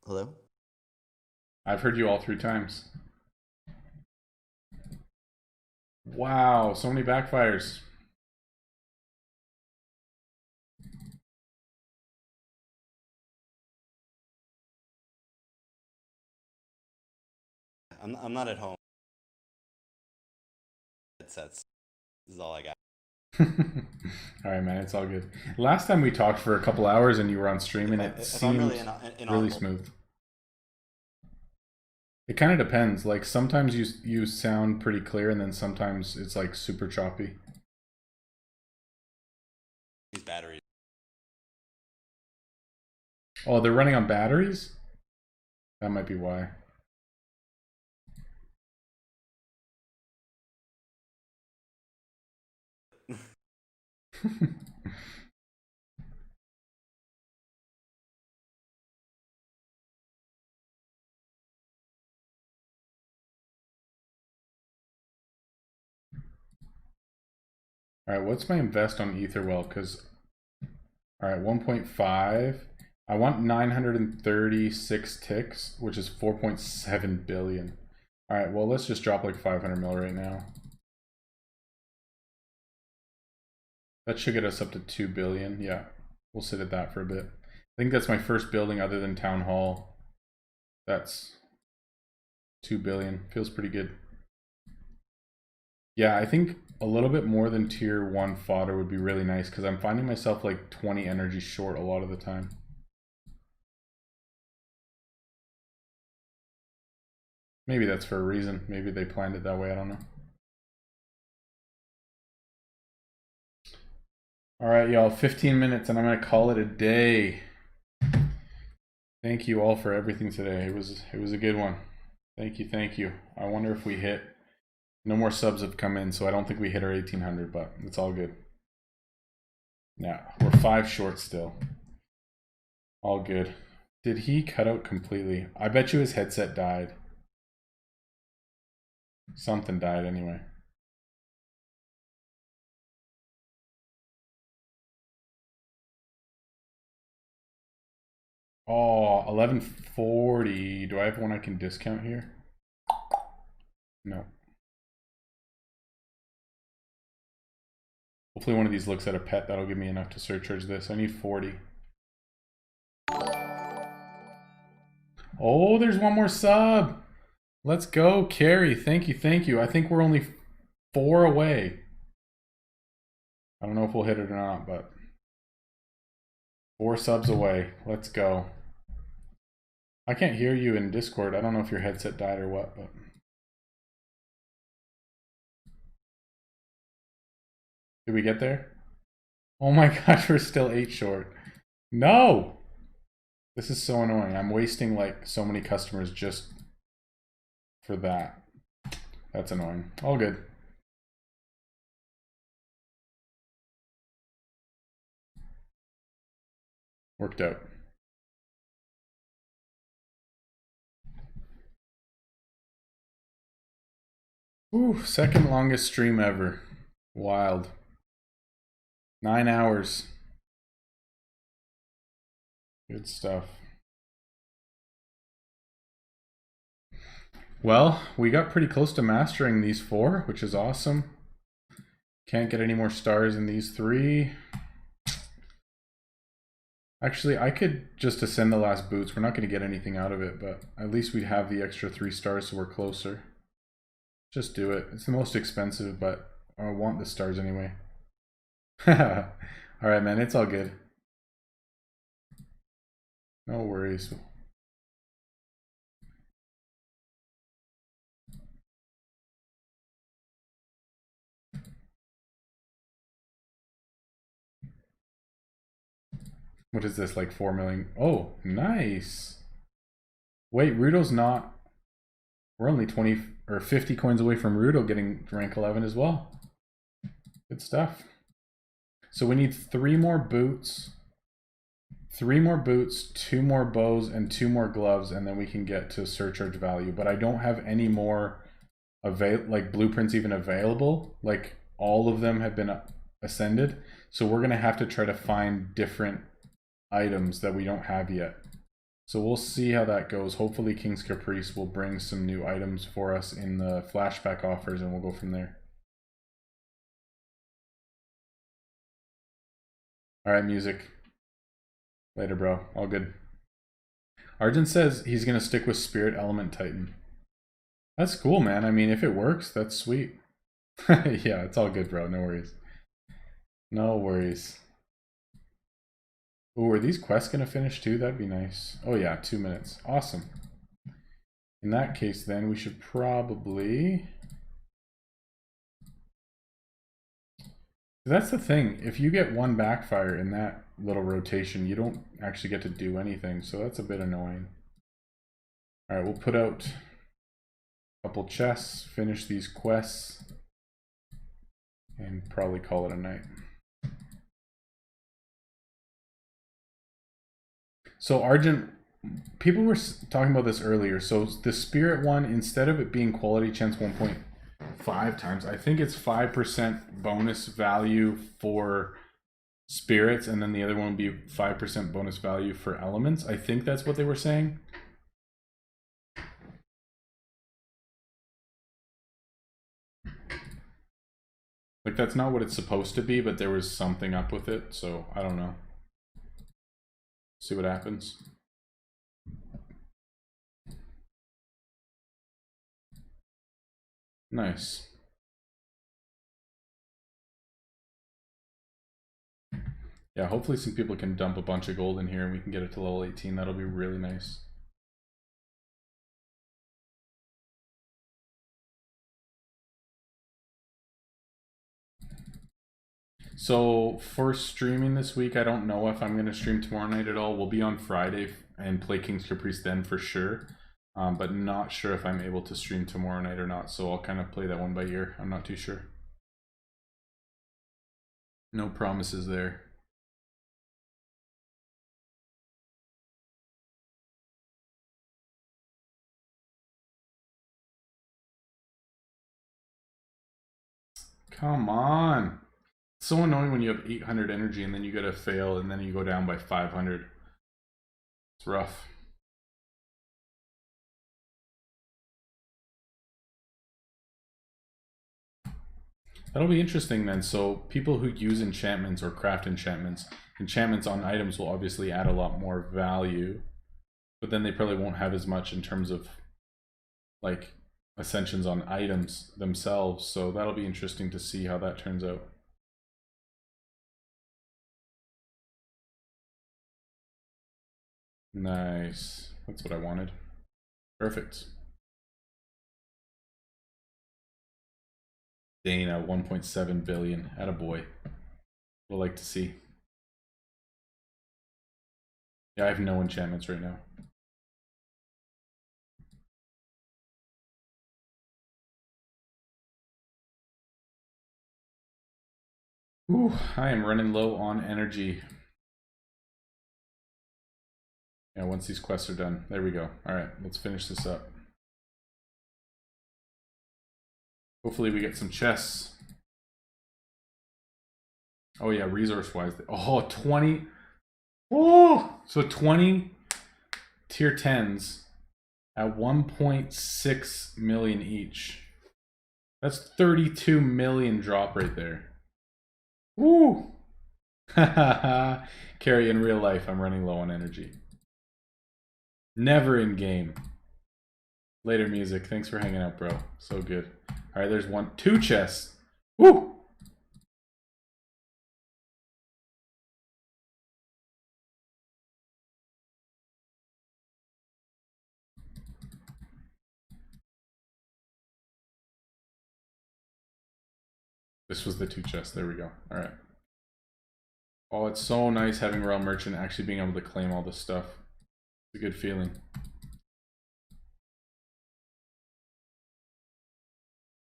Hello? I've heard you all 3 times. Wow, so many backfires. I'm not at home. Headsets. This is all I got. All right, man, it's all good. Last time we talked for a couple hours and you were on stream, and it seemed really smooth. It kind of depends. Like sometimes you sound pretty clear, and then sometimes it's like super choppy. These batteries. Oh, they're running on batteries? That might be why. All right, what's my invest on Etherwell? Because, all right, 1.5. I want 936 ticks, which is 4.7 billion. All right, well, let's just drop like 500 mil right now. That should get us up to 2 billion. Yeah, we'll sit at that for a bit. I think that's my first building other than Town Hall. That's 2 billion. Feels pretty good. Yeah, I think a little bit more than tier 1 fodder would be really nice because I'm finding myself like 20 energy short a lot of the time. Maybe that's for a reason. Maybe they planned it that way. I don't know. All right, y'all, 15 minutes and I'm going to call it a day. Thank you all for everything today. It was a good one. Thank you, thank you. I wonder if we hit. No more subs have come in, so I don't think we hit our 1800, but it's all good. Yeah, we're 5 short still. All good. Did he cut out completely? I bet you his headset died. Something died anyway. Oh, 1140. Do I have one I can discount here? No. Hopefully one of these looks at a pet. That'll give me enough to surcharge this. I need 40. Oh, there's one more sub. Let's go, Carrie. Thank you, thank you. I think we're only 4 away. I don't know if we'll hit it or not, but 4 subs away. Let's go. I can't hear you in Discord. I don't know if your headset died or what, but... Did we get there? Oh my gosh, we're still 8 short. No! This is so annoying. I'm wasting like so many customers just for that. That's annoying. All good. Worked out. Ooh, second longest stream ever. Wild. 9 hours. Good stuff. Well, we got pretty close to mastering these 4, which is awesome. Can't get any more stars in these 3. Actually, I could just ascend the last boots. We're not going to get anything out of it, but at least we'd have the extra 3 stars, so we're closer. Just do it. It's the most expensive, but I want the stars anyway. Alright, man, it's all good. No worries. What is this, like 4 million? Oh, nice. Wait, Rudo's not... We're only 20 or 50 coins away from Rudo getting rank 11 as well. Good stuff. So we need 3 more boots. 3 more boots, 2 more bows, and 2 more gloves, and then we can get to surcharge value. But I don't have any more like blueprints even available. Like all of them have been ascended. So we're gonna have to try to find different items that we don't have yet. So we'll see how that goes. Hopefully King's Caprice will bring some new items for us in the flashback offers, and we'll go from there. Alright, music. Later, bro. All good. Arjun says he's gonna stick with Spirit Element Titan. That's cool, man. I mean, if it works, that's sweet. Yeah, it's all good, bro. No worries. No worries. Ooh, are these quests gonna finish too? That'd be nice. Oh yeah, 2 minutes. Awesome. In that case, then, we should probably... That's the thing. If you get 1 backfire in that little rotation, you don't actually get to do anything, so that's a bit annoying. Alright, we'll put out a couple chests, finish these quests, and probably call it a night. So Argent, people were talking about this earlier. So the Spirit one, instead of it being quality chance 1.5 times, I think it's 5% bonus value for spirits, and then the other one would be 5% bonus value for elements. I think that's what they were saying. Like, that's not what it's supposed to be, but there was something up with it, so I don't know. See what happens. Nice. Yeah, hopefully some people can dump a bunch of gold in here and we can get it to level 18. That'll be really nice. So for streaming this week, I don't know if I'm going to stream tomorrow night at all. We'll be on Friday and play King's Caprice then for sure. But not sure if I'm able to stream tomorrow night or not. So I'll kind of play that one by ear. I'm not too sure. No promises there. Come on. It's so annoying when you have 800 energy and then you get a fail and then you go down by 500. It's rough. That'll be interesting then. So people who use enchantments or craft enchantments on items will obviously add a lot more value, but then they probably won't have as much in terms of like ascensions on items themselves. So that'll be interesting to see how that turns out. Nice. That's what I wanted. Perfect. Dana, 1.7 billion. Attaboy. We'll like to see. Yeah, I have no enchantments right now. Ooh, I am running low on energy. Yeah, once these quests are done. There we go. Alright, let's finish this up. Hopefully we get some chests. Oh yeah, resource-wise. Oh, 20. Oh, so 20 tier 10s at 1.6 million each. That's 32 million drop right there. Woo! Carry in real life, I'm running low on energy. Never in game. Later, music. Thanks for hanging out, bro. So good. All right, there's 2 chests. Woo! This was the 2 chests. There we go. All right. Oh, it's so nice having Realm Merchant actually being able to claim all this stuff. It's a good feeling.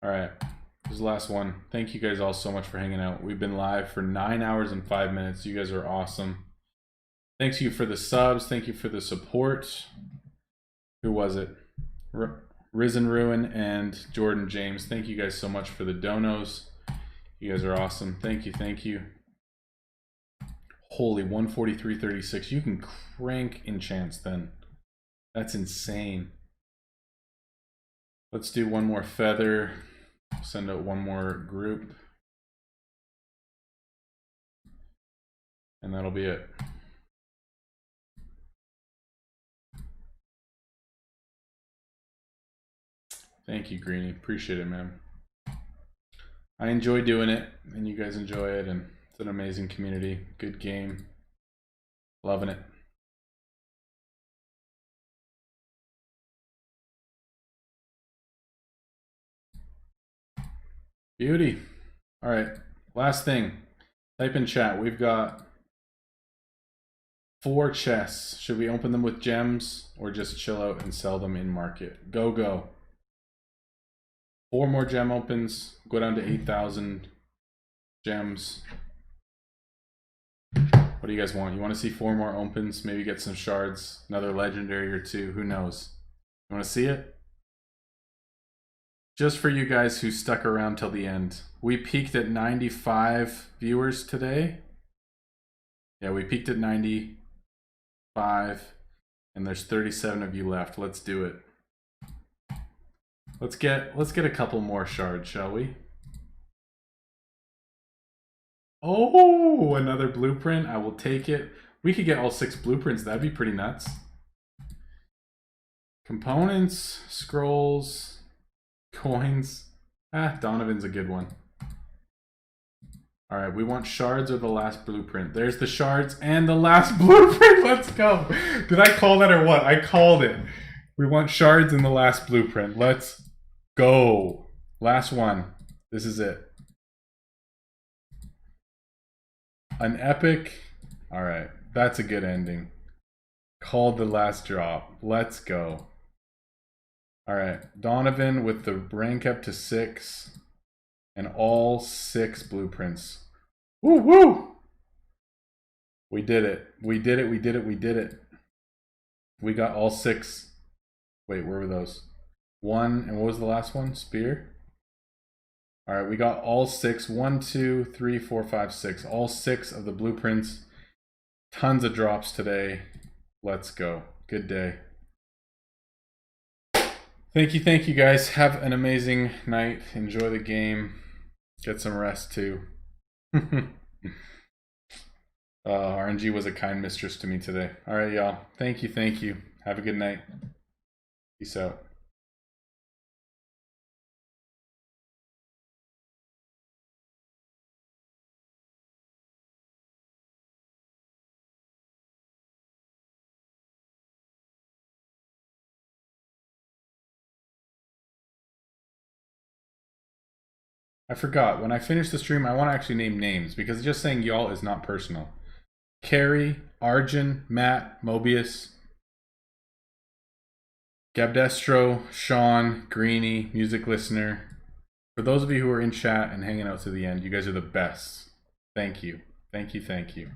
All right. This is the last one. Thank you guys all so much for hanging out. We've been live for 9 hours and 5 minutes. You guys are awesome. Thanks you for the subs. Thank you for the support. Who was it? Risen Ruin and Jordan James. Thank you guys so much for the donos. You guys are awesome. Thank you, thank you. Holy, 143.36. You can crank enchants then. That's insane. Let's do one more feather. Send out one more group. And that'll be it. Thank you, Greenie. Appreciate it, man. I enjoy doing it, and you guys enjoy it, and it's an amazing community. Good game. Loving it. Beauty. All right, last thing. Type in chat. We've got 4 chests. Should we open them with gems or just chill out and sell them in market? Go. 4 more gem opens. Go down to 8,000 gems. What do you guys want? You want to see 4 more opens? Maybe get some shards, another legendary or 2. Who knows? You want to see it? Just for you guys who stuck around till the end. We peaked at 95 viewers today. Yeah, we peaked at 95, and there's 37 of you left. Let's do it. Let's get a couple more shards, shall we? Oh, another blueprint. I will take it. We could get all 6 blueprints. That'd be pretty nuts. Components, scrolls, coins. Donovan's a good one. All right, we want shards or the last blueprint. There's the shards and the last blueprint. Let's go. Did I call that or what? I called it. We want shards and the last blueprint. Let's go. Last one. This is it. An epic. All right, that's a good ending. Called the last drop. Let's go. All right, Donovan with the rank up to 6 and all 6 blueprints. Woo woo! We did it. We did it. We did it. We did it. We got all 6. Wait, where were those? 1, and what was the last one? Spear? All right, we got all 6. 1, 2, 3, 4, 5, 6. All 6 of the blueprints. Tons of drops today. Let's go. Good day. Thank you guys. Have an amazing night. Enjoy the game. Get some rest too. RNG was a kind mistress to me today. All right, y'all. Thank you. Have a good night. Peace out. I forgot. When I finish the stream, I want to actually name names because just saying y'all is not personal. Carrie, Arjun, Matt, Mobius, Gabdestro, Sean, Greeny, Music Listener. For those of you who are in chat and hanging out to the end, you guys are the best. Thank you. Thank you. Thank you.